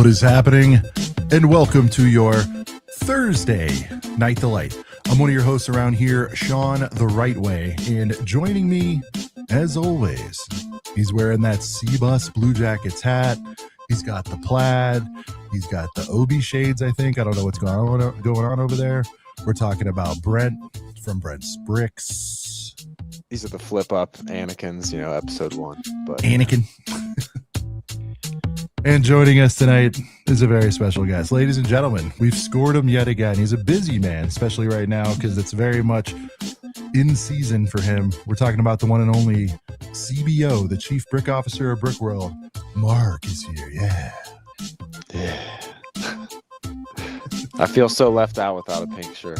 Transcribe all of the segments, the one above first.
What is happening? And welcome to your Thursday Night Delight. I'm one of your hosts around here, Sean the Right Way, and joining me, as always, he's wearing that C-Bus Blue Jackets hat. He's got the plaid. He's got the Obi shades, I think. I don't know what's going on over there. We're talking about Brent from Brent's Bricks. These are the flip-up Anakins, episode 1. But Anakin. And joining us tonight is a very special guest. Ladies and gentlemen, we've scored him yet again. He's a busy man, especially right now, because it's very much in season for him. We're talking about the one and only CBO, the Chief Brick Officer of Brick World. Mark is here. Yeah. I feel so left out without a pink shirt.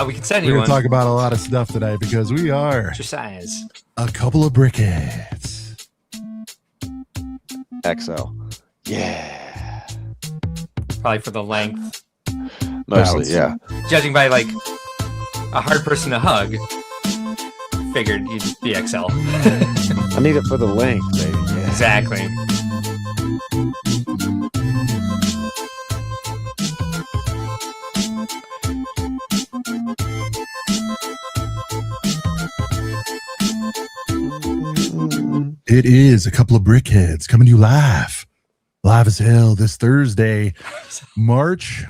We can send We're you going one. to talk about a lot of stuff tonight because we are What's your size? a couple of brickheads. XL. Yeah. Probably for the length. Mostly, yeah. Judging by like a hard person to hug, figured you'd be XL. I need it for the length, baby. Yeah. Exactly. It is a couple of brickheads coming to you live as hell this Thursday, March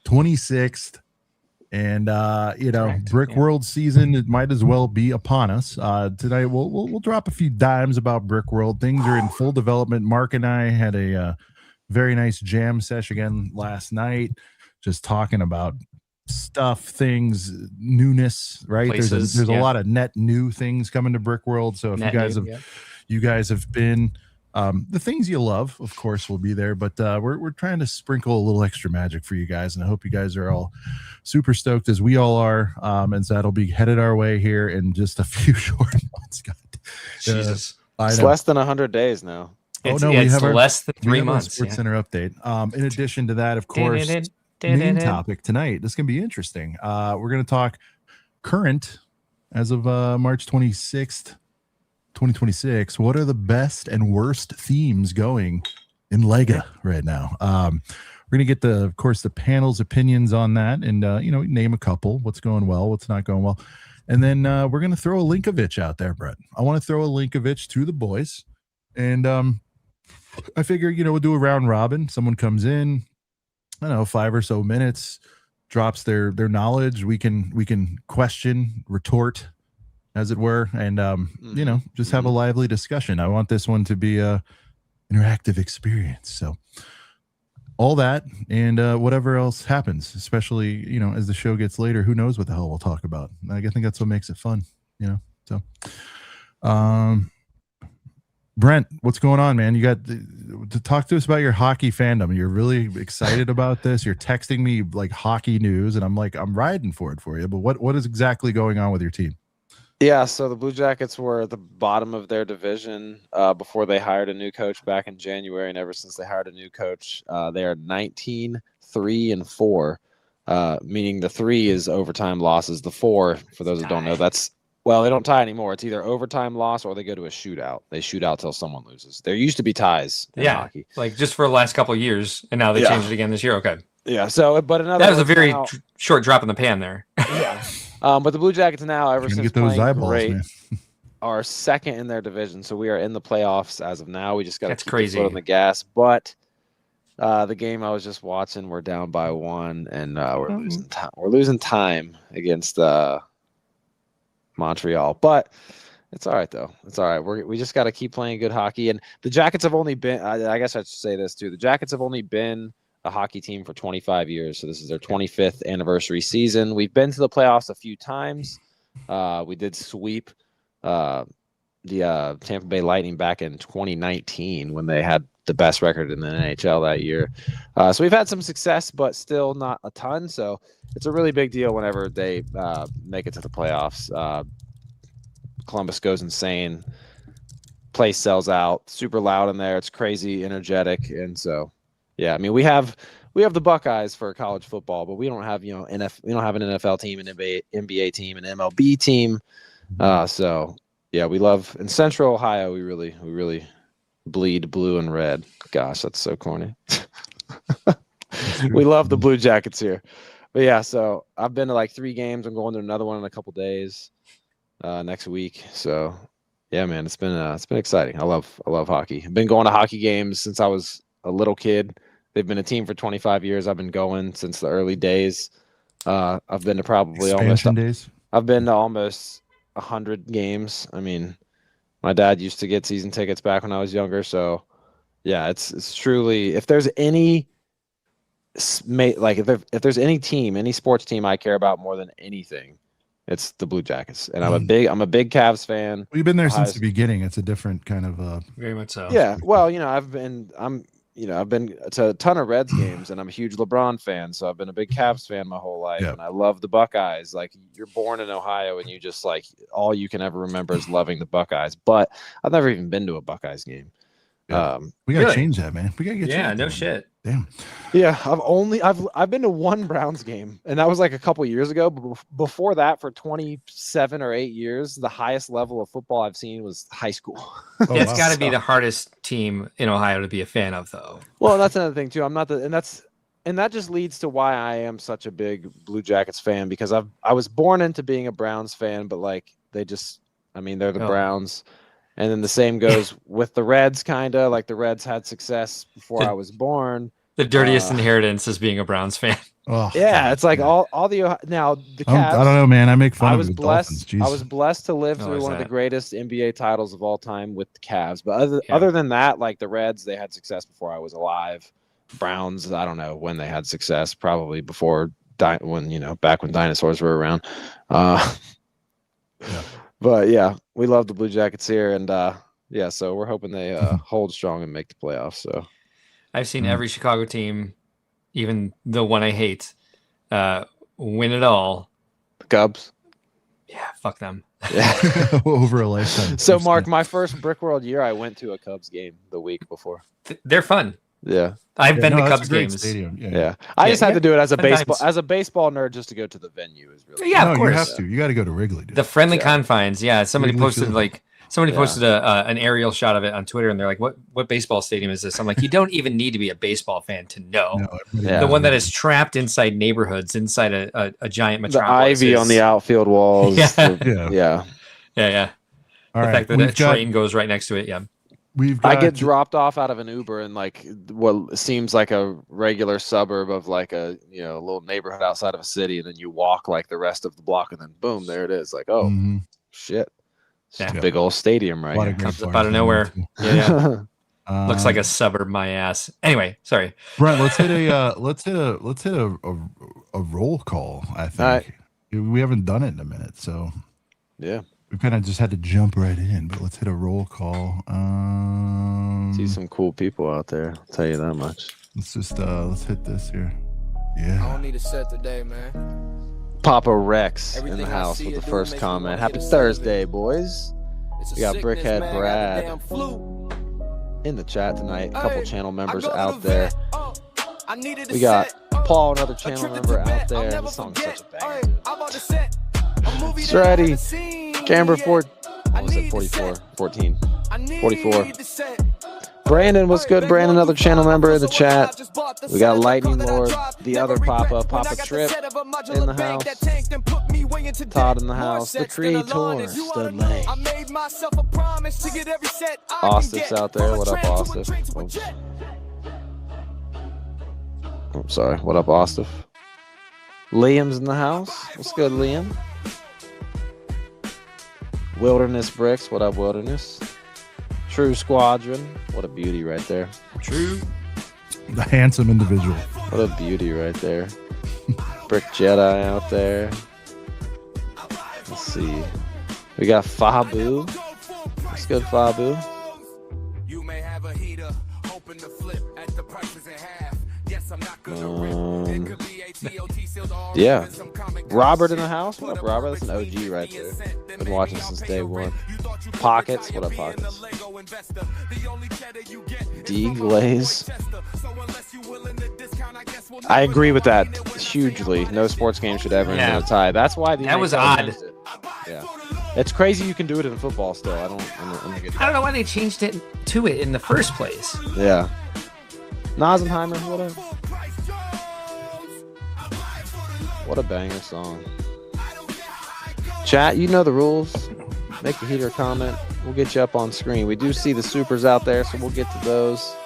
26th. And, Correct, Brick yeah. World season, it might as well be upon us. Tonight, we'll drop a few dimes about Brick World. Things are in full development. Mark and I had a very nice jam session again last night, just talking about stuff, things, newness, right? Places, there's yeah. a lot of net new things coming to Brick World. So if you guys have been, the things you love, of course, will be there, but we're trying to sprinkle a little extra magic for you guys, and I hope you guys are all super stoked as we all are, and so that'll be headed our way here in just a few short months. God, Jesus. It's less than 100 days now. It's, we it's have our less than we 3 have our months. Sports Yeah. Center update. In addition to that, of course, main topic tonight. This can be interesting. We're going to talk current as of March 26th. 2026. What are the best and worst themes going in LEGO right now? We're gonna get of course the panel's opinions on that, and name a couple. What's going well, what's not going well, and then we're gonna throw a Linkovich out there, Brett. I want to throw a Linkovich to the boys, and I figure we'll do a round robin. Someone comes in, I don't know, 5 or so minutes, drops their knowledge. We can question, retort, as it were, and just have a lively discussion. I want this one to be a interactive experience. So all that and whatever else happens, especially as the show gets later, who knows what the hell we'll talk about. I think that's what makes it fun. So Brent, what's going on, man? You got to talk to us about your hockey fandom. You're really excited about this. You're texting me like hockey news, and I'm riding for it for you. But what is exactly going on with your team? Yeah, so the Blue Jackets were at the bottom of their division before they hired a new coach back in January, and ever since they hired a new coach, they are 19-3-4, meaning the 3 is overtime losses. The 4, for those that don't know, they don't tie anymore. It's either overtime loss or they go to a shootout. They shoot out till someone loses. There used to be ties in hockey. Like just for the last couple of years, and now they changed it again this year. Okay. Yeah, so but another that was a very short drop in the pan there. Yeah. But the Blue Jackets now, ever since playing eyeballs, great, man. are second in their division. So we are in the playoffs as of now. We just got to keep the foot on the gas. But the game I was just watching, we're down by 1, and we're losing time. We're losing time against Montreal. But it's all right, though. It's all right. We just got to keep playing good hockey. And the Jackets have only been, I guess I should say this too, the Jackets have only been a hockey team for 25 years. So this is their 25th anniversary season. We've been to the playoffs a few times. We did sweep the Tampa Bay Lightning back in 2019 when they had the best record in the NHL that year. So we've had some success, but still not a ton. So it's a really big deal whenever they make it to the playoffs. Columbus goes insane. Place sells out. Super loud in there. It's crazy, energetic, and so yeah. I mean, we have the Buckeyes for college football, but we don't have we don't have an NFL team, an NBA team, an MLB team. So yeah, we love in Central Ohio. We really bleed blue and red. Gosh, that's so corny. We love the Blue Jackets here. But yeah, so I've been to like 3 games. I'm going to another one in a couple days next week. So yeah, man, it's been exciting. I love hockey. I've been going to hockey games since I was a little kid. They've been a team for 25 years. I've been going since the early days. I've been to probably I've been to almost 100 games. I mean, my dad used to get season tickets back when I was younger. So yeah, it's truly, if there's any if there's any team, any sports team I care about more than anything, it's the Blue Jackets. And I'm a big Cavs fan. Well, you've been there since the beginning. It's a different kind of very much so. Yeah. Well, I've been to a ton of Reds games, and I'm a huge LeBron fan, so I've been a big Cavs fan my whole life. And I love the Buckeyes. Like, you're born in Ohio and you just like all you can ever remember is loving the Buckeyes. But I've never even been to a Buckeyes game. Yeah. We gotta change that, man. We gotta get no shit. Damn. Yeah, I've been to one Browns game, and that was like a couple years ago. But before that, for 27 or 8 years, the highest level of football I've seen was high school. It's got to be the hardest team in Ohio to be a fan of, though. Well, that's another thing too. I'm not and that just leads to why I am such a big Blue Jackets fan, because I was born into being a Browns fan, but like they're the Browns. And then the same goes with the Reds, kind of like the Reds had success before I was born. The dirtiest inheritance is being a Browns fan. Oh, yeah, it's like all the now the Cavs. I don't know, man. I make fun of the Dolphins. Jeez. I was blessed to live through one of the greatest NBA titles of all time with the Cavs. But other than that, like the Reds, they had success before I was alive. Browns, I don't know when they had success. Probably before back when dinosaurs were around. But yeah, we love the Blue Jackets here, and so we're hoping they hold strong and make the playoffs. So I've seen every Chicago team, even the one I hate, win it all. The Cubs. Yeah, fuck them. Yeah. Over a lifetime. So Mark, my first Brick World year, I went to a Cubs game the week before. They're fun. Yeah. I've been to Cubs games. Yeah. I just had to do it as a baseball nerd, just to go to the venue is really. Yeah, of course. You have to. You got to go to Wrigley. Dude. The friendly confines. Yeah. Somebody posted posted an aerial shot of it on Twitter, and they're like, "What baseball stadium is this?" I'm like, you don't even need to be a baseball fan to know. The one that is trapped inside neighborhoods, inside a giant metropolis. The ivy on the outfield walls. Yeah. Yeah. All the fact that a train goes right next to it. Yeah. I get dropped off out of an Uber in like what seems like a regular suburb of like a little neighborhood outside of a city, and then you walk like the rest of the block, and then boom, there it is. Like, oh shit, it's a big old stadium right here. Comes up out of nowhere. Yeah. Looks like a suburb, my ass. Anyway, sorry, Brent. Let's hit a roll call. I think we haven't done it in a minute, so yeah. We kind of just had to jump right in, but let's hit a roll call. See some cool people out there. I'll tell you that much. Let's just let's hit this here. Yeah. I don't need a set today, man. Papa Rex in the house with the first comment. Happy Thursday, boys. We got Brickhead Brad in the chat tonight. A couple channel members out there. We got Paul, another channel member out there. This song's such a banger, dude. Stratty. Camber 44. Brandon, what's good? Brandon, another channel member in the chat. We got Lightning Lord, the other Papa Trip in the house. Todd in the house. The Creator, Stud Lay. Austif's out there. What up, Austif? I'm sorry. What up, Austif? Liam's in the house. What's good, Liam? Wilderness Bricks, what up, Wilderness? True Squadron, what a beauty right there. True. The handsome individual. What a beauty right there. Brick Jedi out there. Let's see. We got Fabu. What's good, Fabu? You may have a heater, open the flip at the prices in half. Yes, I'm not gonna yeah. Robert in the house. What up, Robert? That's an OG right there. Been watching since day one. Pockets. What up, Pockets? D Glaze. I agree with that hugely. No sports game should ever end in a tie. That's why that was odd. Yeah. It's crazy you can do it in football still. I don't know why they changed it to it in the first place. Yeah. Nasenheimer, whatever. What a banger song. Chat, you know the rules. Make a heater comment. We'll get you up on screen. We do see the supers out there, so we'll get to those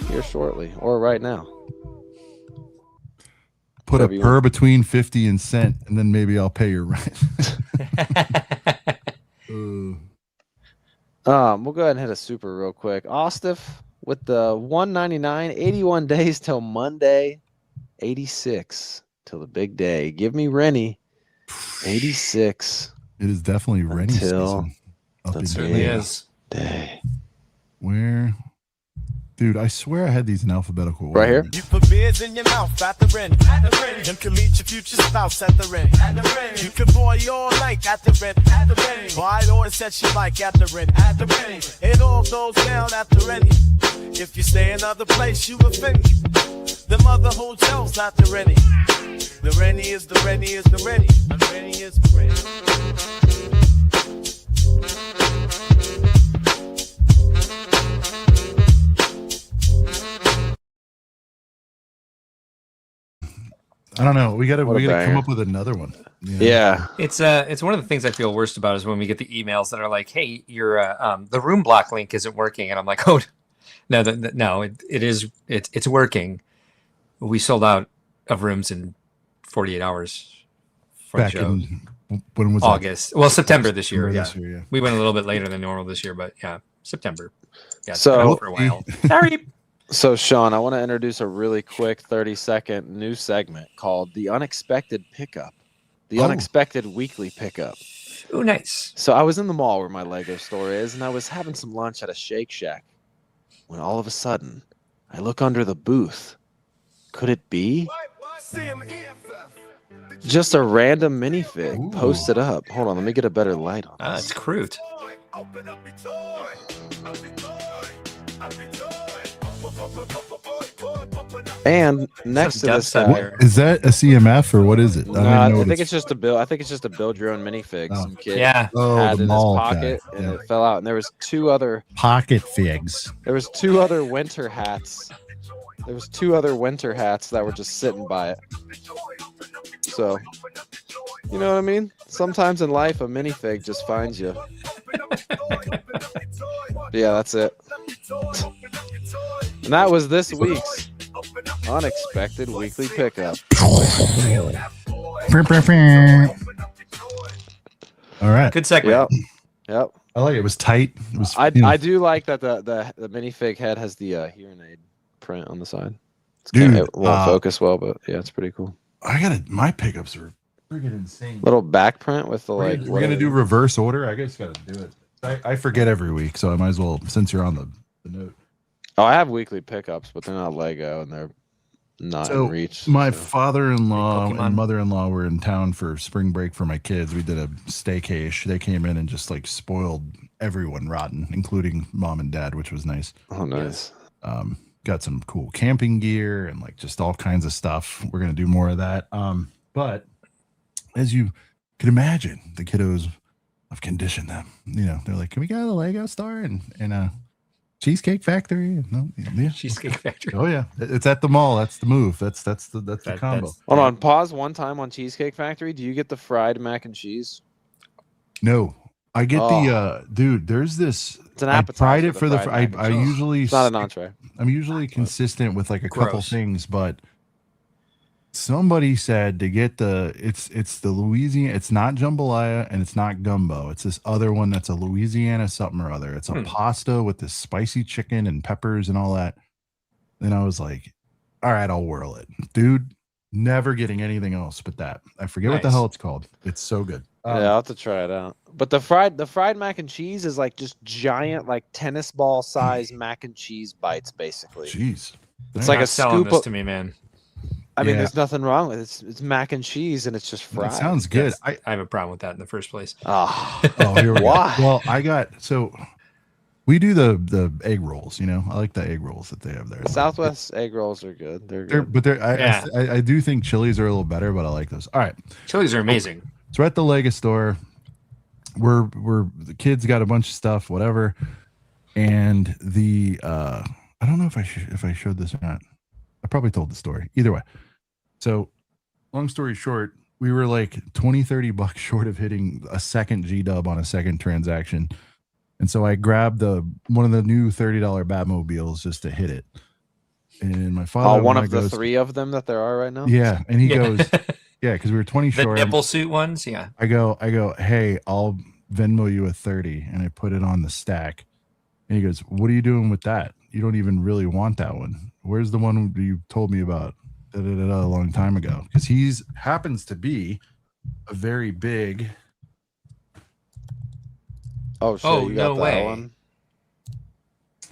here shortly or right now. Put a per between 50 and cent, and then maybe I'll pay your rent. We'll go ahead and hit a super real quick. Ostif with the 199, 81 days till Monday, 86 till the big day. Give me Rennie, 86. It is definitely Rennie season. It certainly is. Day. Where? Dude, I swear I had these in alphabetical order. Right here? You put beers in your mouth at the Rennie. You can meet your future spouse at the Rennie. You can boy all night at the Rennie. Buy all the sets you like at the Rennie. It all goes down at the Rennie. If you stay another place, you offend me. Them other hotels at the Rennie. The Rennie is the Rennie is the Rennie. The Rennie is the Rennie. I don't know. We gotta come up with another one. Yeah. It's one of the things I feel worst about is when we get the emails that are like, "Hey, your the room block link isn't working," and I'm like, "Oh, no, it's working." We sold out of rooms in 48 hours. Back in when was August? That? Well, September this year. Yeah. We went a little bit later than normal this year, but yeah, September. Yeah, so for a while. Sorry. So, Sean, I want to introduce a really quick 30-second new segment called The Unexpected Pickup. The Unexpected Weekly Pickup. Oh, nice. So I was in the mall where my Lego store is, and I was having some lunch at a Shake Shack when all of a sudden I look under the booth. Could it be? Just a random minifig posted up. Hold on, let me get a better light on this. It's crude. And next to this guy, is that a CMF or what is it? I think it's just a build. I think it's just a build your own minifig. Some kid had in his pocket and it fell out. And there was two other pocket figs. There was two other winter hats. There was two other winter hats that were just sitting by it. So, you know what I mean? Sometimes in life, a minifig just finds you. Yeah, that's it. And that was this week's Unexpected Weekly Pickup. All right. Good segment. Yep. I like it. It was tight. It was. I do like that the minifig head has the hearing aid print on the side. Dude, it won't focus well, but yeah, it's pretty cool. My pickups are freaking insane. Little back print with the We're gonna do reverse order. I guess gotta do it. I forget every week, so I might as well, since you're on the note. Oh, I have weekly pickups, but they're not Lego and they're not in reach. My father-in-law and mother-in-law were in town for spring break for my kids. We did a staycation. They came in and just like spoiled everyone rotten, including mom and dad, which was nice. Oh, nice. Got some cool camping gear and like just all kinds of stuff. We're gonna do more of that. But as you could imagine, the kiddos, I've conditioned them. You know, they're like, "Can we go to the Lego store and Cheesecake Factory?" No, yeah. Cheesecake Factory. Oh yeah, it's at the mall. That's the move. That's the combo. Hold on, pause one time on Cheesecake Factory. Do you get the fried mac and cheese? No, I get the dude. There's this. It's an appetizer. I tried it for I usually. It's not an entree. I'm usually consistent with like a couple things, but somebody said to get it's the Louisiana. It's not jambalaya and it's not gumbo. It's this other one that's a Louisiana something or other. It's a pasta with this spicy chicken and peppers and all that. Then I was like, all right, I'll whirl it, dude. Never getting anything else but that. I forget what the hell it's called. It's so good. Yeah, I'll have to try it out. But the fried mac and cheese is like just giant, like tennis ball size mac and cheese bites, basically. Jeez, it's like a scoop this to me, man. I mean, there's nothing wrong with it. It's mac and cheese and it's just fried. It sounds good. I have a problem with that in the first place. Here we go. Well, we do the egg rolls. You know, I like the egg rolls that they have there. Southwest egg rolls are good. They're good. I do think Chili's are a little better, but I like those. All right, Chili's are amazing. So we're at the Lego store. the kids got a bunch of stuff, whatever, and the I don't know if I showed this or not. I probably told the story. Either way. So, long story short, we were like $20-30 short of hitting a second G-dub on a second transaction. And so I grabbed one of the new $30 Batmobiles just to hit it. And my father, one of the 3 of them that there are right now. Yeah, and he goes, yeah, because we were 20 short. The nipple suit ones, yeah. I go, hey, I'll Venmo you a 30, and I put it on the stack. And he goes, what are you doing with that? You don't even really want that one. Where's the one you told me about a long time ago? Because he's happens to be a very big. Oh, shit, you got no way. One?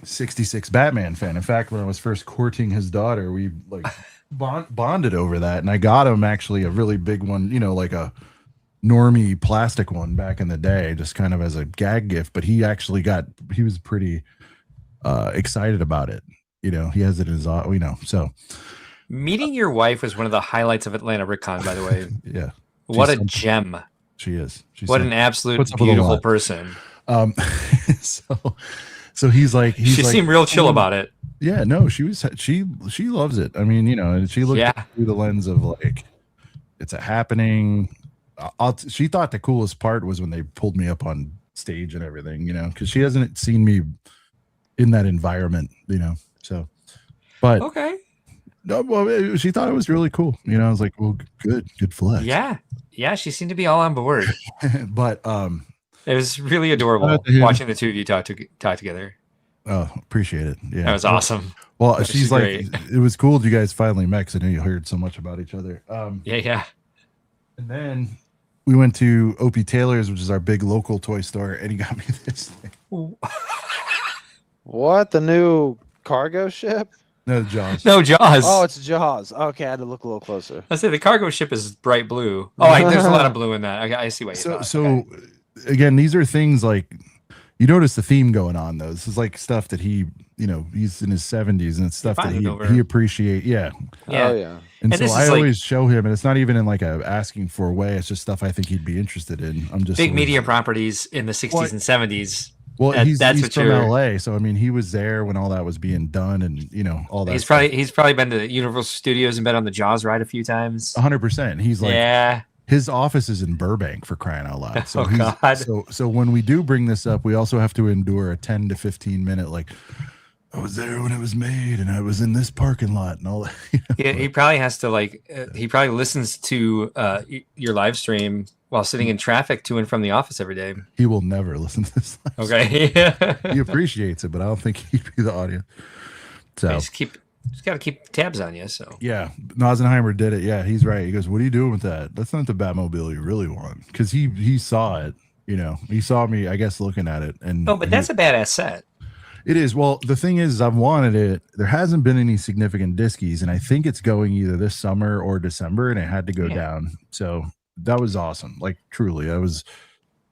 66 Batman fan. In fact, when I was first courting his daughter, we like bonded over that, and I got him actually a really big one, like a normie plastic one back in the day, just kind of as a gag gift. But he was pretty excited about it. He has it in his, so. Meeting your wife was one of the highlights of Atlanta RickCon, by the way. Yeah. What a gem. She is. What an absolute beautiful person. So he's like, she seemed real chill about it. Yeah, no, she loves it. I mean, and she looked through the lens of like, it's a happening. She thought the coolest part was when they pulled me up on stage and everything, because she hasn't seen me in that environment, so, but okay. No, well, she thought it was really cool. I was like, well, good flex. Yeah, she seemed to be all on board. But it was really adorable watching the two of you talk together. Oh, appreciate it. Yeah, that was awesome. Well, she's like, it was cool. You guys finally met. 'Cause I know you heard so much about each other. Yeah. And then we went to OP Taylor's, which is our big local toy store, and he got me this thing. What, the new cargo ship? No, Jaws. Oh, it's Jaws. Okay, I had to look a little closer. I say the cargo ship is bright blue. Oh, there's a lot of blue in that. I see what you So again, these are things like you notice the theme going on. Though this is like stuff that he, he's in his 70s, and it's stuff that he appreciate. Yeah. Oh yeah. And so I always show him, and it's not even in like a asking for way. It's just stuff I think he'd be interested in. I'm just big media properties in the 60s and 70s. Well, he's from LA, so I mean, he was there when all that was being done, and all that. He's probably been to Universal Studios and been on the Jaws ride a few times. 100%. He's like, his office is in Burbank, for crying out loud. So so when we do bring this up, we also have to endure a 10 to 15 minute like, I was there when it was made, and I was in this parking lot and all that. Yeah, he probably has to he probably listens to your live stream while sitting in traffic to and from the office every day. He will never listen to this. Okay. He appreciates it, but I don't think he'd be the audience. So just got to keep tabs on you. So yeah, Nosenheimer did it. Yeah, he's right. He goes, "What are you doing with that? That's not the Batmobile you really want." Because he saw it. He saw me, I guess, looking at it. And but that's a badass set. It is. Well, the thing is, I've wanted it. There hasn't been any significant diskies, and I think it's going either this summer or December, and it had to go down. So that was awesome. Like, truly, I was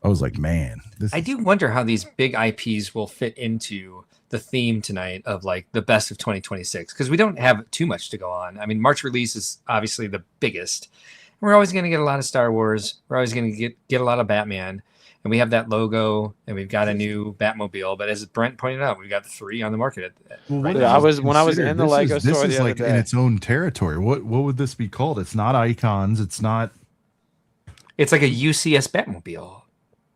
like, man. I do wonder how these big IPs will fit into the theme tonight of like the best of 2026, because we don't have too much to go on. I mean, March release is obviously the biggest. We're always going to get a lot of Star Wars. We're always going to get a lot of Batman. And we have that logo, and we've got a new Batmobile. But as Brent pointed out, we've got 3 on the market. When I was in the Lego store, this is like in its own territory. What would this be called? It's not Icons. It's not. It's like a UCS Batmobile,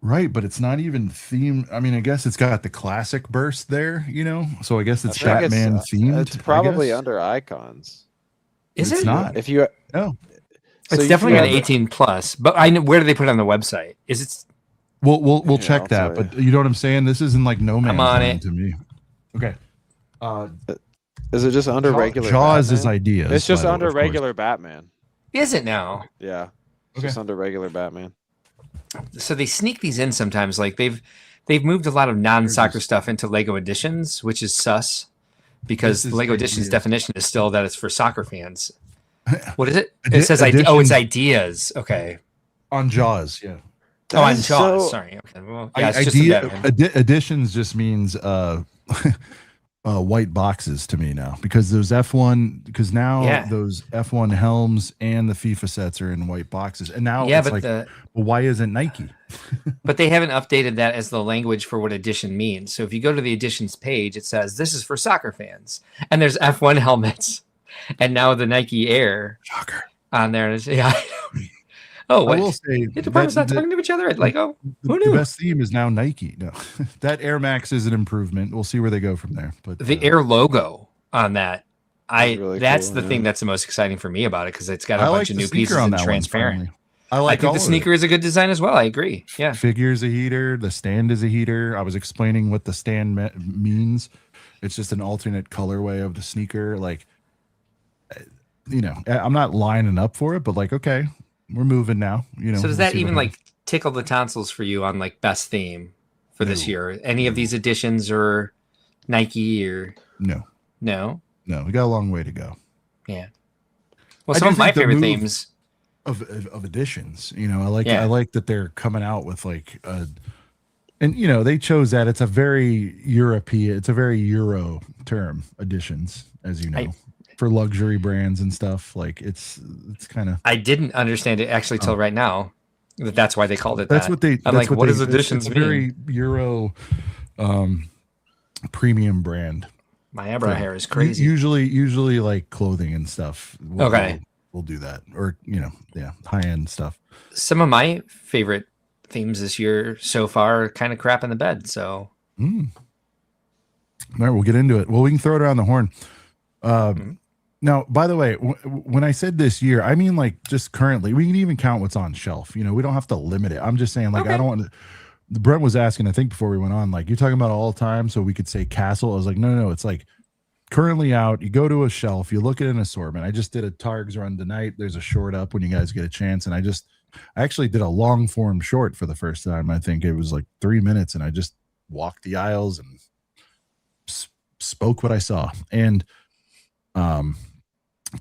right? But it's not even themed. I mean, I guess it's got the classic burst there, So I guess it's Batman themed. It's probably under Icons. Is it not? If you no, it's definitely an 18 plus. But I know, where do they put it on the website? Is it? We'll check that, but you know what I'm saying? This isn't like No Man's Land to me. Okay. Is it just under regular Jaws Batman? is ideas. It's just under regular Batman. Is it now? Yeah. It's just under regular Batman. So they sneak these in sometimes. Like they've moved a lot of non-soccer stuff into Lego Editions, which is sus, because Lego Editions definition is still that it's for soccer fans. What is it? It says it's ideas. Okay. On Jaws, yeah. On Jaws, sorry. Okay. Well, yeah, additions just means white boxes to me now, because those F1, because now those F1 helms and the FIFA sets are in white boxes, and now it's like, well, why isn't Nike? But they haven't updated that as the language for what edition means. So if you go to the editions page, it says this is for soccer fans, and there's F1 helmets, and now the Nike Air on there. Oh, what? I will say the department's not talking to each other at Lego. Who knew? The best theme is now Nike. No, that Air Max is an improvement. We'll see where they go from there. But the Air logo on that, that's cool, the thing that's the most exciting for me about it, because it's got a bunch of new pieces and transparent. I think the sneaker is a good design as well. I agree. Yeah, figure is a heater. The stand is a heater. I was explaining what the stand means. It's just an alternate colorway of the sneaker. Like, I'm not lining up for it, but like, okay. We're moving now, So does that even like tickle the tonsils for you on like best theme for this year? Any of these editions or Nike or no? We got a long way to go. Yeah. Well, some of my favorite themes of editions, I like that they're coming out with like and they chose that. It's a very European, it's a very Euro term, editions, as you know. For luxury brands and stuff, like it's kind of. I didn't understand it actually till right now. That's why they called it. That's what they. I'm like, what does editions mean? Very Euro, premium brand. My eyebrow hair is crazy. Usually like clothing and stuff. We'll do that, or high end stuff. Some of my favorite themes this year so far are kind of crap in the bed. So. All right, we'll get into it. Well, we can throw it around the horn. Now, by the way, when I said this year, I mean like just currently. We can even count what's on shelf. We don't have to limit it. I'm just saying, like, I don't want to. Brent was asking, I think, before we went on, like, you're talking about all time, so we could say castle. I was like, no, it's like currently out. You go to a shelf, you look at an assortment. I just did a Targs run tonight. There's a short up when you guys get a chance, and I actually did a long form short for the first time. I think it was like 3 minutes, and I just walked the aisles and spoke what I saw. And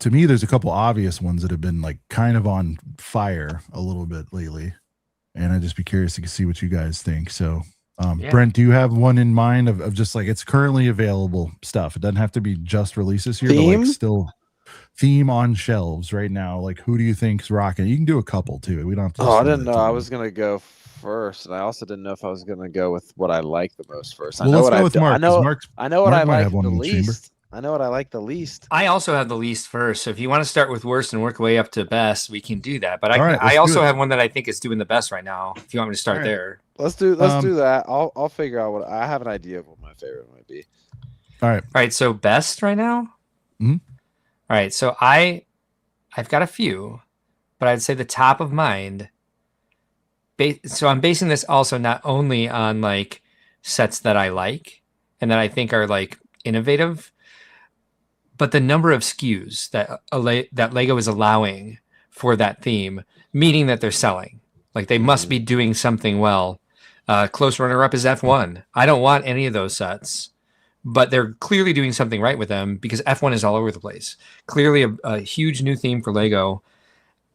to me, there's a couple obvious ones that have been like kind of on fire a little bit lately, and I'd just be curious to see what you guys think. So, Brent, do you have one in mind of just like it's currently available stuff? It doesn't have to be just released this year, but like still theme on shelves right now. Like, who do you think's rocking? You can do a couple too. We don't have to. I didn't know I was gonna go first, and I also didn't know if I was gonna go with what I like the most first. I know what I like the least. I know what I like the least. I also have the least first. So if you want to start with worst and work way up to best, we can do that. But I also have one that I think is doing the best right now. If you want me to start there, let's do that. I'll figure out what I have an idea of what my favorite might be. All right. So best right now. Mm-hmm. All right. So I've got a few, but I'd say the top of mind. So I'm basing this also not only on like sets that I like and that I think are like innovative, but the number of SKUs that Lego is allowing for that theme, meaning that they're selling. Like they must be doing something well. Close runner-up is F1. I don't want any of those sets, but they're clearly doing something right with them because F1 is all over the place. Clearly a huge new theme for Lego.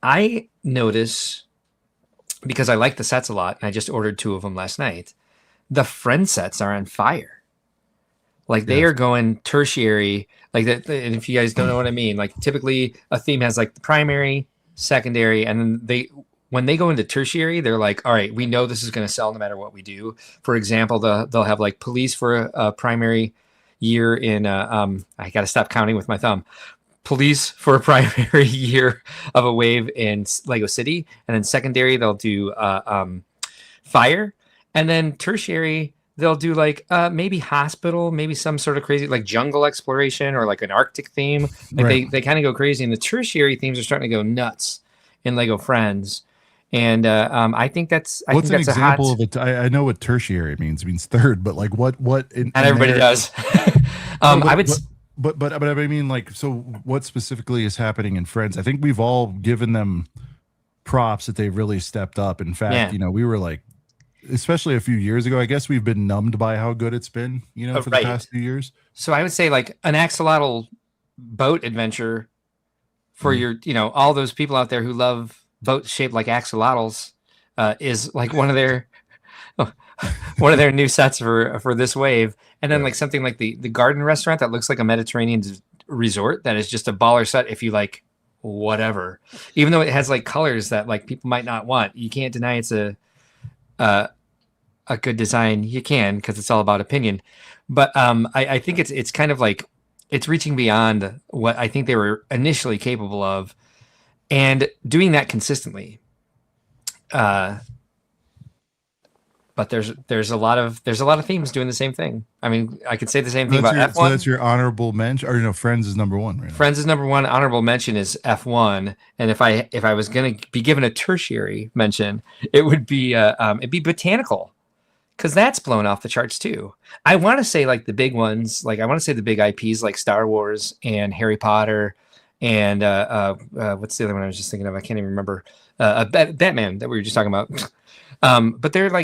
I notice, because I like the sets a lot, and I just ordered 2 of them last night, the friend sets are on fire. Like they are going tertiary, like that. And if you guys don't know what I mean, like typically a theme has like the primary, secondary, and then when they go into tertiary, they're like, all right, we know this is going to sell no matter what we do. For example, they'll have like police for a primary year in I got to stop counting with my thumb. Police for a primary year of a wave in Lego City, and then secondary they'll do fire, and then tertiary they'll do like maybe hospital, maybe some sort of crazy like jungle exploration or like an Arctic theme. Like they kind of go crazy, and the tertiary themes are starting to go nuts in Lego Friends. And I think that's what's an example of it. I know what tertiary means. It means third, but like what? Not everybody does. I would. But I mean, like, so what specifically is happening in Friends? I think we've all given them props that they've really stepped up. In fact, we were like, especially a few years ago, I guess we've been numbed by how good it's been, for the past few years. So I would say like an axolotl boat adventure for your, all those people out there who love boats shaped like axolotls is like one of their one of their new sets for this wave, and then like something like the garden restaurant that looks like a Mediterranean resort that is just a baller set. If you like whatever, even though it has like colors that like people might not want, you can't deny it's a good design. You can, because it's all about opinion. But I think it's kind of like it's reaching beyond what I think they were initially capable of, and doing that consistently. But there's a lot of themes doing the same thing. I mean, I could say the same thing about F1. So that's your honorable mention, or Friends is number one, right? Friends is number one. Honorable mention is F1. And if I was going to be given a tertiary mention, it would be it'd be Botanical, because that's blown off the charts too. I want to say like the big ones, like I want to say the big IPs like Star Wars and Harry Potter and what's the other one I was just thinking of? I can't even remember. Batman that we were just talking about. But they're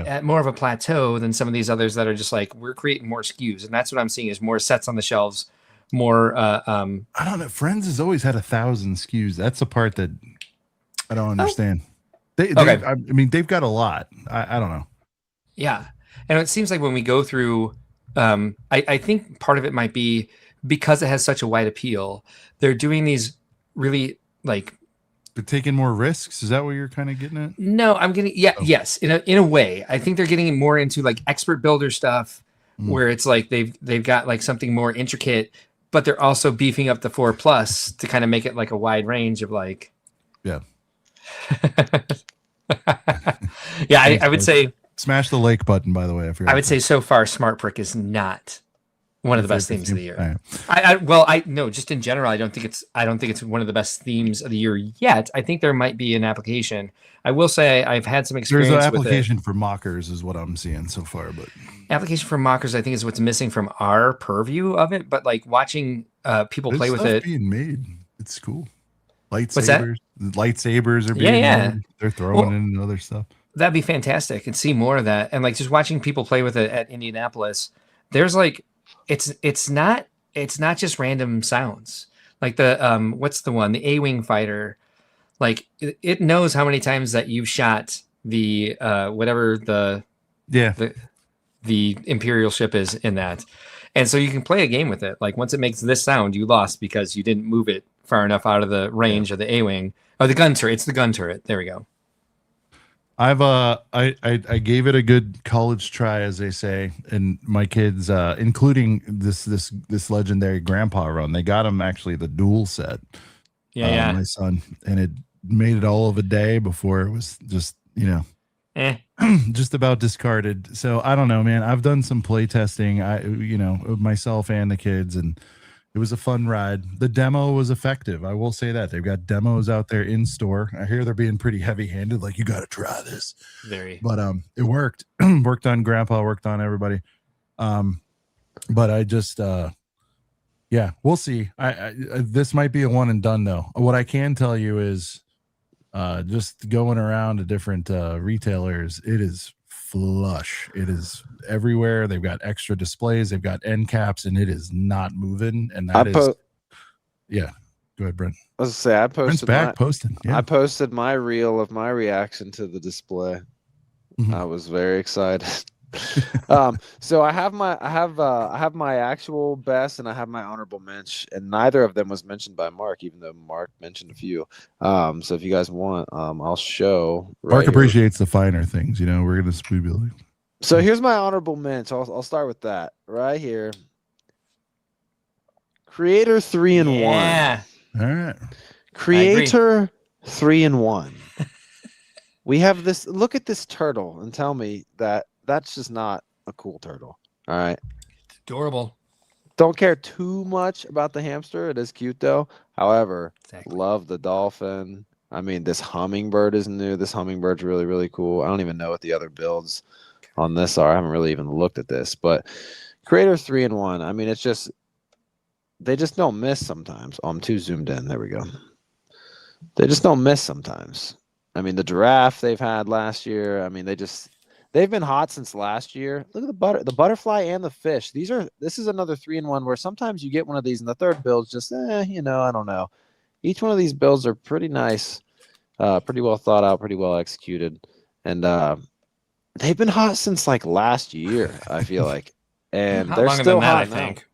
at more of a plateau than some of these others that are just like, we're creating more SKUs. And that's what I'm seeing is more sets on the shelves, more I don't know. Friends has always had 1,000 SKUs. That's the part that I don't understand. I mean, they've got a lot. I don't know. Yeah. And it seems like when we go through, I think part of it might be because it has such a wide appeal. They're doing these really like, they're taking more risks. Is that what you're kind of getting at? No, I'm getting yes. In a way, I think they're getting more into like expert builder stuff, where it's like they've got like something more intricate, but they're also beefing up the 4+ to kind of make it like a wide range of like. Yeah. Yeah, I would say smash the like button. By the way, I would say so far, Smart Prick is not one of the best themes of the year. Right. No, just in general, I don't think it's one of the best themes of the year yet. I think there might be an application. I will say I've had some experience. There's an application for mockers, is what I'm seeing so far. But application for mockers, I think, is what's missing from our purview of it. But like watching people play with it, being made, it's cool. Lightsabers are being made. They're throwing in other stuff. That'd be fantastic, and see more of that. And like just watching people play with it at Indianapolis, there's like. It's not just random sounds like the what's the one, the A-wing fighter, like it knows how many times that you've shot the whatever the Imperial ship is in that, and so you can play a game with it. Like once it makes this sound, you lost because you didn't move it far enough out of the range of the A-wing or the gun turret. It's the gun turret. There we go. I gave it a good college try, as they say, and my kids, including this legendary grandpa run, they got him actually the Duel set. My son, and it made it all of a day before it was just just about discarded. So I don't know, man. I've done some play testing, myself and the kids, and it was a fun ride. The demo was effective. I will say that. They've got demos out there in store. I hear they're being pretty heavy-handed, like, you got to try this. But it worked. Worked on Grandpa, worked on everybody. But I just, we'll see. I this might be a one and done, though. What I can tell you is just going around to different retailers, it is flush. It is everywhere. They've got extra displays, they've got end caps, and it is not moving. And that is go ahead, Brent. I was gonna say, I posted posting. I posted my reel of my reaction to the display. I was very excited. So I have my actual best and I have my honorable mention, and neither of them was mentioned by Mark, even though Mark mentioned a few. So if you guys want, I'll show. Mark appreciates the finer things, we're gonna be like. So here's my honorable mention. I'll start with that right here. Creator 3-in-1. All right. Creator 3-in-1. We have this. Look at this turtle and tell me that that's just not a cool turtle. All right. It's adorable. Don't care too much about the hamster. It is cute though. However, love the dolphin. I mean, this hummingbird is new. This hummingbird's really, really cool. I don't even know what the other builds on this are. I haven't really even looked at this, but Creator 3-in-1. I mean, it's just, they just don't miss sometimes. Oh, I'm too zoomed in. There we go. They just don't miss sometimes. I mean, the giraffe they've had last year. I mean, they've been hot since last year. Look at the butterfly and the fish. This is another 3-in-1 where sometimes you get one of these and the third build's just, I don't know. Each one of these builds are pretty nice, pretty well thought out, pretty well executed. and they've been hot since like last year. I feel like, and Hot they're longer still than that, hot I now. think.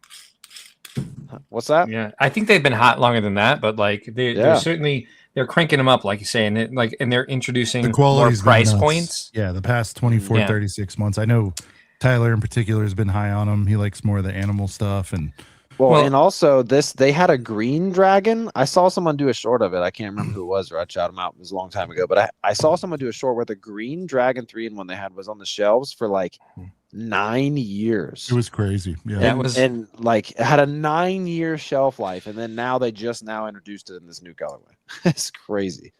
What's that? Yeah, I think they've been hot longer than that, but like they're certainly they're cranking them up, like you're saying, and they're introducing The more quality's price been nuts. points. Yeah, the past 24, 36 months. I know Tyler in particular has been high on them. He likes more of the animal stuff, and and also they had a green dragon. I saw someone do a short of it. I can't remember who it was, or I'd shout him out. It was a long time ago, but I saw someone do a short where the green dragon 3-in-1 they had was on the shelves for like 9 years. it was crazy. Yeah, and like it had a 9-year shelf life, and then now they just now introduced it in this new colorway. It's crazy.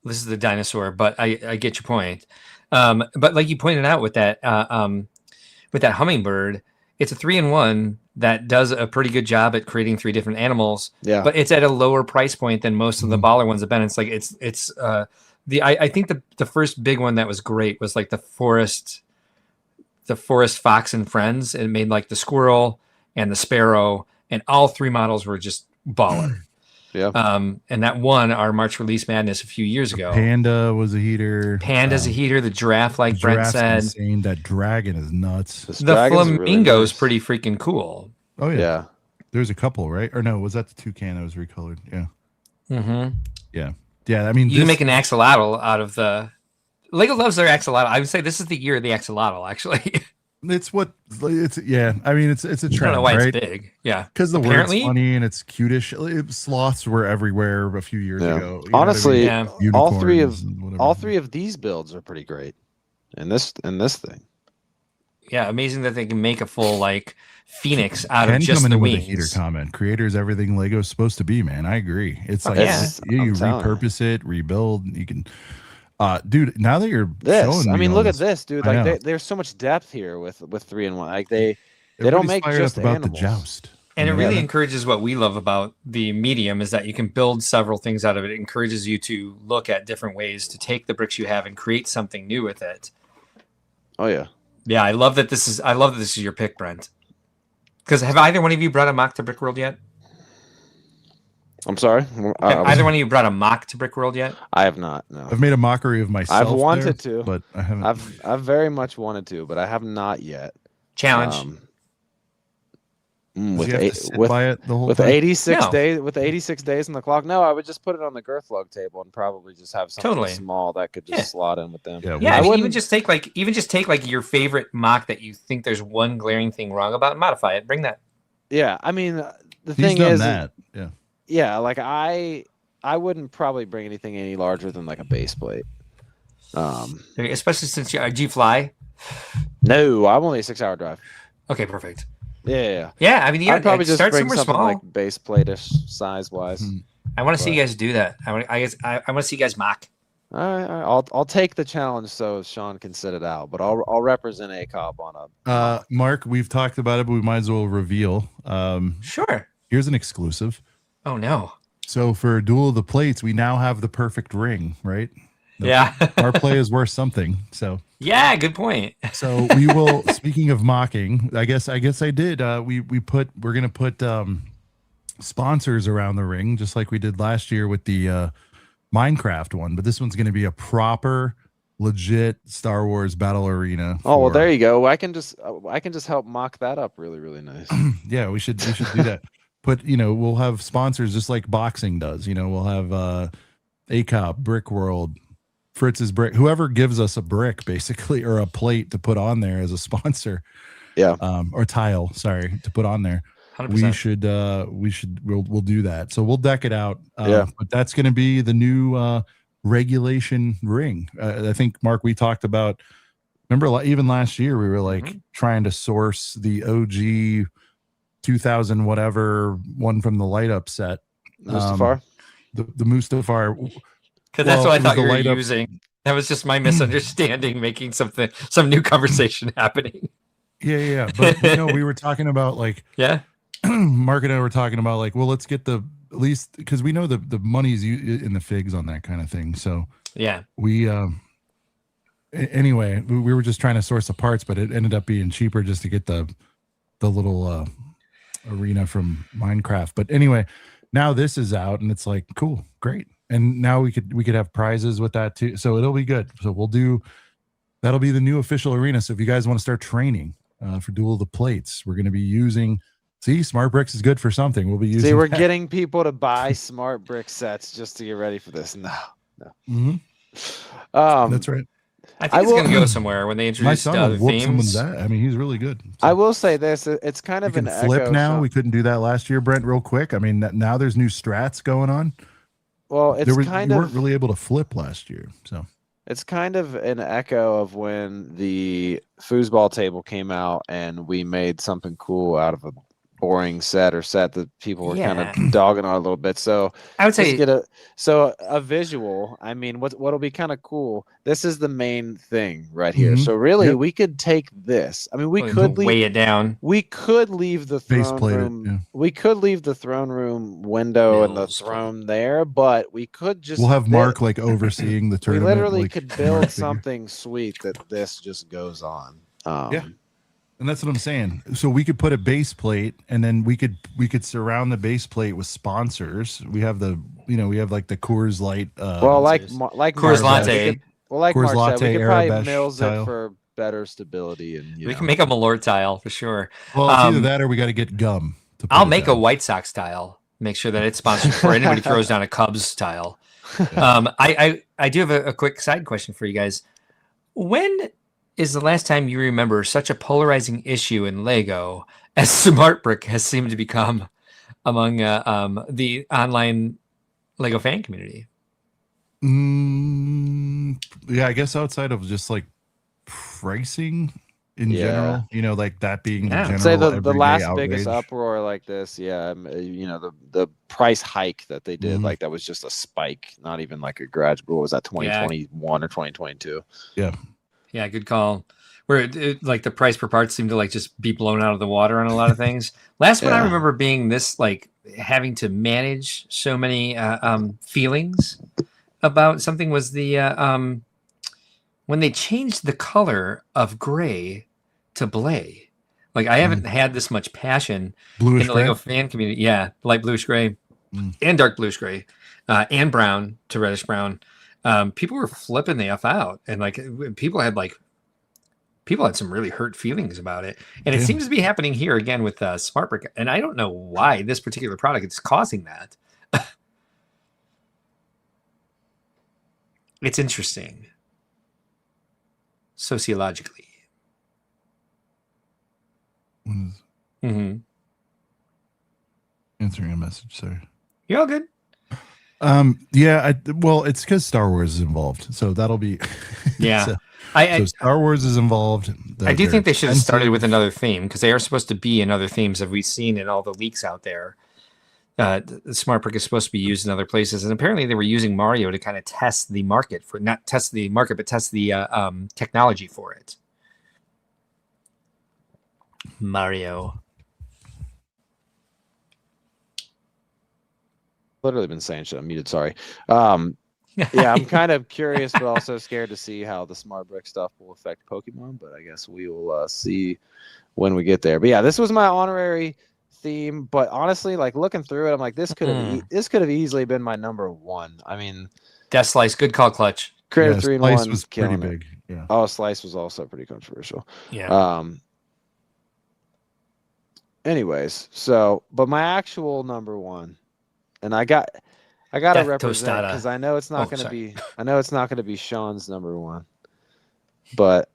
This is the dinosaur, but I get your point. But like you pointed out with that hummingbird, it's a 3-in-1 that does a pretty good job at creating 3 different animals. Yeah, but it's at a lower price point than most of the baller ones have been. It's like I think the first big one that was great was like the forest fox and friends. It made like the squirrel and the sparrow, and all 3 models were just baller. Yeah. And that won our March Release Madness a few years ago. Panda was a heater. Panda's a heater. The giraffe, like Brent said. Insane. That dragon is nuts. The flamingo is pretty freaking cool. Oh yeah. There's a couple, right? Or no, was that the toucan that was recolored? Yeah. Mm-hmm. Yeah. Yeah. I mean, you can make an axolotl out of the. Lego loves their axolotl. I would say this is the year of the axolotl, actually. Yeah. I mean, it's a trend. I don't know why it's big. Yeah. Because the word's funny and it's cutish. Sloths were everywhere a few years ago. Honestly, all three of these builds are pretty great. And this thing. Yeah, amazing that they can make a full like Phoenix out of just the wings. With a heater comment. Creators, everything Lego's supposed to be, man. I agree. It's like you repurpose it, rebuild. You can. Dude, now that you're showing me, I mean, look at this, dude. Like, there's so much depth here with 3-in-1. Like they don't make just about animals. The joust. And it really encourages what we love about the medium is that you can build several things out of it. It encourages you to look at different ways to take the bricks you have and create something new with it. Oh yeah, yeah. I love that this is your pick, Brent. Because have either one of you brought a mock to Brick World yet? I'm sorry. Have either one of you brought a mock to Brick World yet? I have not. No. I've made a mockery of myself. I've wanted to, but I haven't. I've very much wanted to, but I have not yet. Challenge. With 86 days, with 86 days on the clock. No, I would just put it on the girth lug table and probably just have something small that could just slot in with them. Yeah, I mean, even just take like your favorite mock that you think there's one glaring thing wrong about, and modify it. Bring that. Yeah, I mean, the thing is, like I wouldn't probably bring anything any larger than like a base plate. Especially since do you fly? No, I'm only a 6-hour drive. Okay, perfect. Yeah. I mean, I'd probably just start bring somewhere something small, like base plate-ish size wise. I want to see you guys do that. I want to see you guys mock. All right. I'll take the challenge so Sean can sit it out, but I'll represent ACOB on a. Mark, we've talked about it, but we might as well reveal. Sure. Here's an exclusive. Oh no! So for Duel of the Plates, we now have the perfect ring, right? Yeah. Our play is worth something. So yeah, good point. So we will. Speaking of mocking, I guess I did. We're gonna put sponsors around the ring, just like we did last year with the Minecraft one. But this one's gonna be a proper, legit Star Wars battle arena. Oh well, there you go. I can just help mock that up really, really nice. Yeah, we should do that. But we'll have sponsors just like boxing does. We'll have ACOP, Brick World, Fritz's Brick, whoever gives us a brick basically, or a plate to put on there as a sponsor. Yeah. Or tile, sorry, to put on there. 100%. We'll do that. So we'll deck it out. But that's going to be the new regulation ring. I think, Mark, we talked about, remember even last year, we were like trying to source the OG 2000 whatever one from the light up set. Mustafar? The Mustafar. Because that's what I thought you were using. That was just my misunderstanding, making some new conversation happening. Yeah. But we were talking about like, Mark and I were talking about like, well, let's get at least because we know the money's in the figs on that kind of thing. So yeah, we anyway, we were just trying to source the parts, but it ended up being cheaper just to get the little arena from Minecraft. But anyway, now this is out and it's like, cool, great. And now we could have prizes with that too. So it'll be good. So that'll be the new official arena. So if you guys want to start training for Duel of the Plates, we're going to be using. See, Smart Bricks is good for something. We'll be using. See, we're getting people to buy Smart Brick sets just to get ready for this. No. Mm-hmm. That's right. I think it's going to go somewhere when they introduce my son other will whoop themes. someone's that. I mean, he's really good. So I will say this: it's kind of we can an flip echo now. shot. We couldn't do that last year, Brent. Real quick. I mean, now there's new strats going on. Well, it's you kind of weren't really able to flip last year, so it's kind of an echo of when the foosball table came out and we made something cool out of a boring set that people were kind of dogging on a little bit. So I would say a visual. I mean, what'll be kind of cool. This is the main thing right here. Mhm. So really, Yep. we could take this. I mean, we could weigh it down. We could leave the throne room. Yeah. We could leave the throne room window and the Mills throne there, but we could just. We'll have Mark like overseeing the We tournament. literally like, could Mark build figure. something sweet that this just goes on. Yeah. And that's what I'm saying. So we could put a base plate, and then we could surround the base plate with sponsors. We have we have like the Coors Light. Well, like Coors Mark said, Latte. like Coors Mark said, we Latte, could probably Arabesh mills style. it for better stability, and We can make a Malort tile for sure. Well, it's either that or we got to get gum. I'll make a White Sox tile. Make sure that it's sponsored before anybody throws down a Cubs tile. I do have a quick side question for you guys. When is the last time you remember such a polarizing issue in Lego as Smart Brick has seemed to become among the online Lego fan community? Yeah, I guess outside of just like pricing in general, like that being the general. I'd say the last outrage. biggest uproar like this, the price hike that they did, like that was just a spike, not even like a grudge. What was that, 2021 or 2022? Yeah, good call. Where like the price per part seemed to like just be blown out of the water on a lot of things. Last one I remember being this, like having to manage so many feelings about something was the when they changed the color of gray to blay. Like I haven't had this much passion Bluish in the gray? Lego fan community. Yeah, light bluish gray and dark bluish gray and brown to reddish brown. People were flipping the F out, and like people had some really hurt feelings about it. And it seems to be happening here again with Smart Brick. And I don't know why this particular product is causing that. It's interesting. Sociologically. Answering a message, sorry. You're all good. Well, it's because Star Wars is involved, so that'll be Yeah. so Star Wars is involved. I do think they should have started with another theme, because they are supposed to be in other themes that we've seen in all the leaks out there. The Smart Brick is supposed to be used in other places, and apparently they were using Mario to kind of test the market for, not test the market, but test the technology for it. Mario. Literally been saying shit. I'm muted. Sorry. Yeah, I'm kind of curious, but also scared to see how the Smart Brick stuff will affect Pokemon. But I guess we will see when we get there. But yeah, this was my honorary theme. But honestly, like looking through it, I'm like, this could have easily been my number one. I mean, Death Slice, good call, Clutch. Creative 3 in 1 was pretty big. Yeah. Oh, Slice was also pretty controversial. Yeah. Anyways, so but my actual number one, and I got to represent, because I know it's not going to be. I know it's not going to be Sean's number one, but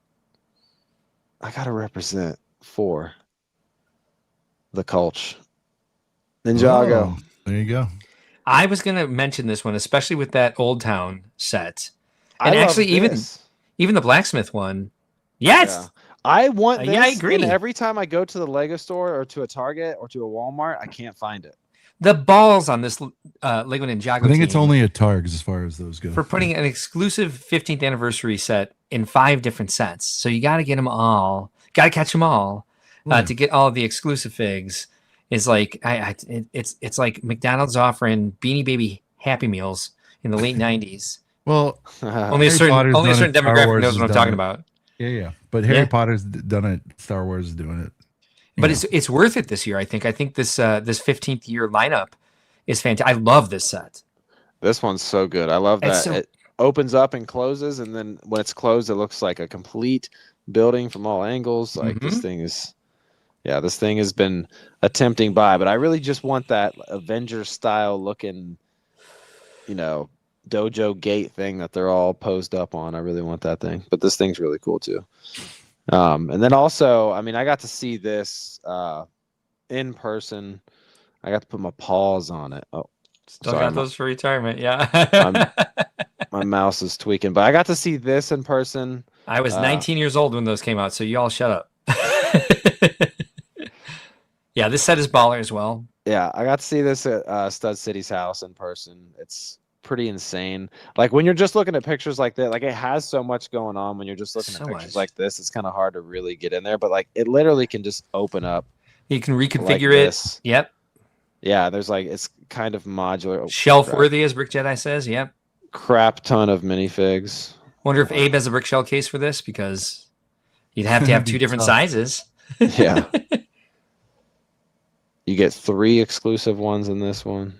I got to represent for the Culch Ninjago. Oh, there you go. I was going to mention this one, especially with that Old Town set, and actually even the blacksmith one. Yes. Yeah. I want this, yeah, I agree. and every time I go to the Lego store or to a Target or to a Walmart, I can't find it. The balls on this Lego Ninjago I think it's team only at Targs as far as those go. for putting an exclusive 15th anniversary set in 5 different sets. So you got to get them all. Got to catch them all to get all of the exclusive figs. Is like it's like McDonald's offering Beanie Baby Happy Meals in the late 90s. Well, only a certain demographic knows what I'm talking about. Yeah. But Harry Potter's done it. Star Wars is doing it. But it's worth it this year. I think this 15th year lineup is fantastic. I love this set. This one's so good. I love that. It opens up and closes, and then when it's closed, it looks like a complete building from all angles. Like this thing is, this thing has been a tempting buy, but I really just want that Avengers style looking, dojo gate thing that they're all posed up on. I really want that thing, but this thing's really cool too. And then also, I mean, I got to see this in person. I got to put my paws on it. Oh, still got those for retirement. Yeah. my mouse is tweaking, but I got to see this in person. I was 19 years old when those came out, so y'all shut up. Yeah, this set is baller as well. Yeah, I got to see this at Stud City's house in person. It's pretty insane. Like when you're just looking at pictures like that, like it has so much going on. When you're just looking at pictures like this, it's kind of hard to really get in there. But like it literally can just open up. You can reconfigure it. Yep. Yeah, there's like it's kind of modular. Shelf worthy, as Brick Jedi says. Yep. Crap ton of minifigs. Wonder if Abe has a brick shell case for this, because you'd have to have two different sizes. Yeah. You get 3 exclusive ones in this one.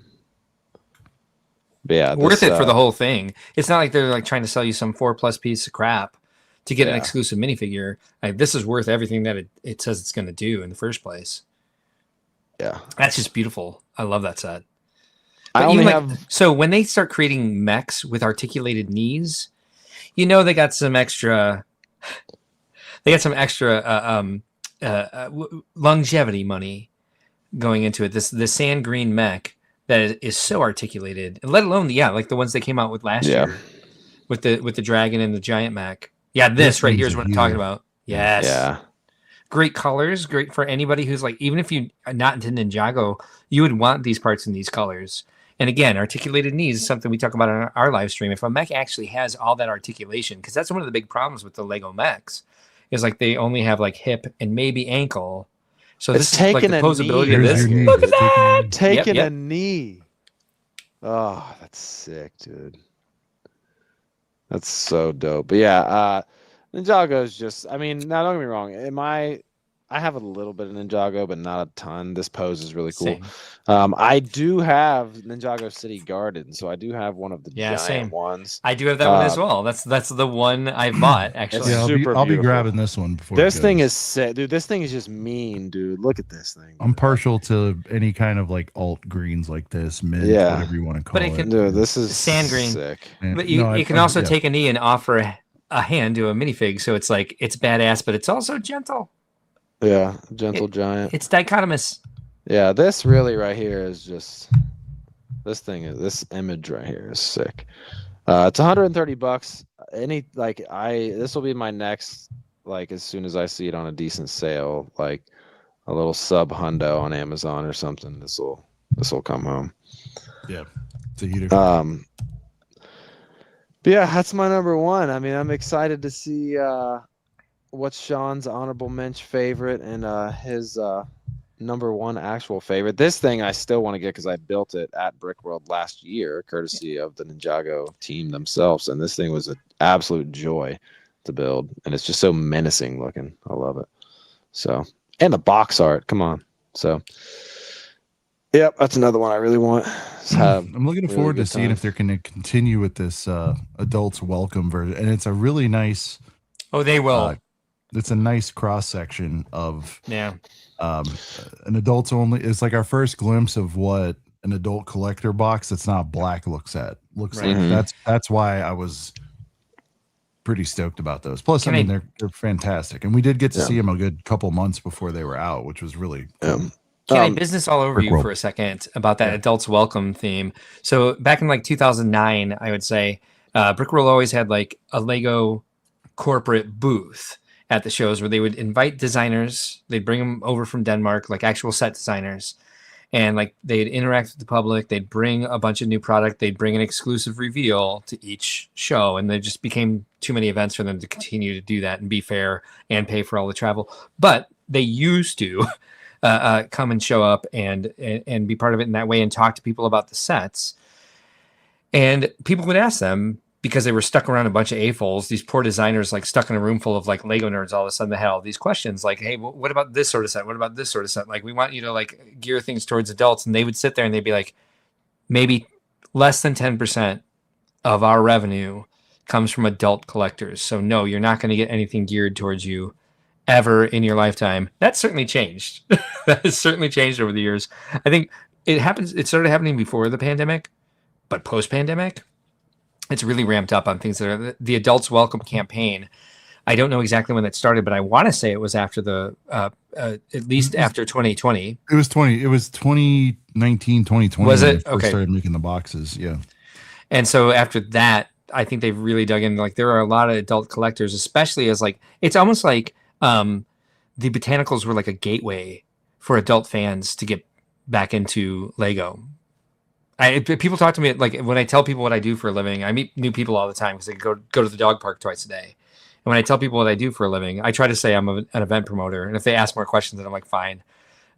But yeah, worth it for the whole thing. It's not like they're like trying to sell you some 4+ piece of crap to get an exclusive minifigure. Like this is worth everything that it says it's going to do in the first place. Yeah, that's just beautiful. I love that set. So when they start creating mechs with articulated knees, they got some extra. They got some extra longevity money going into it. The sand green mech that is so articulated, let alone like the ones they came out with last year with the dragon and the giant mech. Yeah, this right here is what I'm talking about. Yes. Yeah. Great colors, great for anybody who's like, even if you are not into Ninjago, you would want these parts in these colors. And again, articulated knees is something we talk about on our live stream. If a mech actually has all that articulation, because that's one of the big problems with the Lego mechs, is like they only have like hip and maybe ankle. So it's this is like the posability of this. Look at that! Taking a knee. Oh, that's sick, dude. That's so dope. But yeah, Ninjago is just, I mean, now don't get me wrong. I have a little bit of Ninjago, but not a ton. This pose is really cool. I do have Ninjago City Garden, so I do have one of the giant ones. I do have that one as well. That's the one I bought, actually. Yeah, I'll be grabbing this one before. This thing is sick, dude. This thing is just mean, dude. Look at this thing. I'm partial to any kind of like alt greens like this, mint, whatever you want to call it. Dude, this is sand green. Sick. But you can also take a knee and offer a hand to a minifig, so it's like it's badass, but it's also gentle. Yeah, gentle giant. It's dichotomous. Yeah, this really right here is just this image right here is sick. It's $130. This will be my next, like, as soon as I see it on a decent sale, like a little sub hundo on Amazon or something. This will come home. Yeah. So you But yeah, that's my number one. I mean, I'm excited to see what's Sean's honorable mention favorite and his number one actual favorite. This thing I still want to get because I built it at Brickworld last year, courtesy of the Ninjago team themselves. And this thing was an absolute joy to build. And it's just so menacing looking. I love it. So, and the box art. Come on. So, yep, that's another one I really want. I'm looking forward to seeing if they're going to continue with this adults welcome version. And it's a really nice. Oh, they will. It's a nice cross section of an adults only. It's like our first glimpse of what an adult collector box that's not black looks like. That's why I was pretty stoked about those. Plus, they're fantastic, and we did get to see them a good couple months before they were out, which was really cool. Can I business all over you for a second about that adults welcome theme? So back in like 2009, I would say Brickworld always had like a Lego corporate booth at the shows where they would invite designers. They'd bring them over from Denmark, like actual set designers, and like they'd interact with the public. They'd bring a bunch of new product. They'd bring an exclusive reveal to each show, and they just became too many events for them to continue to do that and be fair and pay for all the travel. But they used to come and show up and be part of it in that way and talk to people about the sets. And people would ask them, because they were stuck around a bunch of AFOLs, these poor designers, like stuck in a room full of like Lego nerds, all of a sudden they had all these questions like, hey, what about this sort of set? What about this sort of set? Like, we want you to like gear things towards adults. And they would sit there and they'd be like, maybe less than 10% of our revenue comes from adult collectors. So no, you're not going to get anything geared towards you ever in your lifetime. That's certainly changed. That has certainly changed over the years. I think it started happening before the pandemic, but post-pandemic, it's really ramped up on things that are the Adults Welcome campaign. I don't know exactly when that started, but I want to say it was after at least after 2020. It was 2019, 2020. Was it? When okay. Started making the boxes. Yeah. And so after that, I think they've really dug in. Like there are a lot of adult collectors, especially as like, it's almost like the botanicals were like a gateway for adult fans to get back into Lego. People talk to me, like when I tell people what I do for a living, I meet new people all the time because they go to the dog park twice a day. And when I tell people what I do for a living, I try to say I'm an event promoter. And if they ask more questions, then I'm like, fine,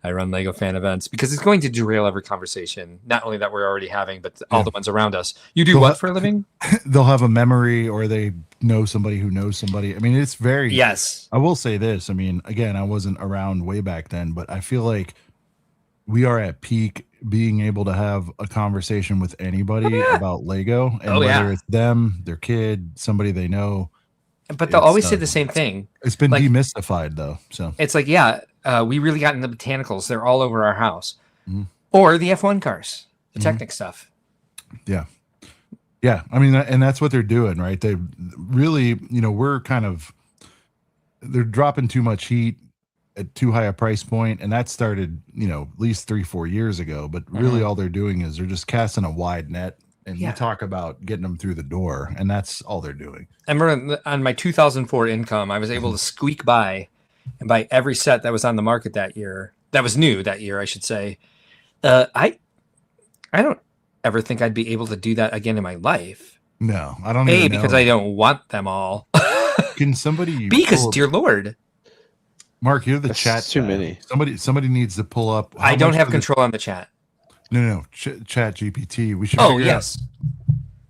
I run Lego fan events, because it's going to derail every conversation, not only that we're already having, but all the ones around us. You do what for a living? They'll have a memory, or they know somebody who knows somebody. I mean, it's very, yes. I will say this. I mean, again, I wasn't around way back then, but I feel like we are at peak being able to have a conversation with anybody about Lego, and whether it's them, their kid, somebody they know. But they'll always say the same thing. It's been demystified though. So it's like, we really got into botanicals. They're all over our house. Mm-hmm. Or the F1 cars, the Technic stuff. Yeah. Yeah. I mean, and that's what they're doing, right? They really, we're they're dropping too much heat at too high a price point. And that started, at least 3-4 years ago. But really all they're doing is they're just casting a wide net. And you talk about getting them through the door, and that's all they're doing. I remember on my 2004 income, I was able to squeak by and buy every set that was on the market that year. That was new that year, I should say. I don't ever think I'd be able to do that again in my life. No, I don't. A, because I don't want them all. Can somebody? Because, dear Lord, Mark, you're the chat. Too many. Somebody needs to pull up. I don't have control on the chat. No. Chat GPT. We should. Oh, yes.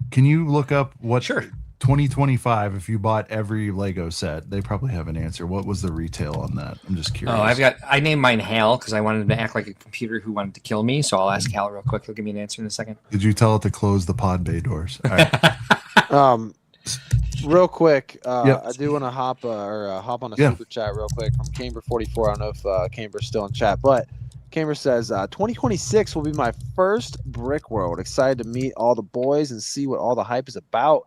Can you look up what? Sure. 2025. If you bought every Lego set, they probably have an answer. What was the retail on that? I'm just curious. Oh, I named mine Hal because I wanted to act like a computer who wanted to kill me. So I'll ask Hal real quick. He'll give me an answer in a second. Did you tell it to close the pod bay doors? All right. Real quick, I do want to hop on a super chat real quick from Camber44. I don't know if Camber's still in chat, but Camber says 2026 will be my first Brick World. Excited to meet all the boys and see what all the hype is about.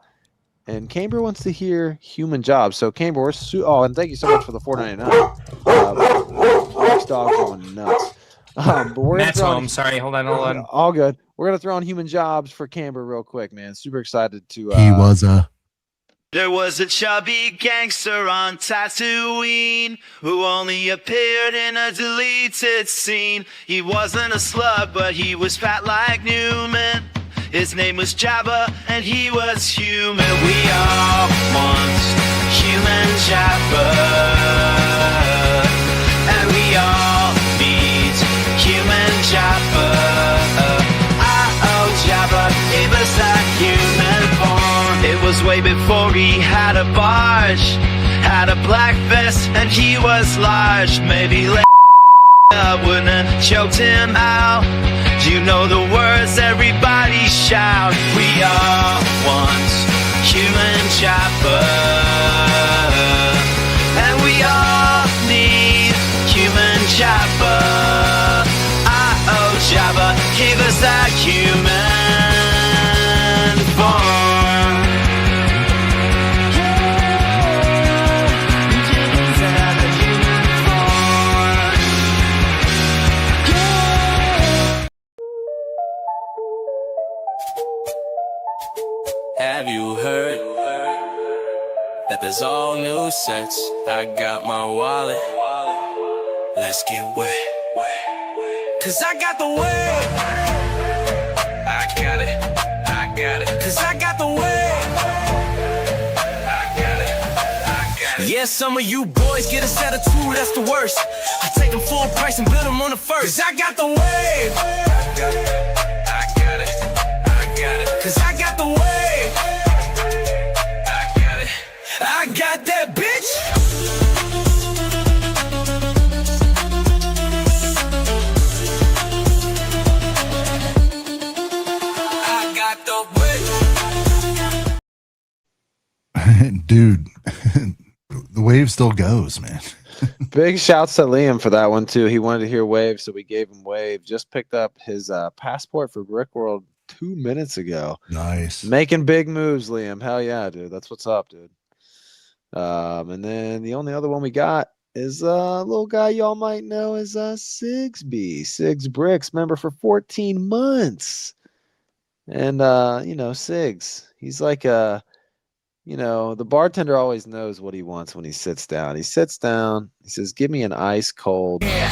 And Camber wants to hear human jobs. So Camber, and thank you so much for the $4.99. Mark's dog's going nuts. But we're Matt's home. Sorry, hold on. All good. We're gonna throw on human jobs for Camber real quick, man. Super excited to. There was a chubby gangster on Tatooine who only appeared in a deleted scene. He wasn't a slug, but he was fat like Newman. His name was Jabba, and he was human. We all want human Jabba, and we all need human Jabba. Jabba gave us that human form. It was way before he had a barge, had a black vest, and he was large. Maybe wouldn't have choked him out. You know the words everybody shout. We all want human Jabba, and we all need human Jabba. Jabba gave us that human form. Have you heard that there's all new sets? I got my wallet. Let's get wet. Cause I got the way. I got it. Cause I got the way. I got it. Yeah, some of you boys get a set of two, that's the worst. I take them full price and build them on the first. Cause I got the way. I got it. Cause I got the way. I got that bitch. Dude, the wave still goes, man. Big shouts to Liam for that one too. He wanted to hear Wave, so we gave him Wave. Just picked up his passport for Brickworld 2 minutes ago. Nice. Making big moves, Liam. Hell yeah, dude. That's what's up, dude. And then the only other one we got is a little guy y'all might know is Sigsby. Sigs Bricks, member for 14 months. And Sigs, he's like the bartender always knows what he wants when he sits down. He sits down, he says, "Give me an ice cold." Yeah.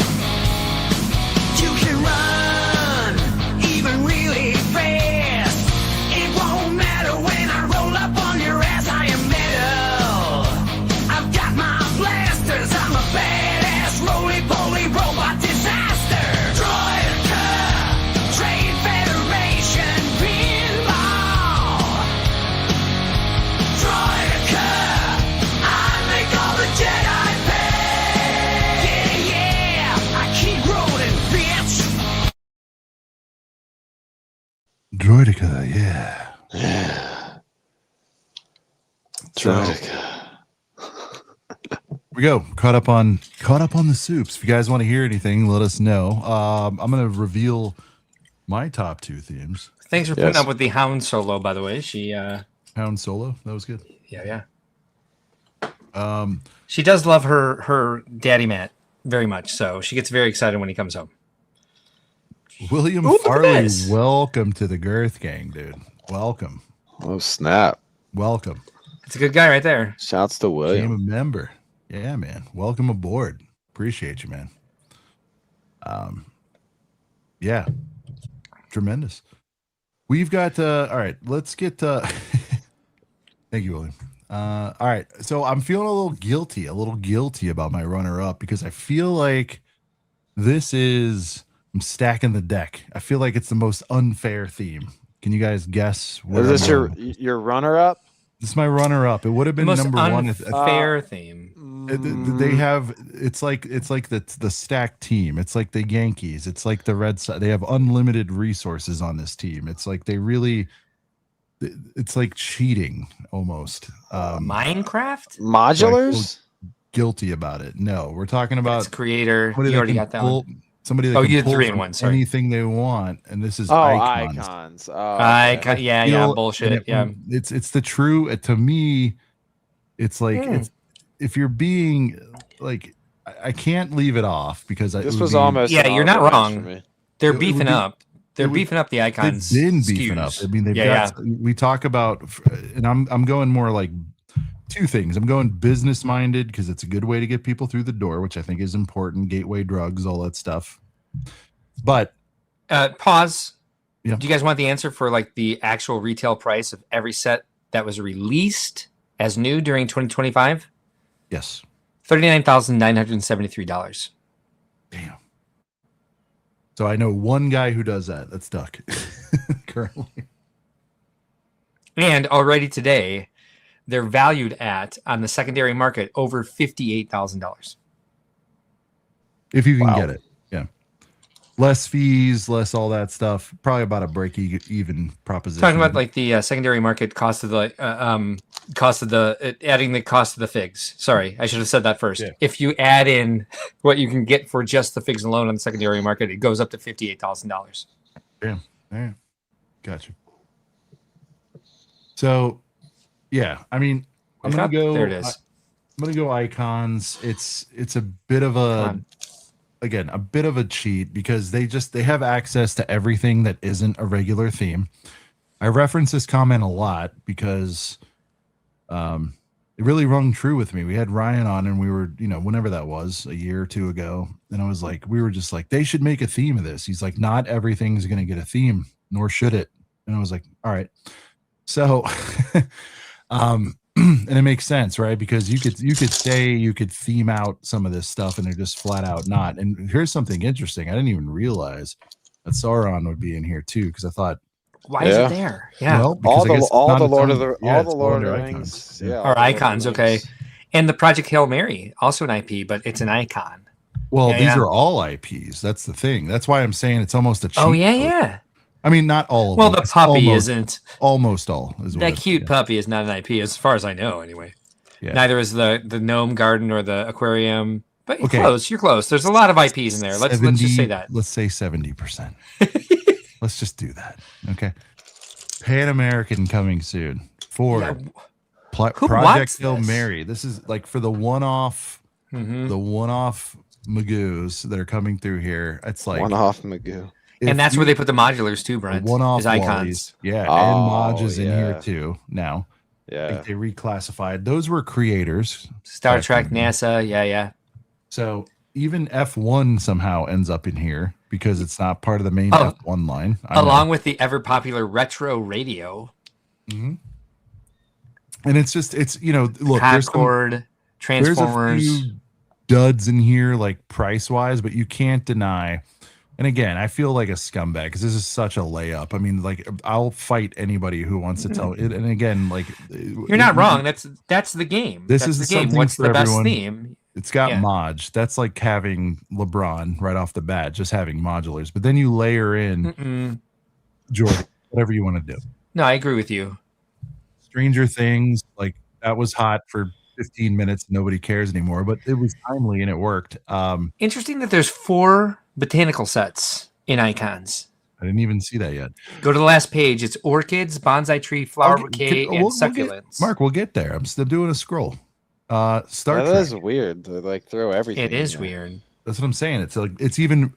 You can run, even really fast. It won't matter when I roll up on your ass. I am metal. I've got my blasters. I'm a badass roly-poly robot disaster. Droideka, Trade Federation pinball. Droideka, I make all the Jedi pay. Yeah, I keep rolling, bitch. Droideka, yeah. Droideka. We go. Caught up on the soups. If you guys want to hear anything, let us know. I'm gonna reveal my top 2 themes. Thanks for putting up with the Hound solo, by the way. She Hound solo, that was good. yeah. She does love her daddy Matt very much, so she gets very excited when he comes home. William Farley, welcome to the Girth Gang, dude. Welcome. Oh snap! Welcome. It's a good guy right there. Shouts to William. Became a member. Yeah, man. Welcome aboard. Appreciate you, man. Yeah. Tremendous. We've got all right, let's get thank you, William. All right. So I'm feeling a little guilty about my runner-up because I feel like I'm stacking the deck. I feel like it's the most unfair theme. Can you guys guess what Is this your runner-up? This is my runner-up. It would have been number 1. Fair theme. They have it's like the stacked team. It's like the Yankees. It's like the Red Sox. They have unlimited resources on this team. It's like it's like cheating almost. Minecraft modulars. Guilty about it. No, we're talking about it's creator. You already got that one. Somebody that you can did 3-in-1. Sorry. Anything they want, and this is icons. Okay. Yeah, bullshit. It's the true. To me, it's like if you're being like, I can't leave it off because this was almost. Yeah, you're not wrong. They're beefing up. They're beefing up the icons. They've been beefing up. I mean, they've got. We talk about, and I'm going more like 2 things. I'm going business minded because it's a good way to get people through the door, which I think is important. Gateway drugs, all that stuff. But pause. Yeah. Do you guys want the answer for like the actual retail price of every set that was released as new during 2025? Yes. $39,973. Damn. So I know one guy who does that. That's Duck currently. And already today, they're valued at on the secondary market over $58,000. If you can get it. Yeah. Less fees, less all that stuff. Probably about a break-even proposition. Talking about like the secondary market cost of the adding the cost of the figs. Sorry, I should have said that first. Yeah. If you add in what you can get for just the figs alone on the secondary market, it goes up to $58,000. Yeah. Gotcha. So, yeah, I mean, I'm gonna go. There it is. I'm gonna go icons. It's a bit of a bit of a cheat because they have access to everything that isn't a regular theme. I reference this comment a lot because it really rung true with me. We had Ryan on and we were, whenever that was, a year or 2 ago, and I was like, we were just like, they should make a theme of this. He's like, not everything's gonna get a theme, nor should it. And I was like, all right. So and it makes sense, right? Because you could theme out some of this stuff and they're just flat out not. And here's something interesting. I didn't even realize that Sauron would be in here too, because I thought, why is it there? Yeah. Well, all the Lord of the Rings are icons, okay. And the Project Hail Mary, also an IP, but it's an icon. Well, these are all IPs. That's the thing. That's why I'm saying it's almost a cheat. Oh, yeah. I mean, not all of Well, them. the puppy almost, isn't. Almost all is That cute puppy is not an IP, as far as I know, anyway. Yeah. Neither is the gnome garden or the aquarium. But you're close. You're close. There's a lot of IPs in there. Let's just say that. Let's say 70%. Let's just do that. Okay. Pan American coming soon. Ford. Project Hail Mary. This is like for the one-off, the one-off Magoos that are coming through here. It's like one-off Magoo. And that's where they put the modulars too, Brent. One-off icons. Yeah, and Maj is in here too now. Yeah. I think they reclassified. Those were creators. Star Trek, NASA. Yeah. So even F1 somehow ends up in here because it's not part of the main F1 line. Along with the ever popular retro radio. Mm-hmm. And it's just, look, Concord, Transformers. There's a few duds in here, like price wise, but you can't deny. And again, I feel like a scumbag because this is such a layup. I mean, like, I'll fight anybody who wants to tell it. And again, like, you're not wrong. That's the game. This is the game. What's the best theme? It's got Maj. That's like having LeBron right off the bat, just having modulars. But then you layer in Jordan, whatever you want to do. No, I agree with you. Stranger Things, like that was hot for 15 minutes. Nobody cares anymore, but it was timely and it worked. Interesting that there's 4 botanical sets in icons. I didn't even see that yet. Go to the last page. It's orchids, bonsai tree, flower bouquet, and succulents. Mark, we'll get there. I'm still doing a scroll. Star Trek. That is weird to like throw everything. It is weird. That's what I'm saying. It's like it's even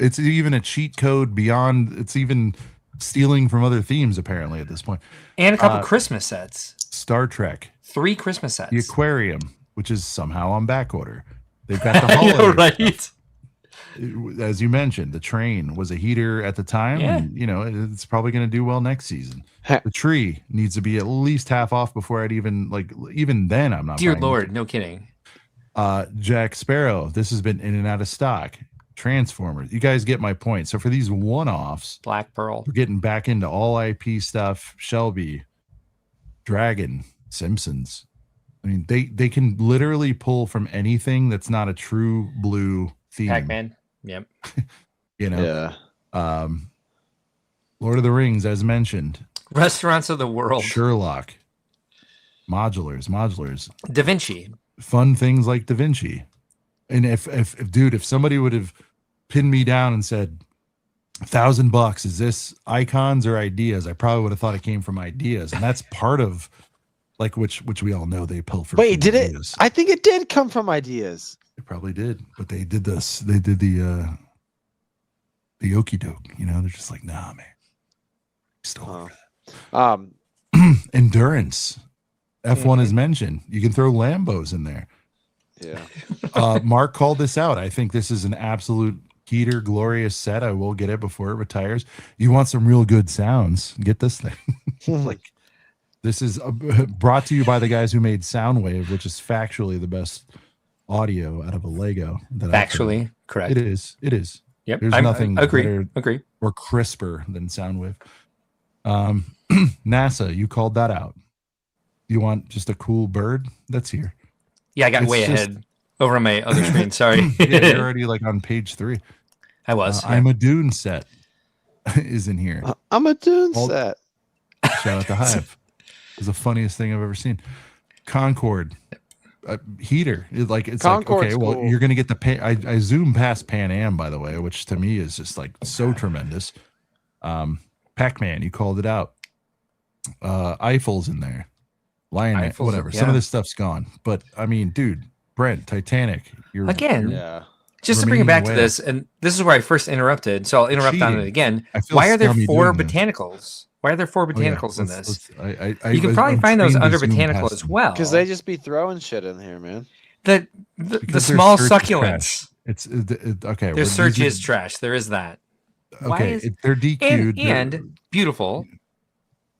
a cheat code beyond. It's even stealing from other themes apparently at this point. And a couple Christmas sets. Star Trek. 3 Christmas sets. The aquarium, which is somehow on back order. They've got the holiday right? Stuff. As you mentioned, the train was a heater at the time, and it's probably going to do well next season. The tree needs to be at least half off before I'd even then I'm not. Dear Lord, no kidding. Jack Sparrow, this has been in and out of stock. Transformers, you guys get my point. So for these one-offs, Black Pearl, we're getting back into all IP stuff. Shelby, Dragon, Simpsons. I mean, they can literally pull from anything that's not a true blue theme. Pac-Man. Yep. Yeah. Lord of the Rings, as mentioned. Restaurants of the World. Sherlock. Modulars. Da Vinci. Fun things like Da Vinci. And if somebody would have pinned me down and said $1,000, is this icons or ideas? I probably would have thought it came from ideas. And that's part of like which we all know they pull from. Wait, did ideas. it? I think it did come from ideas. They probably did, but they did this. They did the okey doke. They're just like, nah, man. Still endurance. F1 is mentioned. You can throw Lambos in there. Yeah. Mark called this out. I think this is an absolute heater, glorious set. I will get it before it retires. You want some real good sounds? Get this thing. Like, this is brought to you by the guys who made Soundwave, which is factually the best audio out of a Lego. Factually correct. It is. Yep. There's nothing agree or crisper than Soundwave. NASA, you called that out. You want just a cool bird? That's here. Yeah, I got way ahead over on my other screen. Sorry. You're already like on page 3. I was. I'm a Dune set is in here. I'm a Dune set. Shout out to Hive. It's the funniest thing I've ever seen. Concord. Heater. It's Concord's like, okay, well, cool. you're going to get the I zoom past Pan Am, by the way, which to me is just like so tremendous. Pac-Man, you called it out. Eiffel's in there. Lioness, whatever. Yeah. Some of this stuff's gone. But I mean, dude, Brent, Titanic. You're just to bring it back to this, and this is where I first interrupted, so I'll interrupt on it again. Why are there 4 botanicals? Why are there 4 botanicals in this? You can probably find those under botanical as well. Because they just be throwing shit in here, man. The small succulents. It's okay. Their search is trash. There is that. Okay, they're DQ'd and beautiful.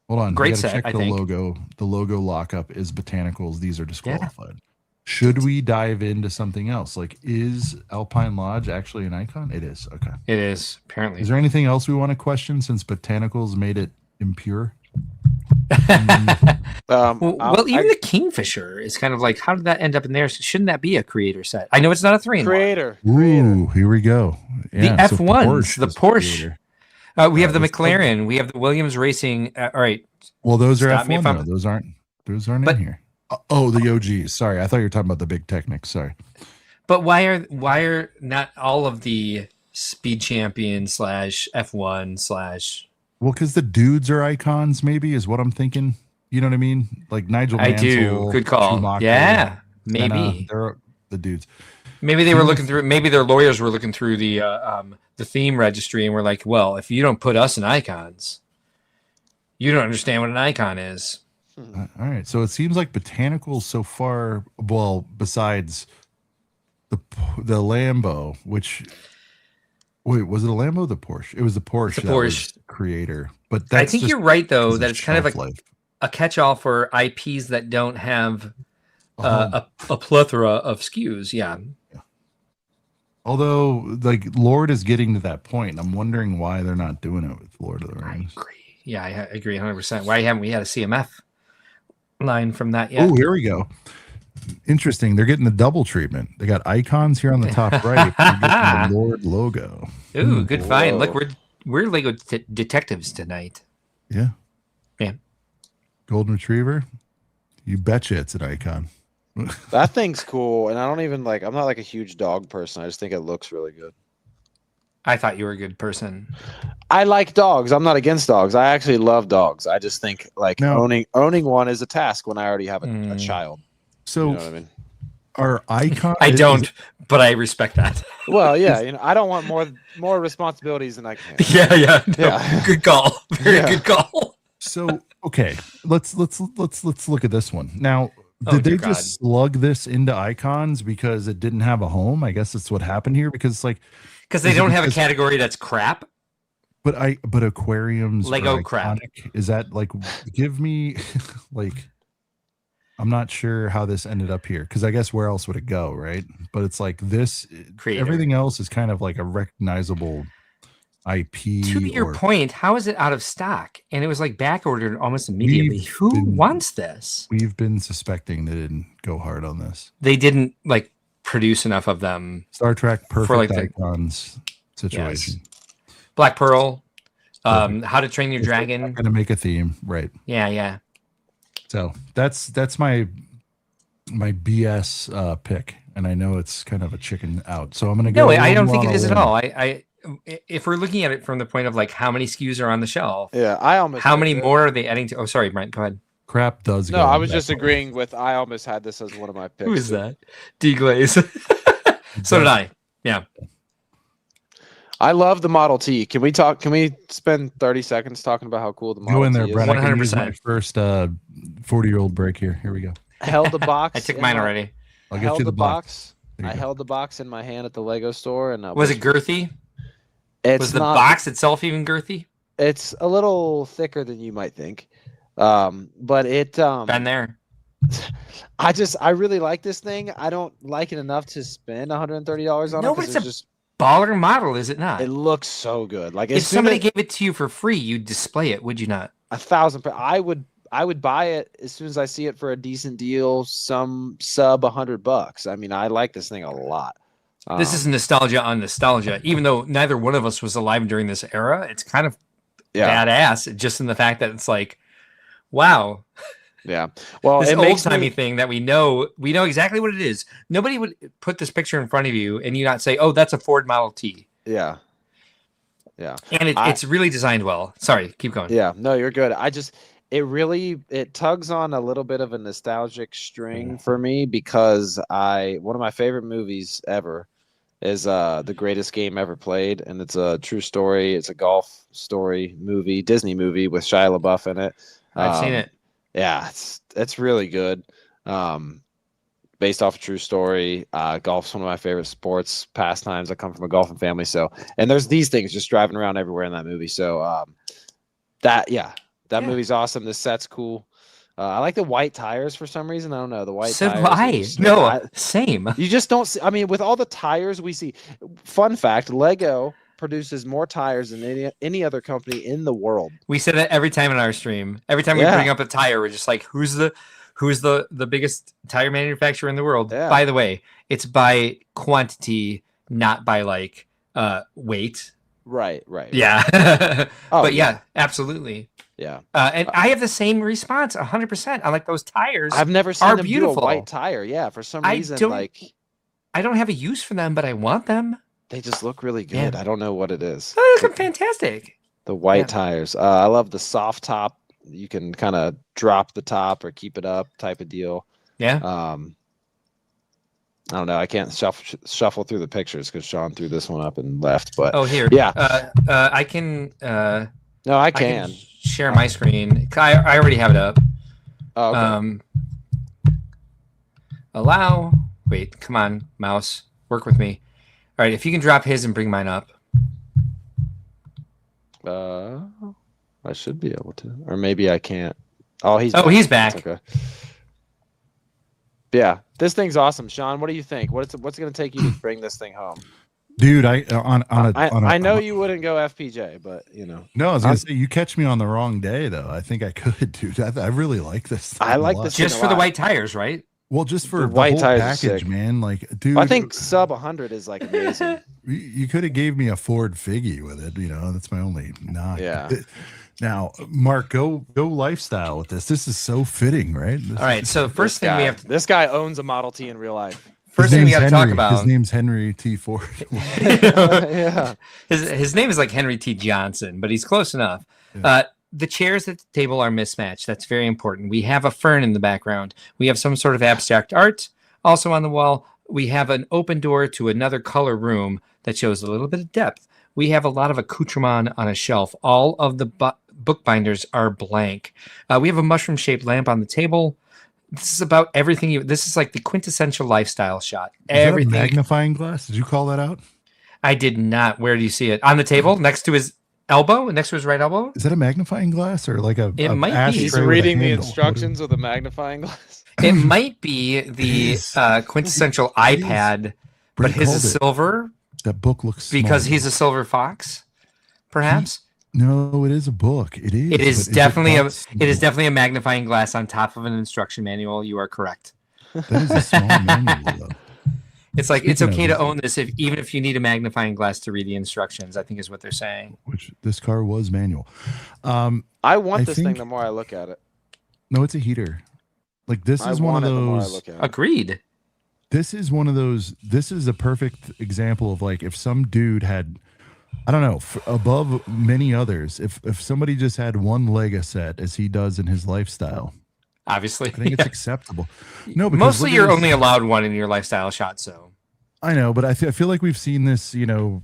Hold on. Great set. Check I the think logo. The logo lockup is botanicals. These are disqualified. Should we dive into something else? Like, is Alpine Lodge actually an icon? It is. Okay. It is, apparently. Is there anything else we want to question since botanicals made it impure? Well, even the Kingfisher is kind of like, how did that end up in there? Shouldn't that be a creator set? I know it's not a 3-in-1. Creator. Ooh, here we go. Yeah, the F1s, the Porsche. We have the McLaren. We have the Williams Racing. All right. Well, those are F1 though. Those aren't in here. Oh, the OGs. Sorry, I thought you were talking about the big Technic. Sorry. But why are not all of the Speed Champion / F1 / Well, because the dudes are icons, maybe is what I'm thinking. You know what I mean? Like Nigel Mansell. I do. Good call. Schumacher, yeah, maybe. They're the dudes. Maybe they were looking through. Maybe their lawyers were looking through the theme registry and were like, "Well, if you don't put us in icons, you don't understand what an icon is." All right. So it seems like botanicals so far. Well, besides the Lambo, which wait, was it a Lambo or the Porsche? It was the Porsche. The Porsche creator. But that's I think you're right though that it's kind of life. a catch-all for IPs that don't have a plethora of SKUs. Yeah. Although, like, Lord is getting to that point. I'm wondering why they're not doing it with Lord of the Rings. I agree. Yeah, I agree 100%. Why haven't we had a CMF line from that yet? Oh, here we go. Interesting. They're getting the double treatment. They got icons here on the top right. They're getting the Lord logo. Ooh, good find. Look, we're Lego detectives tonight. Yeah. Yeah. Golden Retriever. You betcha it's an icon. That thing's cool, and I don't even like. I'm not like a huge dog person. I just think it looks really good. I thought you were a good person. I like dogs. I'm not against dogs. I actually love dogs. I just think like owning one is a task when I already have a child. So, you know what I mean? Our icon. I don't, but I respect that. Well, yeah, I don't want more responsibilities than I can. Yeah. Good call. Very good call. So, okay, let's look at this one now. Did they just slug this into icons because it didn't have a home? I guess that's what happened here because they don't have a category that's crap. But aquariums Lego crap. Is that like give me like I'm not sure how this ended up here because I guess where else would it go, right? But it's like this Creator. Everything else is kind of like a recognizable IP. To your point, how is it out of stock? And it was like back ordered almost immediately. Who wants this? We've been suspecting they didn't go hard on this. They didn't like produce enough of them. Star Trek perfect icons situation. Yes. Black Pearl, How to Train Your Dragon. I'm gonna make a theme, right? Yeah. So that's my BS pick, and I know it's kind of a chicken out. So I'm gonna go. No, I don't think it is at all. I if we're looking at it from the point of like how many SKUs are on the shelf, how many more are they adding to? Oh, sorry, Brent, go ahead. Crap does. No, I was just agreeing with. I almost had this as one of my picks. Who is that? D-Glaze. So did I. Yeah. I love the Model T. Can we spend 30 seconds talking about how cool the Model T is? Go in there, Brett. 100%. My first 40-year-old break here. Here we go. Held the box. I took mine already. I'll get you the box. I held the box in my hand at the Lego store, and was it girthy? Was the box itself even girthy? It's a little thicker than you might think, but it. Been there. I really like this thing. I don't like it enough to spend $130 on it. No, but it's just baller model, is it not? It looks so good. Like if somebody gave it to you for free, you'd display it, would you not? 1,000. I would buy it as soon as I see it for a decent deal, some sub $100. I mean, I like this thing a lot. This is nostalgia on nostalgia. Even though neither one of us was alive during this era, it's kind of badass just in the fact that it's like, wow. Yeah. Well, this old-timey thing that we know exactly what it is. Nobody would put this picture in front of you and you not say, oh, that's a Ford Model T. Yeah. Yeah. And it's really designed well. Sorry, keep going. Yeah. No, you're good. It tugs on a little bit of a nostalgic string for me because one of my favorite movies ever is The Greatest Game Ever Played, and it's a true story. It's a golf story movie, Disney movie with Shia LaBeouf in it. I've seen it. Yeah, it's really good. Based off a true story. Golf's one of my favorite sports pastimes. I come from a golfing family, and there's these things just driving around everywhere in that movie. So that movie's awesome. This set's cool. I like the white tires for some reason. I don't know. The white tires. Same. You just don't see. I mean, with all the tires we see. Fun fact: Lego produces more tires than any other company in the world. We say that every time in our stream. Every time we bring up a tire, we're just like, who's the biggest tire manufacturer in the world? Yeah. By the way, it's by quantity, not by like weight. Right. Yeah. Oh, But yeah, absolutely. Yeah. And I have the same response 100%. I like those tires. I've never seen them beautiful. do a white tire. Yeah, for some reason, I don't have a use for them, but I want them. they just look really good. I don't know what it is. Oh, they look fantastic. The white tires. I love the soft top. You can kind of drop the top or keep it up type of deal. Yeah. I don't know. I can't shuffle through the pictures because Sean threw this one up and left. But here. Yeah. I can. No, I can. Share my screen. I already have it up. Oh, okay. Allow. Wait, come on, mouse. Work with me. All right, if you can drop his and bring mine up. I should be able to, or maybe I can't. Oh, he's back. Okay. Yeah, this thing's awesome, Sean. What do you think? What's it going to take you to bring this thing home? Dude, I know you wouldn't go FPJ, but you know. No, I was gonna say you catch me on the wrong day though. I think I could, dude. I really like this. I like this just for the white tires, right? Well, just for the white whole tires package, man. Like, dude, I think sub 100 is like amazing. You could have gave me a Ford Figgy with it. You know, that's my only knock. Yeah. Now, Mark, go lifestyle with this. This is so fitting, right? All right. So first thing we have. This guy owns a Model T in real life. First thing we got to talk about. His name's Henry T. Ford. Yeah. His name is like Henry T. Johnson, but he's close enough. Yeah. The chairs at the table are mismatched. That's very important. We have a fern in the background. We have some sort of abstract art also on the wall. We have an open door to another color room that shows a little bit of depth. We have a lot of accoutrement on a shelf. All of the bookbinders are blank. We have a mushroom-shaped lamp on the table. This is about everything. This is like the quintessential lifestyle shot. Everything. Is that a magnifying glass? Did you call that out? I did not. Where do you see it? On the table next to his elbow, next to his right elbow. Is that a magnifying glass or like a? It might be. He's reading the instructions with a magnifying glass. It might be the quintessential iPad, but his is silver. That book looks because small. he's a silver fox, perhaps. No, it is a book. It is. It is definitely a magnifying glass on top of an instruction manual. You are correct. That is a small manual, though. It's like it's okay to own this even if you need a magnifying glass to read the instructions, I think is what they're saying. Which this car was manual. I want this thing the more I look at it. No, it's a heater. Like this is one of those. Agreed. This is one of those. This is a perfect example of like if some dude had, I don't know, above many others, if somebody just had one Lego set as he does in his lifestyle. Obviously, I think it's acceptable. No, mostly you're only allowed one in your lifestyle shot. So I know, but I feel like we've seen this, you know,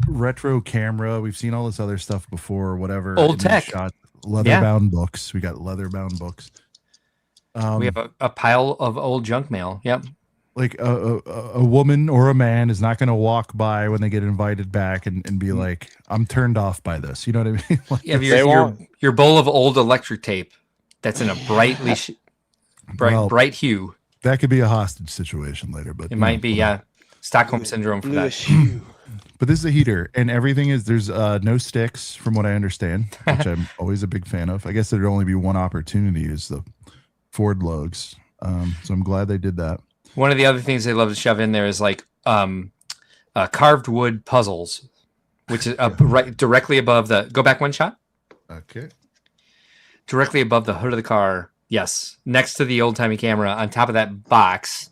retro camera. We've seen all this other stuff before, or whatever. Old tech, leather-bound books. We got leather-bound books. We have a pile of old junk mail. Yep. Like a woman or a man is not going to walk by when they get invited back and be like, "I'm turned off by this." You know what I mean? Like, yeah, your bowl of old electric tape that's in a bright hue. That could be a hostage situation later, but it might be. Yeah, Stockholm syndrome for that. But this is a heater, and everything is there's no sticks, from what I understand, which I'm always a big fan of. I guess there'd only be one opportunity is the Ford logs, so I'm glad they did that. One of the other things they love to shove in there is like carved wood puzzles, which is right directly above the. Go back one shot. Okay. Directly above the hood of the car. Yes, next to the old timey camera, on top of that box.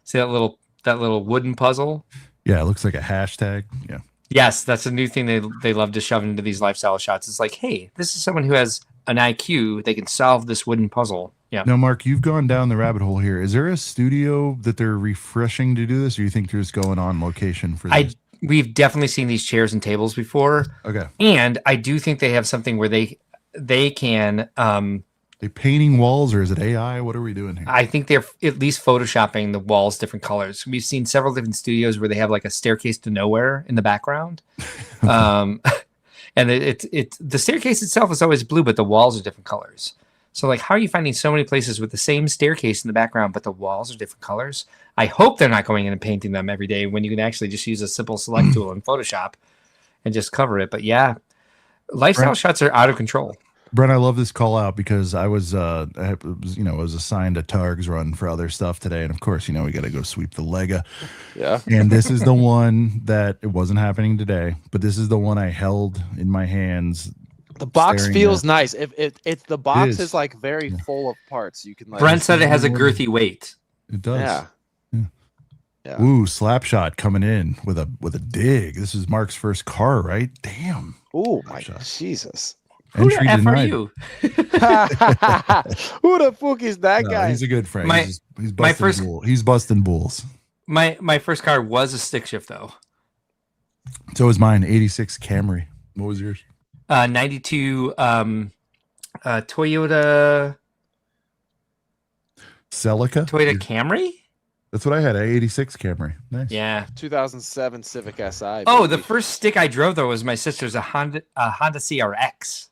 See that little wooden puzzle. Yeah, it looks like a hashtag. Yeah. Yes, that's a new thing they love to shove into these lifestyle shots. It's like, hey, this is someone who has an IQ. They can solve this wooden puzzle. Yeah. Now, Mark, you've gone down the rabbit hole here. Is there a studio that they're refreshing to do this, or you think they're just going on location for this? We've definitely seen these chairs and tables before. Okay. And I do think they have something where they can. They painting walls, or is it AI? What are we doing here? I think they're at least photoshopping the walls different colors. We've seen several different studios where they have like a staircase to nowhere in the background. And the staircase itself is always blue, but the walls are different colors. So like, how are you finding so many places with the same staircase in the background, but the walls are different colors? I hope they're not going in and painting them every day when you can actually just use a simple select tool in Photoshop and just cover it. But yeah, lifestyle shots are out of control. Brent, I love this call out because I was assigned a Targs run for other stuff today, and of course, we got to go sweep the Lego. Yeah. And this is the one that it wasn't happening today, but this is the one I held in my hands. The box feels nice. If it's the box is like very full of parts, you can like. Brent said it has a girthy weight. It does. Yeah. Yeah. Ooh, Slapshot coming in with a dig. This is Mark's first car, right? Damn. Oh my Jesus. Who the F are you? Who the fuck is that guy? He's a good friend. He's busting busting bulls. My first car was a stick shift though. So was mine. 86 Camry. What was yours? 92 Toyota Celica. Toyota Camry. That's what I had. 86 Camry. Nice. Yeah. 2007 Civic Si. Oh, the first stick I drove though was my sister's a Honda CRX.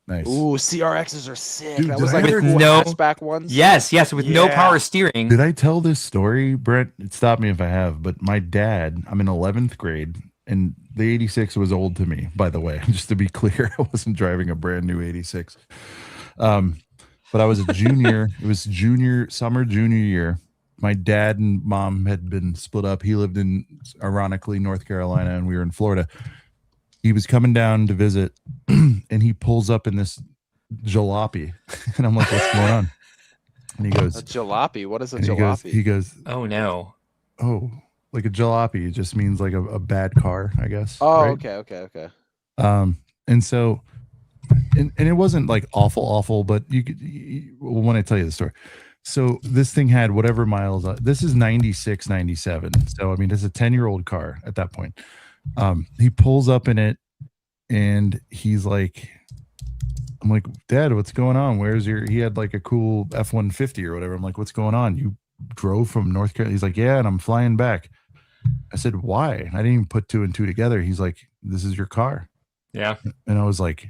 Nice. Ooh, CRXs are sick. Dude, that was like with the cool no hatchback ones. Yes, with no power steering. Did I tell this story, Brent? Stop me if I have. But my dad, I'm in 11th grade, and the 86 was old to me. By the way, just to be clear, I wasn't driving a brand new 86. But I was a junior. It was junior year. My dad and mom had been split up. He lived in, ironically, North Carolina, and we were in Florida. He was coming down to visit, and he pulls up in this jalopy, and I'm like, "What's going on?" And he goes, "A jalopy? What is a jalopy?" He goes, "Oh no, like a jalopy. It just means like a bad car, I guess." Oh, right? okay. And so, and it wasn't like awful, but when I tell you the story. So this thing had whatever miles. This is 96, 97. So I mean, it's a 10-year-old car at that point. He pulls up in it, and he's like, I'm like, "Dad, what's going on? He had like a cool F-150 or whatever." I'm like, "What's going on? You drove from North Carolina?" He's like, "Yeah, and I'm flying back." I said, "Why?" I didn't even put two and two together. He's like, "This is your car." Yeah. And I was like,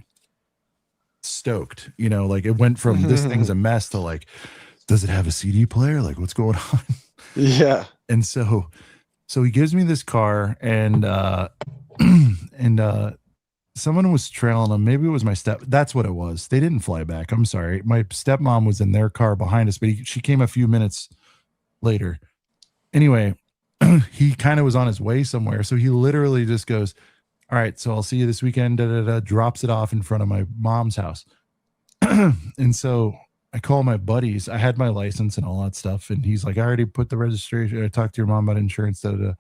stoked, like it went from this thing's a mess to like, does it have a CD player? Like, what's going on? Yeah. And so he gives me this car, and someone was trailing him. Maybe it was my that's what it was. They didn't fly back. I'm sorry. My stepmom was in their car behind us, but she came a few minutes later. Anyway, he kind of was on his way somewhere. So he literally just goes, "All right, so I'll see you this weekend." Drops it off in front of my mom's house. And so I call my buddies. I had my license and all that stuff. And he's like, "I already put the registration. I talked to your mom about insurance. And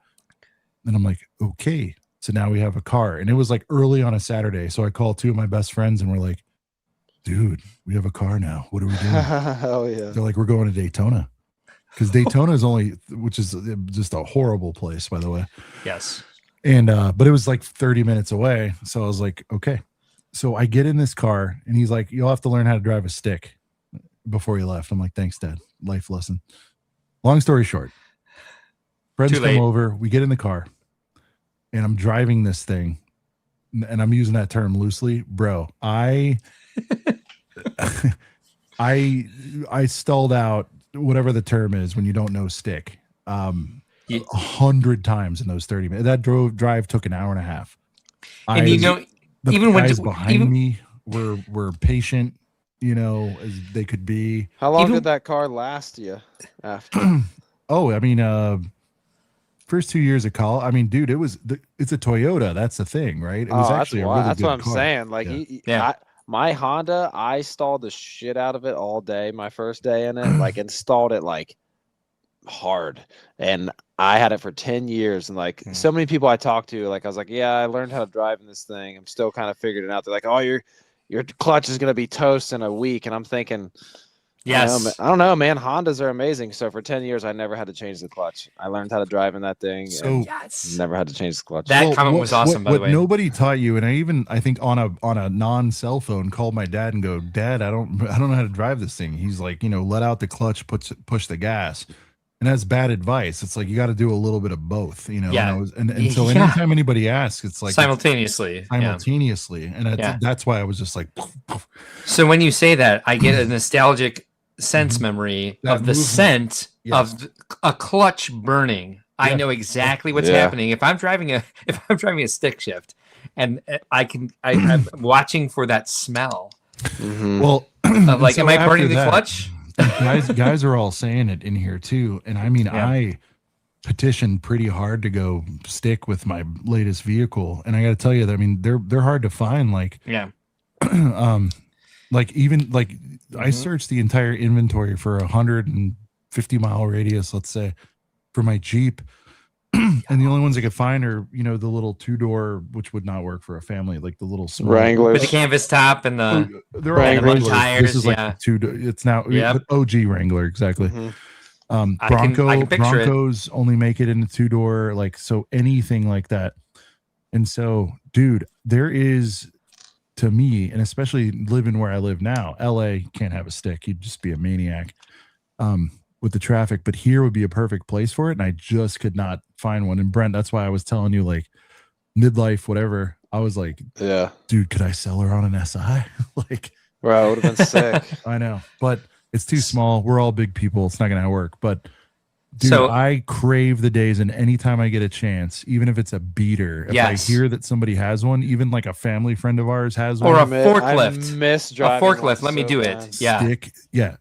I'm like, "Okay." So now we have a car. And it was like early on a Saturday. So I called two of my best friends, and we're like, "Dude, we have a car now. What are we doing?" Hell yeah. They're like, "We're going to Daytona." Because Daytona is which is just a horrible place, by the way. Yes. And but it was like 30 minutes away. So I was like, okay. So I get in this car, and he's like, "You'll have to learn how to drive a stick before he left." I'm like, "Thanks, Dad. Life lesson." Long story short, friends come over, we get in the car, and I'm driving this thing, and I'm using that term loosely, bro. I stalled out, whatever the term is when you don't know stick. 100 times in those 30 minutes. That drive took an hour and a half. And the guys behind me were patient, as they could be. How long did that car last you after? Oh, I mean, first 2 years of college. I mean, dude, it's a Toyota. That's the thing, right? It was actually a really that's good what I'm car. saying. Like, my Honda, I stalled the shit out of it all day. My first day in it, like installed it like hard, and I had it for 10 years. And like so many people I talked to, like I was like, "Yeah, I learned how to drive in this thing. I'm still kind of figuring it out." They're like, "Oh, your clutch is gonna be toast in a week," and I'm thinking, yes, I don't know, man. Hondas are amazing. So for 10 years, I never had to change the clutch. I learned how to drive in that thing. So never had to change the clutch. That comment was awesome, by the way. What nobody taught you, and I think on a non-cell phone, called my dad and go, "Dad, I don't know how to drive this thing." He's like, let out the clutch, push the gas. And that's bad advice. It's like you got to do a little bit of both, Yeah. And so anytime anybody asks, it's like simultaneously. And that's why I was just like. So when you say that, I get a nostalgic sense memory of the scent of a clutch burning. I know exactly what's happening if I'm driving a stick shift, and I'm watching for that smell. Well, like, so am I after burning the that, clutch? guys are all saying it in here too, and I mean, Yeah. I petitioned pretty hard to go stick with my latest vehicle, and I got to tell you that I mean they're hard to find. Like, Yeah. like even like I searched the entire inventory for 150-mile radius, let's say, for my Jeep. And the only ones I could find are, you know, the little 2-door, which would not work for a family, like the little small Wranglers. With the canvas top and the They're all Wranglers. tires. This is like Yeah. it's now OG Wrangler, exactly. I can picture it. Broncos only make it in a 2-door, like, so anything like that. And so, dude, there is, to me, and especially living where I live now, LA can't have a stick. You'd just be a maniac with the traffic. But here would be a perfect place for it. And I just could not find one. And Brent, that's why I was telling you, like, midlife, whatever. I was like, yeah, dude, could I sell her on an SI? Like, bro, it would have been sick. I know, but it's too small. We're all big people. It's not going to work. But dude, So- I crave the days, and anytime I get a chance, even if it's a beater, if Yes. I hear that somebody has one, even like a family friend of ours has one, Or a I forklift. miss A driving forklift. one Let me so do bad. it. Yeah. stick,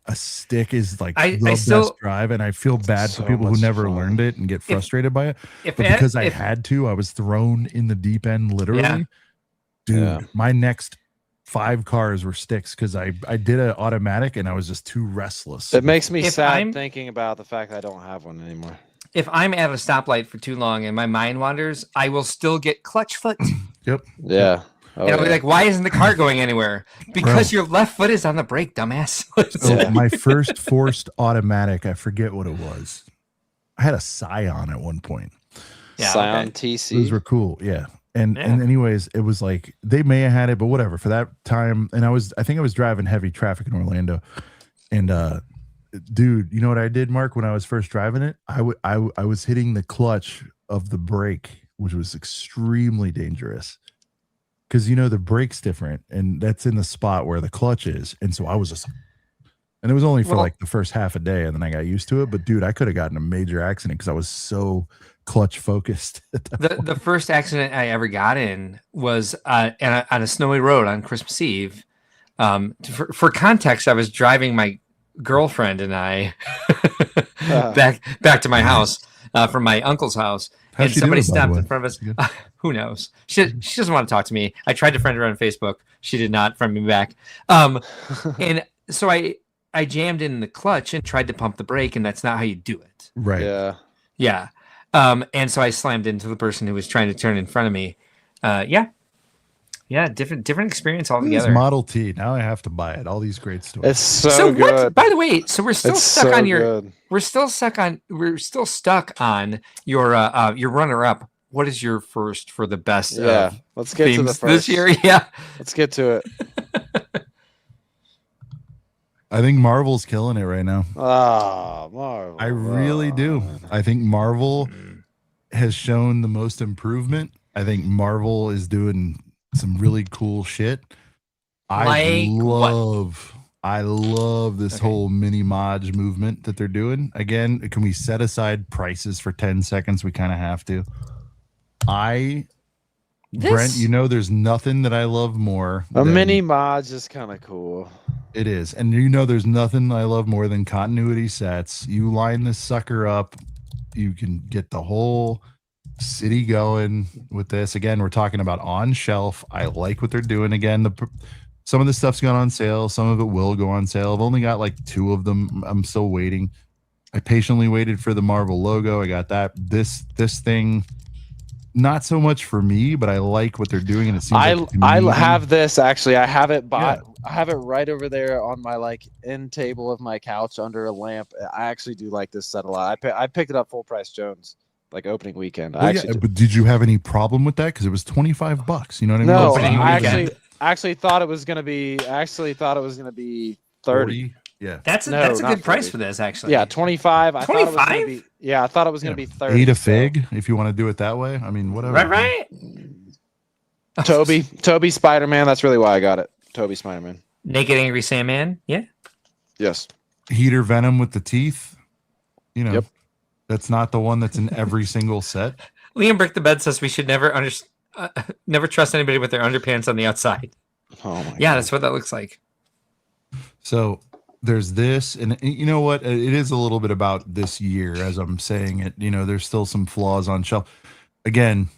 a stick is like I the best still- drive, and I feel bad So for people who much never fun. learned it and get frustrated by it. If But because I if- had to, I was thrown in the deep end, literally. Yeah. Dude, Yeah. my next 5 cars were sticks because I did an automatic and I was just too restless. It makes me If sad I'm- thinking about the fact I don't have one anymore. if I'm at a stoplight for too long and my mind wanders, I will still get clutch foot. Yep. Yeah. Oh, And I'll be yeah. like, why isn't the car going anywhere? Because your left foot is on the brake, dumbass. So Yeah. my first forced automatic, I forget what it was. I had a Scion at one point. Yeah, Scion okay. TC. Those were cool. Yeah. And Yeah. and anyways, it was like they may have had it, but whatever. For that time, and I think I was driving heavy traffic in Orlando. And dude, you know what I did, Mark, when I was first driving it? I was hitting the clutch of the brake, which was extremely dangerous. Because you know the brake's different, and that's in the spot where the clutch is. And so I was just, and it was only for Well- like the first half a day, and then I got used to it. But dude, I could have gotten a major accident because I was so clutch focused. At that The first accident I ever got in was on a snowy road on Christmas Eve. For context, I was driving my girlfriend and I back to my house from my uncle's house, How's and she somebody doing, by the stopped way? in front of us. Good. Who knows? She doesn't want to talk to me. I tried to friend her on Facebook. She did not friend me back. And so I jammed in the clutch and tried to pump the brake, and that's not how you do it. right. Yeah. Yeah. And so I slammed into the person who was trying to turn in front of me. Yeah, different experience This altogether. Model T. Now I have to buy it. All these great stories. It's so, So good. what? By the way, so we're still It's stuck so on your. good. We're still stuck on your runner up. What is your first for the best? Yeah. Let's get to the themes first. this year. Yeah. Let's get to it. I think Marvel's killing it right now. Ah, Marvel. I really do. I think Marvel has shown the most improvement. I think Marvel is doing some really cool shit. I love this Okay. whole mini Maj movement that they're doing. Again, can we set aside prices for 10 seconds? We kind of have to. Brent, you know there's nothing that I love more. A than- mini Maj is kind of cool. It is. And you know there's nothing I love more than continuity sets. You line this sucker up, you can get the whole city going with this. Again, we're talking about on shelf. I like what they're doing. Again, some of the stuff's gone on sale, some of it will go on sale. I've only got like 2 of them. I'm still waiting. I patiently waited for the Marvel logo. I got that. This thing, not so much for me, but I like what they're doing, and it seems I like the community- have this actually. I have it bought. Yeah. I have it right over there on my like end table of my couch under a lamp. I actually do like this set a lot. I picked it up full price Jones like opening weekend. Well, yeah, but did you have any problem with that? Because it was $25. You know what I mean? No, Opening I weekend. actually thought it was gonna be. I actually thought it was gonna be 30. Yeah. That's No, a not good price 30. for this, actually. Yeah, 25. I thought it was gonna 25? be. Yeah, I thought it was gonna be 30. 8 a so- fig, if you want to do it that way. I mean, whatever. Right. Toby Spider-Man. That's really why I got it. Toby Spider-Man. Naked Angry Sandman. Yeah. Yes. Heater Venom with the teeth. You know, Yep. that's not the one that's in every single set. Liam Brick the Bed says we should never trust anybody with their underpants on the outside. Oh my Yeah, God. that's what that looks like. So there's this, and you know what? It is a little bit about this year as I'm saying it. You know, there's still some flaws on shelf. Again,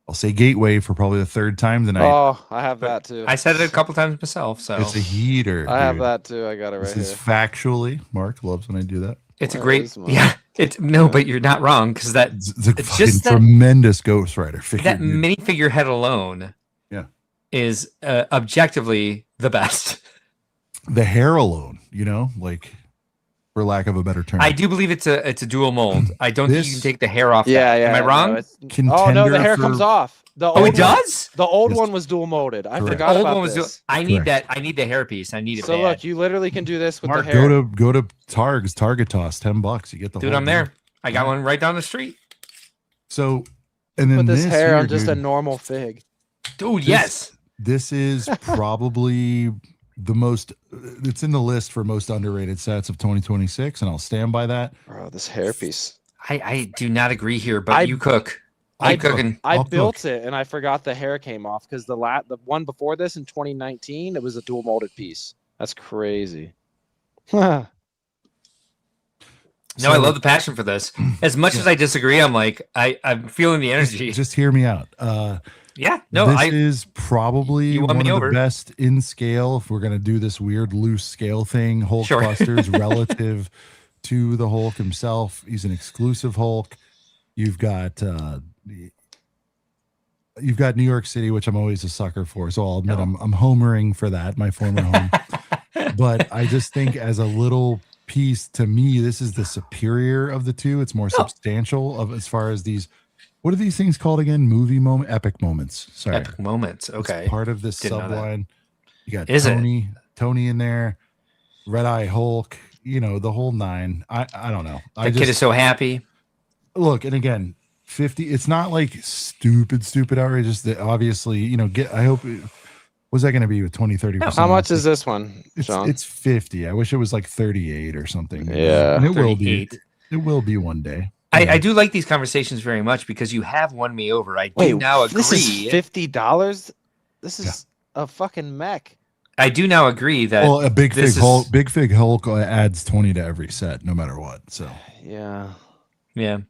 I'll say Gateway for probably the third time tonight. Oh, I have that too. I said it a couple times myself. So It's a heater. I have dude. that too. I got it right This here. is factually, Mark loves when I do that. it's a Where great. is mine? Yeah, it's no, but you're not wrong because that It's a It's fucking just that- tremendous Ghost Rider figure. that dude. minifigure head alone, Yeah. is objectively the best. The hair alone, you know, like for lack of a better term. I do believe it's a dual mold. I don't think you This- can take the hair off. Yeah, that. yeah. Am I wrong? No, oh no, Contender the hair for- comes off. The Oh, old it does. The old Yes. one was dual molded. I Correct. forgot Old about one was. this. I need Correct. that. I need the hairpiece. I need it. So bad. look, you literally can do this with Mark, the hair. go to Targ's Target Toss, $10. You get the Dude, whole I'm deal. there. I got one right down the street. So, and then Put this hair here, on just a dude, normal fig. Dude, This- yes. This is probably the most. It's in the list for most underrated sets of 2026, and I'll stand by that. Bro, this hairpiece. I do not agree here, but I- you cook. I I'm cooking. I I'll built cook. it and I forgot the hair came off because the one before this in 2019 it was a dual molded piece. That's crazy. No, I So- love the passion for this. As much as I disagree, I'm like, I'm feeling the energy. Just hear me out. Yeah, no, this I is probably You one won of me the over. best in scale. If we're gonna do this weird loose scale thing, Hulk Sure. Busters relative to the Hulk himself. He's an exclusive Hulk. You've got New York City, which I'm always a sucker for. So I'll admit I'm homering for that, my former home. But I just think as a little piece, to me, this is the superior of the two. It's more substantial of as far as these. What are these things called again? Epic moments. Sorry. epic moments. It's Okay. part of this Didn't know that. subline. You got Is it? Tony in there, Red Eye Hulk, you know, the whole nine. I don't know. The kid is so happy. Look, and again, 50, it's not like stupid outrageous that obviously, you know, I hope was that going to be with 20-30%? How much is this one, it's Sean? it's 50. I wish it was like 38 or something. Yeah. And it will be. 38. It will be one day. I do like these conversations very much because you have won me over. I do Wait, now agree. this is $50? This is a fucking mech. I do now agree that Well, a big this fig is- Hulk, big fig Hulk adds 20 to every set, no matter what. So Yeah. yeah. Brent,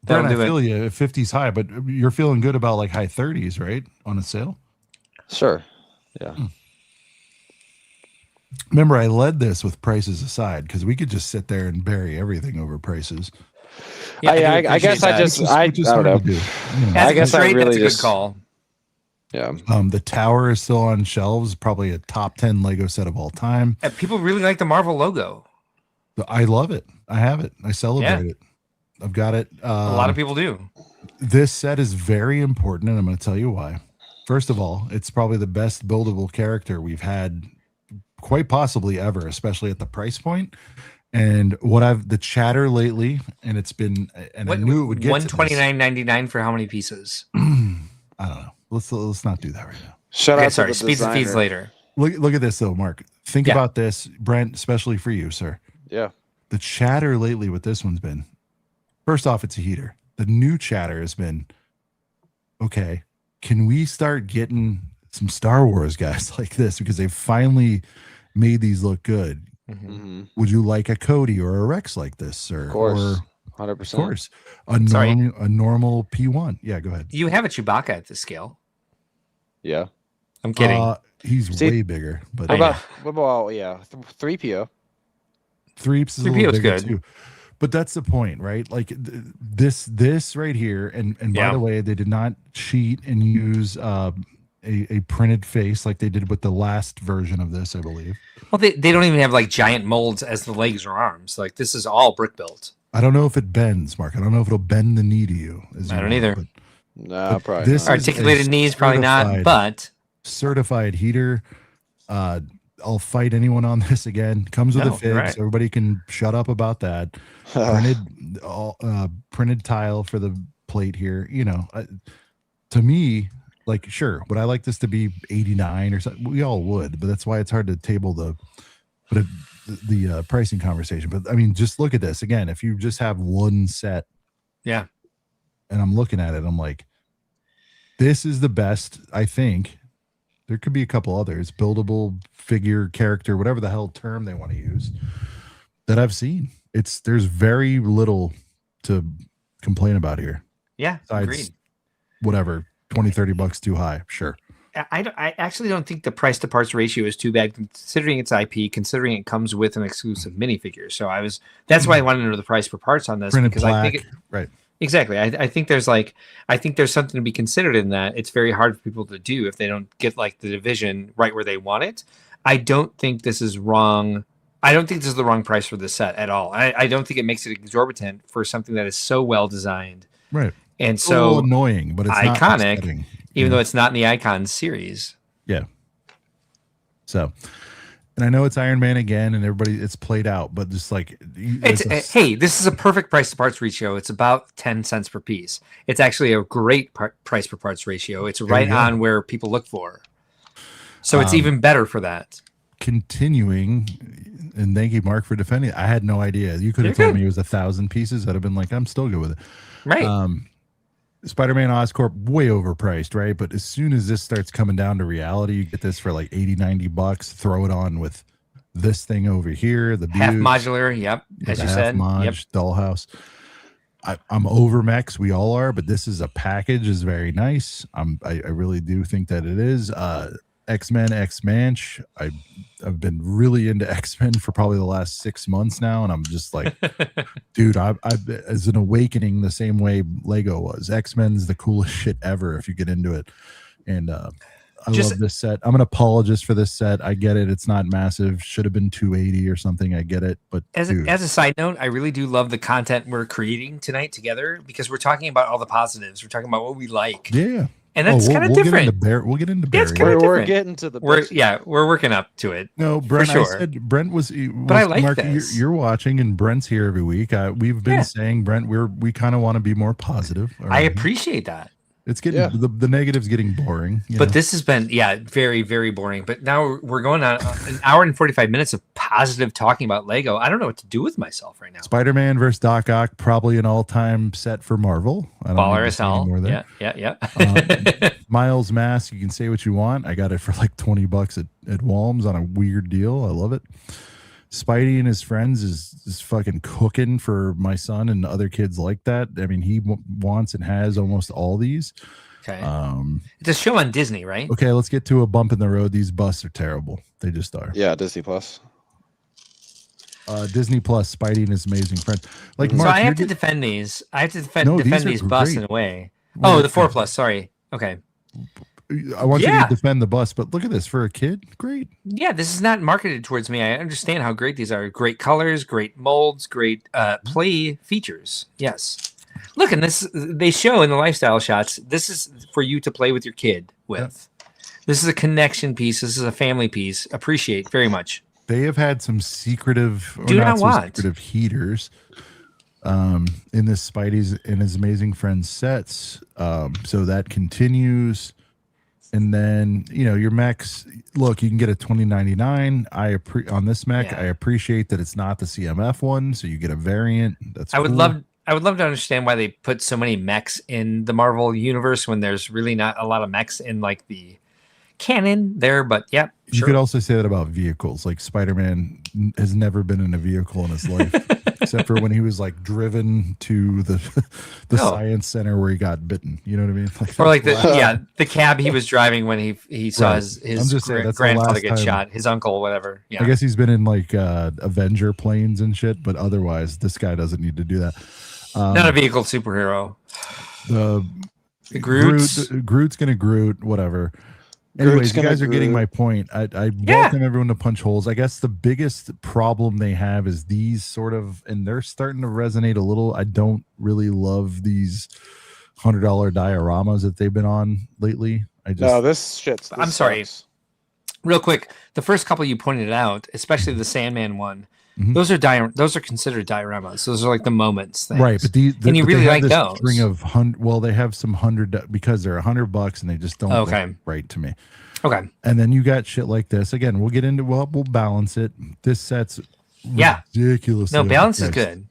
That'll I do feel it. you. 50's high, but you're feeling good about like high 30s, right? On a sale. Sure. Yeah. Remember, I led this with prices aside because we could just sit there and bury everything over prices. Yeah, I do guess appreciate I that. just- Which is- I which is don't hard know. to do, you know. As I a guess I trade, really that's a just- good call. Yeah. The tower is still on shelves, probably a top 10 Lego set of all time. And people really like the Marvel logo. I love it. I have it. I celebrate it. I've got it. A lot of people do. This set is very important, and I'm going to tell you why. First of all, it's probably the best buildable character we've had quite possibly ever, especially at the price point. And the chatter lately, and it's been, and I knew it would get to this. $129.99 for how many pieces? I don't know. Let's not do that right now. Shut Okay, up. sorry, speeds and feeds later. Look at this though, Mark. Think Yeah. about this, Brent, especially for you, sir. Yeah. The chatter lately with this one's been, first off, it's a heater. The new chatter has been, okay, can we start getting some Star Wars guys like this because they've finally made these look good? Mm-hmm. Would you like a Cody or a Rex like this, sir? Of course. Or, 100%. of course, Sorry. a normal P1. Yeah, go ahead. You have a Chewbacca at this scale. Yeah. I'm kidding. He's See- way bigger, but What about yeah, 3PO? 3PO's a 3PO little is bigger good. too. But that's the point, right? Like this right here, and by Yeah. the way, they did not cheat and use a printed face like they did with the last version of this, I believe. Well, they don't even have like giant molds as the legs or arms. Like this is all brick built. I don't know if it bends, Mark. I don't know if it'll bend the knee to you. As I you don't want, either. but No, probably this not. is Articulated a knees, probably not, certified- but certified heater. I'll fight anyone on this again. Comes with No, a fix. you're right. Everybody can shut up about that. Printed tile for the plate here. You know, to me, like, sure, would I like this to be 89 or something? We all would, but that's why it's hard to table the pricing conversation. But I mean, just look at this again. If you just have one set, yeah, and I'm looking at it, I'm like, this is the best, I think, There could be a couple others, buildable figure, character, whatever the hell term they want to use, that I've seen. There's very little to complain about here. Yeah, agreed. Whatever, 20, 30 bucks too high. Sure. I actually don't think the price to parts ratio is too bad, considering its IP, considering it comes with an exclusive minifigure. So that's why I wanted to know the price per parts on this. Printed because plaque, I think right. Exactly. I think there's something to be considered in that. It's very hard for people to do if they don't get like the division right where they want it. I don't think this is wrong. I don't think this is the wrong price for this set at all. I don't think it makes it exorbitant for something that is so well designed. Right. And it's so annoying, but it's iconic, even though it's not in the Icons series. Yeah. So, and I know it's Iron Man again, and it's played out, but just like hey, this is a perfect price to parts ratio. It's about 10 cents per piece. It's actually a great price per parts ratio. It's right on where people look for. So it's even better for that. Continuing, and thank you, Mark, for defending it. I had no idea. You could have told me it was 1,000 pieces. I'd have been like, I'm still good with it. Right. Spider-Man Oscorp, way overpriced, right? But as soon as this starts coming down to reality, you get this for like 80, 90 bucks. Throw it on with this thing over here, the half modular, yep, as you said, dollhouse. I'm over mechs, we all are, but this is a package, is very nice. I really do think that it is. X-Men, X-Manch. I've been really into X-Men for probably the last 6 months now, and I'm just like, dude, I as an awakening the same way Lego was. X-Men's the coolest shit ever if you get into it. And I love this set. I'm an apologist for this set. I get it. It's not massive. Should have been 280 or something. I get it. But as a side note, I really do love the content we're creating tonight together, because we're talking about all the positives. We're talking about what we like. Yeah. And that's kind of different. We'll get into Barry. We're getting to the. We're working up to it. No, Brent. For sure. I said Brent was. But I like Mark, this. You're watching, and Brent's here every week. We've been saying, Brent, we kind of want to be more positive. I appreciate that. It's getting the negative's getting boring. But this has been very, very boring. But now we're going on an hour and 45 minutes of positive talking about Lego. I don't know what to do with myself right now. Spider-Man versus Doc Ock, probably an all-time set for Marvel. I don't Baller as hell. Yeah. Miles Mask, you can say what you want. I got it for like $20 at Walm's on a weird deal. I love it. Spidey and his friends is fucking cooking for my son and other kids like that. I mean, he wants and has almost all these. Okay. It's a show on Disney, right? Okay, let's get to a bump in the road. These busts are terrible. They just are. Yeah, Disney Plus. Disney Plus, Spidey and his amazing friends. Like, so Mark, I have to defend these. I have to defend these busts in a way. Oh, the 4 Plus. Sorry. Okay. I want you to defend the bus, but look at this for a kid. Great. Yeah, this is not marketed towards me. I understand how great these are. Great colors, great molds, great play features. Yes. Look, and this they show in the lifestyle shots. This is for you to play with your kid with. Yeah. This is a connection piece. This is a family piece. Appreciate very much. They have had some secretive, secretive heaters in this Spidey's and his amazing friends sets. So that continues. And then, your mechs, look, you can get a $20.99. On this mech, I appreciate that it's not the CMF one, so you get a variant. That's I would love to understand why they put so many mechs in the Marvel universe when there's really not a lot of mechs in like the canon there, but yeah. You could also say that about vehicles. Like Spider-Man has never been in a vehicle in his life, except for when he was like driven to the science center where he got bitten. You know what I mean? Or like the cab he was driving when he saw his grandfather get shot, his uncle, whatever. Yeah. I guess he's been in like Avenger planes and shit, but otherwise this guy doesn't need to do that. Not a vehicle superhero. The Groot. Groot's gonna Groot, whatever. Anyways, you guys are getting my point. I welcome everyone to punch holes. I guess the biggest problem they have is these sort of, and they're starting to resonate a little. I don't really love these $100 dioramas that they've been on lately. This shit's. I'm sorry. Real quick, the first couple you pointed out, especially the Sandman one, those are considered dioramas. Those are like the moments things. Right? But and you really like those. String of they have some $100 because they're $100 and they just don't look right to me. Okay. And then you got shit like this. Again, we'll get into we'll balance it. This set's ridiculous. No, balance is good.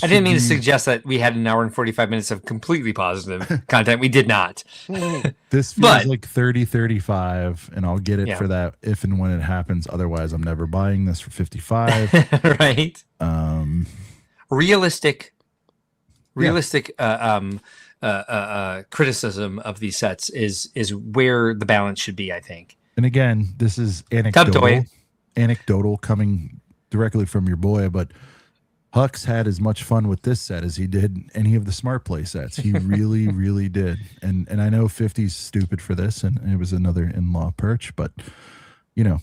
I didn't mean to suggest that we had an hour and 45 minutes of completely positive content. We did not. This feels like 30-35, and I'll get it for that if and when it happens. Otherwise, I'm never buying this for 55. Right. Realistic criticism of these sets is where the balance should be, I think. And again, this is anecdotal coming directly from your boy, but Hux had as much fun with this set as he did any of the Smart Play sets. He really, really did. And I know 50's stupid for this, and it was another in-law perch, but you know,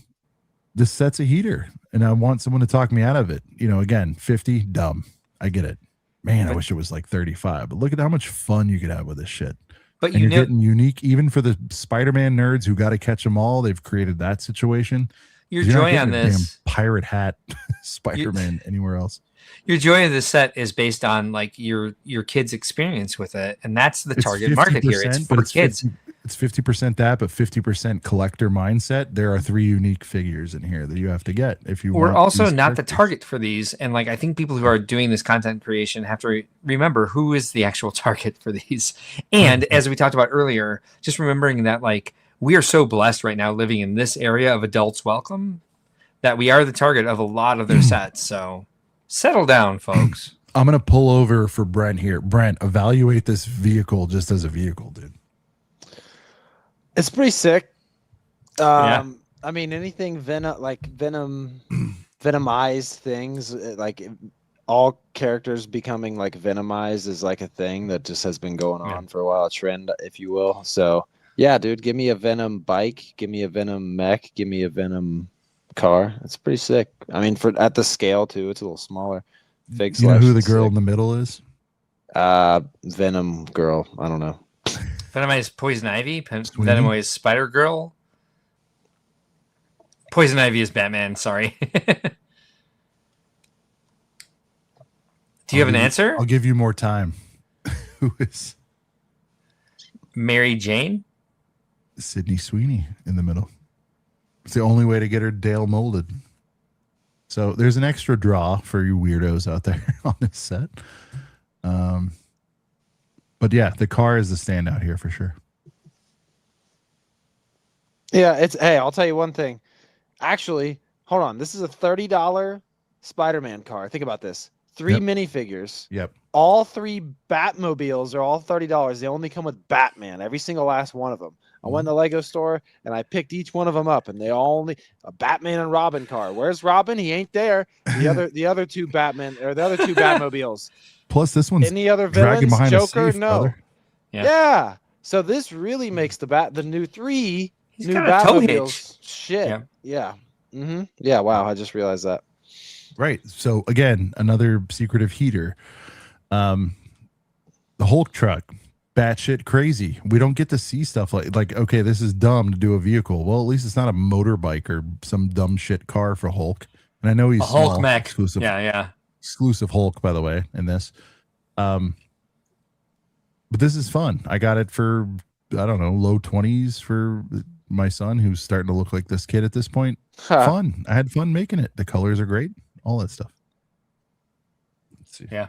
this set's a heater, and I want someone to talk me out of it. You know, again, 50, dumb. I get it. Man, I wish it was like 35, but look at how much fun you could have with this shit. But you're getting unique, even for the Spider-Man nerds who got to catch them all. They've created that situation. Your joy on this damn pirate hat Spider-Man anywhere else. Your joy of this set is based on like your kid's experience with it, and that's the target market here. It's for kids. It's 50% that, but 50% collector mindset. There are 3 unique figures in here that you have to get if you. We're also not the target for these, and like I think people who are doing this content creation have to remember who is the actual target for these. And as we talked about earlier, just remembering that like we are so blessed right now living in this area of adults welcome that we are the target of a lot of their sets. So settle down, folks. I'm gonna pull over for Brent here. Brent, evaluate this vehicle just as a vehicle, dude. It's pretty sick. I mean, anything venomized things, like all characters becoming like venomized is like a thing that just has been going on for a while, a trend, if you will. So yeah, dude, give me a Venom bike, give me a Venom mech, give me a Venom car. It's pretty sick. I mean, for at the scale too, it's a little smaller. You know who the girl in the middle is? Venom girl. I don't know. Venomized Poison Ivy, Venomized Spider Girl. Poison Ivy is Batman. Sorry. Do you have an answer? I'll give you more time. Who is Mary Jane? Sydney Sweeney in the middle. It's the only way to get her Dale molded. So there's an extra draw for you weirdos out there on this set. But yeah, the car is the standout here for sure. Yeah, hey, I'll tell you one thing. Actually, hold on. This is a $30 Spider-Man car. Think about this. 3 minifigures. Yep. All 3 Batmobiles are all $30. They only come with Batman, every single last one of them. I went to the Lego store and I picked each one of them up, and they all only a Batman and Robin car. Where's Robin? He ain't there. The other 2 Batman or the other 2 Batmobiles. Plus, this one's any other villains? Behind Joker? a safe, no. Brother. Yeah. So this really makes the new 3 He's new got a toe hitch. Batmobiles. Shit. Yeah. Yeah. Wow. I just realized that. Right. So again, another secretive heater. The Hulk truck, batshit crazy. We don't get to see stuff like okay, this is dumb to do a vehicle. Well, at least it's not a motorbike or some dumb shit car for Hulk. And I know he's a Hulk small, mech. Exclusive. Yeah. Exclusive Hulk, by the way, in this. But this is fun. I got it for I don't know, low 20s for my son who's starting to look like this kid at this point. Fun. I had fun making it. The colors are great. All that stuff. Let's see. Yeah.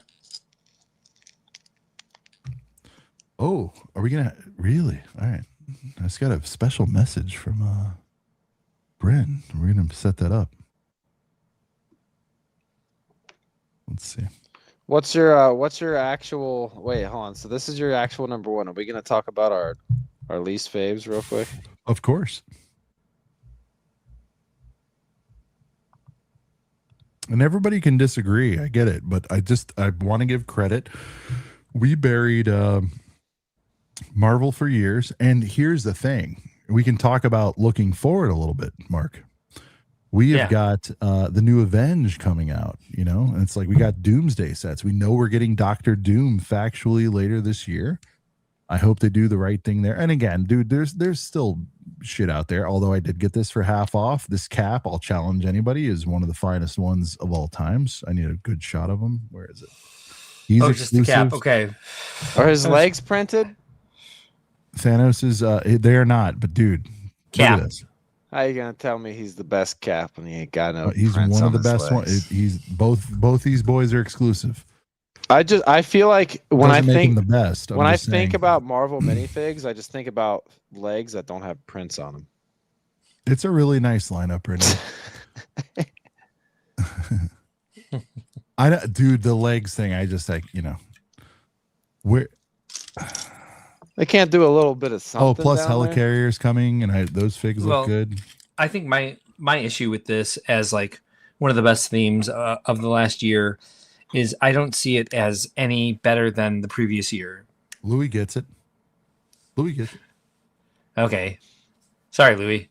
Oh, are we gonna really? All right. I just got a special message from Bryn. We're gonna set that up. Let's see. What's your actual wait, hold on. So this is your actual number 1. Are we gonna talk about our least faves real quick? Of course. And everybody can disagree. I get it, but I want to give credit. We buried Marvel for years, and here's the thing. We can talk about looking forward a little bit, Mark. We have got the new Avenge coming out, you know, and it's like we got Doomsday sets. We know we're getting Dr. Doom factually later this year. I hope they do the right thing there. And again, dude, there's still shit out there. Although I did get this for half off. This cap, I'll challenge anybody, is one of the finest ones of all times. I need a good shot of him. Where is it? He's just the cap. Okay. Are his legs printed? Thanos is they are not, but dude, cap. Look at this. How you gonna tell me he's the best cap when he ain't got no? He's one of the best ones. He's both these boys are exclusive. I feel like when Doesn't make him the best. When I think about Marvel minifigs, I just think about legs that don't have prints on them. It's a really nice lineup right now. Dude, the legs thing, I just like, where they can't do a little bit of something. Oh, plus Helicarrier's coming, and those figs look good. I think my issue with this as like one of the best themes of the last year is I don't see it as any better than the previous year. Louis gets it. Okay. Sorry, Louis.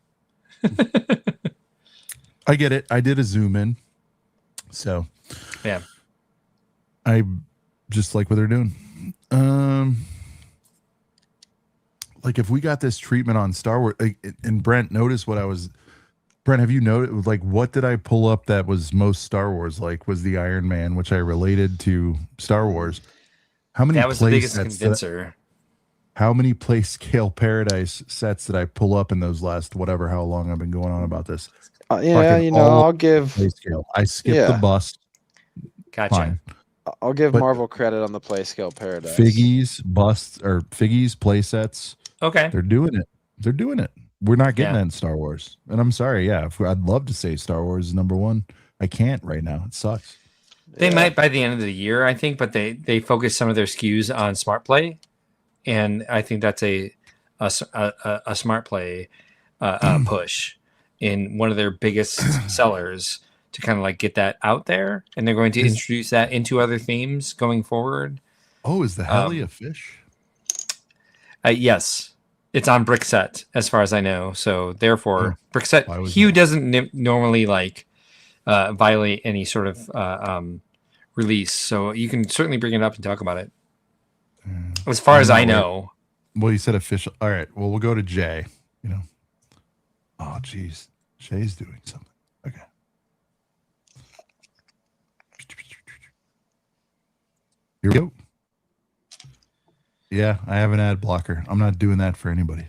I get it. I did a zoom in. So yeah. I just like what they're doing. Like if we got this treatment on Star Wars, and Brent, notice what Brent, have you noticed, like, what did I pull up that was most Star Wars? Like, was the Iron Man, which I related to Star Wars. How many? That was the biggest convincer. How many Play Scale Paradise sets did I pull up in those last how long I've been going on about this? I'll give Play Scale. I skipped the bust. Gotcha. Fine. I'll give Marvel credit on the Play Scale Paradise. Figgies, busts, or Figgies play sets. Okay. They're doing it. We're not getting that in Star Wars. And I'm sorry. Yeah. I'd love to say Star Wars is number one. I can't right now. It sucks. They might by the end of the year, I think, but they focus some of their SKUs on Smart Play. And I think that's a Smart Play push in one of their biggest sellers to kind of like get that out there. And they're going to introduce that into other themes going forward. Oh, is the heli a fish? Yes. It's on Brickset, as far as I know. So therefore, Brickset Hugh doesn't normally like violate any sort of release. So you can certainly bring it up and talk about it. As far as I know. Well, you said official. All right. Well, we'll go to Jay. Oh, geez. Jay's doing something. Okay. Here we go. Yeah, I have an ad blocker. I'm not doing that for anybody.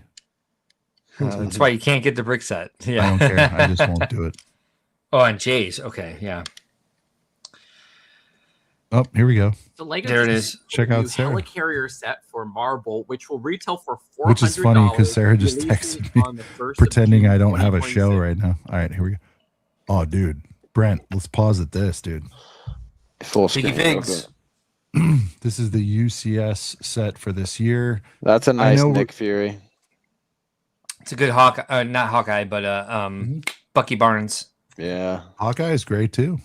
That's why you can't get the Brickset. Yeah. I don't care. I just won't do it. Oh, and Jay's. Okay, yeah. Oh, here we go. The LEGO there it is. Check out Sarah. Helicarrier set for Marvel, which will retail for $400. Which is funny because Sarah just texted me pretending I don't have a show right now. All right, here we go. Oh, dude. Brent, let's pause at this, dude. Full screen. Figs. This is the UCS set for this year. That's a nice Nick Fury. It's a good Hawkeye, not Hawkeye, but Bucky Barnes. Yeah. Hawkeye is great too.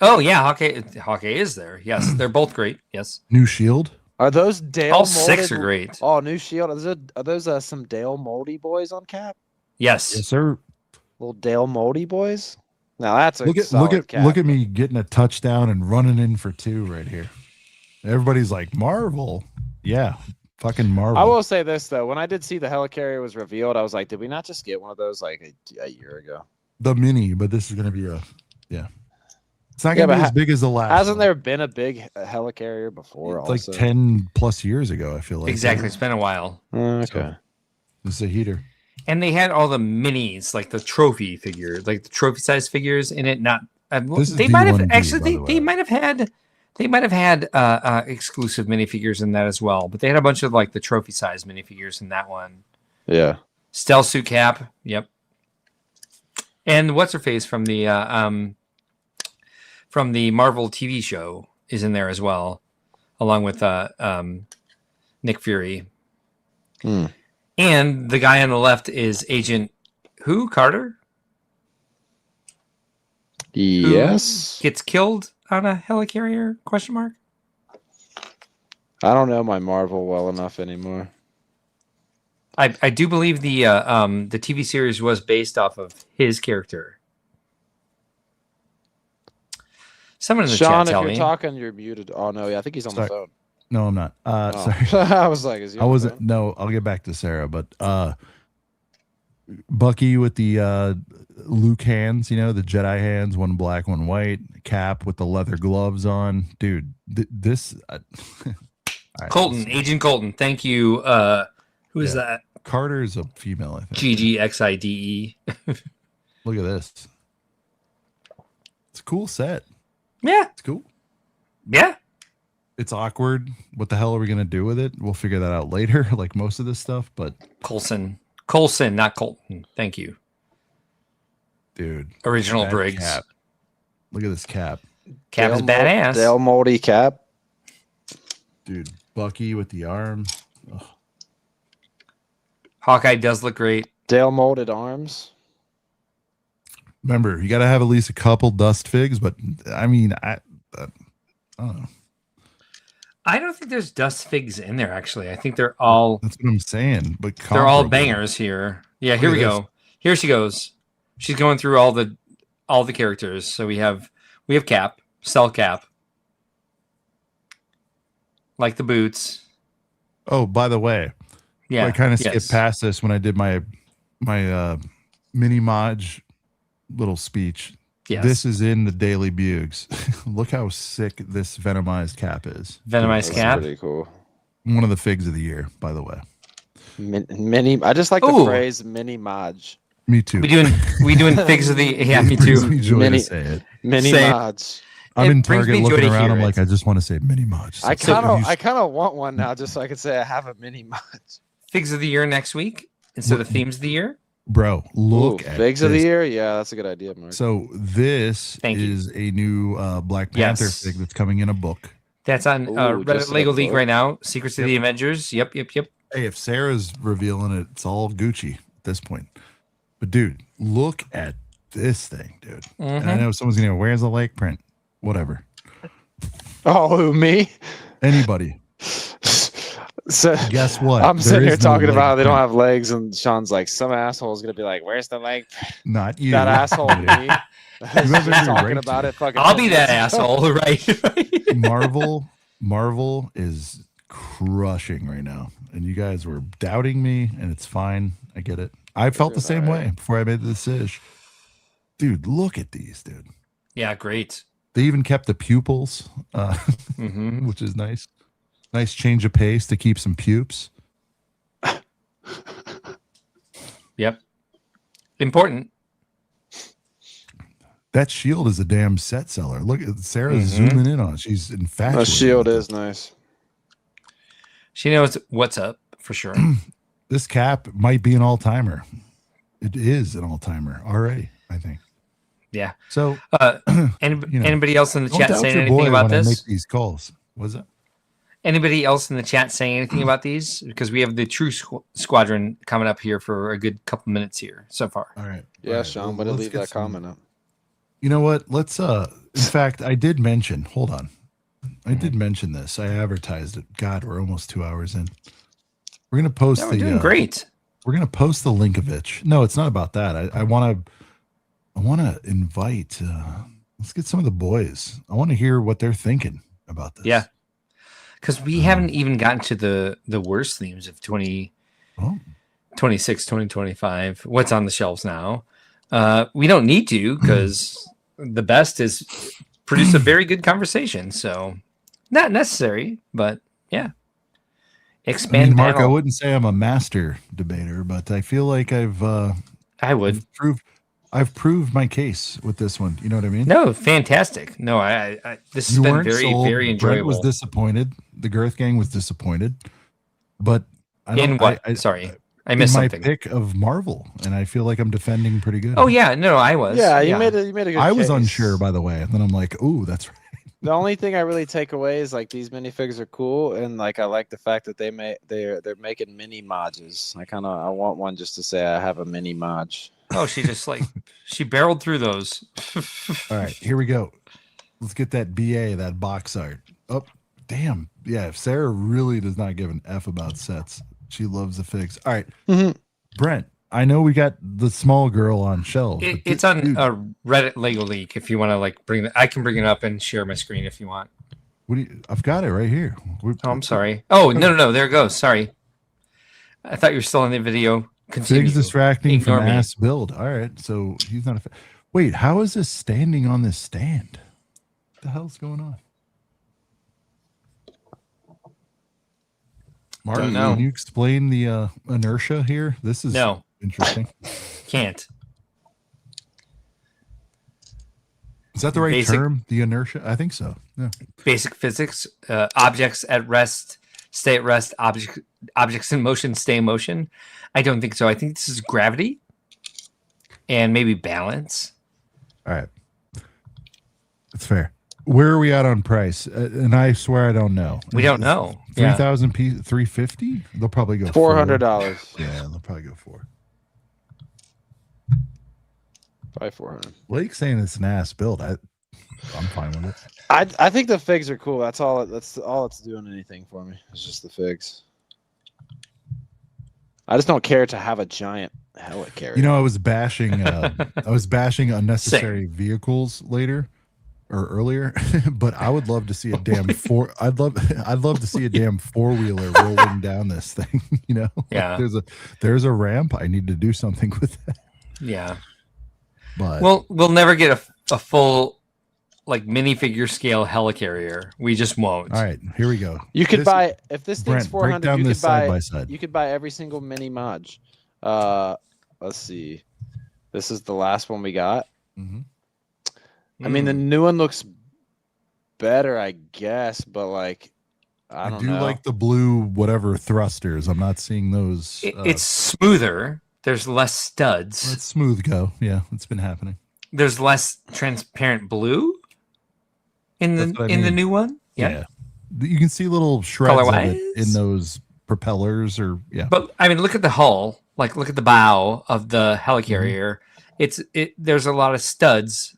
Oh yeah, Hawkeye is there. Yes, they're both great. Yes. New Shield. Are those Dale? All six are great. Oh, New Shield. Are those some Dale Moldy boys on cap? Yes. Yes, sir. Little Dale Moldy boys. Now that's a look at me getting a touchdown and running in for 2 right here. Everybody's like Marvel. Yeah, fucking Marvel. I will say this though, when I did see the Helicarrier was revealed, I was like, did we not just get one of those like a year ago? The mini, but this is gonna be It's not gonna be as big as the last. Hasn't there been a big Helicarrier before? It's like 10 plus years ago. I feel like exactly. It's been a while. Okay, so, this is a heater. And they had all the minis, like the trophy figures, like the trophy size figures in it. Not they might have actually they might have had exclusive minifigures in that as well. But they had a bunch of like the trophy size minifigures in that one. Yeah. Stealth suit cap. Yep. And what's her face from the Marvel TV show is in there as well, along with Nick Fury. And the guy on the left is Agent Carter? Yes. Who gets killed on a helicarrier? ? I don't know my Marvel well enough anymore. I do believe the TV series was based off of his character. Someone in the Sean, chat tell me. if you're talking, you're muted. Oh no, yeah, I think he's on the phone. No, I'm not. Sorry. I was like, is he? I wasn't. No, I'll get back to Sarah. But Bucky with the Luke hands, the Jedi hands, one black, one white. Cap with the leather gloves on, dude. This. Colton, Agent Colton. Thank you. Who is that? Carter's a female, I think. GGXIDE. Look at this. It's a cool set. Yeah. It's cool. Yeah. It's awkward. What the hell are we gonna do with it? We'll figure that out later, like most of this stuff. But Coulson, not Colton. Thank you, dude. Original Briggs. Cap. Look at this cap. Cap is badass. Dale Moldy cap. Dude, Bucky with the arm. Ugh. Hawkeye does look great. Dale molded arms. Remember, you got to have at least a couple dust figs, but I mean, I don't know. I don't think there's dust figs in there, actually. I think they're all... That's what I'm saying. But they're all bangers here. Yeah, here we go. Here she goes. She's going through all the characters. So we have Cap, Cell Cap. Like the boots. Oh, by the way. Yeah. I kind of skipped past this when I did my mini Maj little speech. Yes. This is in the Daily Bugs. Look how sick this Venomized cap is. Venomized cap? Pretty cool. One of the figs of the year, by the way. Mini. I just like the phrase mini Maj. Me too. We doing figs of the... Yeah, me too. Me joy to say it. Mini Maj. I'm in Target looking around. I'm like, I just want to say mini Maj. I kind of want one now, just so I can say I have a mini Maj. Figs of the year next week instead of themes of the year. Bro, look at figs of the year. Yeah, that's a good idea, Mark. So this is a new Black Panther fig that's coming in a book. That's on Reddit Lego League right now. Secrets of the Avengers. Yep. Hey, if Sarah's revealing it, it's all Gucci at this point. But dude, look at this thing, dude. And I know someone's gonna go, where's the leg print? Whatever. Oh, who, me? Anybody. So guess what? I'm sitting here talking about they don't have legs, and Sean's like, some asshole's gonna be like, "Where's the leg?" Not you. That asshole me. Talking about it. Fucking. I'll be that asshole, right? Marvel is crushing right now, and you guys were doubting me, and it's fine. I get it. I felt the same way before I made the decision. Dude, look at these, dude. Yeah, great. They even kept the pupils, which is nice. Nice change of pace to keep some pupils. Yep. Important. That shield is a damn set seller. Look at Sarah zooming in on it. She's infatuated. The shield is nice. She knows what's up for sure. This cap might be an all-timer. It is an all-timer already, I think. Yeah. So, anybody else in the chat saying anything about this? I make these calls. Was it? Anybody else in the chat saying anything about these? Because we have the True Squadron coming up here for a good couple minutes here so far. All right. Yeah, Sean, but leave that comment up. You know what? Let's in fact, I did mention, hold on. I did mention this. I advertised it. God, we're almost 2 hours in. We're going to post we're doing great. We're going to post the Linkovich. No, it's not about that. I want to invite, let's get some of the boys. I want to hear what they're thinking about this. Yeah. Because we haven't even gotten to the worst themes of 2026, 2025. What's on the shelves now? We don't need to, because the best is produce a very good conversation. So not necessary, but yeah. Expand. Mark, I wouldn't say I'm a master debater, but I feel like I've proved my case with this one. You know what I mean? No, fantastic. No, this has been very, very enjoyable. Brett was disappointed. The Girth Gang was disappointed. But I missed something. My pick of Marvel, and I feel like I'm defending pretty good. Oh yeah, no, I was. Yeah, you made a good I was case. unsure, by the way, and then I'm like, ooh, that's right. The only thing I really take away is like these minifigs are cool, and like I like the fact that they're making mini Majes. I want one just to say I have a mini Maj. Oh, she just she barreled through those. All right, here we go. Let's get that BA, that box art. Oh, damn. Yeah, if Sarah really does not give an F about sets, she loves the figs. All right, Brent, I know we got the small girl on shelves. It's on Reddit Lego League. If you want to bring it, I can bring it up and share my screen if you want. I've got it right here. I'm sorry. Oh, no. There it goes. Sorry. I thought you were still in the video. Continue. Figs distracting Ignore from me. ass build. All right, so he's not a wait, how is this standing on this stand? What the hell's going on? Martin, can you explain the inertia here? This is interesting. Can't. Is that the right term? The inertia? I think so. Yeah. Basic physics. Objects at rest stay at rest. Objects in motion stay in motion. I don't think so. I think this is gravity and maybe balance. All right. That's fair. Where are we at on price? And I swear I don't know. We don't know. 3,000 pieces, 350? They'll probably go $400. Yeah, they'll probably go $400. Probably 400. Blake's saying it's an ass build. I'm fine with it. I think the figs are cool. That's all it's doing anything for me. It's just the figs. I just don't care to have a giant helicarrier. You know, I was bashing unnecessary vehicles earlier, but I would love to see a damn I'd love to see a damn four-wheeler rolling down this thing, you know? Yeah. Like there's a ramp. I need to do something with that. Yeah. But we'll never get a full like minifigure scale helicarrier. We just won't. All right, here we go. You could buy, if this thing's Brent, 400, you could buy every single mini mod. Let's see. This is the last one we got. Mm-hmm. I mean, the new one looks better, I guess, but like, I don't know. Like the blue whatever thrusters. I'm not seeing those. It's smoother. There's less studs. It's smooth go. Yeah, it's been happening. There's less transparent blue in the new one. Yeah. You can see little shreds of it in those propellers But I mean, look at the hull. Like, look at the bow of the helicarrier. Mm-hmm. There's a lot of studs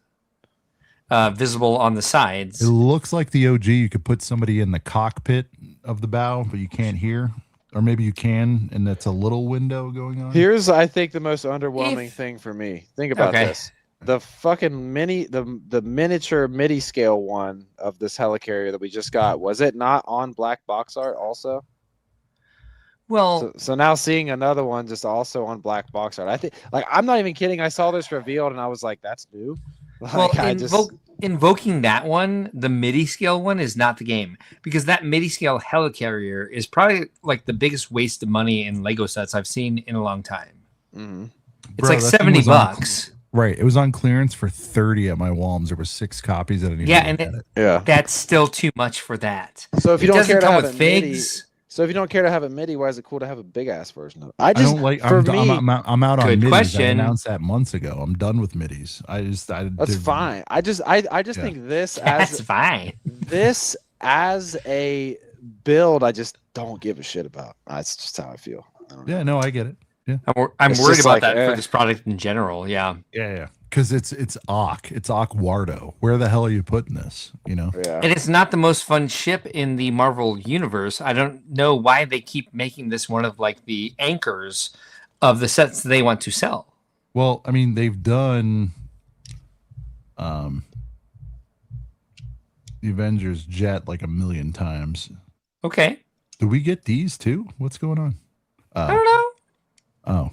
visible on the sides. It looks like the OG. You could put somebody in the cockpit of the bow, but you can't hear. Or maybe you can, and that's a little window going on. Here's, I think, the most underwhelming thing for me. Think about this. The fucking the miniature MIDI scale one of this helicarrier that we just got, was it not on black box art also? Well, so now seeing another one just also on black box art, I think, like, I'm not even kidding. I saw this revealed and I was like, that's new. Like, well, invoking that one, the MIDI scale one, is not the game, because that MIDI scale helicarrier is probably like the biggest waste of money in Lego sets I've seen in a long time. Mm-hmm. It's like $70. Right. It was on clearance for 30 at my Walm's. There were 6 copies. I didn't even that's still too much for that. So if you don't care to have figs. So if you don't care to have a MIDI, why is it cool to have a big ass version of it? I don't like. I'm out on MIDIs. Question. I announced that months ago. I'm done with MIDIs. That's fine. I just think this that's fine. This as a build, I just don't give a shit about. That's just how I feel. Yeah, no, I get it. Yeah, I'm worried about that for this product in general. Yeah. Because it's Ock. It's Wardo. Where the hell are you putting this? You know? Yeah. And it's not the most fun ship in the Marvel universe. I don't know why they keep making this one of like the anchors of the sets they want to sell. Well, I mean, they've done the Avengers jet like 1 million times. Okay. Do we get these too? What's going on? I don't know. Oh.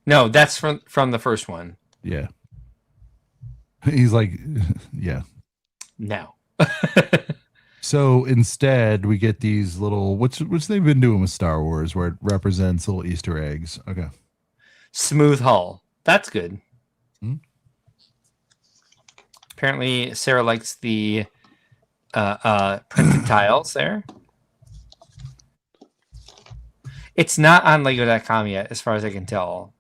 No, that's from the first one. Yeah. He's like, yeah. No. So instead, we get these little, which they've been doing with Star Wars, where it represents little Easter eggs. Okay. Smooth hull. That's good. Hmm? Apparently, Sarah likes the printed tiles there. It's not on Lego.com yet, as far as I can tell.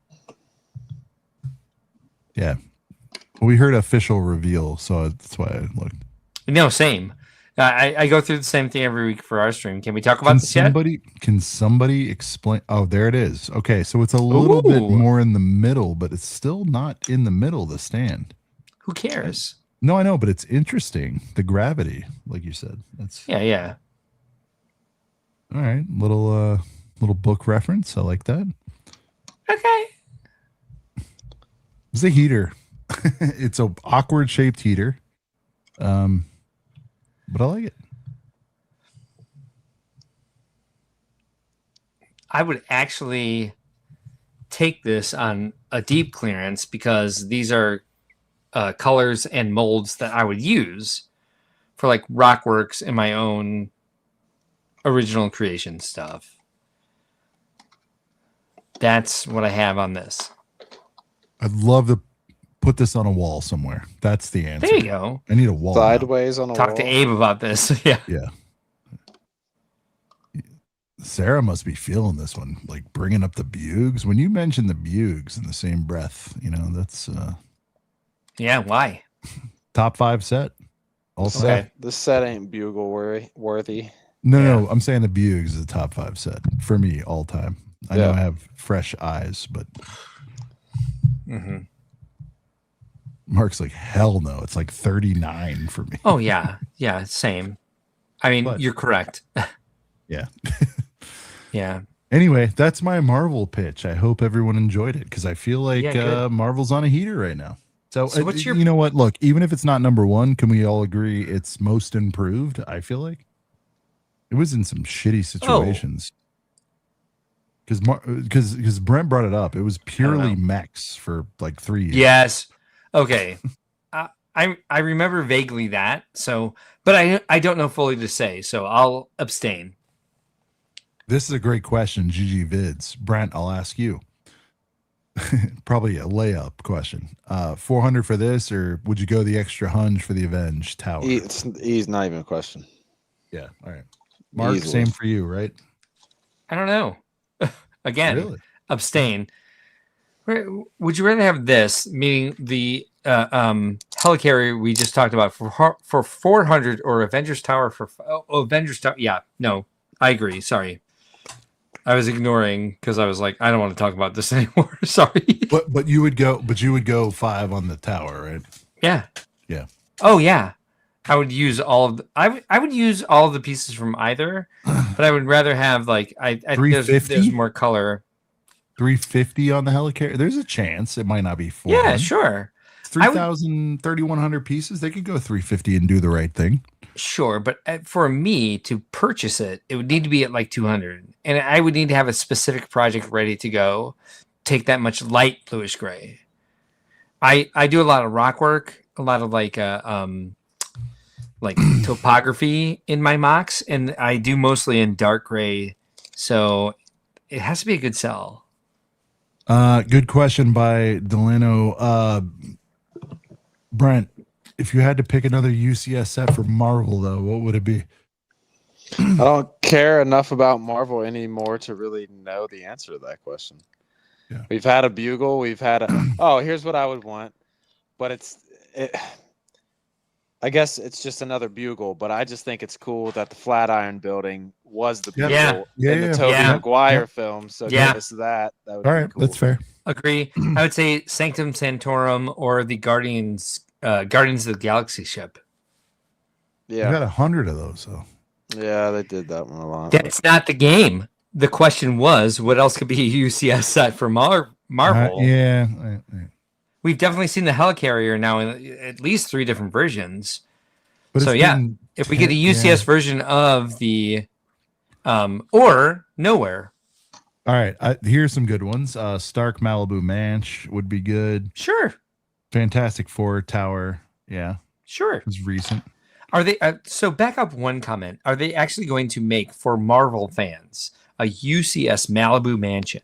Yeah. Well, we heard official reveal, so that's why I looked. No, same. I go through the same thing every week for our stream. Can we talk about this yet? Can somebody explain? Oh, there it is. Okay, so it's a little bit more in the middle, but it's still not in the middle of the stand. Who cares? No, I know, but it's interesting. The gravity, like you said. Yeah. All right, little book reference. I like that. Okay. It's a heater. It's a awkward shaped heater. But I like it. I would actually take this on a deep clearance because these are colors and molds that I would use for like Rockworks and my own original creation stuff. That's what I have on this. I'd love to put this on a wall somewhere. That's the answer. There you go. I need a wall. Sideways on a Talk wall. to Abe about this. Yeah. Yeah. Sarah must be feeling this one, like bringing up the bugs. When you mention the bugs in the same breath, that's Yeah, why? top 5 set. Also, Okay. This set ain't bugle worthy. no, I'm saying the bugs is the top 5 set for me all time. I know I have fresh eyes, but Mark's like, hell no. It's like 39 for me. Oh yeah, same. I mean, But- you're correct. Yeah. Yeah. Anyway, that's my Marvel pitch. I hope everyone enjoyed it because I feel like good. Marvel's on a heater right now. So what's your? You know what? Look, even if it's not number 1, can we all agree it's most improved? I feel like it was in some shitty situations. Because Brent brought it up. It was purely mechs for like 3 years. Yes. Okay. I remember vaguely that. So, but I don't know fully to say. So I'll abstain. This is a great question, GG Vids. Brent, I'll ask you. Probably a layup question. 400 for this, or would you go the extra hunch for the Avenge Tower? He's not even a question. Yeah. All right. Mark, Easily. same for you, right? I don't know. Again, Really? abstain. Would you rather have this, meaning the Helicarrier we just talked about for 400 or Avengers Tower for Avengers Tower? Yeah, no, I agree. Sorry. I was ignoring because I was like, I don't want to talk about this anymore. Sorry. But you would go 5 on the tower, right? Yeah. Yeah. Oh yeah. I would use all of I would use all of the pieces from either, but I would rather have like I there's more color. 350 on the Helicarrier. There's a chance it might not be 4. Yeah, sure. 3,000, 3,100 pieces. They could go 350 and do the right thing. Sure, but for me to purchase it, it would need to be at like 200, and I would need to have a specific project ready to go. Take that much light bluish gray. I do a lot of rock work, a lot of like topography in my mocks, and I do mostly in dark gray, so it has to be a good sell. Good question by Delano. Brent, if you had to pick another UCS set for Marvel, though, what would it be? I don't care enough about Marvel anymore to really know the answer to that question. Yeah. We've had a bugle. We've had a. Here's what I would want, but I guess it's just another bugle. But I just think it's cool that the Flatiron Building was the bugle in the Tobey Maguire film. So give us that. That would all right, be cool. that's fair. Agree. I would say Sanctum Sanctorum or the Guardians of the Galaxy ship. Yeah, You got 100 of those, though. yeah, they did that one a lot. That's not the game. The question was, what else could be a UCS set for Marvel? Yeah. We've definitely seen the Helicarrier now in at least 3 different versions. But So it's yeah, been if we get a UCS version of the or Nowhere. All right, here's some good ones. Stark Malibu Manch would be good. Sure. Fantastic Four Tower. Yeah, Sure. it was recent. Are they so back up one comment? Are they actually going to make for Marvel fans a UCS Malibu Mansion?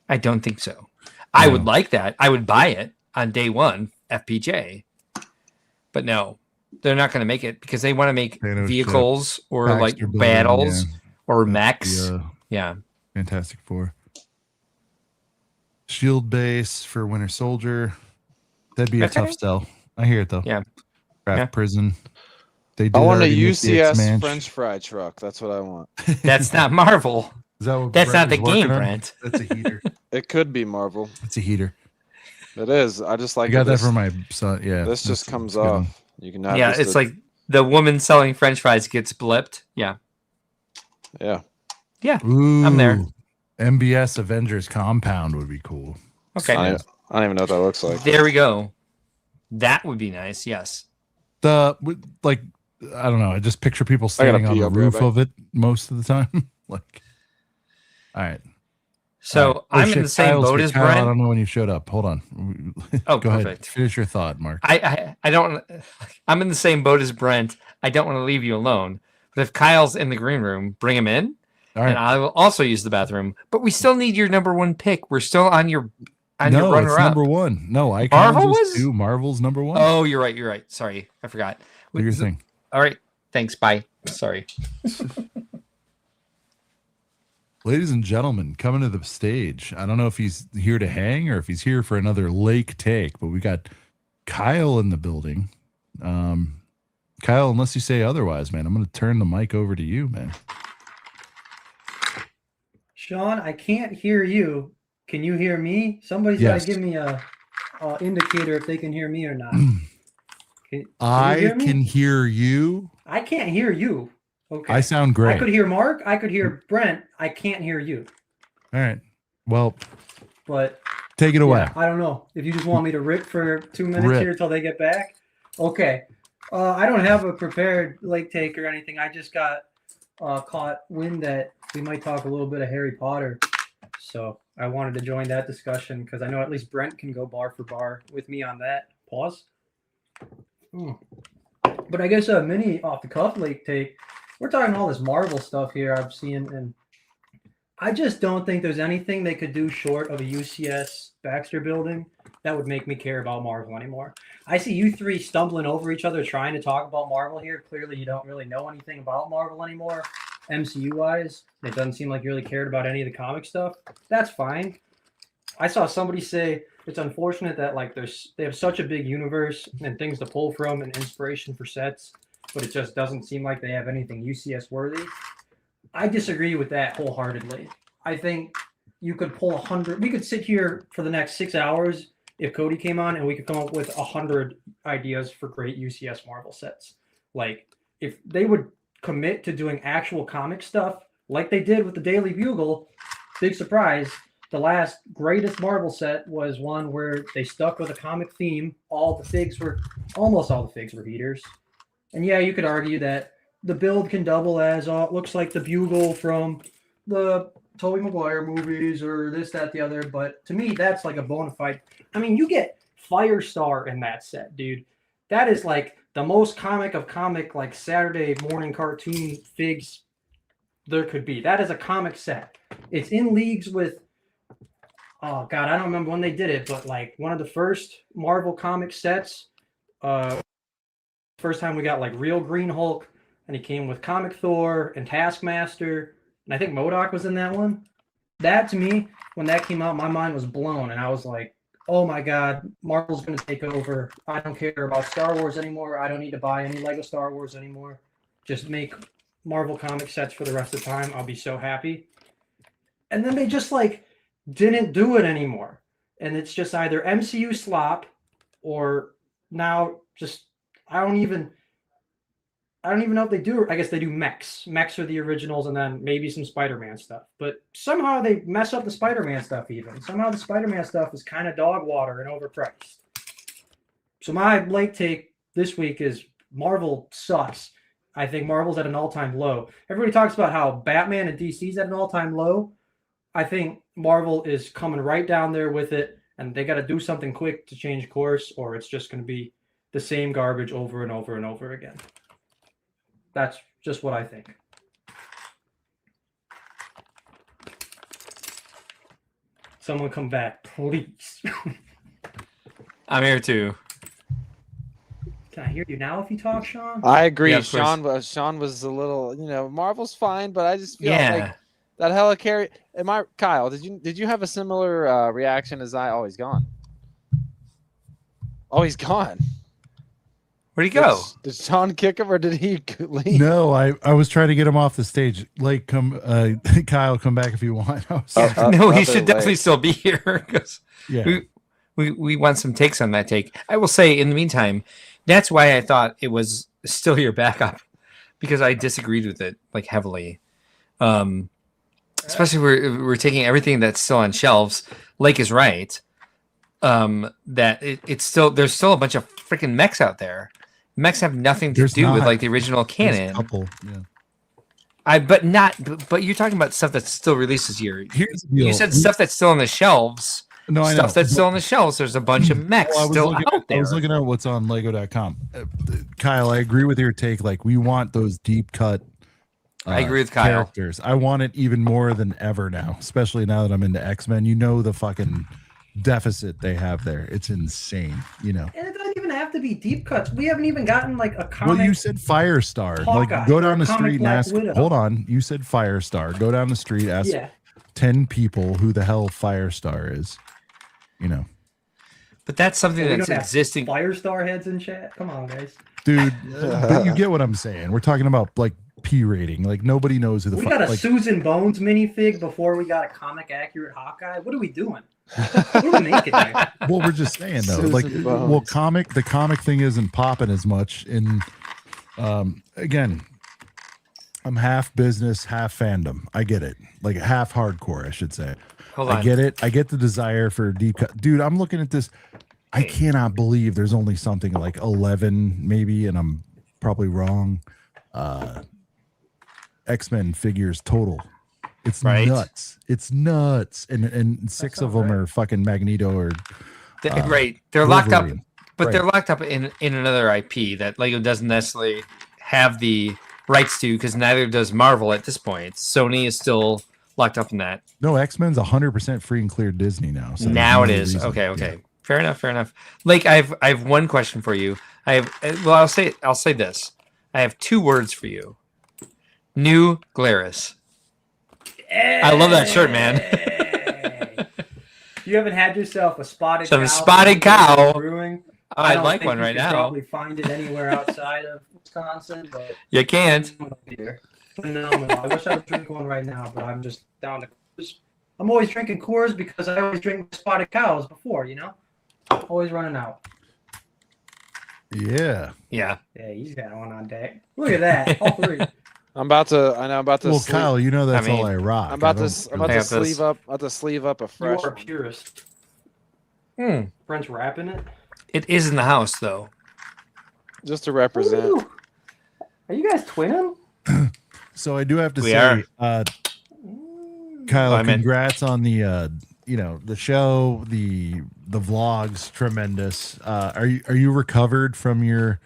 I don't think so. I would like that. I would buy it on day 1 FPJ. But no, they're not going to make it because they want to make vehicles or Baxter like Building, battles or That's mechs. the, Yeah. Fantastic Four. Shield base for Winter Soldier. That'd be a Okay. tough sell. I hear it though. Yeah. Craft Yeah. Prison. They did I want a already make the UCS X-Manch. French fry truck. That's what I want. That's not Marvel. Is that what That's Brent not the was working game, on? Brent. That's a heater. It could be Marvel. It's a heater. It is. I just like I got that this, from my son. Yeah. This just comes that's a good one. off. You can have Yeah, just it's like the woman selling French fries gets blipped. Yeah. yeah. Yeah. Ooh, I'm there. MBS Avengers Compound would be cool. Okay. I don't even know what that looks like. There we go. That would be nice. Yes. I don't know. I just picture people I gotta standing on pee, the I'll be right roof back. of it most of the time. Like, all right. So All right. Oh, I'm in shit, the same Kyle's boat here. as Kyle, I Brent. don't know when you showed up. Hold on. Oh, Go ahead. perfect. Finish your thought, Mark. I don't. I'm in the same boat as Brent. I don't want to leave you alone. But if Kyle's in the green room, bring him in, All right. and I will also use the bathroom. But we still need your number 1 pick. We're still on your runner it's up. number one. No, Icons Marvel was was 2. Marvel's number 1. Oh, you're right. Sorry, I forgot. Do your thing. All right, thanks. Bye. Sorry. Ladies and gentlemen, coming to the stage. I don't know if he's here to hang or if he's here for another lake take, but we got Kyle in the building. Kyle, unless you say otherwise, man, I'm going to turn the mic over to you, man. Sean, I can't hear you. Can you hear me? Somebody's got to give me a indicator if they can hear me or not. I can hear you. I can't hear you. Okay. I sound great. I could hear Mark. I could hear Brent. I can't hear you. All right. Well, but take it away. I don't know if you just want me to rip for 2 minutes here until they get back. Okay. I don't have a prepared lake take or anything. I just got caught wind that we might talk a little bit of Harry Potter. So I wanted to join that discussion because I know at least Brent can go bar for bar with me on that. Pause. But I guess a mini off the cuff lake take. We're talking all this Marvel stuff here I've seen, and I just don't think there's anything they could do short of a UCS Baxter building that would make me care about Marvel anymore. I see you three stumbling over each other trying to talk about Marvel here. Clearly, you don't really know anything about Marvel anymore, MCU-wise. It doesn't seem like you really cared about any of the comic stuff. That's fine. I saw somebody say it's unfortunate that like they have such a big universe and things to pull from and inspiration for sets, but it just doesn't seem like they have anything UCS worthy. I disagree with that wholeheartedly. I think you could pull 100. We could sit here for the next 6 hours if Cody came on and we could come up with 100 ideas for great UCS Marvel sets. Like if they would commit to doing actual comic stuff like they did with the Daily Bugle, big surprise. The last greatest Marvel set was one where they stuck with a comic theme. Almost all the figs were heaters. And yeah, you could argue that the build can double as it looks like the Bugle from the Tobey Maguire movies or this, that, the other. But to me, that's like a bona fide. I mean, you get Firestar in that set, dude. That is like the most comic of comic, like Saturday morning cartoon figs there could be. That is a comic set. It's in leagues with, oh God, I don't remember when they did it, but like one of the first Marvel comic sets, first time we got like real Green Hulk, and he came with Comic Thor and Taskmaster, and I think MODOK was in that one. That to me, when that came out, my mind was blown, and I was like, oh my God, Marvel's going to take over. I don't care about Star Wars anymore. I don't need to buy any Lego Star Wars anymore. Just make Marvel comic sets for the rest of the time. I'll be so happy. And then they just like didn't do it anymore. And it's just either MCU slop or now just I don't even know if they do. I guess they do mechs. Mechs are the originals, and then maybe some Spider-Man stuff. But somehow they mess up the Spider-Man stuff even. Somehow the Spider-Man stuff is kind of dog water and overpriced. So my late take this week is Marvel sucks. I think Marvel's at an all-time low. Everybody talks about how Batman and DC's at an all-time low. I think Marvel is coming right down there with it, and they got to do something quick to change course, or it's just going to be the same garbage over and over and over again. That's just what I think. Someone come back, please. I'm here too. Can I hear you now if you talk, Sean? I agree. Yeah, Sean was a little, Marvel's fine, but I just feel like that Helicarrier. Kyle? Did you have a similar reaction as I? Oh, he's gone. Oh, he's gone. Where'd he go? Did Sean kick him or did he leave? No, I was trying to get him off the stage. Like, Kyle, come back if you want. No, he should definitely still be here because yeah. we want some takes on that take. I will say, in the meantime, that's why I thought it was still your backup because I disagreed with it like heavily. Especially we're taking everything that's still on shelves. Lake is right. That it's still there's still a bunch of freaking mechs out there. Mechs have nothing to do with like the original canon. A couple, yeah. But you're talking about stuff that still releases here. Here's the deal. You said stuff that's still on the shelves. No, I know. Stuff that's still on the shelves. There's a bunch of mechs still out there. I was looking at what's on Lego.com. Kyle, I agree with your take. Like, we want those deep cut. I agree with Kyle. Characters. I want it even more than ever now, especially now that I'm into X-Men. The fucking deficit they have there. It's insane, you know. And it doesn't even have to be deep cuts. We haven't even gotten like a comic. Well, you said Firestar. Hawkeye Like, go down or the a comic street and Black ask. Widow. Hold on, you said Firestar. Go down the street, ask 10 people who the hell Firestar is. You know. But that's something We that's don't have existing. Firestar heads in chat. Come on, guys. Dude, but you get what I'm saying. We're talking about like P rating. Like nobody knows who the We fuck. got a Like, Susan Bones minifig before we got a comic accurate Hawkeye. What are we doing? What are we making here? well, we're just saying though. Susan Like, Bones. well, the comic thing isn't popping as much. In again, I'm half business, half fandom. I get it. Like half hardcore, I should say. Hold on. I get it. I get the desire for deep cut. Dude, I'm looking at this. I cannot believe there's only something like 11 maybe, and I'm probably wrong. X-Men figures total. It's nuts. It's nuts. And 6 of them are fucking Magneto or Right. They're locked up, Wolverine. but Right. they're locked up in another IP that Lego doesn't necessarily have the rights to, because neither does Marvel at this point. Sony is still locked up in that. No, X-Men's 100% free and clear Disney now. So Now it there's is. no reason. Okay. Fair enough. Like I have one question for you. I'll say this. I have 2 words for you. New Glarus. I love that shirt, man. You haven't had yourself a spotted Some cow. spotted cow. Brewing. I'd don't like think one you right could now. Probably find it anywhere outside of Wisconsin, but You can't. phenomenal. I wish I would drink one right now, but I'm just down to. I'm always drinking Coors because I always drink spotted cows before, you know. Always running out. Yeah. Yeah. Yeah, he's got one on deck. Look at that, all 3. I'm about to. Well, Kyle, you know that's all I rock. I'm about to I got sleeve up. About to sleeve up a fresh. You are a one. purist. Hmm. French wrapping it. It is in the house though. Just to represent. Ooh. Are you guys twinning? So I do have to We say, are. Kyle, I meant- congrats on the the show, the vlogs, tremendous. Are you recovered from your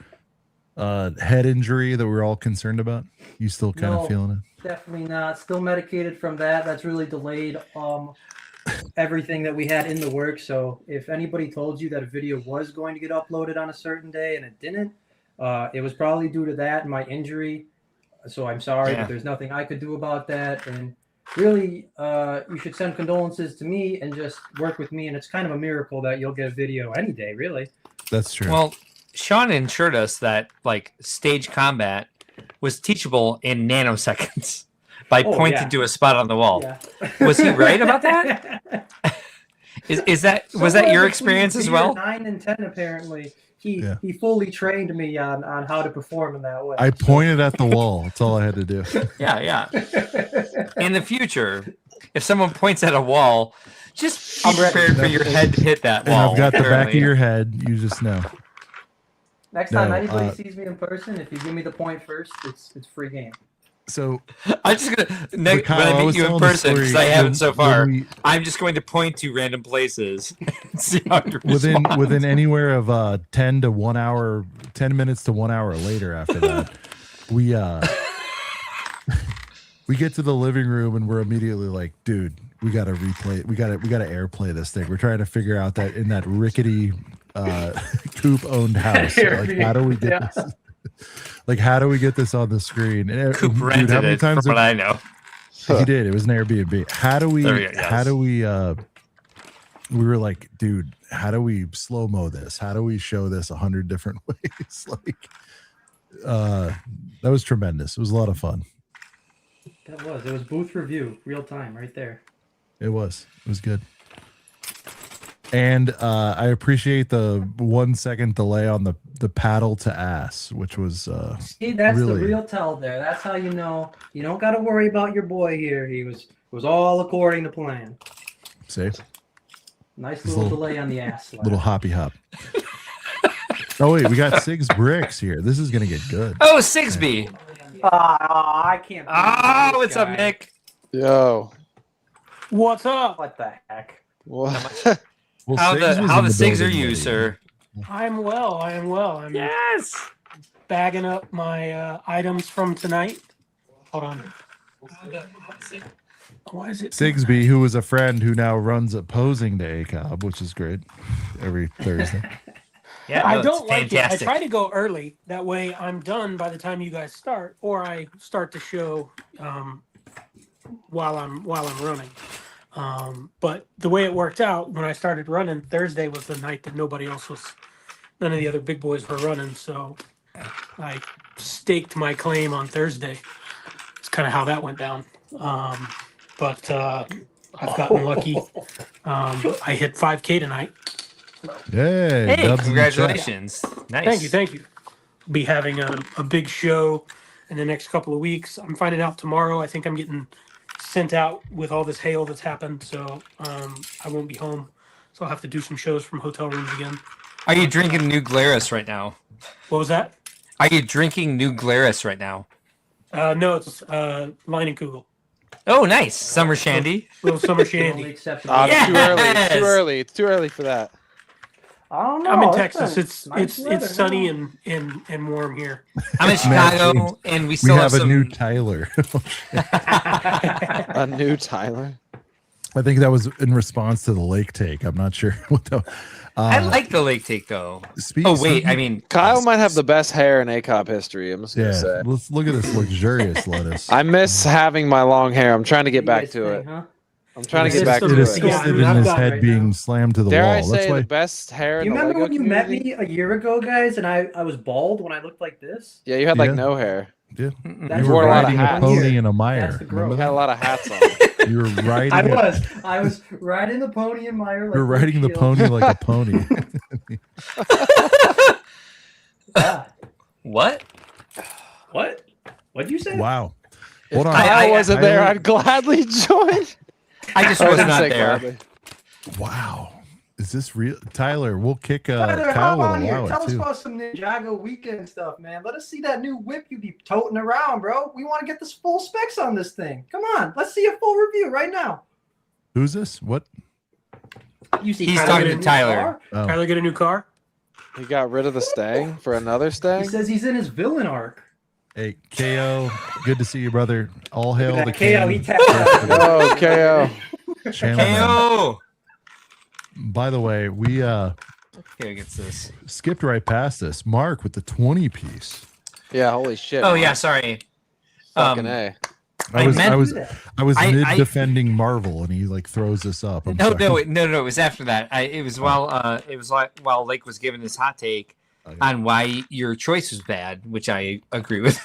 head injury that we're all concerned about? You still kind of feeling it? Definitely not. Still medicated from that. That's really delayed everything that we had in the works. So if anybody told you that a video was going to get uploaded on a certain day and it didn't, it was probably due to that and my injury. So I'm sorry, but there's nothing I could do about that. And really, you should send condolences to me and just work with me. And it's kind of a miracle that you'll get a video any day, really. That's true. Well, Sean assured us that like stage combat was teachable in nanoseconds by pointing to a spot on the wall. Yeah. Was he right about that? Was that your experience as well? 9 and 10 apparently. He fully trained me on how to perform in that way. I pointed at the wall. That's all I had to do. Yeah. In the future, if someone points at a wall, just be prepared for your head to hit that And wall. I've got the back of apparently. your head. You just know. Next time anybody sees me in person, if you give me the point first, it's free game. So I'm just gonna when Kyle, I I meet was you in telling the person, because I story haven't so far. when we- I'm just going to point to random places and see how you respond. within anywhere of 10 minutes to 1 hour later after that, we we get to the living room and we're immediately like, dude, we gotta replay it. We gotta airplay this thing. We're trying to figure out that in that rickety Coop owned house. Like, how do we get this? Like, how do we get this on the screen? And, Coop dude, rented how many it, times from what I know. he did. It was an Airbnb. How do we? There we go, yes. How do we? We were like, dude, how do we slow mo this? How do we show this 100 different ways? Like, that was tremendous. It was a lot of fun. It was booth review, real time, right there. It was good. And I appreciate the 1 second delay on the paddle to ass, which was See, that's really, the real tell there. That's how you know you don't got to worry about your boy here. He was all according to plan. see, Nice little delay on the ass. little hoppy hop. Oh wait, we got 6 bricks here. This is gonna get good. Oh, Sigsby. I can't. Oh, what's up, Nick? Yo. What's up? What the heck? What? Well, How Sigs was the in the Sigs are building you, already. sir? I am well. I'm Yes. bagging up my items from tonight. Hold on. Why is it Sigsby, who was a friend who now runs Opposing to ACOB, which is great every Thursday. Yeah, I don't like it. I try to go early. That way I'm done by the time you guys start, or I start the show while I'm running. But the way it worked out when I started running, Thursday was the night that none of the other big boys were running. So I staked my claim on Thursday. It's kind of how that went down. But I've gotten lucky. I hit 5K tonight. Hey, congratulations. Nice. Thank you. Be having a big show in the next couple of weeks. I'm finding out tomorrow. I think I'm getting sent out with all this hail that's happened, so I won't be home. So I'll have to do some shows from hotel rooms again. Are you drinking New Glarus right now? What was that? Are you drinking New Glarus right now? No, it's Leinenkugel. Oh, nice. Summer shandy. Little summer shandy. It's too early. It's too early for that. I don't know. I'm in Texas. It's weather, sunny and warm here. I'm in Chicago, and we We still have a some... new Tyler. A new Tyler. I think that was in response to the lake take. I'm not sure what the. I like the lake take though. I mean, Kyle might have the best hair in ACOP history. I'm just gonna say. Let's look at this luxurious lettuce. I miss having my long hair. I'm trying to get back to it. I'm trying to get back to it it. assisted in his head being slammed to the Dare wall. I say That's why the best hair in You the remember Lego when you met community? me a year ago, guys, and I was bald when I looked like this? Yeah, you had like no hair. Yeah. That's You were wore a lot of riding a hats. pony and a mire. That's the Remember You had a that? lot of hats on. You were riding. I was riding the pony in mire. You were riding the pony like a pony. Yeah. what? What'd you say? Wow. If Hold on. Kyle wasn't there, I- I'd gladly join. I just I was didn't not say there. gladly. Wow. Is this real? Tyler, we'll kick Tyler, Kyle hop on would here. allow Tell it us too. about some Ninjago weekend stuff, man. Let us see that new whip you be toting around, bro. We want to get this full specs on this thing. Come on, let's see a full review right now. Who's this? What? You see, He's Tyler talking get a to new Tyler. car? Oh. Tyler get a new car? He got rid of the Stang for another He Stang. says he's in his villain arc. Hey, KO. Good to see you, brother. All hail the That king. KO, he tapped out. Oh, KO. Channel man. KO. By the way, we Here gets this. skipped right past this. Mark with the 20 piece. Yeah, holy shit. Oh man. yeah, sorry. Fucking A. I was I- mid I- defending Marvel, and he like throws this up. I'm No, sorry. no. It was after that. It was while Lake was giving his hot take on why your choice was bad, which I agree with.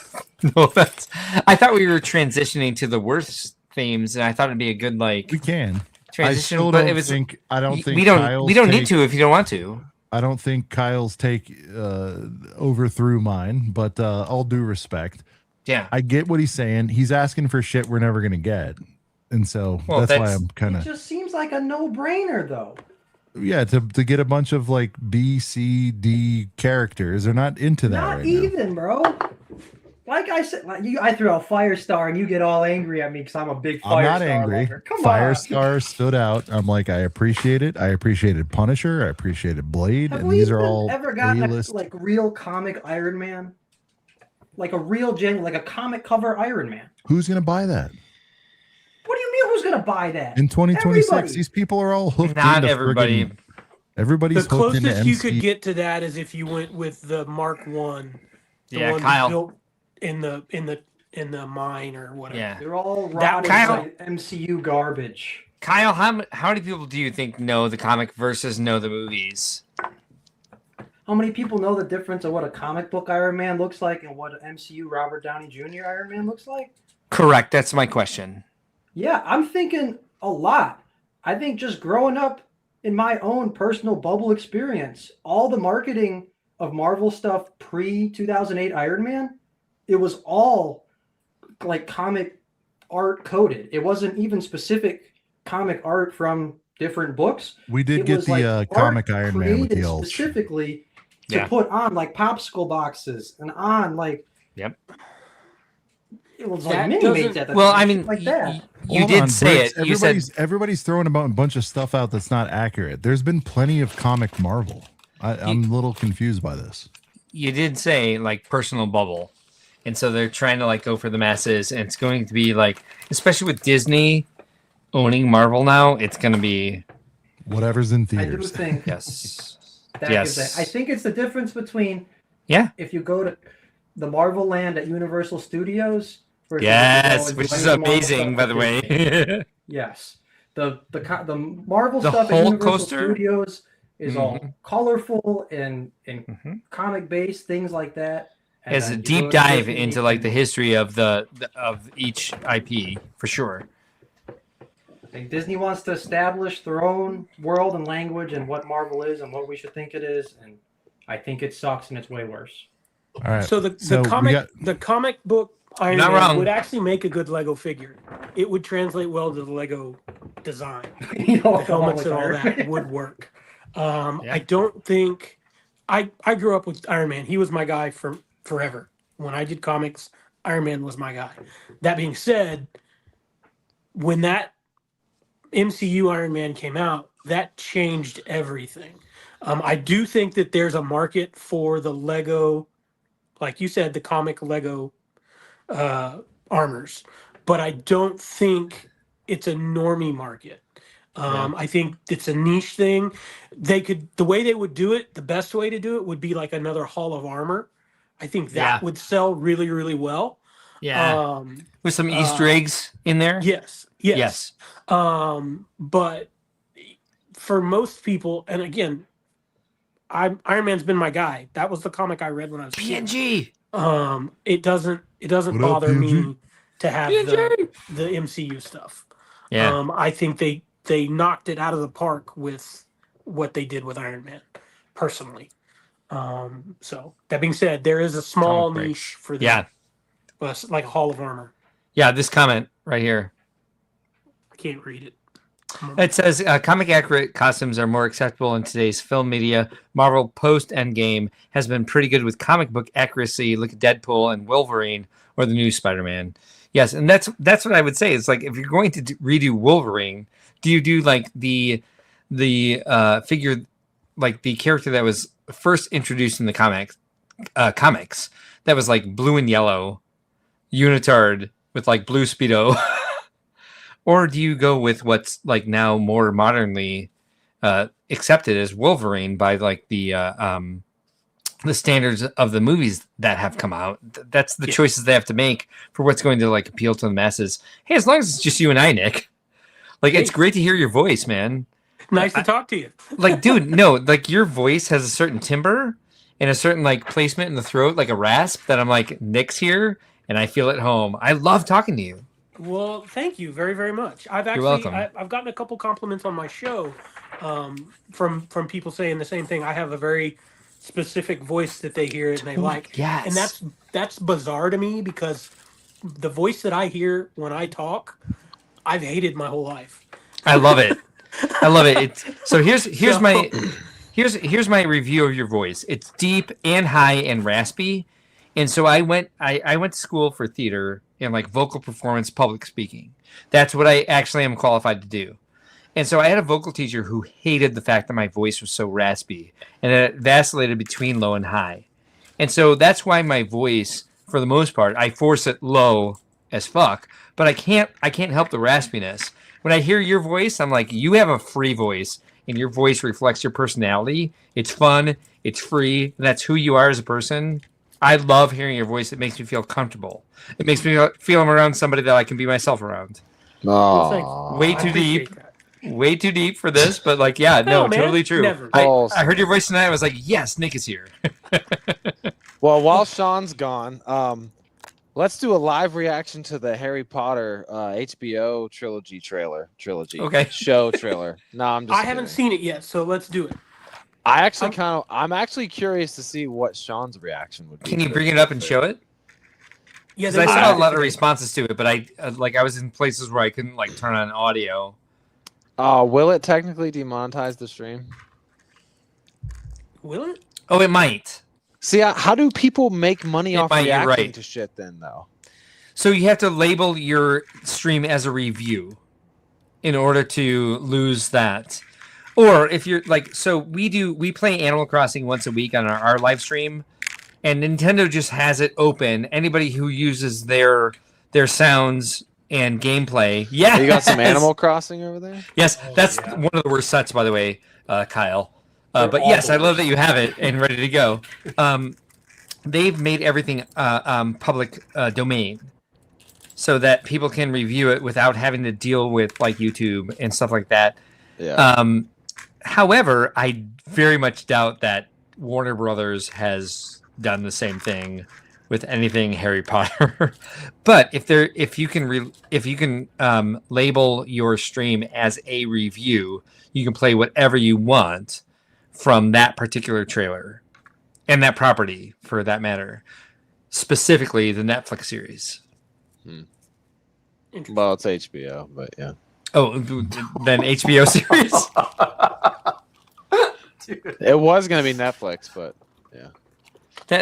No offense. I thought we were transitioning to the worst themes, and I thought it'd be a good We can. transition. I still but don't it was. think. I don't think we don't. Kyle's We don't need take- to if you don't want to. I don't think Kyle's take overthrew mine, but all due respect, Yeah. I get what he's saying. He's asking for shit we're never gonna get, and so Well, that's why that's- I'm kind It of just seems like a no-brainer, though. to get a bunch of like B, C, D characters. They're not into that Not right now. even, bro. Like I said, I threw out Firestar, and you get all angry at me because I'm a big Firestar. I'm not angry. lover. Come on. Firestar stood out. I'm like, I appreciate it. I appreciated Punisher. I appreciated Blade, Have and we these are even all ever gotten A-list. like real comic Iron Man? Like a real like a comic cover Iron Man. Who's gonna buy that What do you mean? Who's gonna buy that? in 2026? Everybody. These people are all hooked. Not into everybody. friggin- Everybody's The hooked into closest you MC. could get to that is if you went with the Mark One, the Yeah, one Kyle. built in the mine or whatever. Yeah. They're all That rotted Kyle- like MCU garbage. Kyle, how many people do you think know the comic versus know the movies? How many people know the difference of what a comic book Iron Man looks like and what an MCU Robert Downey Jr. Iron Man looks like? Correct. That's my question. Yeah, I'm thinking a lot. I think just growing up in my own personal bubble experience, all the marketing of Marvel stuff pre 2008 Iron Man, it was all like comic art coded. It wasn't even specific comic art from different books. We did It get was, the like, art comic Iron Man with the created elves. specifically to Yeah. put on like popsicle boxes and on like Yep. it was like That mini doesn't- mates at the Well, time, I mean, shit like that. you Hold did on, say Bricks, it. You said everybody's throwing about a bunch of stuff out that's not accurate. There's been plenty of comic Marvel. I'm a little confused by this. you did say like personal bubble, and so they're trying to like go for the masses, and it's going to be like, especially with Disney owning Marvel now, it's going to be whatever's in I do theaters. think yes. that Yes. gives I think it's the difference between If you go to the Marvel Land at Universal Studios versus yes, if you go which is into Marvel amazing, stuff by at the way. Disney. Yes, the Marvel The stuff at Hulk Universal coaster? Studios is all Mhm. colorful and Mhm. comic based things like that. And As a then you deep go to dive Disney into like the and history of of each IP for sure. I think Disney wants to establish their own world and language and what Marvel is and what we should think it is, and I think it sucks and it's way worse. All right. So the comic book Iron Not Man wrong. would actually make a good Lego figure. It would translate well to the Lego design. You know, The helmets and all that would work. I don't think I grew up with Iron Man. He was my guy for forever. When I did comics, Iron Man was my guy. That being said, when that MCU Iron Man came out, that changed everything. I do think that there's a market for the Lego, like you said, the comic Lego armors, but I don't think it's a normie market. I think it's a niche thing. The way they would do it, the best way to do it would be like another Hall of Armor. I think that would sell really, really well. Yeah. With some Easter eggs in there. Yes. But for most people, and again, Iron Man's been my guy. That was the comic I read when I was a kid. PNG. It doesn't What up, bother me PNG? to have the MCU stuff. Yeah. I think they knocked it out of the park with what they did with Iron Man, personally. So that being said, there is a small Comic niche for that. Yeah. Like a Hall of Armor. Yeah. This comment right here. I can't read it. It says comic accurate costumes are more acceptable in today's film media. Marvel post Endgame has been pretty good with comic book accuracy. Look at Deadpool and Wolverine or the new Spider-Man. Yes, and that's what I would say. It's like if you're going to redo Wolverine, do you do like the figure, like the character that was first introduced in the comics that was like blue and yellow, unitard with like blue Speedo? Or do you go with what's like now more modernly accepted as Wolverine by like the standards of the movies that have come out? That's the choices they have to make for what's going to like appeal to the masses. Hey, as long as it's just you and I, Nick, like it's great to hear your voice, man. Nice to talk to you. Like, dude, no, like your voice has a certain timbre and a certain like placement in the throat, like a rasp that I'm like, Nick's here and I feel at home. I love talking to you. Well, thank you very, very much. I've actually welcome. I've gotten a couple compliments on my show from people saying the same thing. I have a very specific voice that they hear and they like. Yes. And that's bizarre to me because the voice that I hear when I talk, I've hated my whole life. I love it. I love it. So here's my review of your voice. It's deep and high and raspy. And so I went to school for theater and like vocal performance, public speaking. That's what I actually am qualified to do. And so I had a vocal teacher who hated the fact that my voice was so raspy and that it vacillated between low and high. And so that's why my voice, for the most part, I force it low as fuck, but I can't help the raspiness. When I hear your voice, I'm like, you have a free voice and your voice reflects your personality. It's fun. It's free. And that's who you are as a person. I love hearing your voice. It makes me feel comfortable. It makes me feel I'm around somebody that I can be myself around. Oh, way too deep. Way too deep for this, but like, yeah, no, man, totally true. never. I heard your voice tonight. I was like, yes, Nick is here. Well, while Sean's gone, let's do a live reaction to the Harry Potter HBO trilogy. Okay. Show trailer. No, I'm just. I haven't seen it yet, so let's do it. I'm actually curious to see what Sean's reaction would be. Can you bring it up and show it? Yeah, Because I saw a lot of responses to it, but I was in places where I couldn't like turn on audio. Will it technically demonetize the stream? Will it? Oh, it might. See, how do people make money off might, you're reacting right. to shit then, though? So you have to label your stream as a review in order to lose that. Or if you're like, so we play Animal Crossing once a week on our live stream, and Nintendo just has it open. Anybody who uses their sounds and gameplay. Yeah, you got some Animal Crossing over there. Yes, that's one of the worst sets, by the way, Kyle. But yes, I love that you have it and ready to go. They've made everything public domain, so that people can review it without having to deal with like YouTube and stuff like that. Yeah. However, I very much doubt that Warner Brothers has done the same thing with anything Harry Potter. But if you can label your stream as a review, you can play whatever you want from that particular trailer and that property, for that matter, specifically the Netflix series. Well, it's HBO, but yeah. Oh, then HBO series. It was going to be Netflix, but yeah.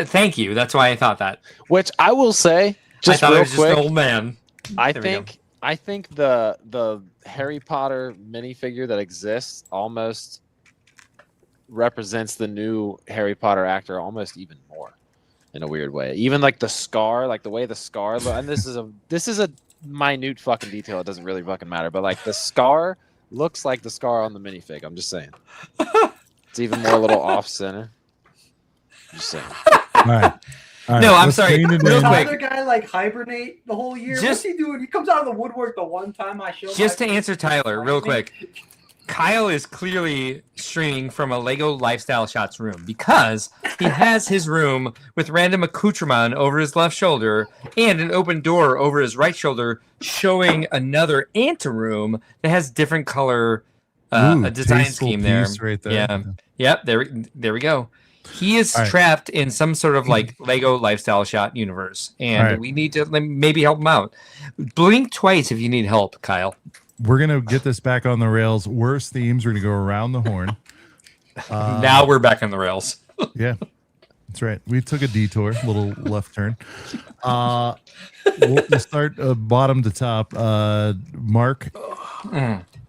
Thank you. That's why I thought that. Which I will say, just I thought real I was quick, just an old man. I think the Harry Potter minifigure that exists almost represents the new Harry Potter actor almost even more, in a weird way. Even like the scar, like the way the scar, and this is a minute fucking detail. It doesn't really fucking matter, but like the scar looks like the scar on the minifig. I'm just saying. It's even more a little off center. Just saying. All right. No, I'm sorry. Does Real the quick, other guy like hibernate the whole year? What's he doing? He comes out of the woodwork the one time I show. just to answer Tyler, real quick. Kyle is clearly streaming from a Lego Lifestyle Shots room because he has his room with random accoutrement over his left shoulder and an open door over his right shoulder, showing another anteroom that has different color a design scheme there. Right there. Yeah. Yep. There we go. He is trapped in some sort of like Lego Lifestyle Shot universe, and we need to maybe help him out. Blink twice if you need help, Kyle. We're gonna get this back on the rails. Worst themes. We're gonna go around the horn. Now we're back on the rails. Yeah, that's right. We took a detour, a little left turn. We'll start bottom to top. Mark,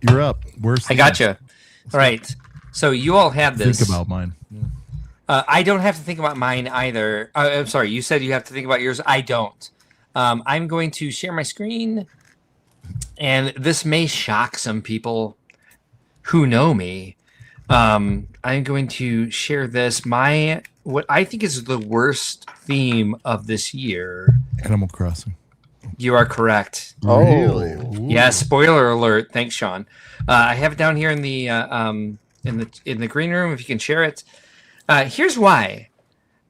you're up. Worst. I got you. All right. So you all have this. Think about mine. I don't have to think about mine either. I'm sorry. You said you have to think about yours. I don't. I'm going to share my screen. And this may shock some people who know me. I'm going to share this. What I think is the worst theme of this year. Animal Crossing. You are correct. Really? Yeah. Spoiler alert. Thanks, Sean. I have it down here in the green room. If you can share it. Here's why.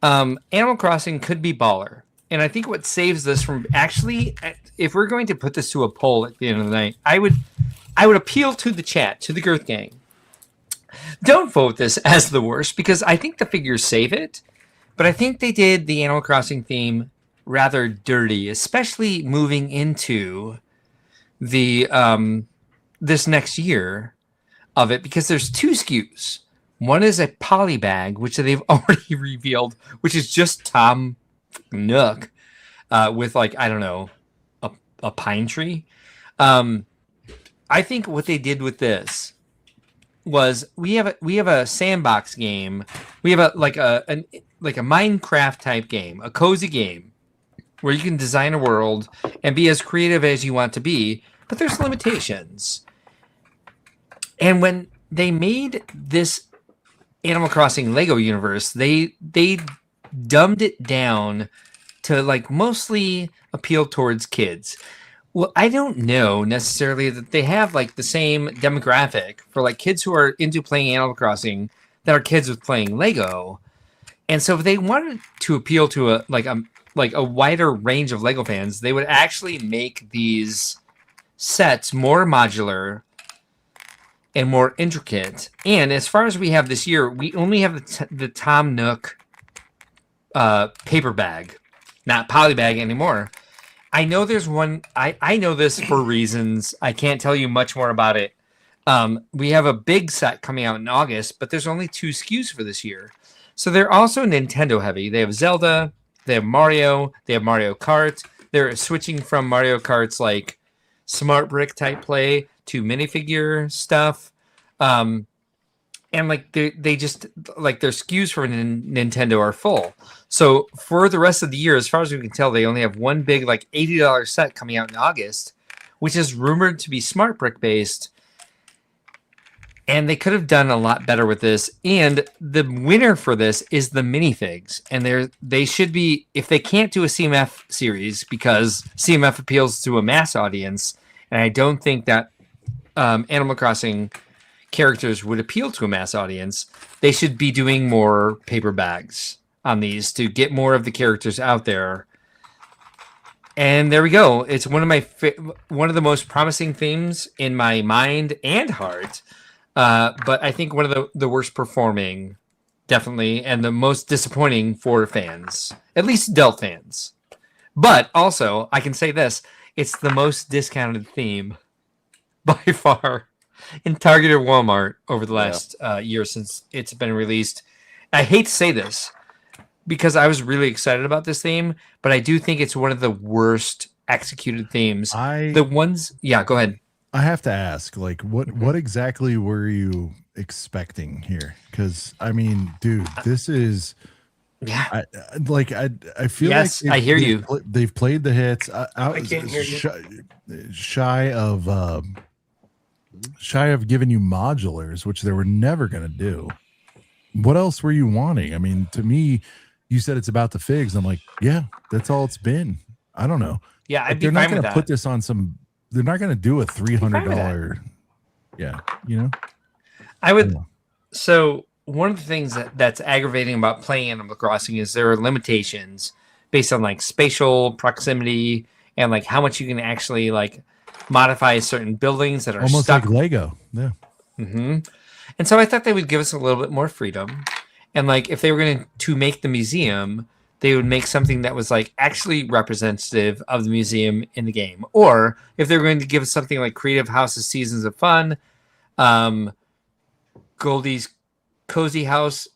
Animal Crossing could be baller. And I think what saves this from actually, if we're going to put this to a poll at the end of the night, I would appeal to the chat, to the Girth Gang. Don't vote this as the worst because I think the figures save it, but I think they did the Animal Crossing theme rather dirty, especially moving into the this next year of it, because there's two SKUs. One is a poly bag, which they've already revealed, which is just Tom Nook with like, I don't know, a pine tree. I think what they did with this was we have a sandbox game. We have a Minecraft type game, a cozy game where you can design a world and be as creative as you want to be, but there's limitations. And when they made this Animal Crossing Lego universe, they dumbed it down to like mostly appeal towards kids. Well, I don't know necessarily that they have like the same demographic for like kids who are into playing Animal Crossing that are kids with playing Lego. And so if they wanted to appeal to a wider range of Lego fans, they would actually make these sets more modular and more intricate. And as far as we have this year, we only have the Tom Nook paper bag, not poly bag anymore. I know there's one. I know this for reasons. I can't tell you much more about it. We have a big set coming out in August, but there's only 2 SKUs for this year. So they're also Nintendo heavy. They have Zelda, they have Mario, they have Mario Kart. They're switching from Mario Kart's like smart brick type play to minifigure stuff. And like they just like their SKUs for Nintendo are full. So for the rest of the year, as far as we can tell, they only have one big like $80 set coming out in August. which is rumored to be smart brick based. And they could have done a lot better with this. And the winner for this is the minifigs. And they should be, if they can't do a CMF series, because CMF appeals to a mass audience, and I don't think that Animal Crossing characters would appeal to a mass audience, they should be doing more paper bags on these to get more of the characters out there. And there we go. It's one of the most promising themes in my mind and heart. But I think one of the worst performing, definitely, and the most disappointing for fans, at least adult fans. But also, I can say this, it's the most discounted theme by far in Target or Walmart over the last year since it's been released. I hate to say this because I was really excited about this theme, but I do think it's one of the worst executed themes. Go ahead. I have to ask, like, what exactly were you expecting here? Because I mean, dude, this is, I feel like I hear you. They've played the hits. I can't hear you. Shy of giving you modulars, which they were never going to do. What else were you wanting? I mean, to me, you said it's about the figs. I'm like, yeah, that's all it's been. I don't know. Yeah, they're not going to put this on some. They're not going to do a $300. Yeah, you know. I would. So one of the things that's aggravating about playing Animal Crossing is there are limitations based on like spatial proximity and like how much you can actually like modify certain buildings that are almost stuck. like Lego. Yeah. Mm-hmm. And so I thought they would give us a little bit more freedom, and like if they were going to make the museum, they would make something that was like actually representative of the museum in the game. Or if they're going to give us something like Creative House's Seasons of Fun, Goldie's Cozy House,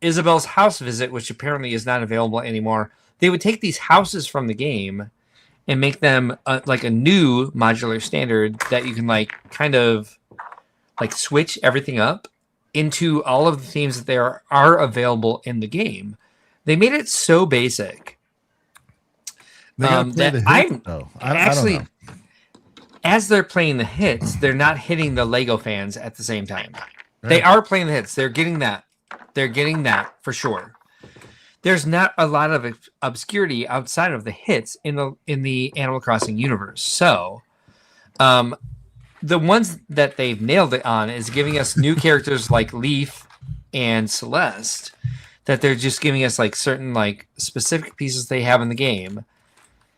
Isabel's House Visit, which apparently is not available anymore, they would take these houses from the game and make them like a new modular standard that you can like kind of like switch everything up into all of the themes that there are available in the game. They made it so basic that I'm actually, as they're playing the hits, they're not hitting the Lego fans at the same time. Right. They are playing the hits. They're getting that. They're getting that for sure. There's not a lot of obscurity outside of the hits in the Animal Crossing universe. So, the ones that they've nailed it on is giving us new characters like Leaf and Celeste. That they're just giving us like certain like specific pieces they have in the game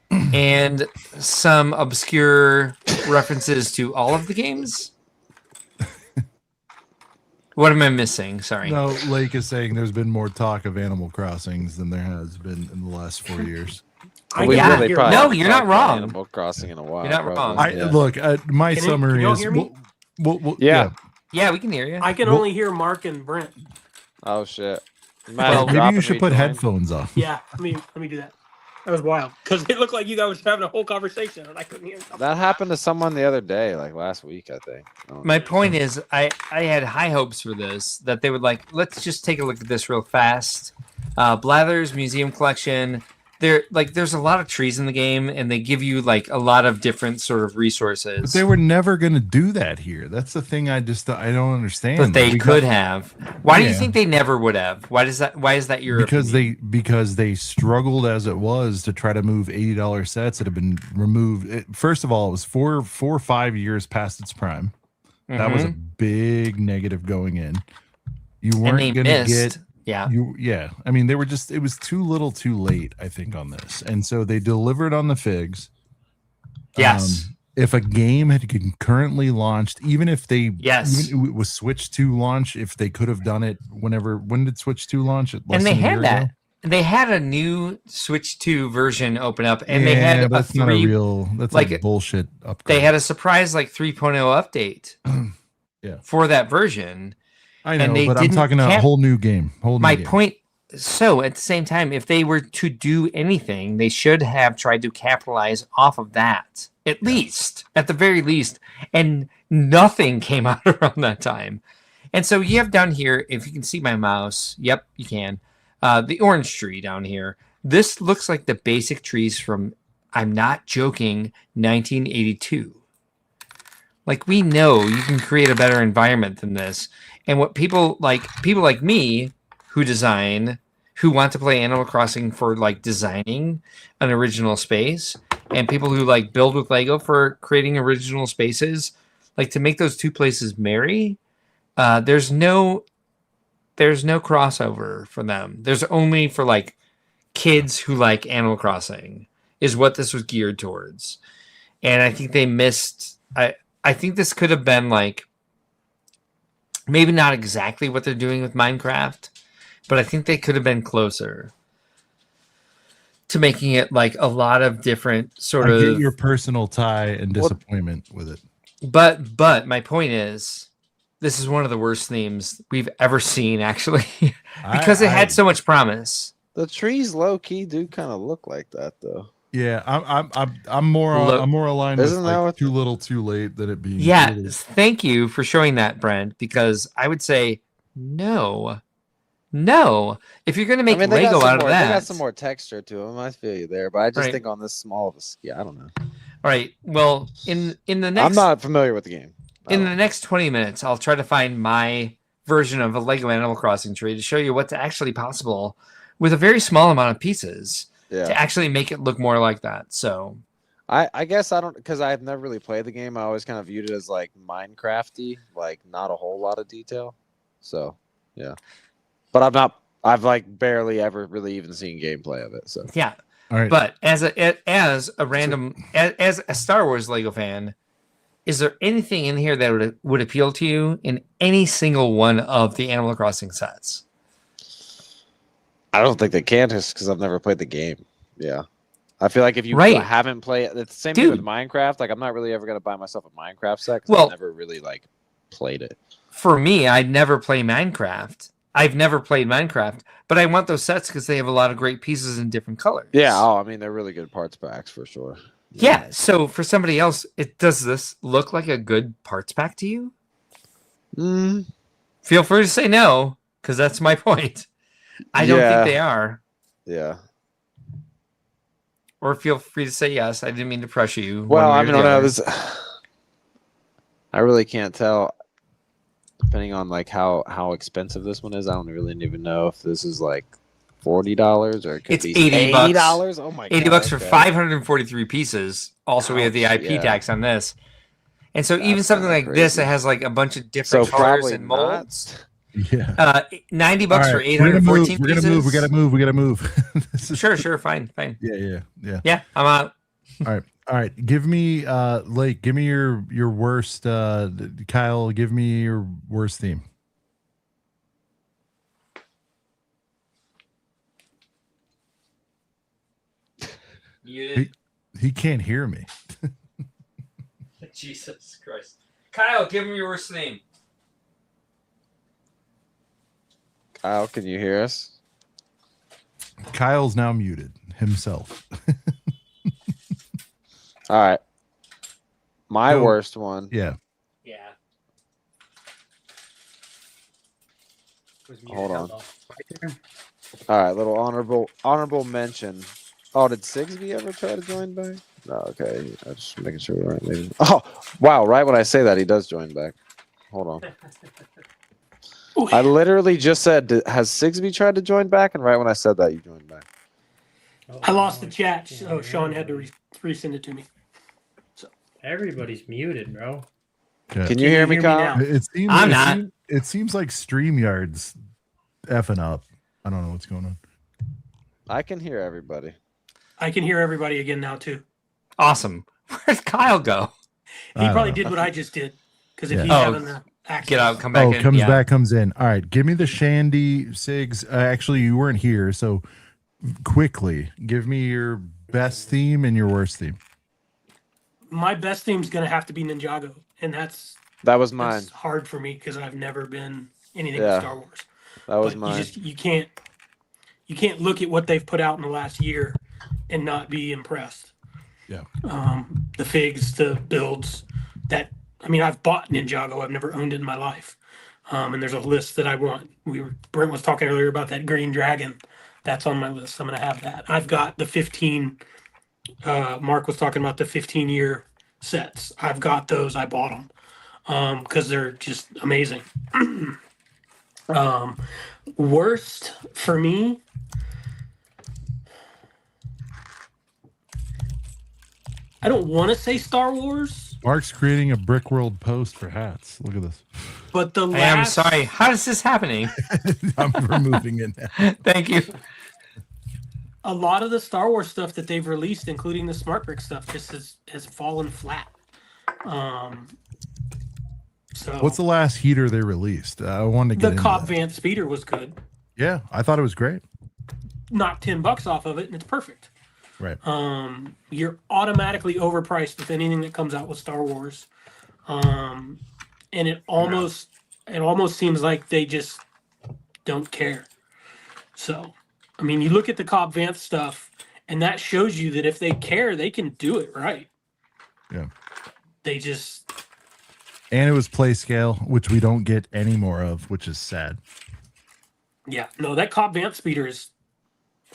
and some obscure references to all of the games. What am I missing? Sorry. No, Lake is saying there's been more talk of Animal Crossings than there has been in the last 4 years. You're not wrong. Animal Crossing in a while. You're not wrong. Look, my summary is. Yeah, we can hear you. I can only hear Mark and Brent. Oh shit. Well, maybe you should put headphones on. Yeah, let me do that. That was wild because it looked like you guys were having a whole conversation and I couldn't hear something. That happened to someone the other day, like last week, I think. My point is, I had high hopes for this, that they would like, let's just take a look at this real fast. Blather's Museum Collection. There's a lot of trees in the game, and they give you like a lot of different sort of resources. But they were never going to do that here. That's the thing. I don't understand. But they could have. Why do you think they never would have? Why is that your opinion? Because they struggled as it was to try to move $80 sets that have been removed. First of all, it was four or 5 years past its prime. Mm-hmm. That was a big negative going in. You weren't going to get. Yeah. I mean, it was too little too late, I think, on this. And so they delivered on the figs. Yes. If a game had concurrently launched, even if it was Switch 2 launch, if they could have done it when did Switch 2 launch? And they had that. Ago? They had a new Switch 2 version open up, and they had that's not a real, that's like a bullshit upgrade. They had a surprise like 3.0 update for that version. I know, but I'm talking a whole new game. Point. So at the same time, if they were to do anything, they should have tried to capitalize off of that, at the very least. And nothing came out around that time. And so you have down here, if you can see my mouse, yep, you can. The orange tree down here. This looks like the basic trees from, I'm not joking, 1982. Like, we know you can create a better environment than this. And what people like me who design, who want to play Animal Crossing for like designing an original space, and people who like build with Lego for creating original spaces, like to make those two places marry, there's no crossover for them. There's only for like kids who like Animal Crossing is what this was geared towards. And I think they missed. I think this could have been like maybe not exactly what they're doing with Minecraft, but I think they could have been closer to making it like a lot of different sort of. Get your personal tie and disappointment with it. But my point is, this is one of the worst themes we've ever seen, actually, because it had so much promise. The trees low key do kind of look like that, though. Yeah, I'm more aligned with like Too Little Too Late than it being. Yeah, thank you for showing that, Brent, because I would say no. If you're going to make Lego out of that, they got some more texture to them. I feel you there, but I just think on this small of a, I don't know. All right, well, in the next, I'm not familiar with the game. In the next 20 minutes, I'll try to find my version of a Lego Animal Crossing tree to show you what's actually possible with a very small amount of pieces. Yeah. To actually make it look more like that. So I guess I don't, because I've never really played the game. I always kind of viewed it as like Minecrafty, like not a whole lot of detail. So yeah, but I've like barely ever really even seen gameplay of it. So yeah. All right. But as a Star Wars Lego fan, is there anything in here that would appeal to you in any single one of the Animal Crossing sets? I don't think they can, just because I've never played the game. Yeah. I feel like if you haven't played, it's the same thing with Minecraft. Like, I'm not really ever going to buy myself a Minecraft set because I've never really, like, played it. For me, I'd never play Minecraft. I've never played Minecraft, but I want those sets because they have a lot of great pieces in different colors. Yeah. Oh, I mean, they're really good parts packs for sure. Yeah. So for somebody else, does this look like a good parts pack to you? Feel free to say no, because that's my point. I don't think they are. Yeah. Or feel free to say yes. I didn't mean to pressure you. Well, I mean, I don't know. I really can't tell, depending on like how expensive this one is. I don't really even know if this is like $40 or it could be $80. Oh my god! $80 for 543 pieces. Also, we have the IP tax on this, and so even something like this, it has like a bunch of different colors and molds. Yeah. $90 for 814 pieces. We gotta move. Sure. Fine. Yeah. I'm out. All right. Give me Lake. Give me your worst. Kyle. Give me your worst theme. He can't hear me. Jesus Christ. Kyle, give him your worst theme. Kyle, can you hear us? Kyle's now muted himself. All right. My worst one. Yeah. Hold on. All right, little honorable mention. Oh, did Sigsby ever try to join back? No, okay. I'm just making sure we're right. Maybe. Oh, wow. Right when I say that, he does join back. Hold on. I literally just said, has Sigsby tried to join back? And right when I said that, you joined back. I lost the chat, so Sean had to resend it to me. So everybody's muted, bro. Okay. Can you hear me, Kyle? It seems like StreamYard's effing up. I don't know what's going on. I can hear everybody. I can hear everybody again now, too. Awesome. Where'd Kyle go? He probably did what I just did. Because if he's having the access. Get out, come back in. Comes back, comes in. All right, give me the Shandy, Sigs. Actually, you weren't here, so quickly, give me your best theme and your worst theme. My best theme is going to have to be Ninjago, and that was mine. That's hard for me because I've never been anything with Star Wars. That was mine. You can't look at what they've put out in the last year and not be impressed. Yeah. The figs, the builds I've bought Ninjago. I've never owned it in my life. And there's a list that I want. Brent was talking earlier about that green dragon. That's on my list. I'm going to have that. I've got the 15. Mark was talking about the 15-year sets. I've got those. I bought them because they're just amazing. Worst for me. I don't want to say Star Wars. Mark's creating a brick world post for hats. Look at this. But the I am sorry. How is this happening? I'm removing it now. Thank you. A lot of the Star Wars stuff that they've released, including the Smart Brick stuff, just has fallen flat. So What's the last heater they released? I wanted to get the into Cobb that. Vance speeder was good. Yeah, I thought it was great. Knocked $10 off of it, and it's perfect. Right. You're automatically overpriced with anything that comes out with Star Wars, and it almost seems like they just don't care. So, I mean, you look at the Cobb Vance stuff, and that shows you that if they care, they can do it right. Yeah. They just. And it was play scale, which we don't get any more of, which is sad. Yeah, no, that Cobb Vance speeder is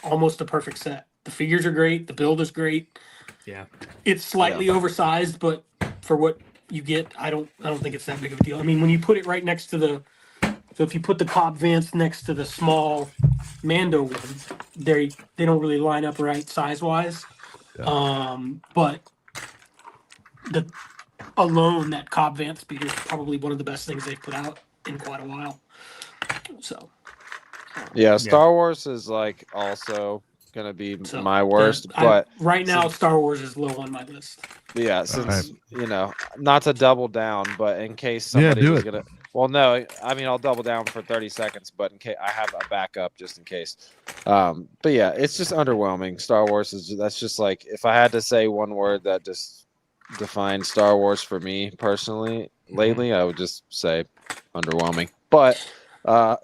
almost a perfect set. The figures are great. The build is great. Yeah, it's slightly oversized, but for what you get, I don't think it's that big of a deal. I mean, when you put it right next to so if you put the Cobb Vance next to the small Mando ones, they don't really line up right size wise. Yeah. But that Cobb Vance speeder is probably one of the best things they've put out in quite a while. So. Yeah, Star Wars is like also gonna be my worst, but right now Star Wars is low on my list. Yeah, since not to double down, but in case somebody was gonna. Well, no, I mean I'll double down for 30 seconds, but in case I have a backup just in case. But yeah, it's just underwhelming. Star Wars that's just like if I had to say one word that just defines Star Wars for me personally lately, I would just say underwhelming. But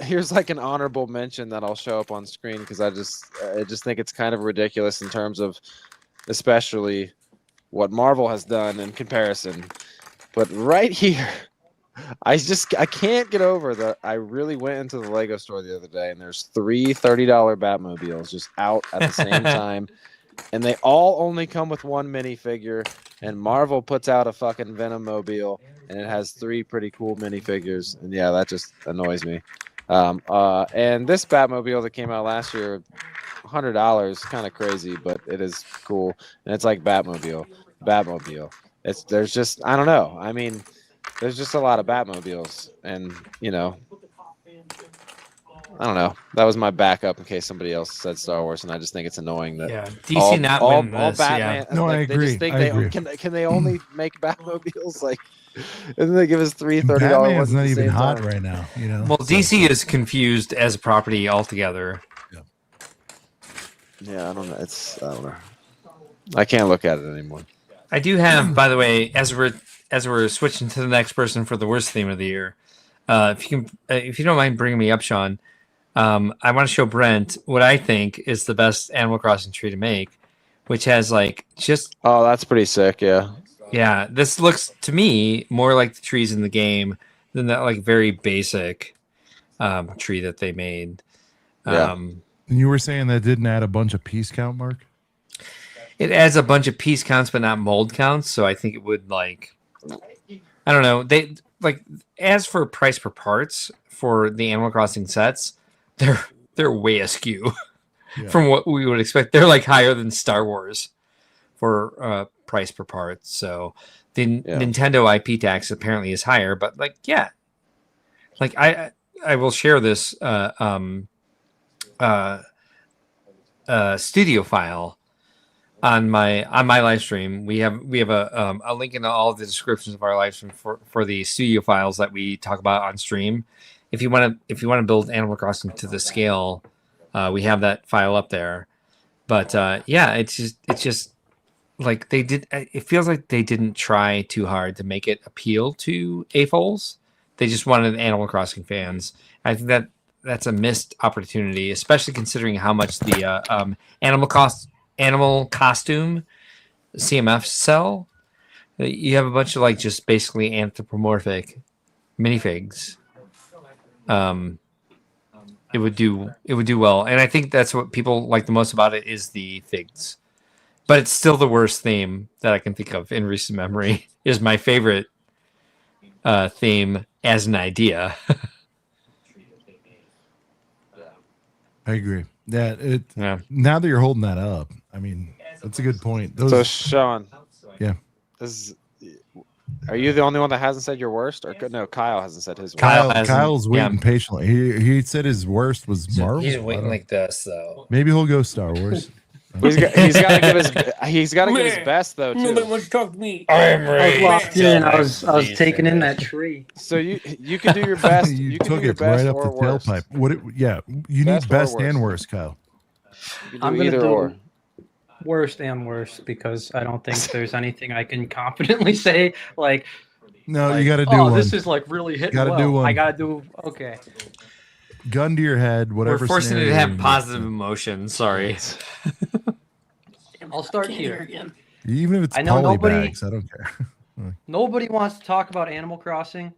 here's like an honorable mention that I'll show up on screen because I just think it's kind of ridiculous in terms of especially what Marvel has done in comparison. But right here, I can't get over that. I really went into the Lego store the other day and there's three $30 Batmobiles just out at the same time. And they all only come with one minifigure. And Marvel puts out a fucking Venom mobile, and it has 3 pretty cool minifigures. And yeah, that just annoys me. And this Batmobile that came out last year, $100, kind of crazy, but it is cool. And it's like Batmobile. There's just I don't know. I mean, there's just a lot of Batmobiles, and I don't know. That was my backup in case somebody else said Star Wars, and I just think it's annoying that DC all this, Batman. No, I agree. They just think I agree. Can they only make Batmobiles like? And then they give us $30 Batman's ones. not even hot right now. Well, DC is confused as a property altogether. Yeah, I don't know. I don't know. I can't look at it anymore. I do have, by the way, as we're switching to the next person for the worst theme of the year. If you don't mind bringing me up, Sean, I want to show Brent what I think is the best Animal Crossing tree to make, which has like just. Oh, that's pretty sick. Yeah. Yeah, this looks to me more like the trees in the game than that like very basic tree that they made. Yeah. And you were saying that didn't add a bunch of piece count, Mark? It adds a bunch of piece counts, but not mold counts. So I think it would like, I don't know. They like as for price per parts for the Animal Crossing sets, they're way askew from what we would expect. They're like higher than Star Wars for price per part. So the Nintendo IP tax apparently is higher, but like like I will share this studio file on my live stream. We have a link in all of the descriptions of our live stream for the studio files that we talk about on stream. If you want to build Animal Crossing to the scale, we have that file up there. But it's just like they did. It feels like they didn't try too hard to make it appeal to AFOLs. They just wanted Animal Crossing fans. I think that's a missed opportunity, especially considering how much the animal costume CMF sell. You have a bunch of like just basically anthropomorphic minifigs. It would do well, and I think that's what people like the most about it is the figs. but it's still the worst theme that I can think of in recent memory. Is my favorite theme as an idea. I agree. Yeah. Now that you're holding that up, I mean, that's a good point. So, Sean. Yeah. Are you the only one that hasn't said your worst? Or no, Kyle hasn't said his worst. Kyle's waiting patiently. He said his worst was Marvel. He's waiting like this, though. Maybe he'll go Star Wars. He's got to give his best though too. Nobody wants to talk to me. I'm I was locked in. I was taking in that tree. So you can do your best. You can took do your it best right up or the worst. tailpipe. You need best and worst, Kyle. You can I'm do gonna either do or. worst and worst because I don't think there's anything I can confidently say. Like, no, you got to do oh, one. this is like really hitting Gotta well. do one. I gotta do okay. Gun to your head, whatever. We're forcing it to scenario have positive emotions. Sorry. I'll start here again. Even if it's I know poly nobody- bags, I don't care. Nobody wants to talk about Animal Crossing,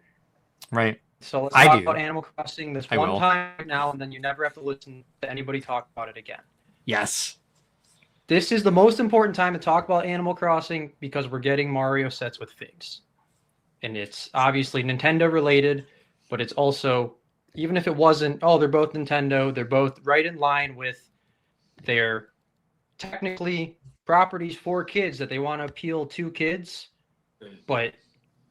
Right. so let's I talk do. about Animal Crossing this I one will. time now, and then you never have to listen to anybody talk about it again. Yes. This is the most important time to talk about Animal Crossing because we're getting Mario sets with figs. And it's obviously Nintendo related, but it's also, even if it wasn't, they're both Nintendo, they're both right in line with their technically properties for kids that they want to appeal to kids. But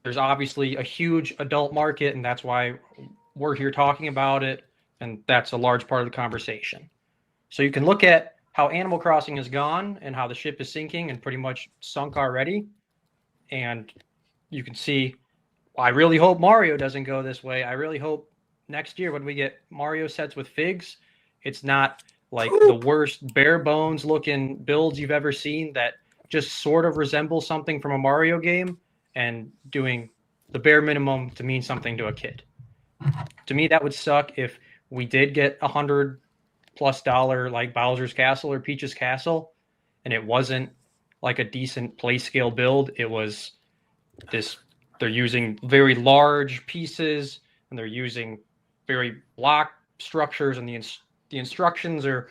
there's obviously a huge adult market, and that's why we're here talking about it. And that's a large part of the conversation. So you can look at how Animal Crossing has gone and how the ship is sinking and pretty much sunk already. And you can see, I really hope Mario doesn't go this way. I really hope next year when we get Mario sets with figs, it's not like the worst bare bones looking builds you've ever seen that just sort of resemble something from a Mario game and doing the bare minimum to mean something to a kid. To me, that would suck if we did get $100+ like Bowser's Castle or Peach's Castle, and it wasn't like a decent play scale build. It was this, they're using very large pieces and they're using very block structures, and the instructions are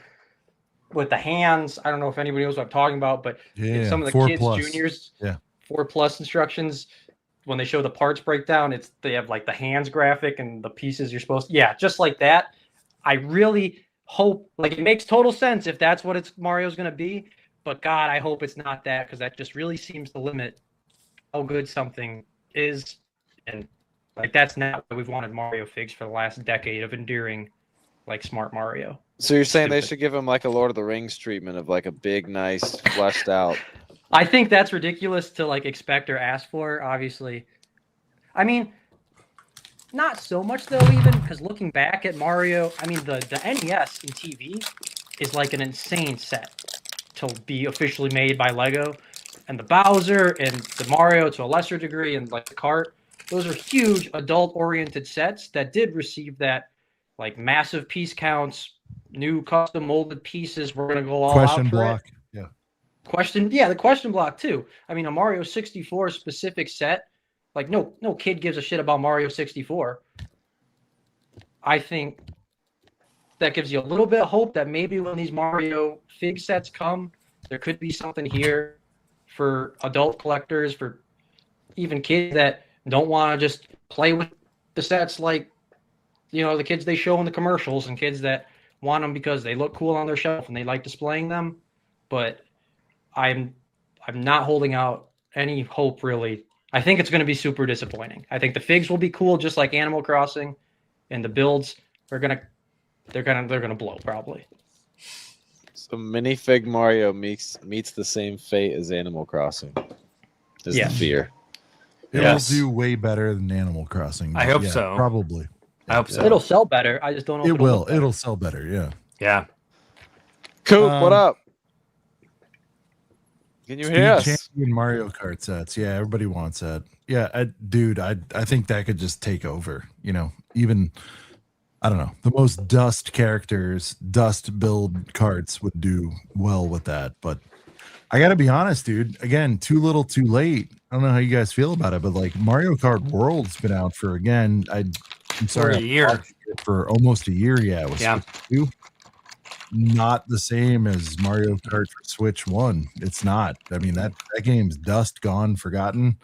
with the hands. I don't know if anybody knows what I'm talking about, but some of the kids, juniors, 4+ instructions, when they show the parts breakdown, they have like the hands graphic and the pieces you're supposed to, just like that. I really hope, like, it makes total sense if that's what Mario's going to be, but God, I hope it's not that, because that just really seems to limit how good something is. And like, that's not what we've wanted Mario figs for the last decade of enduring like smart Mario. So you're saying they should give him like a Lord of the Rings treatment of like a big, nice, fleshed out. I think that's ridiculous to like expect or ask for, obviously. I mean, not so much though, even because looking back at Mario, I mean, the NES in TV is like an insane set to be officially made by Lego. And the Bowser and the Mario to a lesser degree, and like the cart, those are huge adult-oriented sets that did receive that like massive piece counts, new custom molded pieces. We're gonna go all question out for block. it. The question block too. I mean, a Mario 64 specific set, like no kid gives a shit about Mario 64. I think that gives you a little bit of hope that maybe when these Mario fig sets come, there could be something here for adult collectors, for even kids that don't want to just play with the sets like, the kids they show in the commercials, and kids that want them because they look cool on their shelf and they like displaying them. But I'm not holding out any hope, really. I think it's going to be super disappointing. I think the figs will be cool, just like Animal Crossing, and the builds they're gonna blow probably. So minifig Mario meets the same fate as Animal Crossing. Is the fear. It will do way better than Animal Crossing. I hope so. Probably. I hope so. It'll sell better. I just don't know. It will. It'll sell better. Yeah. Yeah. Coop, what up? Can you hear us? Champion Mario Kart sets. Yeah, everybody wants that. Yeah, I think that could just take over. Even I don't know, the most dust characters, dust build carts would do well with that. But I gotta be honest, dude. Again, too little, too late. I don't know how you guys feel about it, but like Mario Kart World's been out for I'm sorry, for a year. For almost a year. Yeah, it was 52. not the same as Mario Kart for Switch 1. It's not. I mean, that game's dust, gone, forgotten.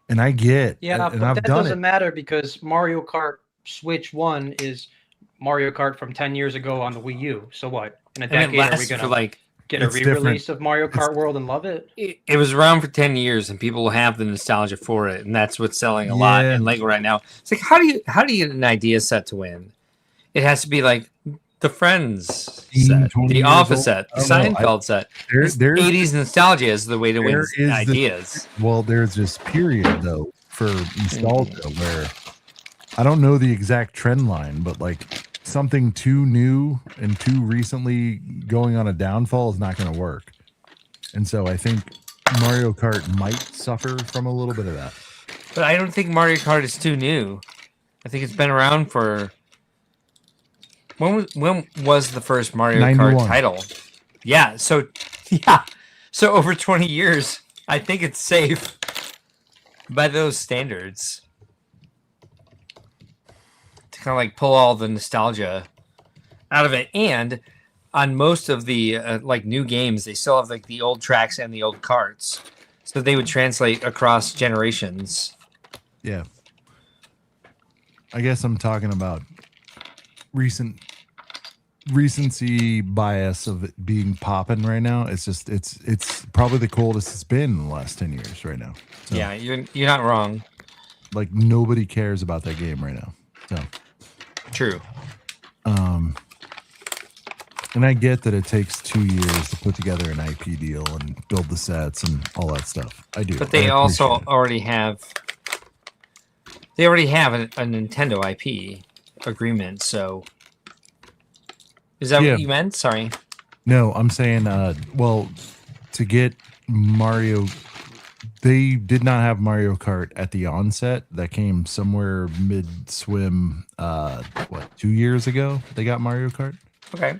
And I get, Yeah, and but I've that done doesn't it. matter because Mario Kart Switch 1 is Mario Kart from 10 years ago on the Wii U. So what? In a decade, are we going to get a it's re-release of Mario Kart World and love it? It was around for 10 years, and people will have the nostalgia for it, and that's what's selling a lot in Lego right now. It's like, how do you get an idea set to win? It has to be like the Friends set, the Office set, the Seinfeld set. There's 80s nostalgia is the way to win ideas. There's this period though for nostalgia where I don't know the exact trend line, but like something too new and too recently going on a downfall is not going to work. And so I think Mario Kart might suffer from a little bit of that. But I don't think Mario Kart is too new. I think it's been around for... When was the first Mario 91. Kart title? Yeah, so over 20 years, I think it's safe by those standards to kind of like pull all the nostalgia out of it. And on most of the like new games, they still have like the old tracks and the old carts, so they would translate across generations. Yeah, I guess I'm talking about recency bias of it being popping right now. It's just it's probably the coldest it's been in the last 10 years right now. So, yeah, you're not wrong. Like nobody cares about that game right now. So true. And I get that it takes 2 years to put together an IP deal and build the sets and all that stuff. I do. But they also already have a Nintendo IP agreement, so is that what you meant? Sorry. No, I'm saying well, to get Mario, they did not have Mario Kart at the onset. That came somewhere mid-swim 2 years ago. They got Mario Kart. Okay.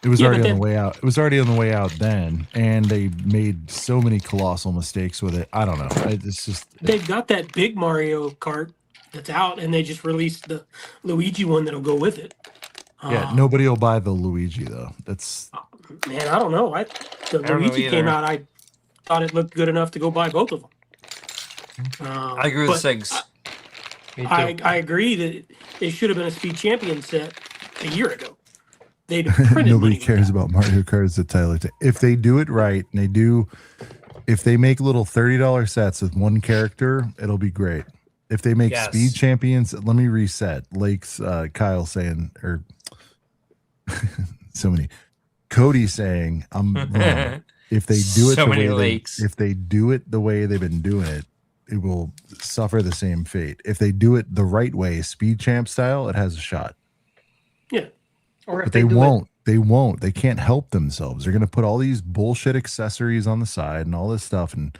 It was already on the way out. It was already on the way out then, and they made so many colossal mistakes with it. I don't know. It's just they've got that big Mario Kart that's out, and they just released the Luigi one that'll go with it. Yeah, nobody will buy the Luigi though. That's man, I don't know. The Luigi came out. I thought it looked good enough to go buy both of them. I agree with Sigs. I agree that it should have been a Speed Champion set a year ago. They printed nobody cares about Mario Kart as a title. If they do it right, and if they make little $30 sets with one character, it'll be great. If they make Speed Champions, let me reset. Lake's Kyle saying, or so many. Cody saying, I'm wrong. If they do it if they do it the way they've been doing it, it will suffer the same fate. If they do it the right way, Speed Champ style, it has a shot. Yeah. Or if but they won't. They won't. They can't help themselves. They're going to put all these bullshit accessories on the side and all this stuff and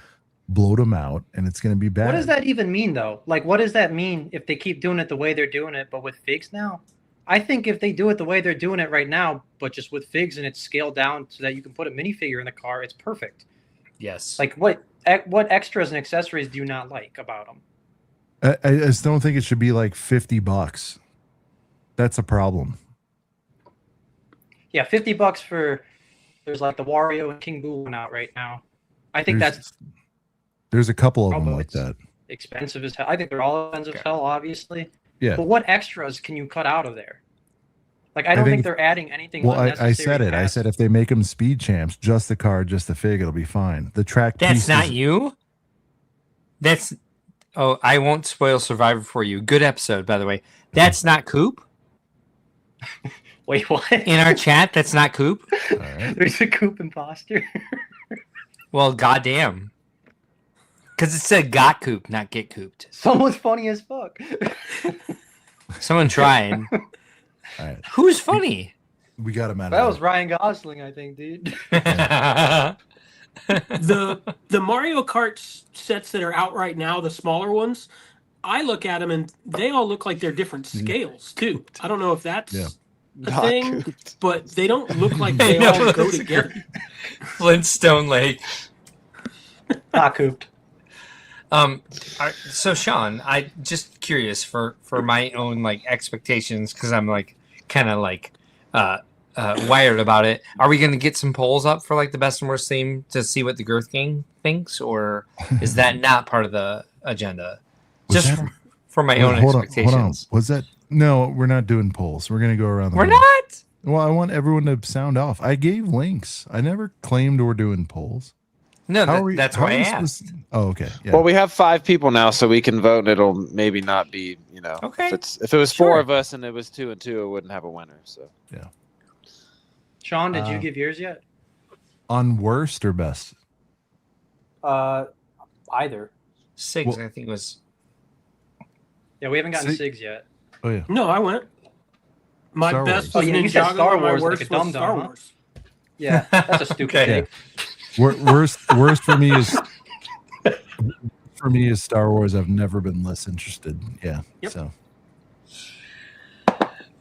bloat them out, and it's going to be bad. What does that even mean, though? Like, what does that mean if they keep doing it the way they're doing it, but with figs now? I think if they do it the way they're doing it right now, but just with figs and it's scaled down so that you can put a minifigure in the car, it's perfect. Yes. Like, what extras and accessories do you not like about them? I just don't think it should be like $50. That's a problem. Yeah, $50 for there's like the Wario and King Boo one out right now. I think there's a couple of them like that. Expensive as hell. I think they're all expensive as hell, obviously. Yeah. But what extras can you cut out of there? Like, I don't think they're adding anything. Well, I said it. I said if they make them Speed Champs, just the card, just the fig, it'll be fine. The track. That's not you. That's. Oh, I won't spoil Survivor for you. Good episode, by the way. That's not Coop. Wait, what? In our chat, that's not Coop. All right. There's a Coop imposter. Well, goddamn. Because it said got cooped, not get cooped. Someone's funny as fuck. Someone tried. All right. Who's funny? We got him out. That was Ryan Gosling, I think, dude. The Mario Kart sets that are out right now, the smaller ones, I look at them and they all look like they're different scales too. I don't know if that's a thing, but they don't look like they all go together. Flintstone Lake. Not cooped. So Sean, I just curious for my own like expectations, because I'm like kind of like wired about it. Are we going to get some polls up for like the best and worst theme to see what the Girth Gang thinks, or is that not part of the agenda? Just for my own expectations. Hold on. Was that? No, we're not doing polls. We're going to go around the We're room. not? Well, I want everyone to sound off. I gave links. I never claimed we're doing polls. No, that's why I asked. Oh, okay. Yeah. Well, we have 5 people now, so we can vote, and it'll maybe not be, okay. If it was 4 of us and it was 2 and 2, it wouldn't have a winner. So yeah. Sean, did you give yours yet? On worst or best? Either. Sigs, I think was. Yeah, we haven't gotten Sigs yet. Oh yeah. No, I went. My Star best Wars. was you said Ninjago. Star My Wars worst like a was dum-dum, Star huh? Wars. Yeah, that's a stupid Okay. take. Worst for me is Star Wars. I've never been less interested. Yeah. Yep. So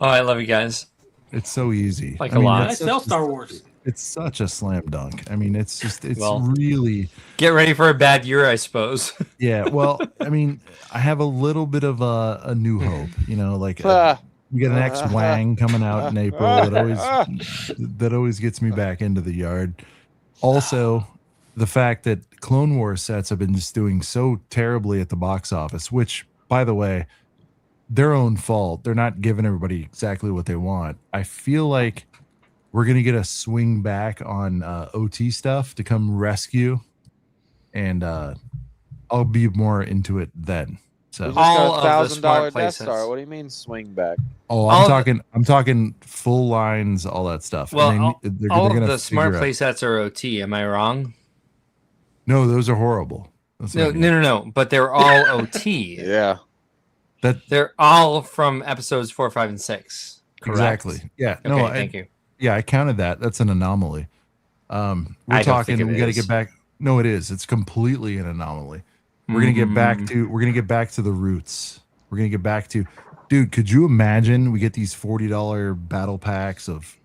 Oh, I love you guys. it's so easy. Like a lot. I sell Star Wars. It's such a slam dunk. I mean, it's Well, really. Get ready for a bad year, I suppose. Yeah. Well, I mean, I have a little bit of a new hope. Like we get an X-Wang coming out in April. That always gets me back into the yard. Also, the fact that Clone Wars sets have been just doing so terribly at the box office, which, by the way, their own fault. They're not giving everybody exactly what they want. I feel like we're going to get a swing back on OT stuff to come rescue, and I'll be more into it then. So we just got all of the $1,000 smart Death places. Star. What do you mean swing back? Oh, I'm talking full lines, all that stuff. Well, they're all gonna of the smart figure out- playsets are OT. Am I wrong? No, those are horrible. That's No, not good. no. But they're all OT. Yeah. They're all from episodes 4, 5, and 6. Correct? Exactly. Yeah. Okay, No, thank you. Yeah, I counted that. That's an anomaly. We're I don't talking. think it We got to is. get back. No, it is. It's completely an anomaly. We're gonna get back to. We're gonna get back to the roots. We're gonna get back to. Dude, could you imagine we get these $40 battle packs of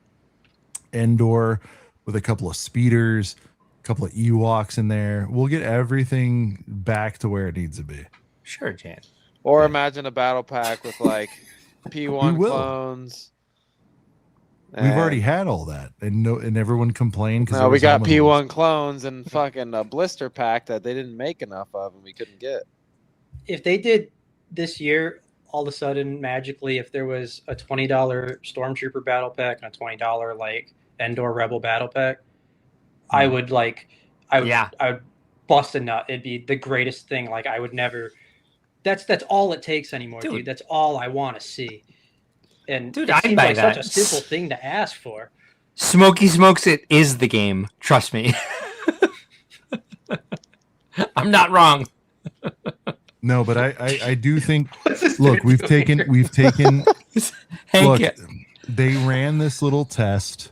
Endor with a couple of speeders, a couple of Ewoks in there? We'll get everything back to where it needs to be. Sure, Jan. Or imagine a battle pack with like P1 We will. clones. We've already had all that, and everyone complained because No, we got P1 clones and fucking a blister pack that they didn't make enough of and we couldn't get. If they did this year, all of a sudden, magically, if there was a $20 Stormtrooper battle pack and a $20 like Endor Rebel battle pack, I would bust a nut. It'd be the greatest thing. Like I would never. That's all it takes anymore, dude. That's all I want to see. And Dude, it I'd seems buy like that. such a simple thing to ask for. Smokey Smokes, it is the game. Trust me. I'm not wrong. No, but I do think. Look, we've taken. Hank, Look, they ran this little test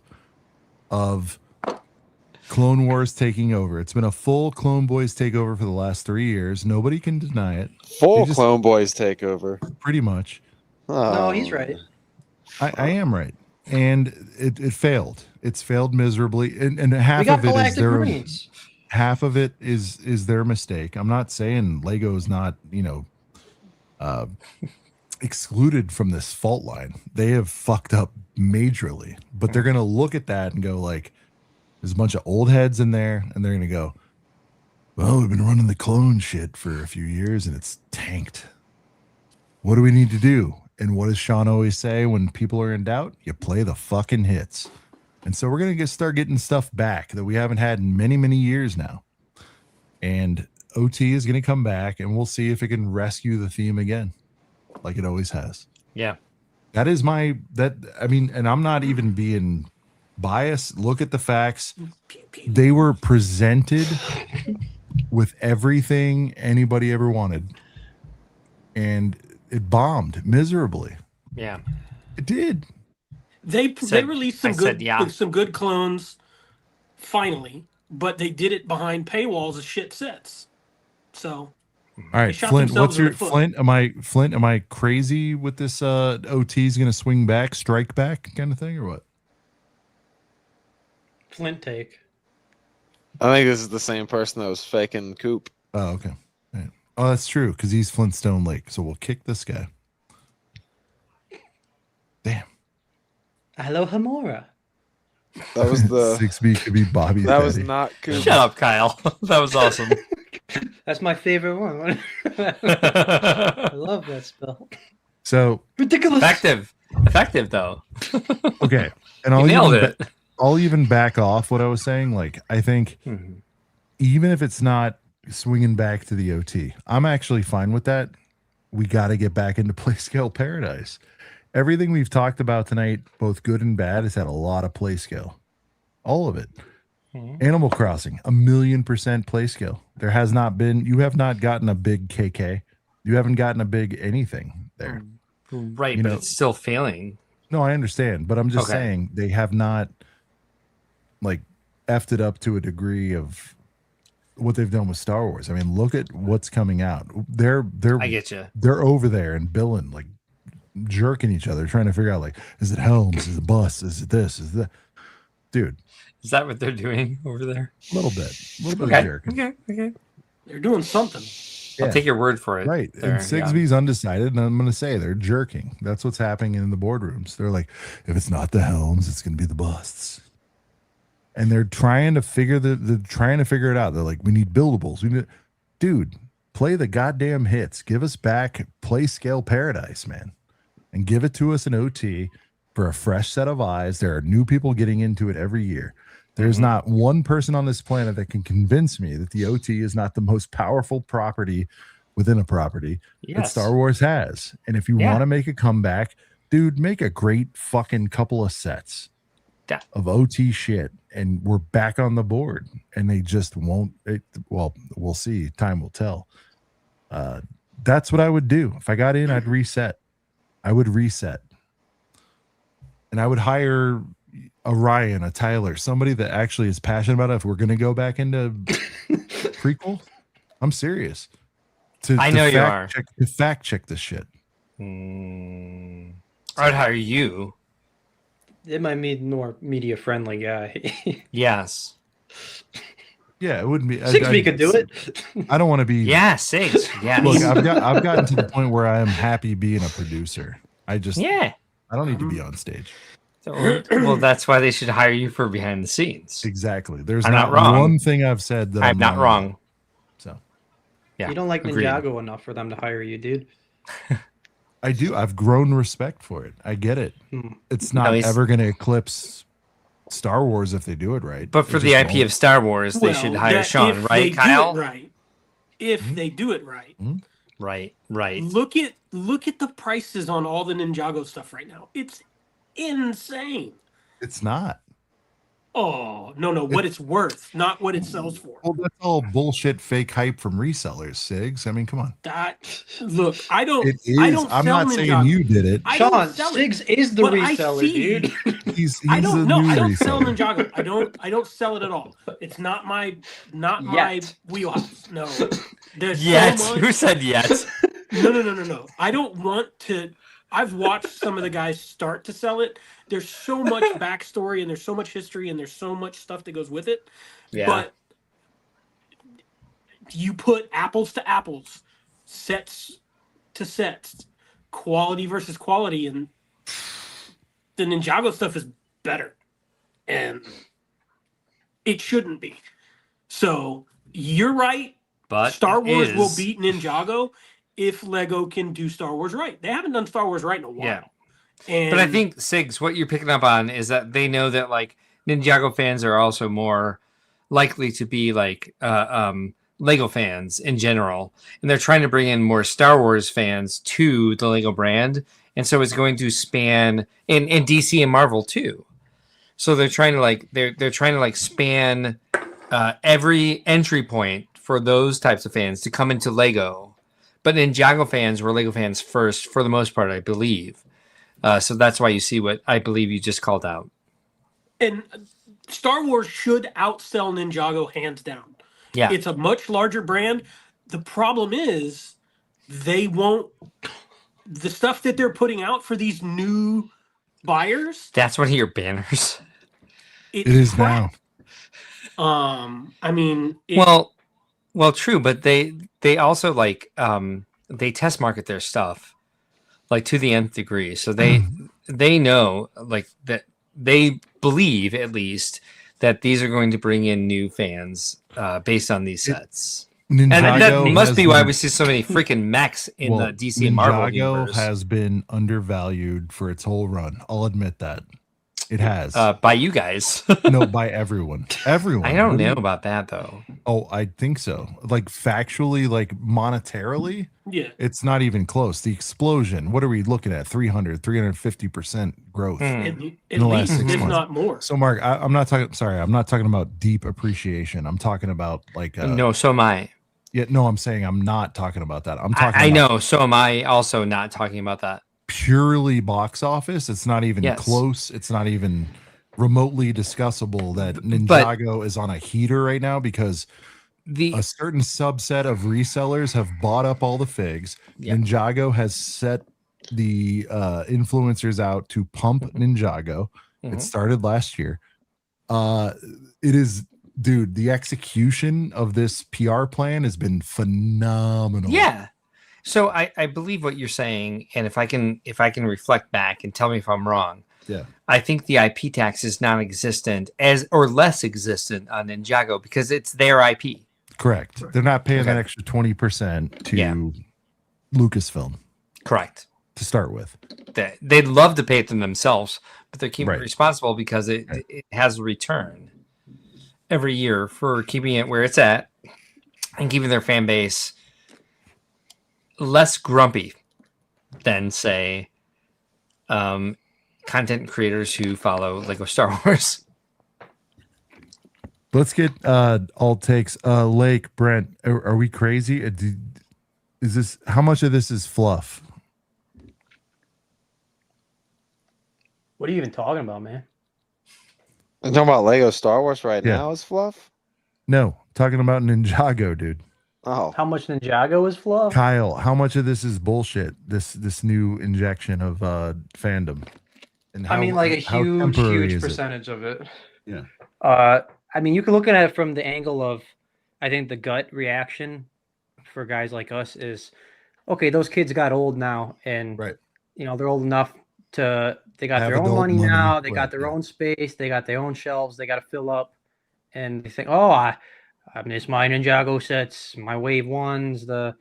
of Clone Wars taking over. It's been a full Clone Boys takeover for the last 3 years. Nobody can deny it. Full Clone Boys takeover. Pretty much. No, he's right. I am right. And it failed. It's failed miserably. And half We got of it is Galactic their Marines. half of it is their mistake. I'm not saying Lego is not, excluded from this fault line. They have fucked up majorly. But they're gonna look at that and go like, there's a bunch of old heads in there, and they're gonna go, well, we've been running the clone shit for a few years and it's tanked. What do we need to do? And what does Sean always say when people are in doubt? You play the fucking hits. And so we're going to start getting stuff back that we haven't had in many, many years now. And OT is going to come back, and we'll see if it can rescue the theme again, like it always has. Yeah. That is and I'm not even being biased. Look at the facts. They were presented with everything anybody ever wanted. And it bombed miserably. Yeah. It did. They released some good clones finally, but they did it behind paywalls of shit sets. So all right, Flint, what's your Flint? Am I crazy with this OT's gonna swing back, strike back kind of thing, or what? Flint take. I think this is the same person that was faking Coop. Oh, okay. Right. Oh, that's true, because he's Flintstone Lake. So we'll kick this guy. Damn. Hello, Hamora. That was the 6B could be Bobby. that was Daddy. not good. Shut up, Kyle. That was awesome. That's my favorite one. I love that spell. So Ridiculous. Effective though. okay, and You I'll nailed even, it. I'll even back off what I was saying. Like, I think even if it's not swinging back to the OT, I'm actually fine with that. We got to get back into play scale paradise. Everything we've talked about tonight, both good and bad, has had a lot of play scale. All of it. Animal Crossing, 1,000,000% play scale. There has not been, you have not gotten a big KK. You haven't gotten a big anything there. Right, You but know, it's still failing. No, I understand, but I'm just Okay. saying they have not like effed it up to a degree of what they've done with Star Wars. I mean, look at what's coming out. They're I get you. They're over there and billing, like jerking each other, trying to figure out like, is it Helms? Is it Bus? Is it this? Is that? Dude, Is that what they're doing over there? a little bit of Okay. jerking. Okay. They're doing something. Yeah. I'll take your word for it. Right. there, And 6B's undecided, and I'm going to say they're jerking. That's what's happening in the boardrooms. They're like, if it's not the Helms, it's going to be the Busts. And they're trying to figure it out. They're like, we need buildables. Dude, play the goddamn hits. Give us back play scale paradise, man. And give it to us in OT for a fresh set of eyes. There are new people getting into it every year. There's not one person on this planet that can convince me that the OT is not the most powerful property within a property that Star Wars has. And if you want to make a comeback, dude, make a great fucking couple of sets of OT shit, and we're back on the board. And they just won't. Well, we'll see. Time will tell. That's what I would do. If I got in, I'd reset. I would reset. And I would hire a Ryan, a Tyler, somebody that actually is passionate about it. If we're going to go back into prequel, I'm serious. I know you are. To fact check this shit. I'd hire you. It might be more media friendly guy. Yes. Yeah, it wouldn't be. 6B could do it. I don't want to be. Yeah, 6. Yeah. Look, I've gotten to the point where I am happy being a producer. I don't need to be on stage. Well, that's why they should hire you for behind the scenes. Exactly. There's I'm not wrong. one thing I've said that I'm not wrong. So, yeah, you don't like agreed. Ninjago enough for them to hire you, dude. I do. I've grown respect for it. I get it. It's not ever going to eclipse Star Wars if they do it right. But for the IP of Star Wars, they should hire Sean, right, Kyle? If they do it right. Right. Look at the prices on all the Ninjago stuff right now. It's insane. It's not. Oh, no, what it's worth, not what it sells for. Well, that's all bullshit fake hype from resellers, Sigs. I mean, come on. Look, I don't. It is. I don't I'm sell not saying Ninjago. you did it. Sean, Sigs is the reseller, dude. He's I don't know. I don't reseller. sell Ninjago. I don't sell it at all. It's not my wheelhouse. No. There's Yet. so much. Who said yet? No. I don't want to. I've watched some of the guys start to sell it. There's so much backstory and there's so much history and there's so much stuff that goes with it. Yeah. But you put apples to apples, sets to sets, quality versus quality, and the Ninjago stuff is better. And it shouldn't be. So you're right. But Star Wars will beat Ninjago if Lego can do Star Wars right. They haven't done Star Wars right in a while. Yeah. And But I think, Sigs, what you're picking up on is that they know that like Ninjago fans are also more likely to be like Lego fans in general. And they're trying to bring in more Star Wars fans to the Lego brand. And so it's going to span in DC and Marvel too. So they're trying to they're trying to span every entry point for those types of fans to come into Lego. But Ninjago fans were Lego fans first for the most part, I believe. So that's why you see what I believe you just called out. And Star Wars should outsell Ninjago hands down. Yeah. It's a much larger brand. The problem is they won't. The stuff that they're putting out for these new buyers. That's one of your banners. It is now. I mean. Well, true, but they also they test market their stuff to the nth degree. So they know that they believe at least that these are going to bring in new fans based on these sets. And that must be why we see so many freaking mechs in the DC and Marvel universe. Has been undervalued for its whole run. I'll admit that. It has. By you guys. No, by everyone. Everyone. I don't know about that, though. Oh, I think so. Like, factually, like, monetarily, yeah, it's not even close. The explosion, what are we looking at? 350% growth in the last 6 if months. not more. So, Mark, I'm not talking, sorry, I'm not talking about deep appreciation. I'm talking about, like... no, so am I. Yeah, no, I'm saying I'm not talking about that. I'm talking I know, so am I also not talking about that. Purely box office. It's not even close. It's not even remotely discussable that Ninjago is on a heater right now because a certain subset of resellers have bought up all the figs. Ninjago has set the influencers out to pump Ninjago. It started last year. It is, dude, the execution of this PR plan has been phenomenal. Yeah. So I believe what you're saying, and if I can reflect back and tell me if I'm wrong, I think the IP tax is non-existent or less existent on Ninjago because it's their IP. Correct. They're not paying that extra 20% to Lucasfilm. Correct. To start with, they'd love to pay it themselves, but they're keeping it responsible because it has a return every year for keeping it where it's at and keeping their fan base less grumpy than, say, content creators who follow Lego Star Wars. Let's get all takes. Lake, Brent, are we crazy? Is this, how much of this is fluff? What are you even talking about, man? I'm talking about Lego Star Wars right now is fluff? No, talking about Ninjago, dude. Oh. How much Ninjago is fluff? Kyle, how much of this is bullshit? This new injection of fandom? And how, I mean, like a huge percentage of it. Yeah. I mean, you can look at it from the angle of, I think the gut reaction for guys like us is, okay, those kids got old now, and you know they're old enough to, they got their own money now, they got their own space, they got their own shelves, they got to fill up, and they think, oh, I miss my Ninjago sets, my Wave 1s, the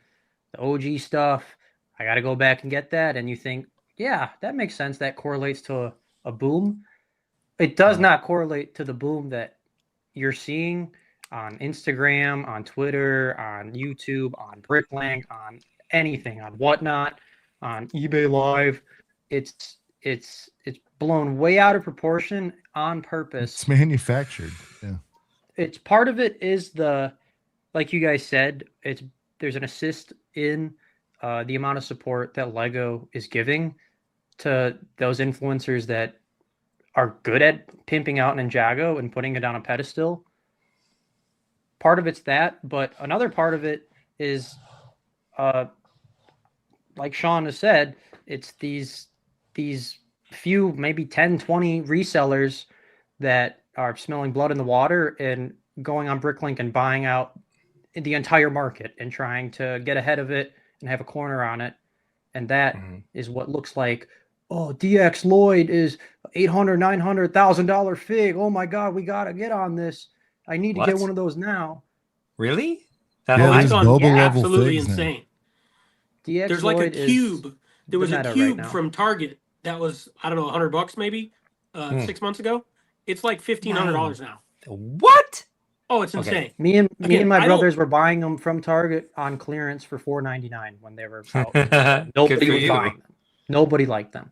OG stuff. I got to go back and get that. And you think, yeah, that makes sense. That correlates to a boom. It does not correlate to the boom that you're seeing on Instagram, on Twitter, on YouTube, on Bricklink, on anything, on Whatnot, on eBay Live. It's blown way out of proportion on purpose. It's manufactured. Yeah. It's part of it is the, like you guys said, there's an assist in the amount of support that Lego is giving to those influencers that are good at pimping out Ninjago and putting it on a pedestal. Part of it's that, but another part of it is, like Sean has said, it's these few, maybe 10, 20 resellers that are smelling blood in the water and going on Bricklink and buying out the entire market and trying to get ahead of it and have a corner on it. And that is what looks like, oh, DX Lloyd is $800,000, $900,000 fig. Oh my God, we got to get on this. I need to get one of those now. Really? I thought absolutely insane. DX There's Lloyd like a cube. There was a cube from Target that was, I don't know, $100 maybe 6 months ago. It's like $1,500 now. What? Oh, it's insane. Me and my brothers were buying them from Target on clearance for $4.99 when they were out. Nobody was buying them. Nobody liked them.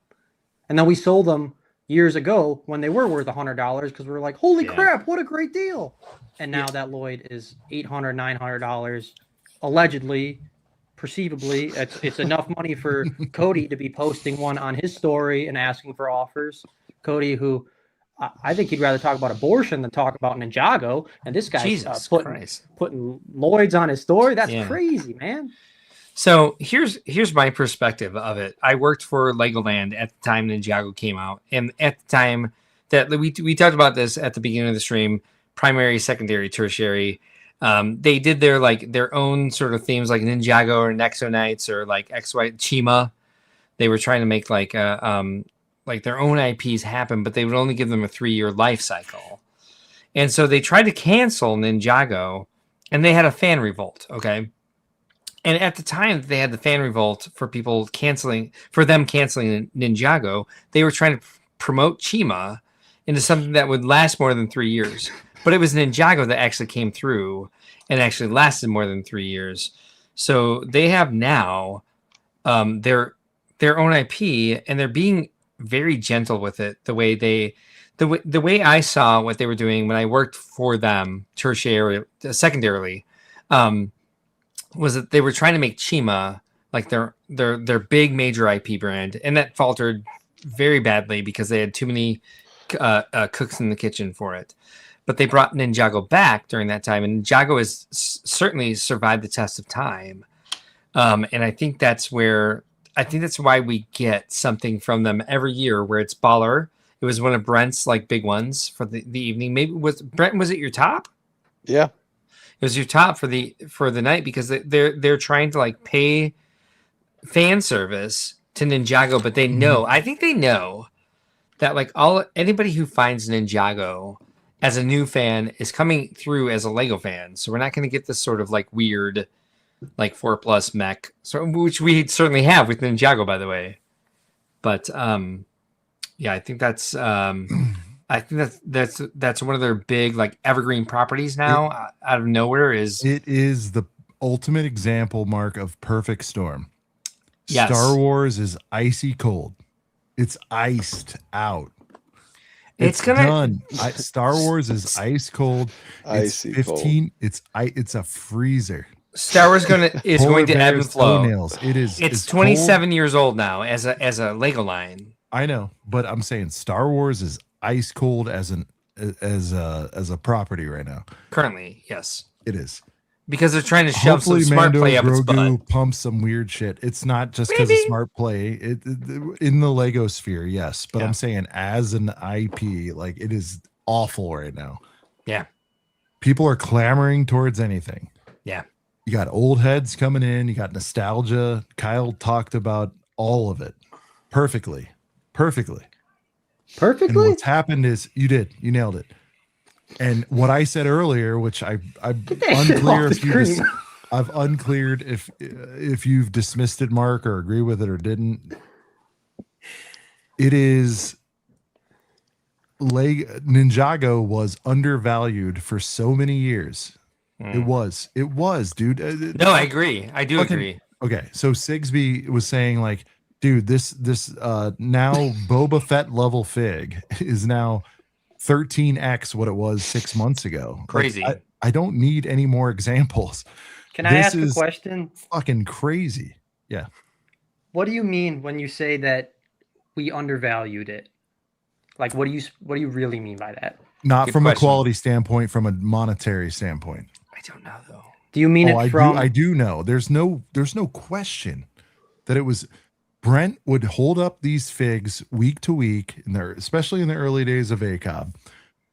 And then we sold them years ago when they were worth $100 because we were like, holy crap, what a great deal. And now that Lloyd is $800, $900, allegedly, perceivably. It's enough money for Cody to be posting one on his story and asking for offers. Cody, who I think he'd rather talk about abortion than talk about Ninjago. And this guy's putting Lloyd's on his story. That's crazy, man. So here's my perspective of it. I worked for Legoland at the time Ninjago came out, and at the time that we talked about this at the beginning of the stream, primary, secondary, tertiary. They did their own sort of themes like Ninjago or Nexo Knights or like XY Chima. They were trying to make like like their own IPs happen, but they would only give them a 3-year life cycle. And so they tried to cancel Ninjago, and they had a fan revolt. Okay. And at the time they had the fan revolt for people canceling Ninjago, they were trying to promote Chima into something that would last more than 3 years. But it was Ninjago that actually came through and actually lasted more than 3 years. So they have now their own IP, and they're being very gentle with it. The way I saw what they were doing when I worked for them secondarily, was that they were trying to make Chima like their big major IP brand, and that faltered very badly because they had too many cooks in the kitchen for it. But they brought Ninjago back during that time, and Ninjago has certainly survived the test of time. And I think that's why we get something from them every year, where it's baller. It was one of Brent's like big ones for the evening. Maybe was it your top? Yeah. It was your top for the night, because they're trying to like pay fan service to Ninjago, but they know, I think they know that like anybody who finds Ninjago as a new fan is coming through as a Lego fan. So we're not going to get this sort of like weird, like 4+ mech, which we certainly have with Ninjago, by the way. But yeah, I think that's that's one of their big like evergreen properties now. Out of nowhere it is the ultimate example, Mark, of perfect storm. Yes. Star Wars is icy cold. It's iced out. It's done. Star Wars is ice cold. It's Icy 15. Cold. It's a freezer. Star Wars is going to ebb and flow. Toenails. It's 27 years old now as a Lego line. I know, but I'm saying Star Wars is ice cold as a property right now. Currently, yes, it is, because they're trying to shove some smart play up its butt. Pumps some weird shit. It's not just because of smart play. In the Lego sphere, yes, but I'm saying as an IP, like it is awful right now. Yeah, people are clamoring towards anything. Yeah, you got old heads coming in. You got nostalgia. Kyle talked about all of it perfectly. And what's happened is you nailed it. And what I said earlier, which I've unclear if I've uncleared if you've dismissed it, Mark, or agree with it or didn't. It is Ninjago was undervalued for so many years. It was, dude. No, I agree. I do agree. Okay, so Sigsby was saying like, dude, this now Boba Fett level fig is now 13x what it was 6 months ago. Crazy. Like, I don't need any more examples. Can I ask a question? Fucking crazy. Yeah. What do you mean when you say that we undervalued it? Like, what do you really mean by that? Not Good from question. A quality standpoint, from a monetary standpoint. I don't know though. Do you mean it from? I do know. There's no question that it was. Brent would hold up these figs week to week, especially in the early days of ACOB.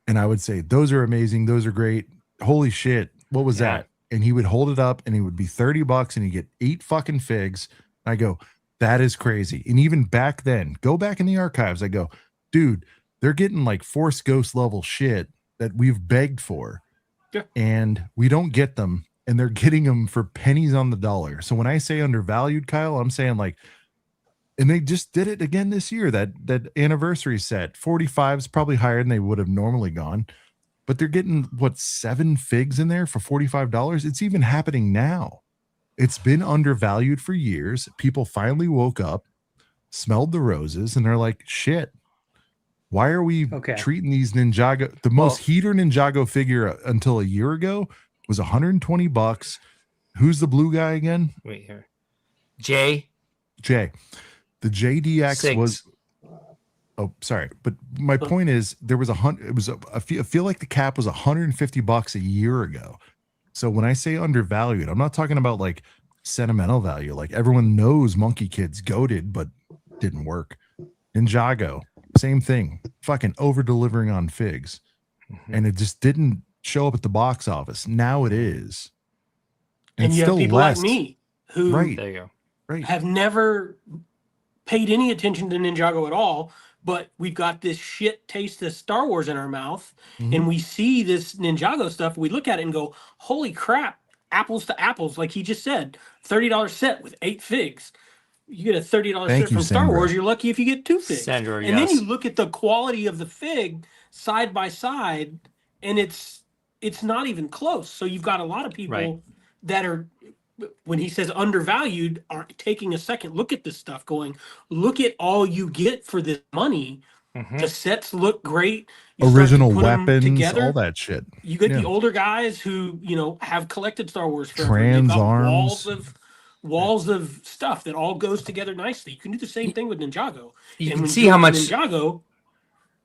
And I would say, those are amazing. Those are great. Holy shit. What was that? And he would hold it up and it would be $30 and he'd get 8 fucking figs. And I go, that is crazy. And even back then, go back in the archives. I go, dude, they're getting like Force Ghost level shit that we've begged for. Yeah. And we don't get them. And they're getting them for pennies on the dollar. So when I say undervalued, Kyle, I'm saying like, and they just did it again this year. That anniversary set, 45 is probably higher than they would have normally gone, but they're getting 7 figs in there for $45. It's even happening now. It's been undervalued for years. People finally woke up, smelled the roses, and they're like, "Shit, why are we treating these Ninjago?" The most heater Ninjago figure until a year ago was $120. Who's the blue guy again? Wait here, Jay. The JDX was, sorry, but my point is there was I feel like the cap was $150 a year ago. So when I say undervalued, I'm not talking about like sentimental value. Like everyone knows Monkey Kid's goated, but didn't work. Ninjago, same thing, fucking over delivering on figs, and it just didn't show up at the box office. Now it is, and you have people like me who there you go. Have never paid any attention to Ninjago at all, but we've got this shit taste of Star Wars in our mouth, and we see this Ninjago stuff. We look at it and go, "Holy crap! Apples to apples!" Like he just said, $30 set with 8 figs. You get a $30 set from Star Wars. You're lucky if you get 2 figs. Sandra, and then you look at the quality of the fig side by side, and it's not even close. So you've got a lot of people that are, when he says undervalued, are taking a second look at this stuff, going, look at all you get for this money. The sets look great. You original weapons, all that shit. You get the older guys who, have collected Star Wars forever. Trans arms. Walls of stuff that all goes together nicely. You can do the same thing with Ninjago. You can see how much Ninjago,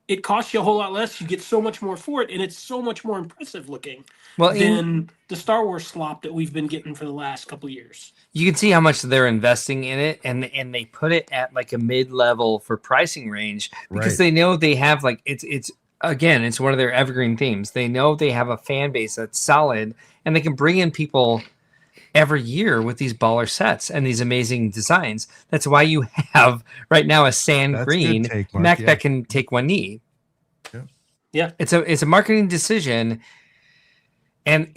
it costs you a whole lot less. You get so much more for it, and it's so much more impressive looking than the Star Wars slop that we've been getting for the last couple of years. You can see how much they're investing in it, and they put it at like a mid-level for pricing range because they know they have it's one of their evergreen themes. They know they have a fan base that's solid, and they can bring in people every year with these baller sets and these amazing designs. That's why you have right now a sand green mech that can take one knee. Yeah. It's a marketing decision, and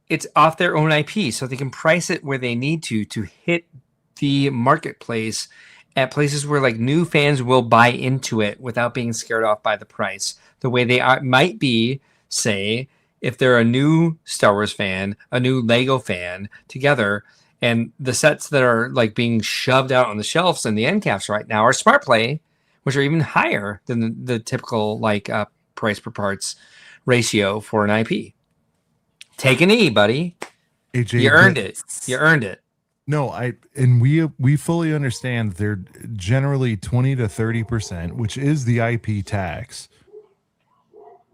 it's off their own IP, so they can price it where they need to hit the marketplace at places where like new fans will buy into it without being scared off by the price. The way they might be, say, if they're a new Star Wars fan, a new Lego fan together, and the sets that are like being shoved out on the shelves and the end caps right now are Smart Play, which are even higher than the typical like price per parts ratio for an IP. Take an E, buddy. AJ, you earned it. You earned it. No, we fully understand they're generally 20 to 30%, which is the IP tax.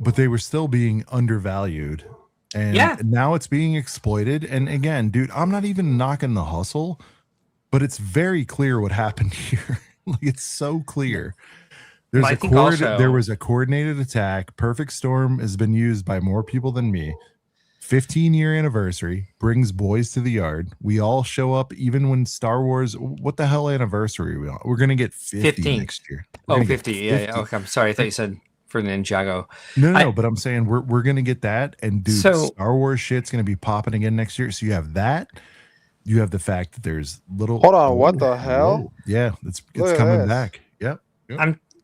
But they were still being undervalued. And now it's being exploited. And again, dude, I'm not even knocking the hustle, but it's very clear what happened here. Like, it's so clear. There was a coordinated attack. Perfect Storm has been used by more people than me. 15-year anniversary brings boys to the yard. We all show up, even when Star Wars. What the hell anniversary are we on? We're gonna get 50 next year. 50. Yeah. Okay. I'm sorry. I thought you said for Ninjago. No, but I'm saying we're gonna get that, and dude, Star Wars shit's gonna be popping again next year. So you have that. You have the fact that there's little. Hold on, what the hell? Yeah, it's coming back. Yep.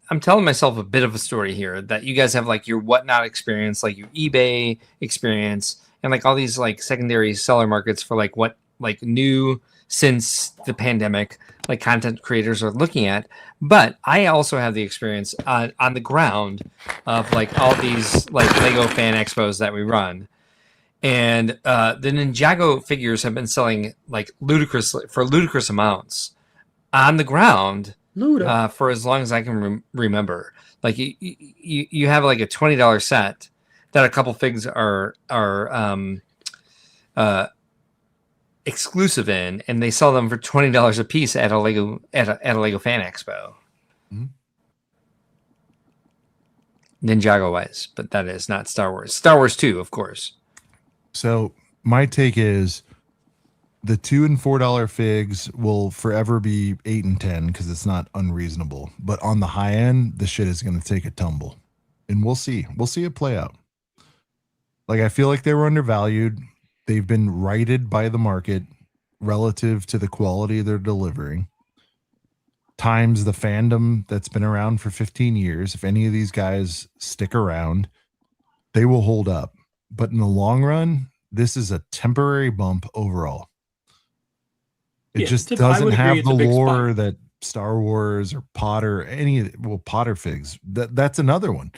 I'm telling myself a bit of a story here that you guys have like your whatnot experience, like your eBay experience, and like all these like secondary seller markets for like what like new since the pandemic, like content creators are looking at. But I also have the experience on the ground of like all these like Lego fan expos that we run. And the Ninjago figures have been selling like ludicrous amounts on the ground for as long as I can remember. Like you have like a $20 set that a couple figs are exclusive in, and they sell them for $20 a piece at a Lego fan expo. Ninjago wise, but that is not Star Wars. Star Wars 2, of course. So my take is the $2 and $4 figs will forever be 8 and 10 because it's not unreasonable. But on the high end, the shit is going to take a tumble, and we'll see. We'll see it play out. Like, I feel like they were undervalued. They've been righted by the market relative to the quality they're delivering. Times the fandom that's been around for 15 years. If any of these guys stick around, they will hold up. But in the long run, this is a temporary bump overall. It just doesn't have the lore that Star Wars or Potter, Potter figs. That's another one.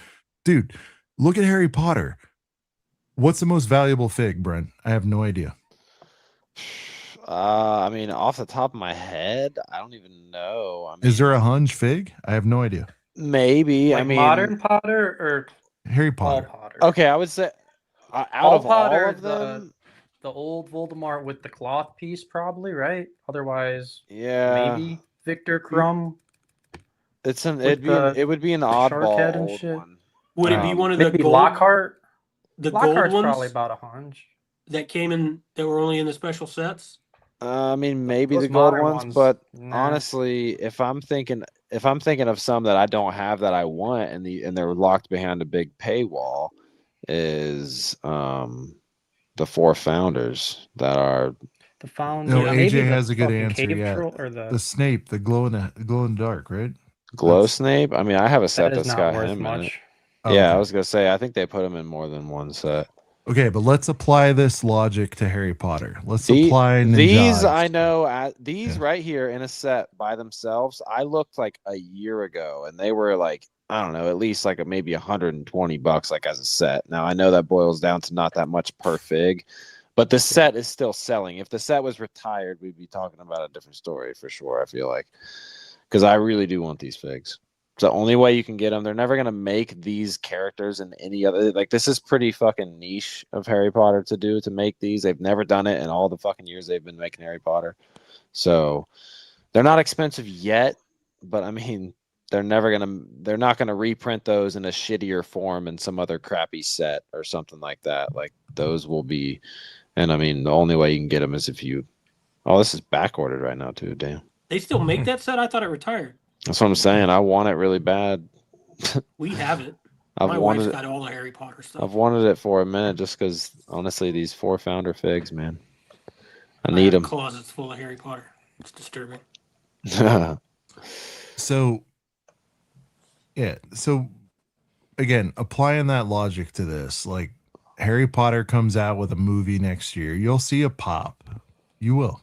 Dude, look at Harry Potter. What's the most valuable fig, Brent? I have no idea. I mean, off the top of my head, I don't even know. Is there a hunch fig? I have no idea. Maybe. Like modern Potter or Harry Potter? Potter? Okay, I would say out of Potter, all of them, the old Voldemort with the cloth piece, probably, right? Otherwise, yeah, maybe Victor Crumb. It would be an oddball old one. Would it be one of the maybe Lockhart? The Lockhart's gold ones probably about a hunch. That came in that were only in the special sets. I mean, maybe the gold ones, but honestly, if I'm thinking, if I'm thinking of some that I don't have that I want, and they're locked behind a big paywall, is the 4 founders that are The found. No, Maybe AJ the has a good fucking answer. cave Yeah, troll or the Snape, the glow in the dark, right? Glow Snape. I mean, I have a set that is that's not got worth him in it. much. Oh, Yeah, okay. I was gonna say, I think they put him in more than one set. Okay, but let's apply this logic to Harry Potter. Let's apply these. Ninjago. I know these right here in a set by themselves. I looked like a year ago, and they were like, I don't know, at least like maybe $120 like as a set. Now I know that boils down to not that much per fig, but the set is still selling. If the set was retired, we'd be talking about a different story for sure. I feel like, because I really do want these figs. It's the only way you can get them. They're never gonna make these characters in any other. Like, this is pretty fucking niche of Harry Potter to make these. They've never done it in all the fucking years they've been making Harry Potter. So they're not expensive yet, but I mean, they're not gonna reprint those in a shittier form in some other crappy set or something like that. Like, those will be, and I mean, the only way you can get them is if you. Oh, this is back ordered right now too. Damn. They still make that set? I thought it retired. That's what I'm saying. I want it really bad. We have it. I've My wanted wife's it. got all the Harry Potter stuff. I've wanted it for a minute just because, honestly, these 4 founder figs, man. I need them. Closets full of Harry Potter. It's disturbing. So, yeah. So, again, applying that logic to this, like Harry Potter comes out with a movie next year, you'll see a pop. You will.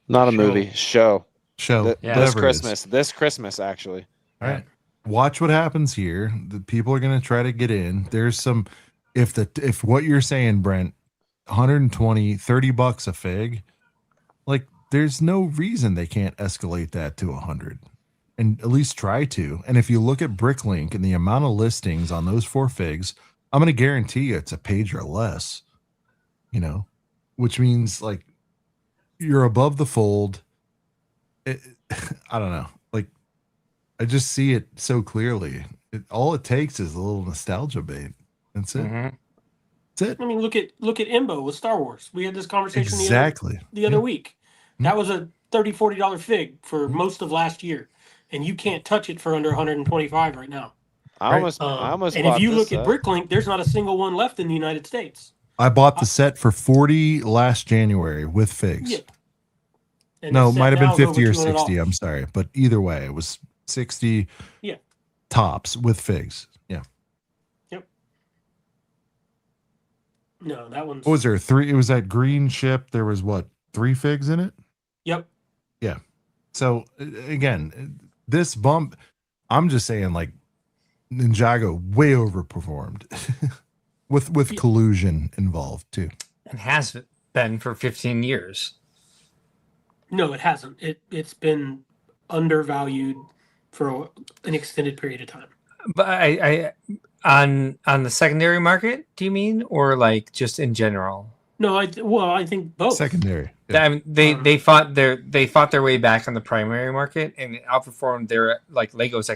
Not a movie. Show. This Christmas. This Christmas, actually. All right. Watch what happens here. The people are going to try to get in. There's some, if what you're saying, Brent, 120, $30 a fig, like, there's no reason they can't escalate that to 100 and at least try to. And if you look at Bricklink and the amount of listings on those 4 figs, I'm going to guarantee you it's a page or less, which means like you're above the fold. I don't know. Like, I just see it so clearly. All it takes is a little nostalgia bait. That's it. Mm-hmm. That's it. I mean, look at Imbo with Star Wars. We had this conversation the other week. That was a $30, $40 fig for most of last year, and you can't touch it for under 125 right now. I almost and if you look at Bricklink, there's not a single one left in the United States. I bought the set for $40 last January with figs. Yeah. No, it might have been 50 or 60. I'm sorry. But either way, it was 60 tops with figs. Yeah. Yep. No, that one's. What was there? 3? It was that green ship. There was 3 figs in it? Yep. Yeah. So, again, this bump, I'm just saying, like, Ninjago way overperformed with collusion involved, too. It has been for 15 years. No, it hasn't. It's been undervalued for an extended period of time. But I on the secondary market, do you mean, or like just in general? No, I think both. Secondary. Yeah. I mean, they fought their way back on the primary market and outperformed their Lego's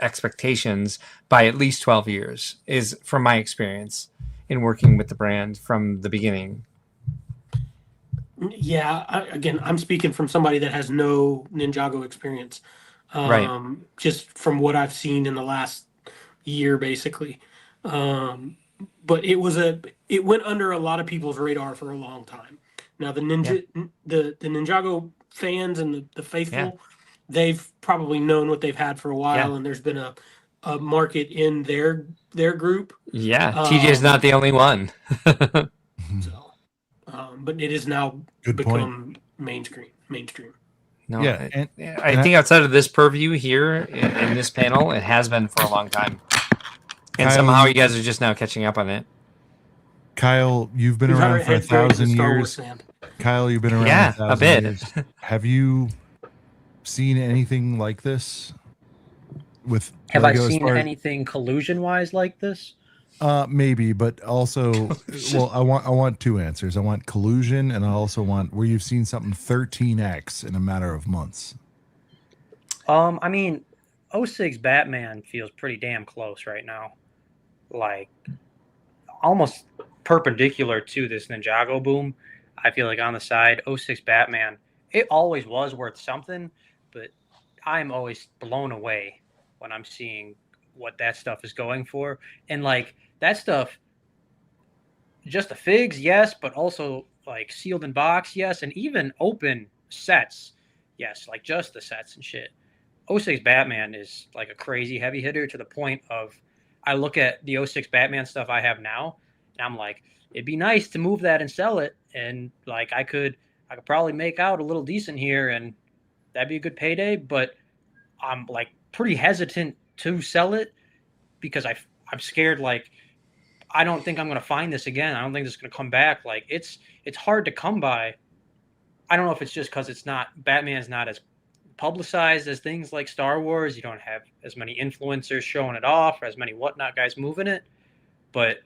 expectations by at least 12 years. Is from my experience in working with the brand from the beginning. Yeah, again, I'm speaking from somebody that has no Ninjago experience. Right. Just from what I've seen in the last year, basically. But it went under a lot of people's radar for a long time. Now the Ninjago fans and the faithful, they've probably known what they've had for a while, and there's been a market in their group. Yeah, TJ's not the only one. But it is now become mainstream. No, yeah, I think outside of this purview here in this panel, it has been for a long time, and somehow you guys are just now catching up on it. Kyle, you've been around for 1,000 years. Kyle, you've been around a bit. Years. Have you seen anything like this? Have I seen anything collusion wise like this? Maybe, but also, well, I want 2 answers. I want collusion, and I also want where you've seen something 13x in a matter of months. I mean, 06 Batman feels pretty damn close right now, like almost perpendicular to this Ninjago boom. I feel like on the side, 06 Batman, it always was worth something, but I'm always blown away when I'm seeing what that stuff is going for. And like that stuff, just the figs, yes, but also like sealed in box, yes, and even open sets, yes, like just the sets and shit. 06 Batman is like a crazy heavy hitter to the point of I look at the 06 Batman stuff I have now, and I'm like, it'd be nice to move that and sell it, and like I could probably make out a little decent here, and that'd be a good payday. But I'm like pretty hesitant to sell it because I'm scared. Like I don't think I'm going to find this again. I don't think this is going to come back. Like it's hard to come by. I don't know if it's just because Batman's not as publicized as things like Star Wars. You don't have as many influencers showing it off or as many whatnot guys moving it. But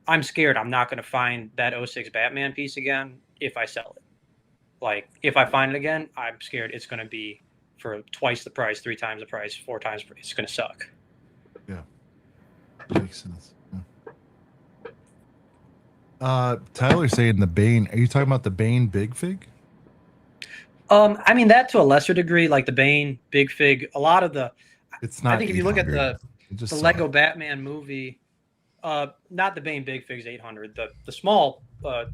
I'm scared I'm not going to find that 06 Batman piece again if I sell it. Like if I find it again, I'm scared it's going to be for twice the price, 3 times the price, 4 times the price. It's going to suck. Yeah. Makes sense. Yeah. Tyler's saying the Bane. Are you talking about the Bane Big Fig? I mean that to a lesser degree, like the Bane Big Fig. A lot of the, it's not. I think if you look at the Lego it. Batman movie, not the Bane Big Figs 800, the small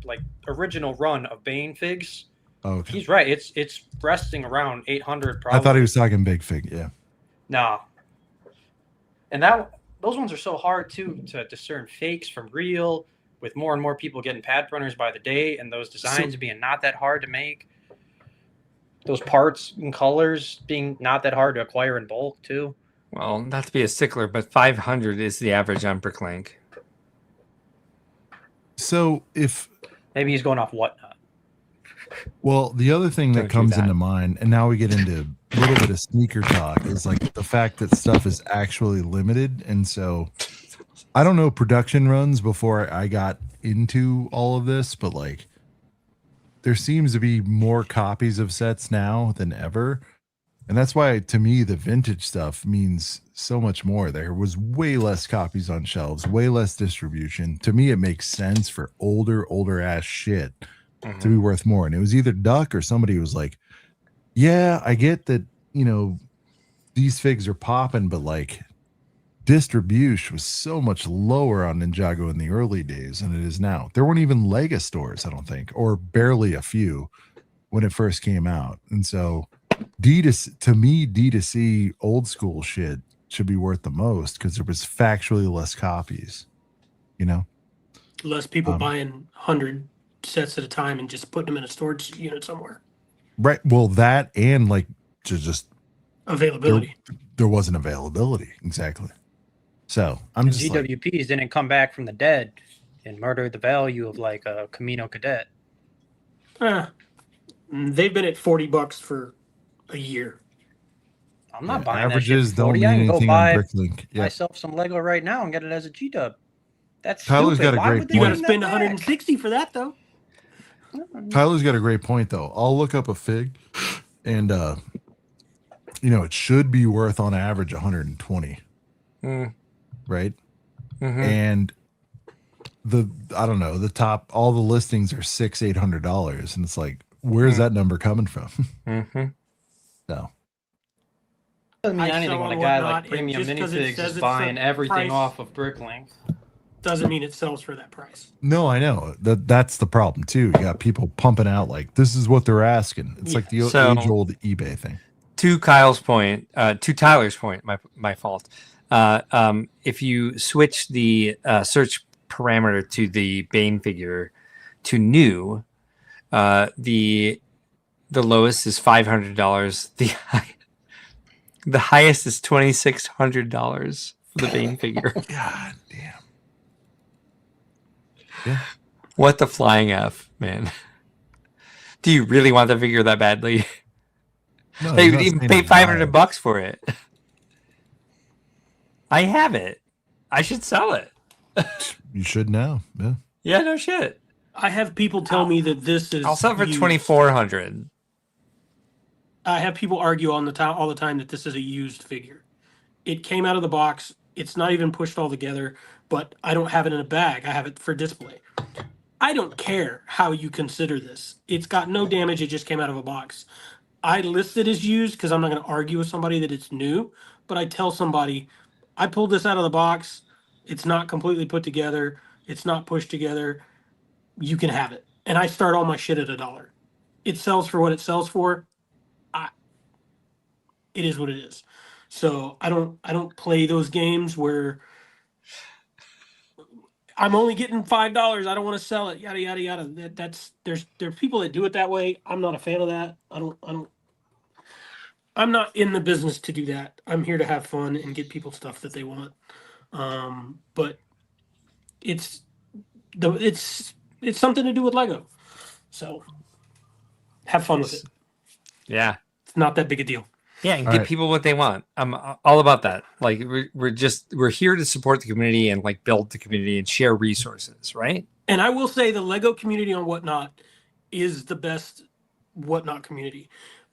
like original run of Bane Figs. Oh, okay. He's right. It's resting around 800. Probably. I thought he was talking Big Fig. Yeah. No. And those ones are so hard too to discern fakes from real. With more and more people getting pad printers by the day, and those designs being not that hard to make. Those parts and colors being not that hard to acquire in bulk too. Well, not to be a stickler, but 500 is the average on Bricklink. So if maybe he's going off whatnot. Well, the other thing that comes into mind, and now we get into a little bit of sneaker talk, is like the fact that stuff is actually limited. And so I don't know production runs before I got into all of this, but like there seems to be more copies of sets now than ever. And that's why, to me, the vintage stuff means so much more. There was way less copies on shelves, way less distribution. To me, it makes sense for older ass shit to be worth more. And it was either Duck or somebody was like, yeah, I get that, you know, these figs are popping, but like distribution was so much lower on Ninjago in the early days than it is now. There weren't even Lego stores, I don't think, or barely a few when it first came out. And so D2C old school shit should be worth the most because there was factually less copies, you know? Less people buying 100 sets at a time and just putting them in a storage unit somewhere. Right. Well, that and like just availability. There wasn't availability. Exactly. So I'm just GWPs didn't come back from the dead and murder the value of like a Camino Cadet. They've been at $40 for a year. I'm not buying averages that shit for 40. don't mean I can anything go buy on Bricklink. Yeah. myself some Lego right now and get it as a G-Dub. That's Tyler's stupid. got a Why great would they You got to bring spend that 160 for that though. Tyler's got a great point though. I'll look up a fig and you know, it should be worth on average 120. Right? And I don't know, the top, all the listings are $600-800, and it's like, where's that number coming from? So doesn't mean anything when a guy like Premium just 'cause it Minifigs says is it's buying the everything price- off of Bricklink. Doesn't mean it sells for that price. no, I know that's the problem too. You got people pumping out like this is what they're asking. It's like the age-old eBay thing. To Kyle's point, to Tyler's point, my fault. If you switch the search parameter to the Bane figure to new, the lowest is $500. The highest is $2,600 for the Bane figure. God damn. Yeah. What the flying F, man? Do you really want the figure that badly? No, They I'm would not even saying pay to buy it. $500 for it. I have it. I should sell it. You should now. Yeah. Yeah, no shit. I have people tell me that this is. I'll sell it for used. $2,400. I have people argue all the time that this is a used figure. It came out of the box. It's not even pushed all together, but I don't have it in a bag. I have it for display. I don't care how you consider this. It's got no damage. It just came out of a box. I list it as used because I'm not going to argue with somebody that it's new, but I tell somebody, I pulled this out of the box. It's not completely put together. It's not pushed together. You can have it. And I start all my shit at $1. It sells for what it sells for. It is what it is. So I don't play those games where I'm only getting $5. I don't want to sell it. Yada yada yada. There are people that do it that way. I'm not a fan of that. I'm not in the business to do that. I'm here to have fun and get people stuff that they want. But it's something to do with Lego. So have fun with it. Yeah. It's not that big a deal. Yeah, and give people what they want. I'm all about that. Like we're here to support the community and like build the community and share resources, right? And I will say the Lego community on Whatnot is the best Whatnot community.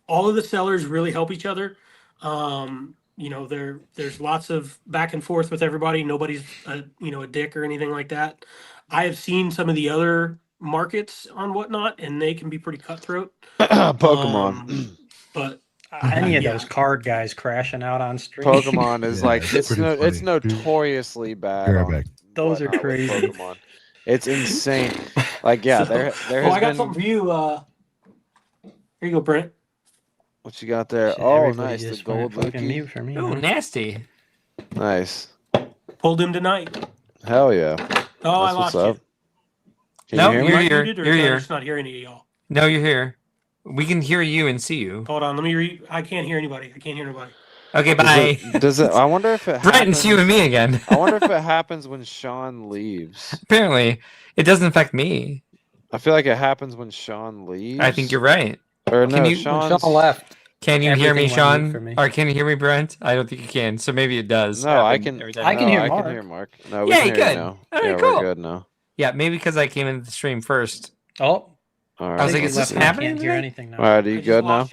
All of the sellers really help each other. There's lots of back and forth with everybody. Nobody's a dick or anything like that. I have seen some of the other markets on Whatnot, and they can be pretty cutthroat. Pokemon, but any of those card guys crashing out on stream. Pokemon is it's notoriously bad. Those are crazy. Pokemon. It's insane. Like there. I got something for you. Here you go, Brent. What you got there? Shit, oh, nice. The gold mute for me. Oh, nasty. Nice. Pulled him tonight. Hell yeah. Oh, I lost you. Can you're here. You're here. I'm just not hearing any of y'all. No, you're here. We can hear you and see you. Hold on. Let me read. I can't hear anybody. Okay, bye. Does it? I wonder if it. Brent, it's you and me again. I wonder if it happens when Sean leaves. Apparently, it doesn't affect me. I feel like it happens when Sean leaves. I think you're right. Or no, Sean left. Can you hear me, Sean? Or can you hear me, Brent? I don't think you can. So maybe it does. No, I can. I can hear Mark. I can hear Mark. No, we yeah, can hear good. you now. All right, yeah, cool. We're good now. Yeah, maybe because I came into the stream first. Oh. All right. I was like, is this happening? I can't hear anything now. All right, are you good now?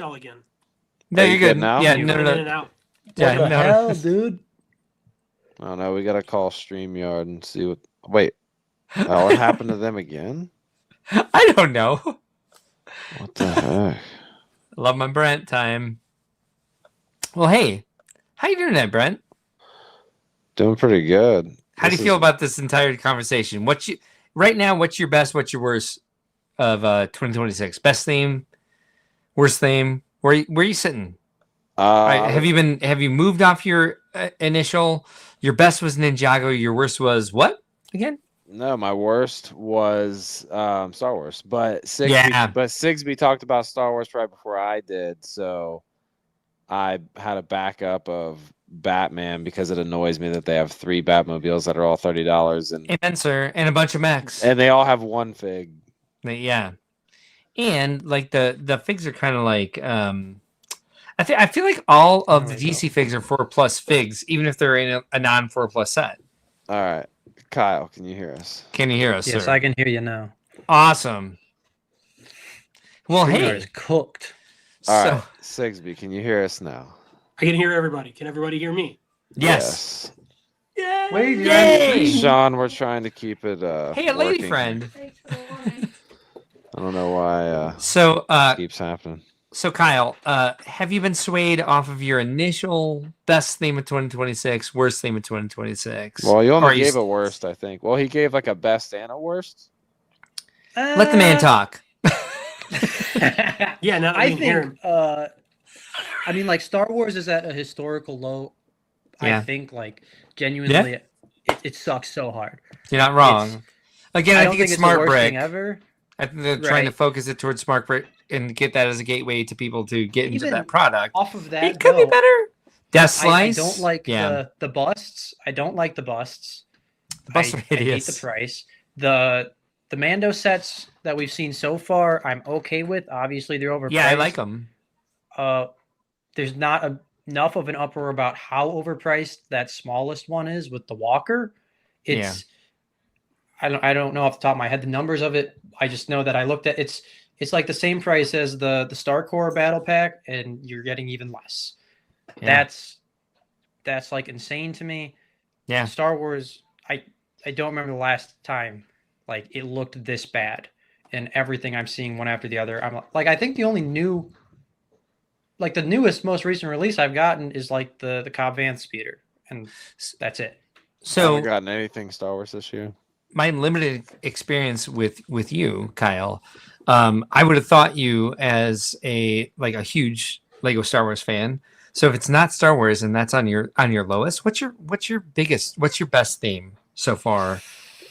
No, you're good now. Yeah, no. Yeah, what the hell, dude? Oh no, we gotta call StreamYard and see what. Wait, what happened to them again? I don't know. What the heck? Love my Brent time. Well, hey, how you doing tonight, Brent? Doing pretty good. How do you feel about this entire conversation? Right now? What's your best? What's your worst of 2026? Best theme, worst theme. Where are you sitting? Have you moved off your initial? Your best was Ninjago. Your worst was what again? No, my worst was Star Wars, but Sigsby talked about Star Wars right before I did, so I had a backup of Batman because it annoys me that they have 3 Batmobiles that are all $30 and Amen, sir, and a bunch of mechs, and they all have one fig. Yeah, and like the figs are kind of like I feel like all of the DC figs are 4+ figs, even if they're in a non 4+ set. All right, Kyle, can you hear us? Can you hear us? Yes, sir? I can hear you now. Awesome. Well, hey, is cooked. All right, Sigsby, can you hear us now? I can hear everybody. Can everybody hear me? Yes. Yay! Wave your Yay! Sean, we're trying to keep it. Hey, a lady working. friend. I don't know why. So it keeps happening. So Kyle, have you been swayed off of your initial best theme of 2026, worst theme of 2026? Well, you only gave a worst, I think. Well, he gave like a best and a worst. Let the man talk. Yeah, no, I think. I mean, like Star Wars is at a historical low. Yeah. I think, like genuinely, it sucks so hard. You're not wrong. Again, I think it's smart break. Ever. I think they're trying to focus it towards smart break and get that as a gateway to people to get into that product. Off of that, it could be better. Death Slice. I don't like the busts. I don't like the busts. The busts are hideous. I hate the price. The Mando sets that we've seen so far, I'm okay with. Obviously, they're overpriced. Yeah, I like them. There's not enough of an uproar about how overpriced that smallest one is with the Walker. It's I don't know off the top of my head the numbers of it. I just know that I looked at it's like the same price as the Star Core battle pack, and you're getting even less. Yeah. That's like insane to me. Yeah. Star Wars, I don't remember the last time like it looked this bad, and everything I'm seeing one after the other. I'm like I think the only new like the newest, most recent release I've gotten is like the Cobb Vanth speeder, and that's it. So I haven't gotten anything Star Wars this year. My limited experience with you, Kyle, I would have thought you as a huge Lego Star Wars fan. So if it's not Star Wars and that's on your lowest, what's your best theme so far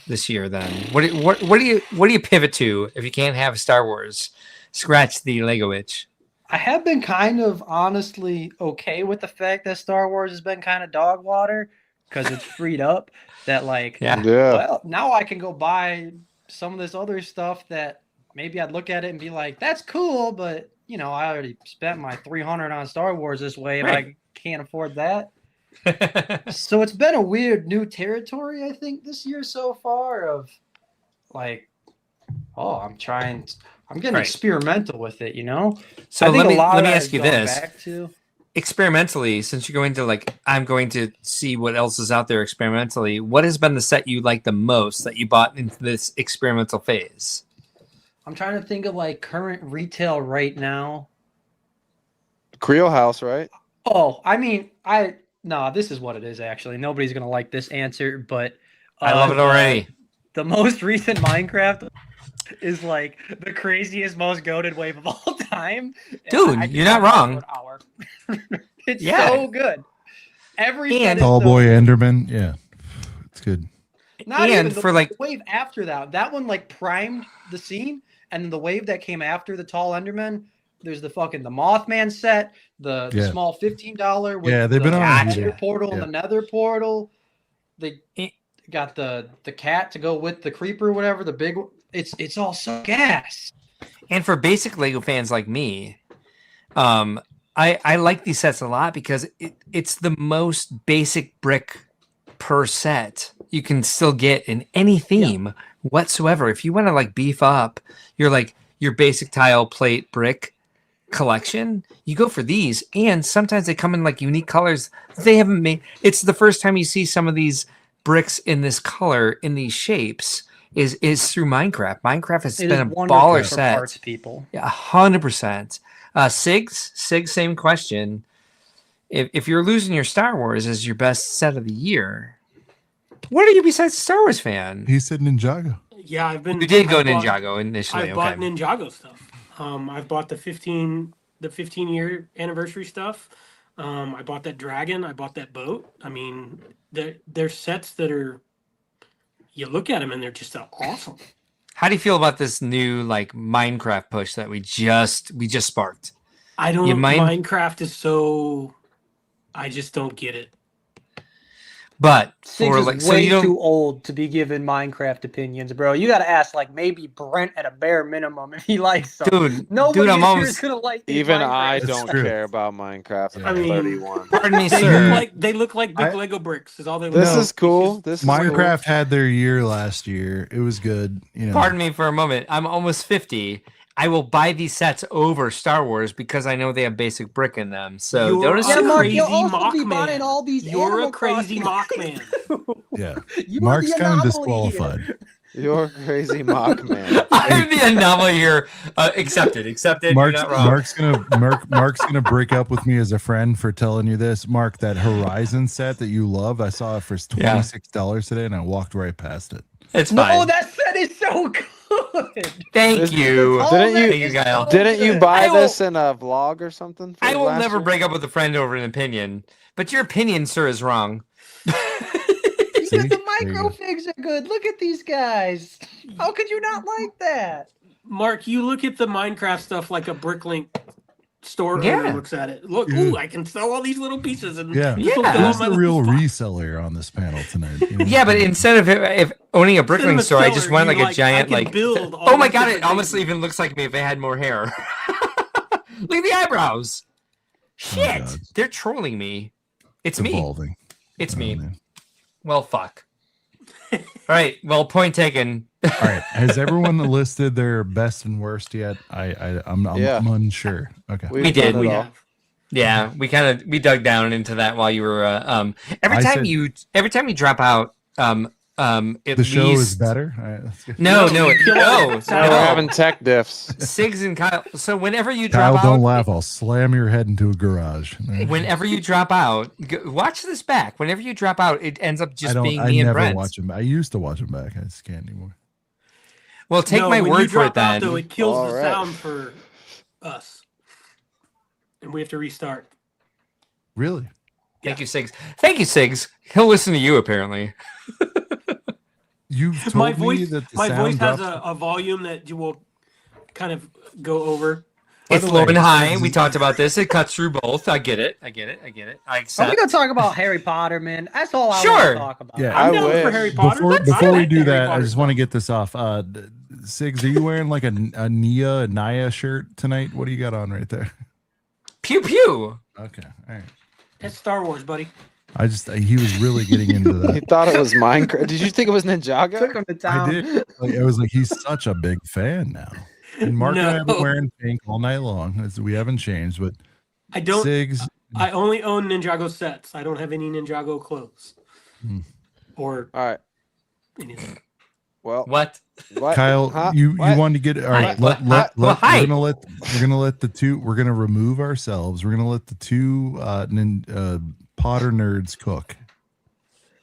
this year? Then what do you pivot to if you can't have Star Wars? Scratch the Lego itch. I have been kind of honestly okay with the fact that Star Wars has been kind of dog water because it's freed up. That well, now I can go buy some of this other stuff that maybe I'd look at it and be like, that's cool, but I already spent my $300 on Star Wars this way, and I can't afford that. So it's been a weird new territory, I think, this year so far of like, I'm getting experimental with it, So I think let me ask you this. Back to, experimentally, since you're going to I'm going to see what else is out there experimentally, what has been the set you like the most that you bought into this experimental phase? I'm trying to think of current retail right now. Creel House, right? Oh, I mean, this is what it is actually. Nobody's gonna like this answer, but I love it already. The most recent Minecraft is the craziest, most goated wave of all time. Dude, you're not wrong. It's so good. Tall Boy Enderman, yeah, it's good. Not even the wave after that one primed the scene, and then the wave that came after the Tall Enderman. There's the Mothman set, the small $15 with they've been on the portal and the Nether portal. They got the cat to go with the creeper, whatever the big. It's all so gas. And for basic Lego fans like me, I like these sets a lot because it's the most basic brick per set you can still get in any theme whatsoever. If you want to beef up your basic tile, plate, brick collection, you go for these. And sometimes they come in unique colors they haven't made. It's the first time you see some of these bricks in this color, in these shapes, is through Minecraft. Minecraft has been a baller set. Parts, people. Yeah, 100%. Sig, same question. If you're losing your Star Wars as your best set of the year, what are you besides a Star Wars fan? He said Ninjago. Yeah, I've been. You did go Ninjago initially. I bought Ninjago stuff. I've bought the 15-year anniversary stuff. I bought that dragon. I bought that boat. I mean, they're sets that are. You look at them and they're just awesome. How do you feel about this new Minecraft push that we just sparked? I don't. Minecraft is so. I just don't get it. But Six is way too old to be given Minecraft opinions, bro. You got to ask maybe Brent at a bare minimum if he likes something. Nobody is gonna like. Even Minecraft. I don't care about Minecraft. I mean, 31. Pardon me, sir. They look like big Lego bricks. Is all they look. This is cool. Minecraft had their year last year. It was good. Pardon me for a moment. I'm almost 50. I will buy these sets over Star Wars because I know they have basic brick in them. So don't assume. Yeah, Mark, you'll also be buying all these. You're a crazy mock man. Yeah, Mark's kind of disqualified. Here. You're a crazy mock man. I'm the anomaly here. Accepted. Mark's gonna break up with me as a friend for telling you this. Mark, that Horizon set that you love, I saw it for $26 today, and I walked right past it. It's fine. No, that set is so good. Thank you. Didn't you buy this in a vlog or something? I will never break up with a friend over an opinion, but your opinion, sir, is wrong. Because the microfigs are good. Look at these guys. How could you not like that? Mark, you look at the Minecraft stuff like a Bricklink store owner looks at it. Look, I can sell all these little pieces. And who's the real reseller on this panel tonight? Yeah, but instead of if owning a Bricklink store, I just want a giant oh my god, it almost even looks like me if I had more hair. Look at the eyebrows. Shit, they're trolling me. It's evolving. Me. It's me. Well, fuck. All right. Well, point taken. All right. Has everyone listed their best and worst yet? I'm unsure. Okay. We did. Yeah. We dug down into that while you were. Every time you drop out at the show least is better. no. We're having tech diffs. Sigs and Kyle. So whenever you Kyle, drop out, don't laugh. I'll slam your head into a garage. Whenever you drop out, watch this back. Whenever you drop out, it ends up just being me and Brent. Watch him. I used to watch him back. I just can't anymore. Well, take my word for it then. Though, it kills the sound for us, and we have to restart. Really? Thank you, Sigs. Thank you, Sigs. He'll listen to you apparently. You told my me voice, that my voice has a volume that you will kind of go over. It's low and high. We talked about this. It cuts through both. I get it. I accept. Are we gonna talk about Harry Potter, man? That's all I want Sure. to talk about. Yeah, I'm down for Harry Potter. Before we do that, I just want to get this off. Sigs, are you wearing like a Naya shirt tonight? What do you got on right there? Pew pew. Okay, all right. It's Star Wars, buddy. He was really getting into that. He thought it was Minecraft. Did you think it was Ninjago? Took him to town. I did. I was like, he's such a big fan now. And Mark and I have been wearing pink all night long. We haven't changed, but I don't. Sigs. I only own Ninjago sets. I don't have any Ninjago clothes. Or all right. Anything. Well, what? Kyle, you wanted to get all right. We're gonna let the two. We're gonna remove ourselves. We're gonna let the two Potter nerds cook.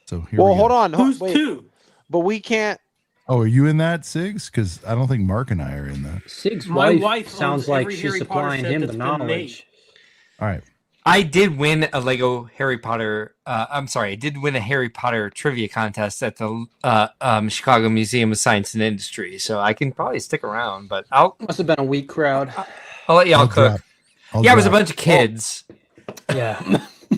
So here we go. Hold on. Who's wait. two? But we can't. Oh, are you in that, Sigs? Because I don't think Mark and I are in that. Sig's My wife wife sounds owns like every she's Harry Potter supplying set him that's the been made. knowledge. All right. I did win a Lego Harry Potter. I'm sorry, I did win a Harry Potter trivia contest at the Chicago Museum of Science and Industry. So I can probably stick around, but Must have been a weak crowd. I'll let y'all cook. It was a bunch of kids. Yeah.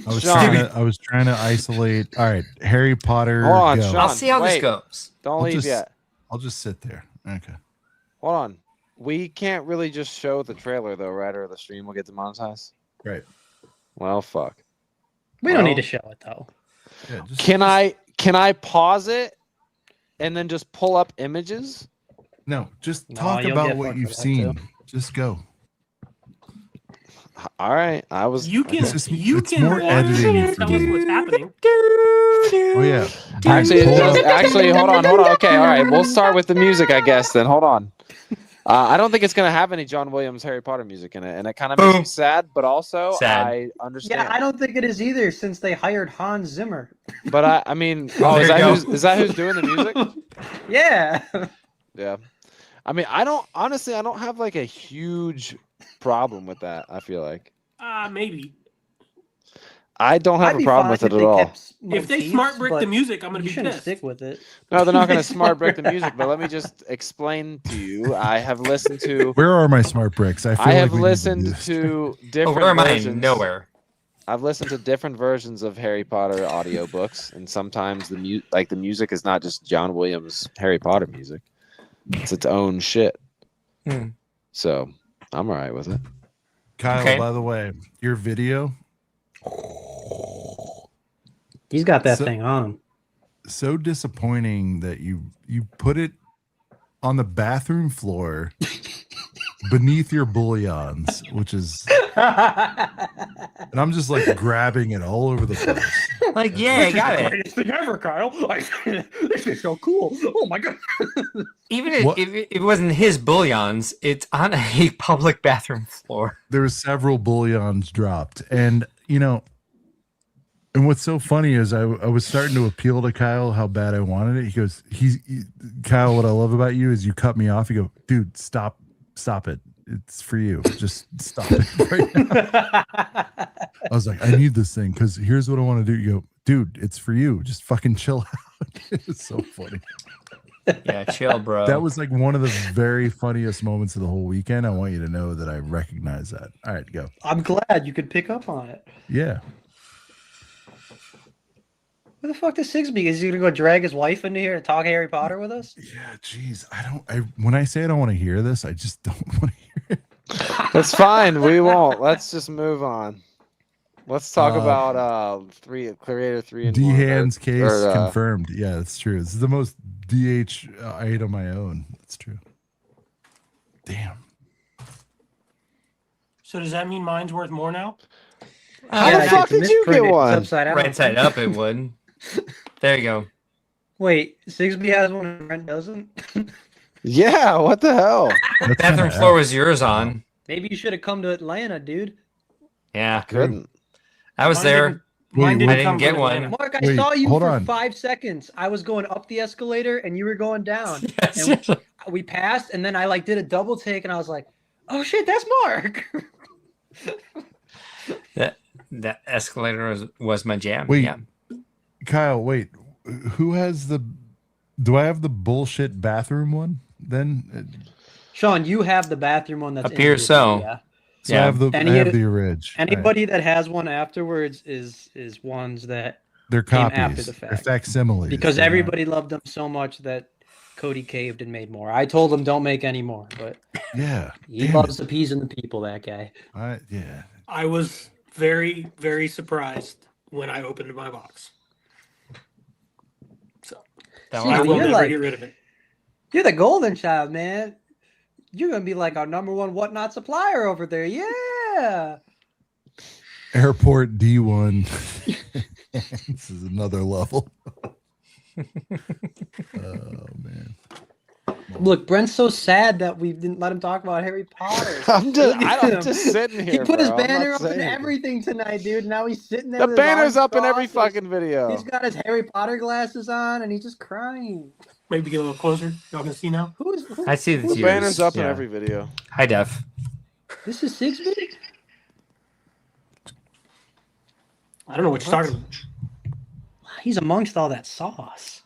I was trying to isolate. All right, Harry Potter. Hold on, go. Sean, I'll see how this goes. Don't leave yet. I'll just sit there. Okay. Hold on. We can't really just show the trailer though, right? Or the stream will get demonetized. Right. Well, fuck. We don't need to show it though. Yeah, Can I pause it and then just pull up images? No, just talk about what you've seen. Just go. All right, You can more watch editing it and for tell us me. what's happening. Oh yeah. Actually, hold on. Okay, all right. We'll start with the music, I guess. Then hold on. I don't think it's gonna have any John Williams Harry Potter music in it, and it kind of makes me sad, but also I understand. Yeah, I don't think it is either, since they hired Hans Zimmer. But I mean, is that who's doing the music? Yeah. Yeah. I mean, I don't have like a huge problem with that. I feel like maybe. I don't have a problem with it at all. If they smart brick the music, I'm going to be pissed. Stick with it. No, they're not going to smart brick the music. But let me just explain to you. I have listened to. Where are my smart bricks? I have listened to different. Where am I? versions. Nowhere. I've listened to different versions of Harry Potter audiobooks, and sometimes the music is not just John Williams Harry Potter music. It's its own shit. So I'm all right with it. Kyle, by the way, your video. He's got that thing on him. So disappointing that you put it on the bathroom floor beneath your bullions, which is, and I'm just like grabbing it all over the place. Like, yeah, I got it. Greatest thing ever, Kyle. This is so cool. Oh my god. Even if it wasn't his bullions, it's on a public bathroom floor. There were several bullions dropped, and and what's so funny is I was starting to appeal to Kyle how bad I wanted it. He goes, Kyle, what I love about you is you cut me off. You go, dude, stop it. It's for you. Just stop it right now. I was like, I need this thing because here's what I want to do. You go, dude, it's for you. Just fucking chill out. It's so funny. Yeah, chill, bro. That was like one of the very funniest moments of the whole weekend. I want you to know that I recognize that. All right, go. I'm glad you could pick up on it. Yeah. Where the fuck does Sigsby? Is he gonna go drag his wife into here to talk Harry Potter with us? Yeah, geez. When I say I don't want to hear this, I just don't want to hear it. That's fine. We won't. Let's just move on. Let's talk about Creator 3 and D-Hands case confirmed. Yeah, that's true. This is the most DH item I own. That's true. Damn. So does that mean mine's worth more now? How the fuck did you get one? Right side up, it would. There you go. Wait, Sigsbee has one and Brent doesn't? Yeah, what the hell? The bathroom floor was yours on. Maybe you should have come to Atlanta, dude. Yeah. Couldn't. I was there. I didn't get one. Mark, I saw you for 5 seconds. I was going up the escalator and you were going down. Yes. And we passed, and then I like did a double take, and I was like, "Oh shit, that's Mark." That escalator was my jam. Wait, yeah. Kyle, wait. Who has the? Do I have the bullshit bathroom one? Then, Sean, you have the bathroom one that's appears so. Yeah. So I have the orig. Anybody that has one afterwards is ones that they're came copies. after the fact. They're facsimiles. Because everybody loved them so much that Cody caved and made more. I told him don't make any more, but yeah, he loves appeasing the people. That guy. Yeah. I was very, very surprised when I opened my box. So I will never get rid of it. You're the golden child, man. You're gonna be like our #1 whatnot supplier over there. Yeah. Airport D1. This is another level. Oh man. Look, Brent's so sad that we didn't let him talk about Harry Potter. I'm just sitting here. He put his bro. I'm banner not up and saying everything tonight, dude. Now he's sitting there. The with his banner's arms up in every crossed. fucking video. He's got his Harry Potter glasses on and he's just crying. Maybe get a little closer. Y'all can see now. I see the tears. Banner's up in every video. High def. This is Sigsbee? I don't know what you're talking about. He's amongst all that sauce.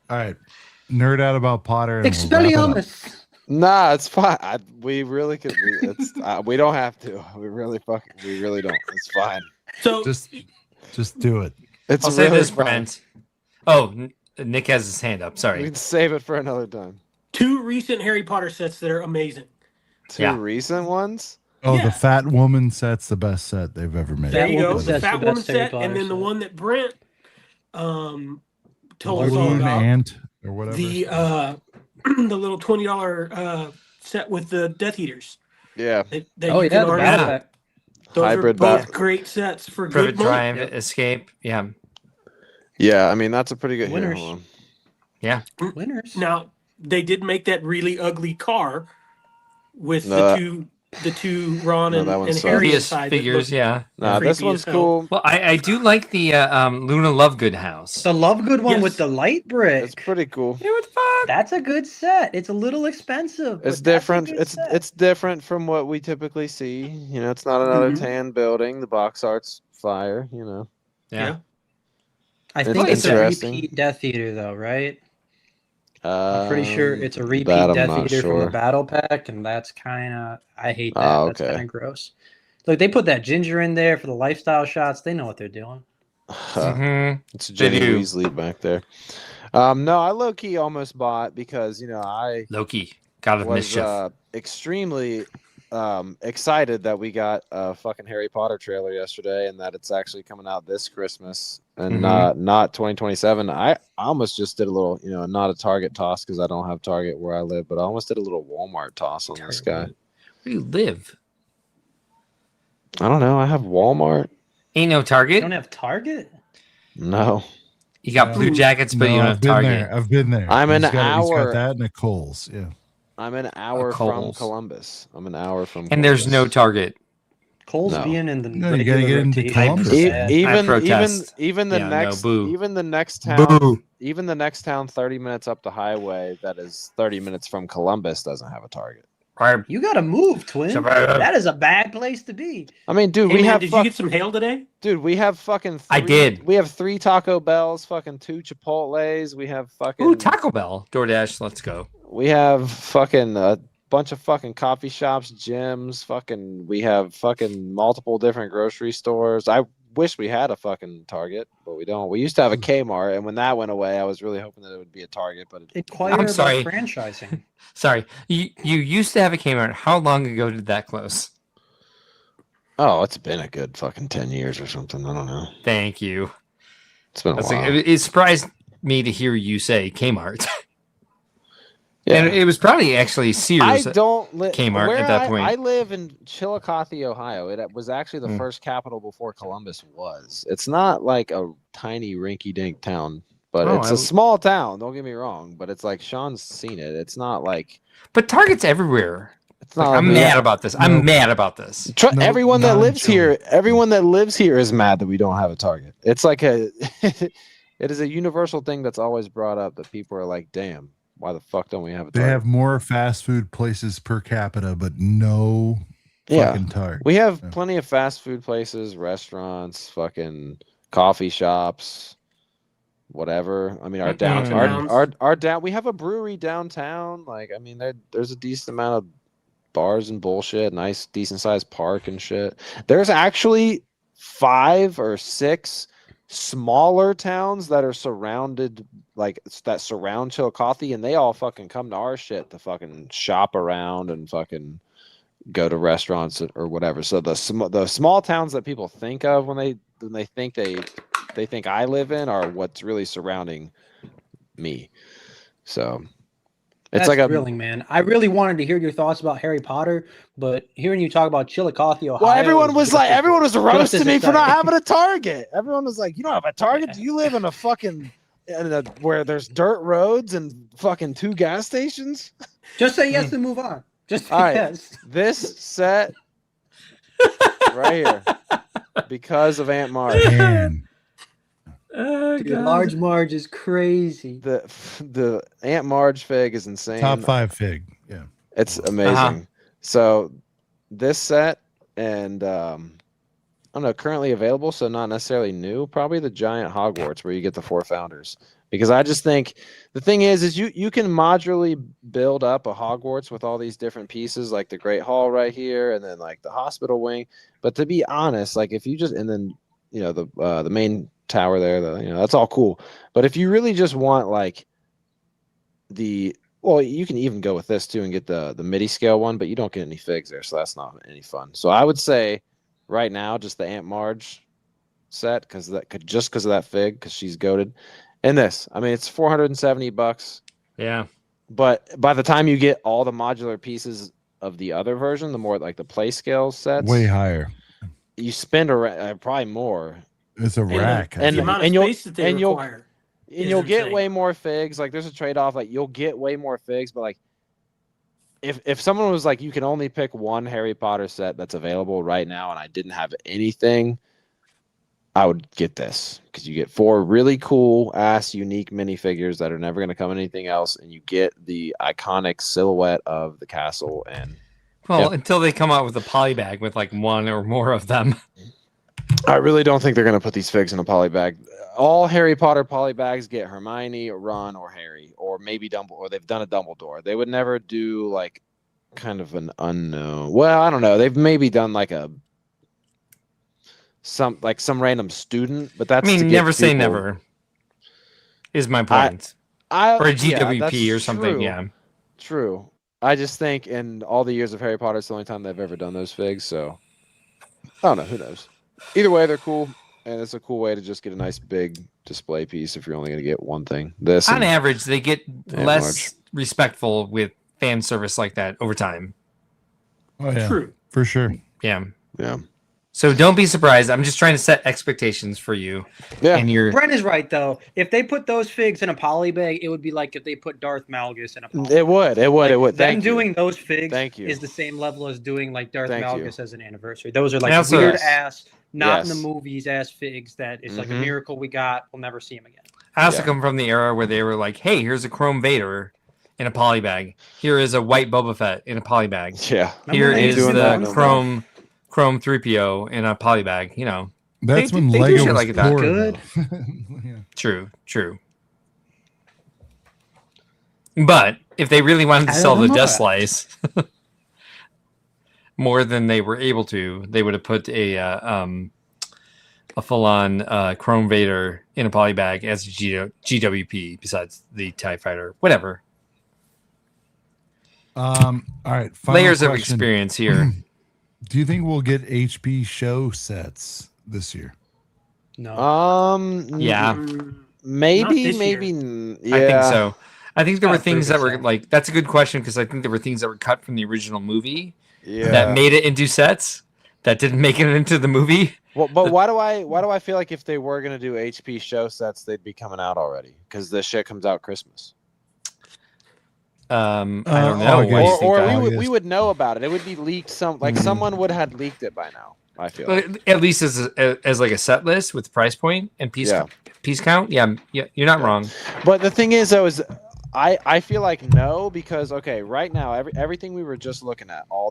All right. Nerd out about Potter. And Expelliarmus. Nah, it's fine. We really could. We don't have to. We really don't. It's fine. So just do it. It's I'll say this, Brent. Oh, Nick has his hand up. Sorry. We can save it for another time. 2 recent Harry Potter sets that are amazing. Two recent ones? Oh, the Fat Woman set's the best set they've ever made. There you go. The Fat Woman set, and then the one that Brent told us all about. Ant or whatever. The the little $20 set with the Death Eaters. Yeah. Those Hybrid are both battle. great sets for Private good Drive, money. Escape. Yeah. Yeah, I mean that's a pretty good Winners. hero one. Yeah. Winners. Now they did make that really ugly car with No, the two Ron and sucks. Harry Previous inside. figures, yeah. Nah, this creepy one's as hell. cool. Well, I do like the Luna Lovegood house. The Lovegood one Yes. with the light brick. It's pretty cool. That's a good set. It's a little expensive. It's but that's a different. good It's set. it's different from what we typically see. You know, it's not another tan building. The box art's fire. You know. Yeah. I It's think it's a interesting. repeat Death Eater, though, right? I'm I'm pretty sure it's a repeat that I'm Death not Eater from the sure. battle pack, and that's kind of I hate that. Oh, That's okay. kind of gross. Look, they put that ginger in there for the lifestyle shots. They know what they're doing. It's Jenny do. Weasley back there. No, I low key almost bought because I Loki, God of was Mischief. extremely excited that we got a fucking Harry Potter trailer yesterday, and that it's actually coming out this Christmas and not 2027. I almost just did a little, not a Target toss because I don't have Target where I live, but I almost did a little Walmart toss on this guy. Where do you live? I don't know. I have Walmart. Ain't no You Target. don't have Target? No. You got Blue Jackets, but you don't have Target. I've been there. I'm an He's hour. got that and a Kohl's. Yeah. I'm an hour from Kohl's. Columbus. I'm an hour from And there's no Columbus. Target. Cole's No. being in the No, you gotta regular get into rotation. Columbus. Yeah. Even protest. even the Yeah, no, next boo. even the next town Boo. even the next town 30 minutes up the highway that is 30 minutes from Columbus doesn't have a Target. You gotta move, twin. Suburb. That is a bad place to be. I mean, dude, Hey, we man, have did you get some hail today? dude, we have fucking I did. We have 3 Taco Bells, fucking 2 Chipotles, we have fucking Ooh, Taco Bell. DoorDash, let's go. we have fucking a bunch of fucking coffee shops, gyms, fucking we have fucking multiple different grocery stores. I wish we had a fucking Target, but we don't. We used to have a Kmart, and when that went away, I was really hoping that it would be a Target, but Inquire I'm about sorry. franchising. Sorry. You used to have a Kmart. How long ago did that close? oh, it's been a good fucking 10 years or something. I don't know. Thank you. It's been a That's while. it surprised me to hear you say Kmart. And it was probably actually Sears. I don't Kmart at that point. I live in Chillicothe, Ohio. It was actually the first capital before Columbus was. It's not like a tiny rinky-dink town, but it's a small town. Don't get me wrong, but it's like Sean's seen it. It's not like. But Target's everywhere. It's not. I'm mad about this. I'm mad about this. Everyone that lives here, everyone that lives here is mad that we don't have a Target. It's like it is a universal thing that's always brought up that people are like, damn. Why the fuck don't we have a Target? They have more fast food places per capita, but no fucking Target. We have plenty of fast food places, restaurants, fucking coffee shops, whatever. I mean, our down. We have a brewery downtown. Like, I mean, there's a decent amount of bars and bullshit. Nice, decent sized park and shit. There's actually 5 or 6 smaller towns that are surrounded, like that surround Chillicothe, and they all fucking come to our shit to fucking shop around and fucking go to restaurants or whatever. So the small towns that people think of when they think they think I live in are what's really surrounding me. So it's like thrilling, man. I really wanted to hear your thoughts about Harry Potter, but hearing you talk about Chillicothe, Ohio. Well, everyone was roasting me for not having a Target. Everyone was like, "You don't have a Target? Do you live in a fucking where there's dirt roads and fucking 2 gas stations?" Just say yes and move on. Just say yes. This set right here, because of Aunt Marge. Dude, Large Marge is crazy. The Aunt Marge fig is insane. Top 5 fig. Yeah. It's amazing. So this set and I don't know, currently available, so not necessarily new, probably the giant Hogwarts where you get the 4 founders. Because I just think the thing is you can modularly build up a Hogwarts with all these different pieces, like the Great Hall right here, and then like the hospital wing. But to be honest, like if you just, and then the main tower there, that's all cool. But if you really just want like you can even go with this too and get the midi scale one, but you don't get any figs there, so that's not any fun. So I would say right now just the Aunt Marge set, because of that fig, because she's goated. And this, I mean, it's $470. Yeah. But by the time you get all the modular pieces of the other version, the more like the play scale sets, way higher. You spend probably more. It's a rack. And the amount of space that they require. And you'll get way more figs. Like there's a trade-off. Like you'll get way more figs, but like if someone was like, you can only pick one Harry Potter set that's available right now, and I didn't have anything, I would get this, because you get 4 really cool ass unique minifigures that are never going to come in anything else, and you get the iconic silhouette of the castle. And until they come out with a poly bag with like 1 or more of them. I really don't think they're going to put these figs in a poly bag. All Harry Potter poly bags get Hermione, or Ron, or Harry, or maybe Dumbledore. Or they've done a Dumbledore. They would never do like kind of an unknown. Well, I don't know. They've maybe done like some random student, but that's, I mean, never say never is my point. Or a GWP or something. True. Yeah, true. I just think in all the years of Harry Potter, it's the only time they've ever done those figs. So I don't know. Who knows? Either way, they're cool, and it's a cool way to just get a nice big display piece if you're only going to get one thing. This, on average, they get less respectful with fan service like that over time. Oh yeah, true, for sure. Yeah. So don't be surprised. I'm just trying to set expectations for you. Yeah. And Brent is right though. If they put those figs in a poly bag, it would be like if they put Darth Malgus in a poly bag. It would. Them doing those figs is the same level as doing like Darth Malgus as an anniversary. Those are like weird ass, not in the movies ass figs that it's like a miracle we got. We'll never see them again. I also come from the era where they were like, hey, here's a Chrome Vader in a poly bag. Here is a white Boba Fett in a poly bag. Yeah. Here is the Chrome 3PO in a poly bag. That's when Lego was like that. Good. Yeah. True. But if they really wanted to sell the Death Slice more than they were able to, they would have put a full-on Chrome Vader in a poly bag as a GWP besides the TIE Fighter, whatever. All right. Layers question. of experience here. Do you think we'll get HP show sets this year? No. Yeah. Maybe. Yeah. I think so. I think there were things that were like, that's a good question, because I think there were things that were cut from the original movie that made it into sets that didn't make it into the movie. Well, but why do I feel like if they were gonna do HP show sets, they'd be coming out already? Because the shit comes out Christmas. I don't know. Or we would know about it. It would be leaked. Someone would have leaked it by now. I feel at least as like a set list with price point and piece count. Yeah, you're not wrong. But the thing is, though, is I feel like no, because right now everything we were just looking at, all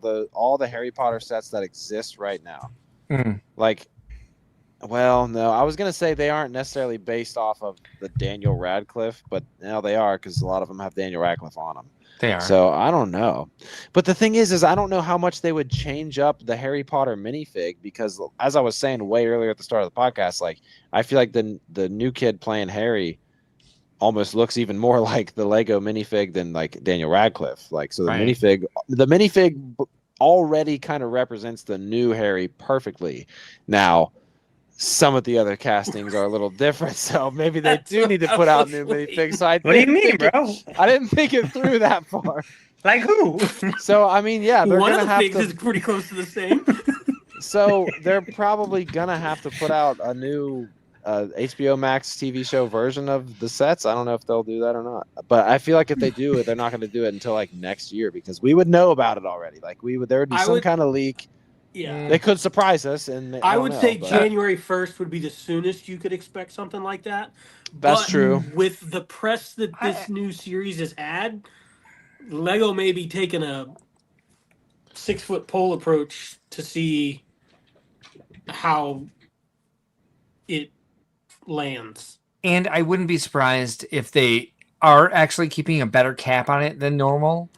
the Harry Potter sets that exist right now, well, no, I was gonna say they aren't necessarily based off of the Daniel Radcliffe, but now they are, because a lot of them have Daniel Radcliffe on them. They are. So I don't know. But the thing is I don't know how much they would change up the Harry Potter minifig, because as I was saying way earlier at the start of the podcast, like I feel like the new kid playing Harry almost looks even more like the Lego minifig than like Daniel Radcliffe. Like, so the minifig already kind of represents the new Harry perfectly. Now, some of the other castings are a little different, so maybe they do need to put out new minifigs. So what do you mean, bro? I didn't think it through that far. Like who? So I mean, yeah, they're one gonna of the have things to. is pretty close to the same. So they're probably gonna have to put out a new HBO Max TV show version of the sets. I don't know if they'll do that or not, but I feel like if they do it, they're not going to do it until like next year, because we would know about it already. Like there would be some kind of leak. Yeah, they could surprise us, and I would say January 1st would be the soonest you could expect something like that. That's true. With the press that this new series has had, Lego may be taking a 6-foot pole approach to see how it lands. And I wouldn't be surprised if they are actually keeping a better cap on it than normal,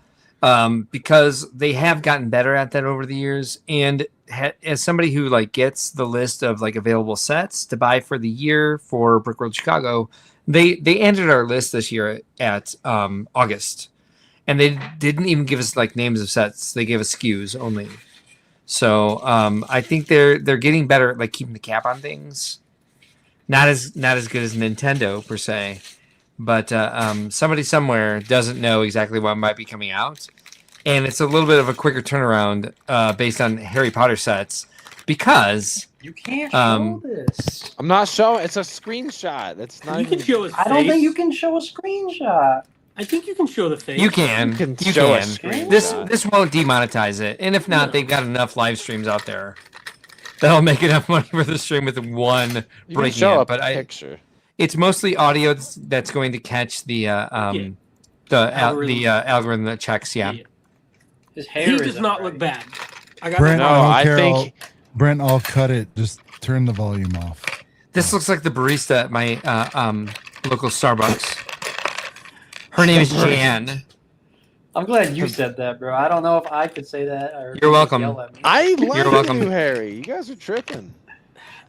because they have gotten better at that over the years. And as somebody who like gets the list of like available sets to buy for the year for Brickworld Chicago, they ended our list this year at August, and they didn't even give us like names of sets. They gave us SKUs only. So I think they're getting better at like keeping the cap on things. Not as good as Nintendo per se, but somebody somewhere doesn't know exactly what might be coming out, and it's a little bit of a quicker turnaround based on Harry Potter sets, because you can't show this. I'm not showing. It's a screenshot. That's not. You can show his face. I don't think you can show a screenshot. I think you can show the face. You can. You can. This won't demonetize it, and if not, they've got enough live streams out there that'll make enough money for the stream with one breaking it. But picture. It's mostly audio that's going to catch the algorithm that checks. Yeah. His hair he does not look bad. I got Brent, I think Brent, I'll cut it. Just turn the volume off. This looks like the barista at my local Starbucks. Her name is Jan. I'm glad you said that, bro. I don't know if I could say that. Or You're welcome. I love you, Harry. You guys are tripping.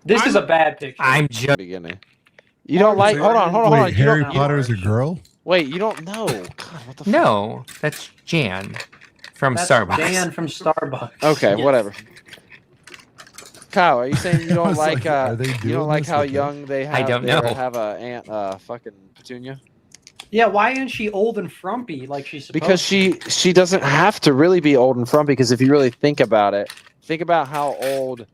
This is a bad picture. I'm just beginning. You don't like? Hold on. Wait, Harry Potter is a girl? Wait, you don't know? God, what the? No, that's Jan from Starbucks. Jan from Starbucks. Okay, whatever. Kyle, are you saying you don't like? you don't like how young they have? I don't know. Have a aunt, fucking Petunia. Yeah, why isn't she old and frumpy like she's supposed Because she doesn't have to really be old and frumpy, because if you really think about it, think about how old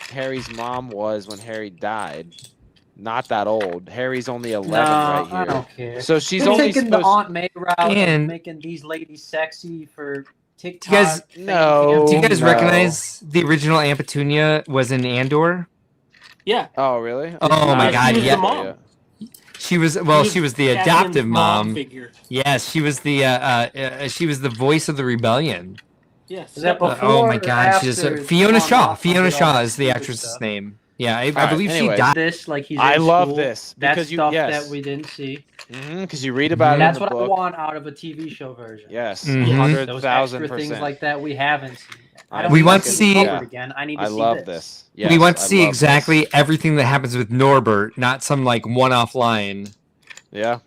Harry's mom was when Harry died. Not that old. Harry's only 11 right here. I don't care. So she's They're only taking the Aunt May route and making these ladies sexy for TikTok. Do you guys, no. Do you guys recognize the original Aunt Petunia was in Andor? Yeah. Oh, really? Oh my God! She was Yeah. the mom. She was she was the adoptive mom. Figure. Yes, she was the voice of the rebellion. Yes. Is that before Oh my or God! She's after Fiona Shaw. Off Fiona did all Shaw that is the stupid actress's stuff? name. Yeah, I right, believe anyway. she died. This like he's. I in love school. this That's because stuff yes. that we didn't see. Because you read about it. That's in the what book. I want out of a TV show version. Yes, Mhm. Those extra 100,000%. things like that we haven't seen. I don't We need want to to see see- it covered again. I need to I see love this. Yes, we want to I see love exactly this. everything that happens with Norbert, not some like one-off line. Yeah.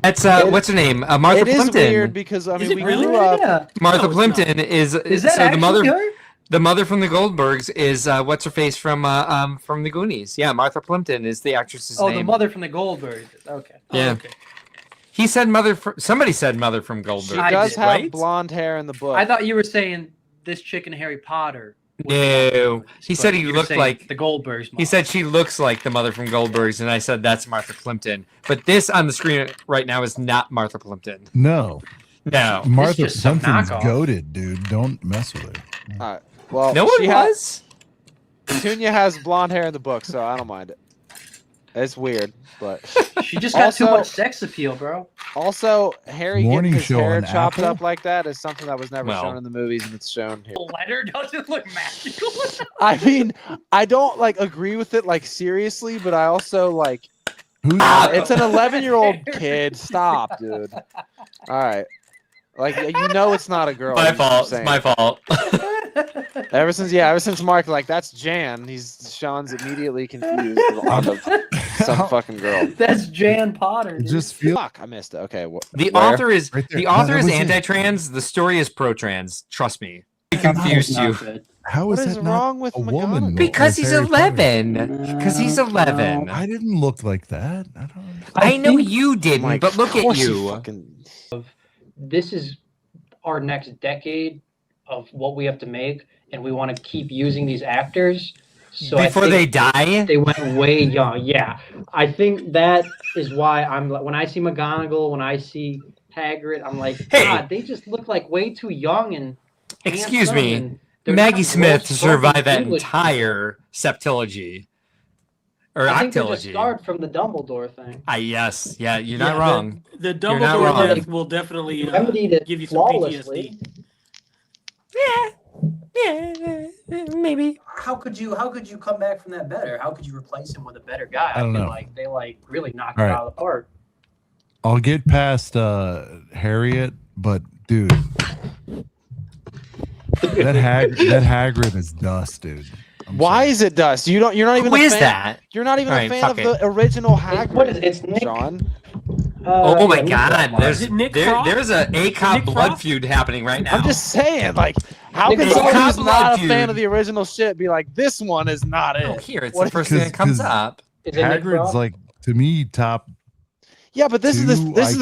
That's what's her name? Martha It is Plimpton. weird because I Is mean it we really? grew up. Yeah. Martha No, it's Plimpton is Is that so actually her? the mother from the Goldbergs is what's her face from the Goonies. Yeah, Martha Plimpton is the actress's Oh, name. the mother from the Goldberg. Okay. Yeah. Oh, okay. He said mother. Somebody said mother from Goldberg. She does have blonde hair in the book. I thought you were saying this chick in Harry Potter. No, he said he looked like the Goldbergs. He said she looks like the mother from Goldbergs, and I said that's Martha Plimpton. But this on the screen right now is not Martha Plimpton. No. Martha It's just some Plimpton's knockoff. goated, dude. Don't mess with her. All right. Well, No one was. Petunia has blonde hair in the book, so I don't mind it. It's weird, but she just got too much sex appeal, bro. Also, Harry Morning getting his show hair on chopped Apple? up like that is something that was never Well. shown in the movies, and it's shown here. The letter doesn't look magical. I mean, I don't like agree with it like seriously, but I also like. It's an 11-year-old kid. Stop, dude. All right, like you know, it's not a girl. My I'm just fault. saying. My fault. Ever since Mark, like that's Jan. Sean's immediately confused with some fucking girl. That's Jan Potter. Dude. Just feel. Fuck, I missed it. Okay, The where? author is Right there. the No, author that is was it. anti-trans. The story is pro-trans. Trust me. I confused you. How What is is that wrong not with a woman? McGonagall? Because with he's Harry Potter? 11. Because he's 11. I didn't look like that. I don't. I know you didn't, Mike, but look of at course you. fucking- This is our next decade of what we have to make, and we want to keep using these actors. So Before they die? they went way young. Yeah, I think that is why I'm when I see McGonagall, when I see Hagrid, I'm like, Hey. God, they just look like way too young and. Excuse handsome, me. and they're Maggie not Smith well-spoken survived that English entire septilogy. Or I think they're just octilogy. scarred from the Dumbledore thing. Yes. Yeah, you're not Yeah, wrong. The You're not Dumbledore wrong. death will definitely Remedied it give you some flawlessly. PTSD. Yeah, maybe. How could you come back from that better? How could you replace him with a better guy? I don't feel know. like they really knocked All it right. out of the park. I'll get past Harriet, but dude, that Hagrid is dust, dude. Why is it dust? You're not even. Who a is fan. that? You're not even All a right, fan fuck of it. the original Hagrid. What is it? It's Nick. Sean. Oh my yeah, God! There's Is it Nick Frost? there's a ACOP Nick blood Frost? feud happening right now. I'm just saying, like, how Nick can Frost. someone who's Blood not a feud. fan of the original shit be like, this one is not Oh, it? here it's What- the first thing that comes 'cause- up. Is it Nick Hagrid's Frost? like to me top. Yeah, but this is the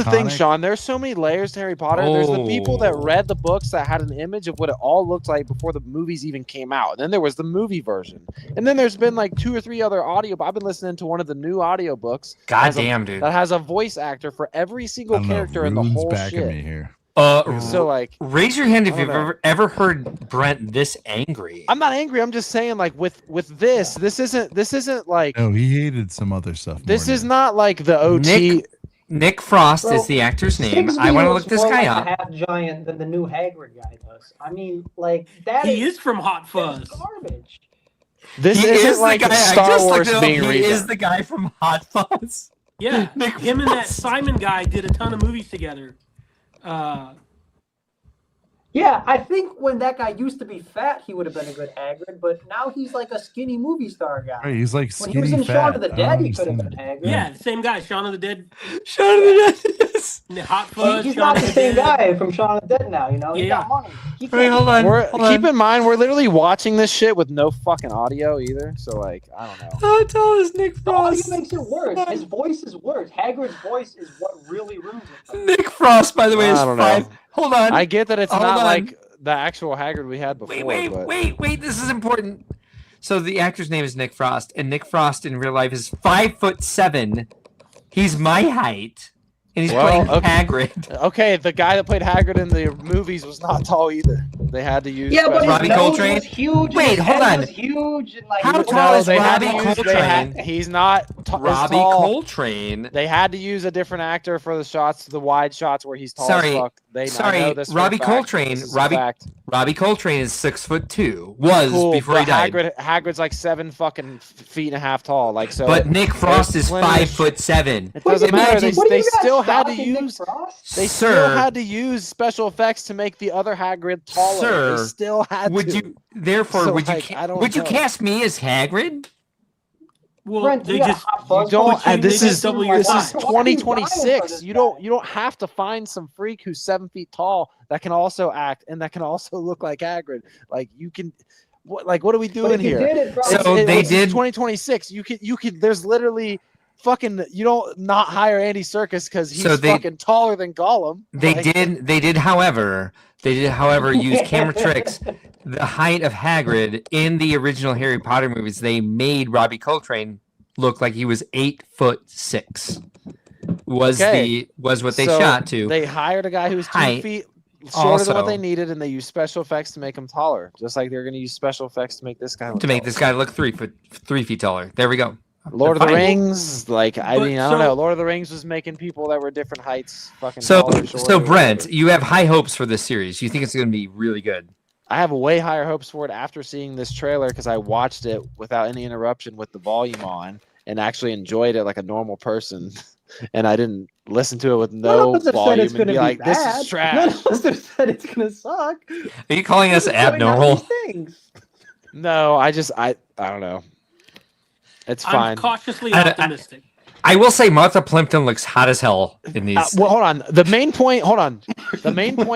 thing, iconic. Sean. There's so many layers to Harry Potter. There's the people that Oh. read the books that had an image of what it all looked like before the movies even came out. And then there was the movie version. And then there's been like 2 or 3 other audio. I've been listening to one of the new audiobooks God damn, dude. that has a voice actor for every I single don't know. character in the Rune's whole backing shit. me here. So like, Raise your hand if I don't you've know. ever heard Brent this angry. I'm not angry. I'm just saying, like, with this isn't like No, he hated some other stuff. this more is than- not like the OT. Nick Frost Bro, is the actor's name. Sigsbee I want to looks look this more guy like up. a half giant than the new Hagrid guy does. I mean, like that He is from Hot that's Fuzz. garbage. This He isn't is the like guy. I Star just Wars looked it up. being He is redone. the guy from Hot Fuzz. Yeah, Nick him and that Frost. Simon guy did a ton of movies together. Yeah, I think when that guy used to be fat, he would have been a good Hagrid, but now he's like a skinny movie star guy. Right, he's like When skinny he was in fat. Shaun of the I don't Dead, he could have understand been it. Hagrid. Yeah, the same guy, Shaun of the Dead. Shaun of the Dead. Yes. Hot Fuzz. He's Shaun not of the same Dead. guy from Shaun of the Dead now, you know? He Yeah. got money. He Wait, can't hold on. Keep in mind, we're literally watching this shit with no fucking audio either. So like, I don't know. How tall is Nick The audio Frost? makes it worse. His voice is worse. Hagrid's voice is what really ruins it. Nick Frost, by the way, is I don't know. 5. Hold on. I get that it's Hold not on. like the actual Hagrid we had before. but... Wait. This is important. So the actor's name is Nick Frost, and Nick Frost in real life is 5'7". He's my height, and he's Well, playing okay. Hagrid. Okay, the guy that played Hagrid in the movies was not tall either. They had to use. Yeah, but his Robbie nose Coltrane? was huge. Wait, his hold head on. Was huge and like How he was- tall is they had Robbie to use. Coltrane? He's not as Robbie tall. Coltrane. They had to use a different actor for the shots, the wide shots where he's tall Sorry, as fuck. I sorry, know this for a Robbie fact. Coltrane. This is a fact. Robbie Coltrane is 6'2". Was Cool, before but he died. Hagrid's like 7 fucking feet and a half tall. Like so. But Nick Frost there's is plenty of- 5'7". It doesn't matter. They, What do they you got, still had to Scott and Nick use. Frost? They Sir. still had to use special effects to make the other Hagrid taller. Sir, they still had Would to. you therefore So, would you like, I don't would you know. cast me as Hagrid? Well, Brent, they you got just Hot Fuzz You don't. Coltrane, And this they is just double your this size. is Why are you dying for 2026. this You guy? don't have to find some freak who's 7 feet tall that can also act and that can also look like Hagrid. Like you can. What are we But doing if you here? did it, So they It's did- 2026. You can. There's literally you don't not hire Andy Serkis because he's fucking taller than Gollum. They did, however, use camera tricks. The height of Hagrid in the original Harry Potter movies, they made Robbie Coltrane look like he was 8'6". Was what they shot to. They hired a guy who was 2 feet shorter than what they needed, and they used special effects to make him taller. Just like they're going to use special effects to make this guy look make this guy look 3 feet taller. There we go. Lord of the Rings, I don't know. Lord of the Rings was making people that were different heights. Fucking taller, shorter, so Brent, you have high hopes for this series. You think it's going to be really good? I have way higher hopes for it after seeing this trailer because I watched it without any interruption with the volume on and actually enjoyed it like a normal person. And I didn't listen to it with no volume and be like, "This is trash." None of us have said it's gonna suck. Are you calling us abnormal? No, I don't know. It's fine. I'm cautiously optimistic. I will say Martha Plimpton looks hot as hell in these. Well, hold on. The main point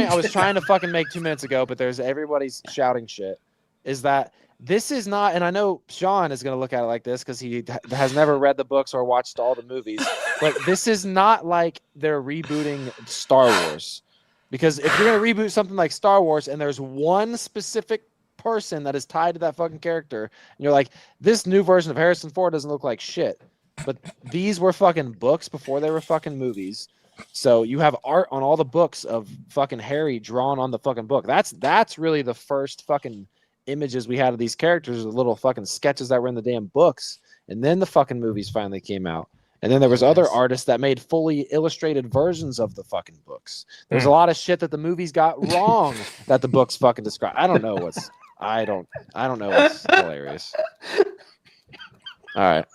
I was trying to fucking make 2 minutes ago, but everybody's shouting shit, is that this is not, and I know Sean is going to look at it like this because he has never read the books or watched all the movies, but this is not like they're rebooting Star Wars. Because if you're going to reboot something like Star Wars and there's one specific person that is tied to that fucking character, and you're like, this new version of Harrison Ford doesn't look like shit. But these were fucking books before they were fucking movies. So you have art on all the books of fucking Harry drawn on the fucking book. That's really the first fucking images we had of these characters, the little fucking sketches that were in the damn books. And then the fucking movies finally came out. And then there was other artists that made fully illustrated versions of the fucking books. There's a lot of shit that the movies got wrong that the books fucking describe. I don't know what's hilarious. All right.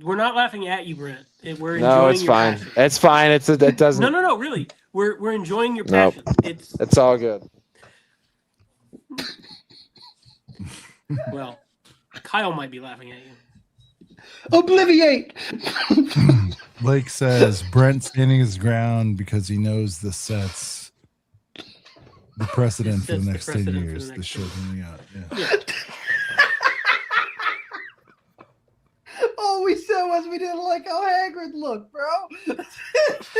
We're not laughing at you, Brent. We're no, enjoying it's your fine. passion. It's fine. It doesn't. No, really. We're enjoying your passion. Nope. It's all good. Well, Kyle might be laughing at you. Obliviate. Blake says Brent standing his ground because he knows this sets the precedent for the next 10 years. The show coming out. Yeah. All we said was we didn't like how Hagrid looked, bro.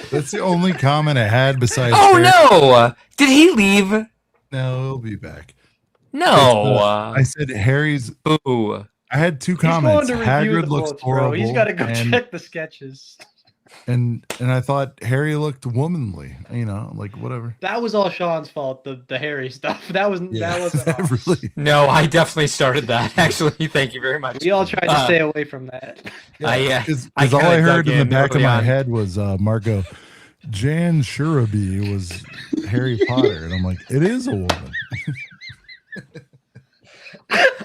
That's the only comment I had besides. Oh no! Did he leave? No, he'll be back. No, I said Harry's. Ooh. I had two comments. Hagrid looks horrible. He's got to go check the sketches. And I thought Harry looked womanly. You know, like whatever. That was all Sean's fault. The Harry stuff. That wasn't really. No, I definitely started that. Actually, thank you very much. We all tried to stay away from that. Because all I heard in the back of my head was Margot. Jan Shuraby was Harry Potter, and I'm like, it is a woman.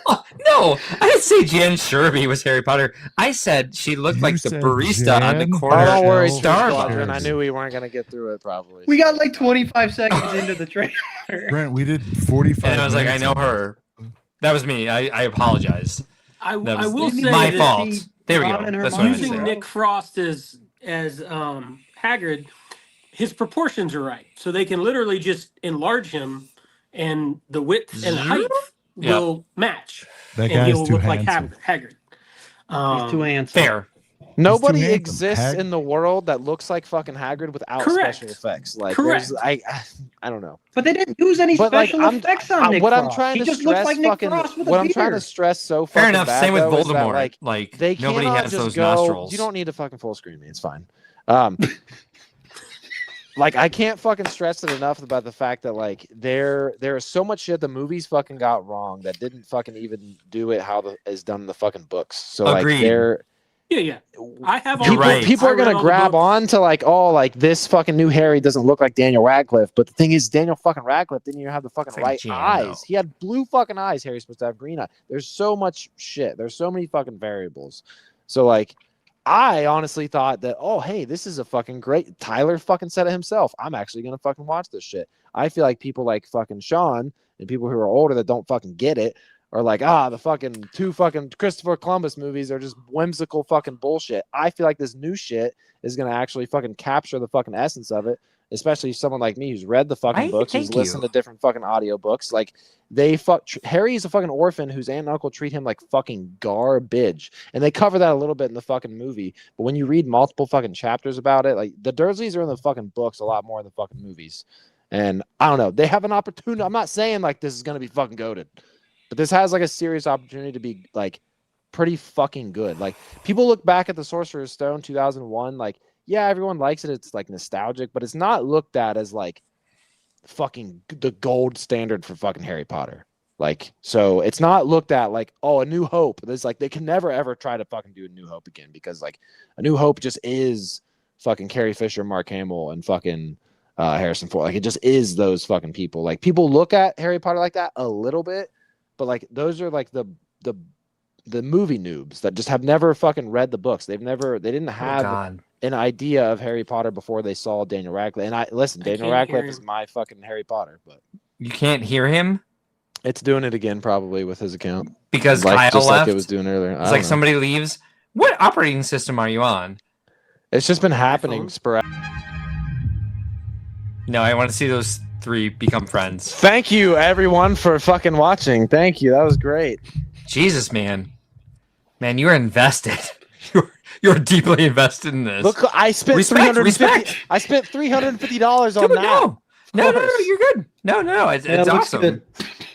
Oh, no, I didn't say Jan Shuraby was Harry Potter. I said she looked like the barista on the corner. Don't worry, Starbucks. I knew we weren't gonna get through it. Probably. We got like 25 seconds into the trailer. Brent, we did 45. And I was like, I know her. That was me. I apologize. I will say my fault. There we go. That's what using Nick Frost as Hagrid, his proportions are right, so they can literally just enlarge him, and the width and height will match. That guy's he'll too look handsome. like Hagrid. He's too handsome. Fair. Nobody exists in the world that looks like fucking Hagrid without special effects. Like, I don't know. But they didn't use any special effects on Nick Frost. I'm trying to stress trying to stress so fucking fair enough. bad, Same with though, is that, Voldemort. Like they nobody has just those go, nostrils. You don't need to fucking full screen me. It's fine. Like, I can't fucking stress it enough about the fact that, like, there is so much shit the movies fucking got wrong that didn't fucking even do it how is done in the fucking books. So, Agreed. like, they're... Yeah. I have all people are going to grab on to, like, oh, like, this fucking new Harry doesn't look like Daniel Radcliffe. But the thing is, Daniel fucking Radcliffe didn't even have the fucking right eyes. He had blue fucking eyes. Harry's supposed to have green eyes. There's so much shit. There's so many fucking variables. So, like... I honestly thought that, oh, hey, this is a fucking great... Tyler fucking said it himself. I'm actually going to fucking watch this shit. I feel like people like fucking Sean and people who are older that don't fucking get it are like, the fucking two fucking Christopher Columbus movies are just whimsical fucking bullshit. I feel like this new shit is going to actually fucking capture the fucking essence of it especially someone like me who's read the fucking books, who's Thank listened you. to different fucking audiobooks. Like Harry is a fucking orphan whose aunt and uncle treat him like fucking garbage, and they cover that a little bit in the fucking movie. But when you read multiple fucking chapters about it, like the Dursleys are in the fucking books a lot more than the fucking movies. And I don't know, they have an opportunity. I'm not saying like this is gonna be fucking goated, but this has like a serious opportunity to be like pretty fucking good. Like people look back at the Sorcerer's Stone 2001, like yeah, everyone likes it. It's like nostalgic, but it's not looked at as like fucking the gold standard for fucking Harry Potter. Like, so it's not looked at like, oh, A New Hope. There's like, they can never ever try to fucking do A New Hope again, because like A New Hope just is fucking Carrie Fisher, Mark Hamill, and fucking Harrison Ford. Like it just is those fucking people. Like people look at Harry Potter like that a little bit, but like those are like the movie noobs that just have never fucking read the books. They didn't have an idea of Harry Potter before they saw Daniel Radcliffe. And Daniel Radcliffe is my fucking Harry Potter, but you can't hear him. It's doing it again probably with his account because like, Kyle just left. Like it was doing earlier. It's like somebody leaves. What operating system are you on? It's just been happening sporadic. No, I want to see those three become friends. Thank you everyone for fucking watching. Thank you. That was great. Jesus, man, you're invested. You're deeply invested in this. Look, I spent $350. I spent $350 on that. No, you're good. No, it's awesome. Good.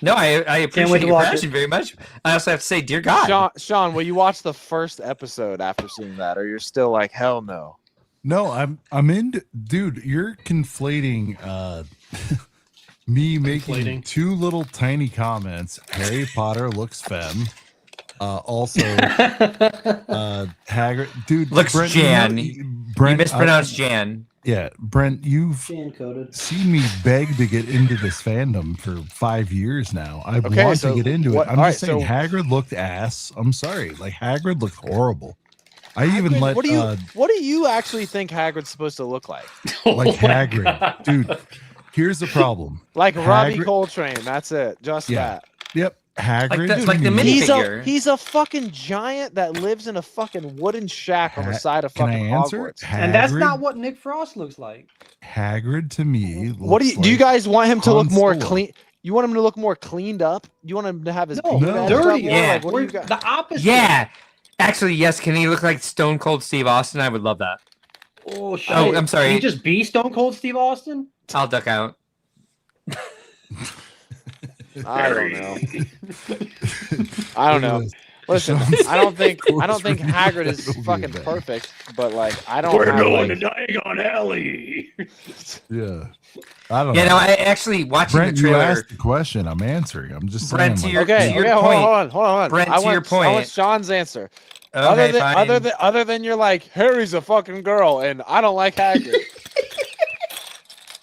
No, I appreciate your passion very much. I also have to say, dear God, Sean, will you watch the first episode after seeing that, or you're still like, hell no? No, I'm in, dude. You're conflating me making two little tiny comments. Harry Potter looks femme. Also, Hagrid, dude, looks Brent, Jan. Brent, you mispronounced Jan. Yeah, Brent, you've seen me beg to get into this fandom for 5 years now. I want to get into it. I'm just saying, Hagrid looked ass. I'm sorry, like Hagrid looked horrible. I even let. What do you actually think Hagrid's supposed to look like? Like Hagrid, dude. Here's the problem. Like Robbie Coltrane. That's it. Just that. Yep. Hagrid, like the minifigure. He's a fucking giant that lives in a fucking wooden shack on the side of fucking Hogwarts. And that's not what Nick Frost looks like. Hagrid to me. What do you guys want him to look more clean? You want him to look more cleaned up? You want him to have his dirty? Yeah. Like, what do you got? The opposite. Yeah. Actually, yes. Can he look like Stone Cold Steve Austin? I would love that. Oh, shit. I'm sorry. Can he just be Stone Cold Steve Austin? I'll duck out. I don't know. Listen, I don't think Hagrid is fucking perfect, but like I don't. We're going to Diagon Alley. Yeah, I don't know. Yeah, no, I actually watching Brent, the trailer. You asked the question. I'm answering. I'm just saying. Brent, Like, hold on. Brent, I your point. I want Sean's answer. Okay, other than you're like Harry's a fucking girl, and I don't like Hagrid.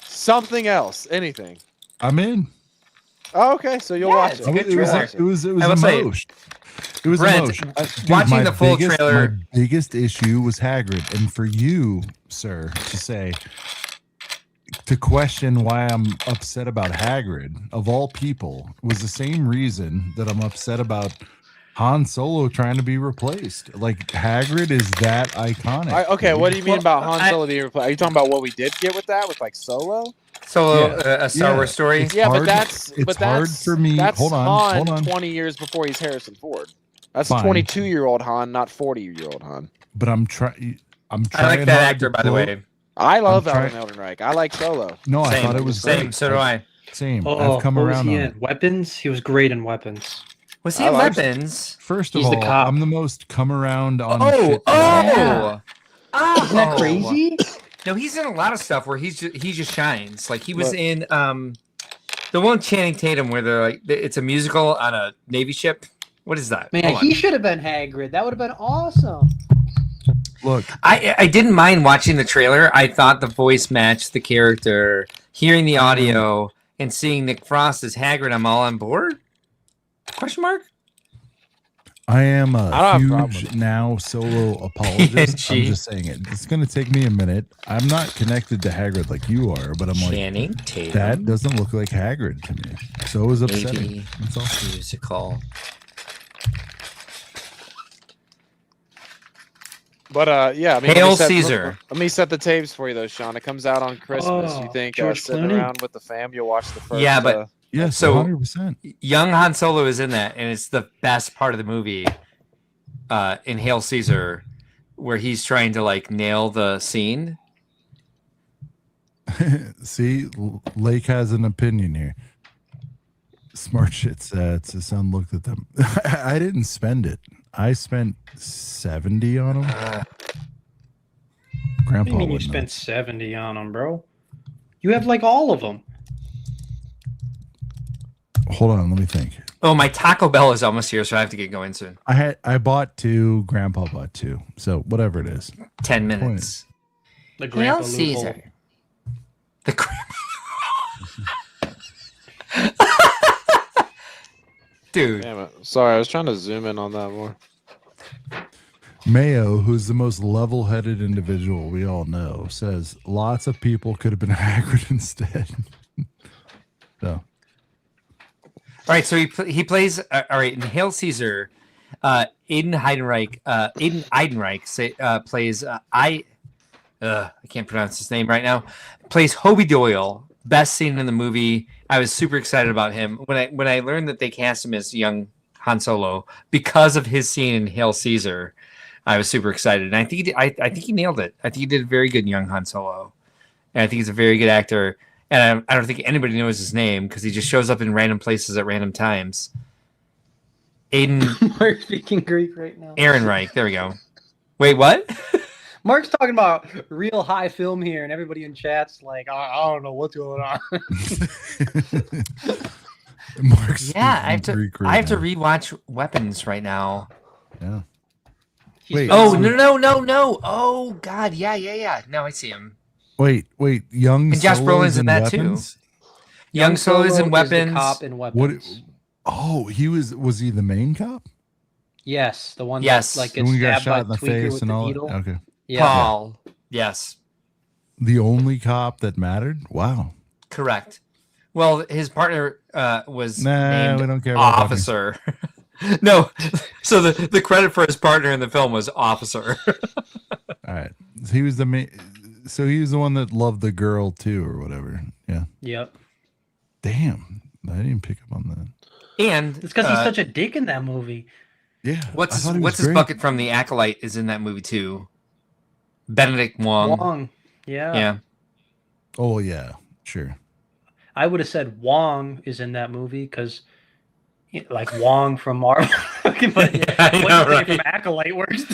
Something else, anything. I'm in. Oh, okay, so you'll watch it. It was emotion. It was Brent, emotion. Dude, watching the full trailer. My biggest issue was Hagrid, and for you, sir, to question why I'm upset about Hagrid, of all people, was the same reason that I'm upset about Han Solo trying to be replaced. Like Hagrid is that iconic. Okay, what do you mean about Han Solo being replaced? Are you talking about what we did get with that, with like Solo? A Star Wars story. It's yeah, hard, but that's hard for me. That's hold on. 20 years before he's Harrison Ford. That's Fine. 22-year-old Han, not 40-year-old Han. But I'm trying. I like that actor, by the way. I love Alan Ehrenreich. I like Solo. No, I thought it was same. great. So do I. Same. Oh, I've come around on it. Weapons. He was great in Weapons. Was he in Weapons? First of He's the all, cop. I'm the most come around on. Isn't that crazy? No, he's in a lot of stuff where he just shines. Like he was in the one Channing Tatum where they're like it's a musical on a Navy ship. What is that? Man, he should have been Hagrid. That would have been awesome. Look, I didn't mind watching the trailer. I thought the voice matched the character. Hearing the audio and seeing Nick Frost as Hagrid, I'm all on board. Question mark? I am a huge now Solo apologist. I'm just saying it. It's going to take me a minute. I'm not connected to Hagrid like you are, but I'm Channing like, Tatum. that doesn't look like Hagrid to me. So it was upsetting. That's all. Musical. But yeah, I mean, Hail Caesar. Let me set the tapes for you, though, Sean. It comes out on Christmas. You think sitting around with the fam, you'll watch the first? Yeah, but yes, so 100%. Young Han Solo is in that, and it's the best part of the movie. In Hail Caesar, where he's trying to like nail the scene. See, Lake has an opinion here. Smart shit sets. His son looked at them. I didn't spend it. I spent 70 on them. Grandpa, what do you mean you spent 70 on them, bro? You have like all of them. Hold on, let me think. Oh, my Taco Bell is almost here, so I have to get going soon. I bought 2. Grandpa bought 2. So whatever it is. 10 minutes. The Grandpa Hail Caesar. The Grandpa. Dude. Damn it. Sorry, I was trying to zoom in on that more. Mayo, who's the most level-headed individual we all know, says lots of people could have been Hagrid instead. So. All right, so he plays. All right, in Hail Caesar, Aiden Eidenreich plays. I can't pronounce his name right now. Plays Hobie Doyle. Best scene in the movie. I was super excited about him when I learned that they cast him as young Han Solo because of his scene in Hail Caesar. I was super excited, and I think I think he nailed it. I think he did very good young Han Solo, and I think he's a very good actor. And I don't think anybody knows his name because he just shows up in random places at random times. Aiden. Mark's speaking Greek right now. Aaron Reich. There we go. Wait, what? Mark's talking about real high film here, and everybody in chat's like, I don't know what's going on. Mark's I have to rewatch Weapons right now. Yeah. Wait. Oh no. Oh God. Yeah. Now I see him. Wait, young and Josh Brolin's in that Weapons? too. Young Solo's in Weapons. The cop in Weapons. He was he the main cop? Yes, the one that like gets got stabbed shot by in the Tweaker face with and the all. needle. Okay. Yeah. Paul. Yes. The only cop that mattered? Wow. Correct. Well, his partner was named we don't care about Officer. No. So the credit for his partner in the film was Officer. All right. He was the main. So he was the one that loved the girl too, or whatever. Yeah. Yep. Damn, I didn't pick up on that. And it's because he's such a dick in that movie. Yeah. What's his bucket from The Acolyte is in that movie too. Benedict Wong. Yeah. Yeah. Oh yeah, sure. I would have said Wong is in that movie because, like Wong from Marvel. But right? From Acolyte works.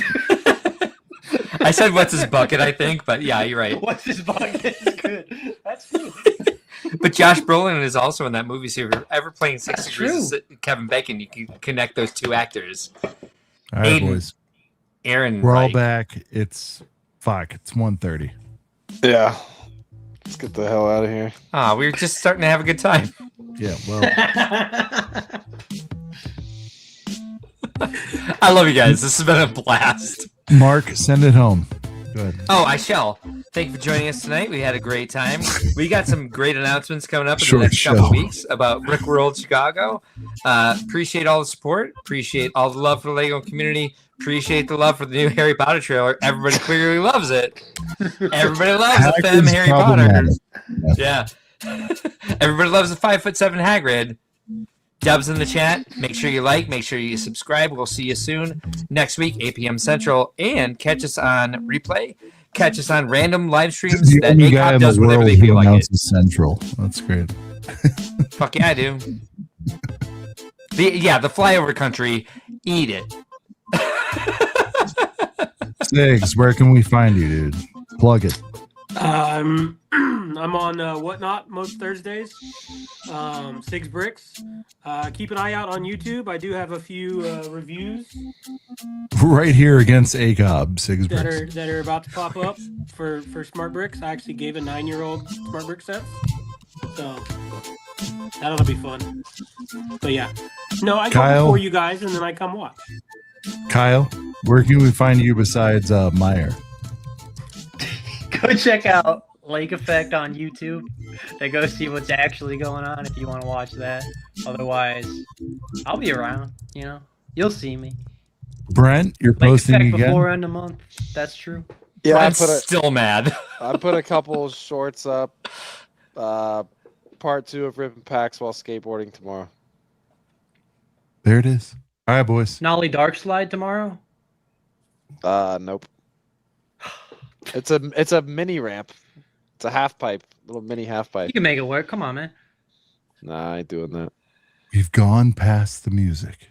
I said, "What's his bucket?" I think, but yeah, you're right. What's his bucket? Is good. That's good. But Josh Brolin is also in that movie. So if you're ever playing 6 Degrees of Kevin Bacon, you can connect those two actors. All right, boys. Aaron, we're all back. It's 1:30. Yeah. Let's get the hell out of here. We were just starting to have a good time. Yeah, well. I love you guys. This has been a blast. Mark, send it home. Go ahead. Oh, I shall. Thank you for joining us tonight. We had a great time. We got some great announcements coming up in the next couple of weeks about Brick World Chicago. Appreciate all the support. Appreciate all the love for the LEGO community. Appreciate the love for the new Harry Potter trailer. Everybody clearly loves it. Everybody loves the femme Harry Potter. Yeah. Everybody loves the 5'7" Hagrid. Dubs in the chat. Make sure you like. Make sure you subscribe. We'll see you soon next week, 8 p.m. Central. And catch us on replay. Catch us on random live streams that ACOP does whenever they feel like it. Central. That's great. Fuck yeah, I do. The flyover country. Eat it. Sigs, where can we find you, dude? Plug it. I'm on Whatnot most Thursdays. Six Bricks. Keep an eye out on YouTube. I do have a few reviews right here against ACOB. Six Bricks that are about to pop up for Smart Bricks. I actually gave a 9-year-old Smart Brick set, so that'll be fun. But yeah, no, I go before you guys, and then I come watch. Kyle, where can we find you besides Meyer? Go check out Lake Effect on YouTube. Then go see what's actually going on if you want to watch that. Otherwise, I'll be around. You'll see me. Brent, you're posting again before end of month. That's true. Yeah, I'm still mad. I put a couple shorts up. Part 2 of ripping packs while skateboarding tomorrow. There it is. All right, boys. Nolly Dark Slide tomorrow? Nope. It's a mini ramp. It's a half pipe, little mini half pipe. You can make it work. Come on, man. Nah, I ain't doing that. We've gone past the music.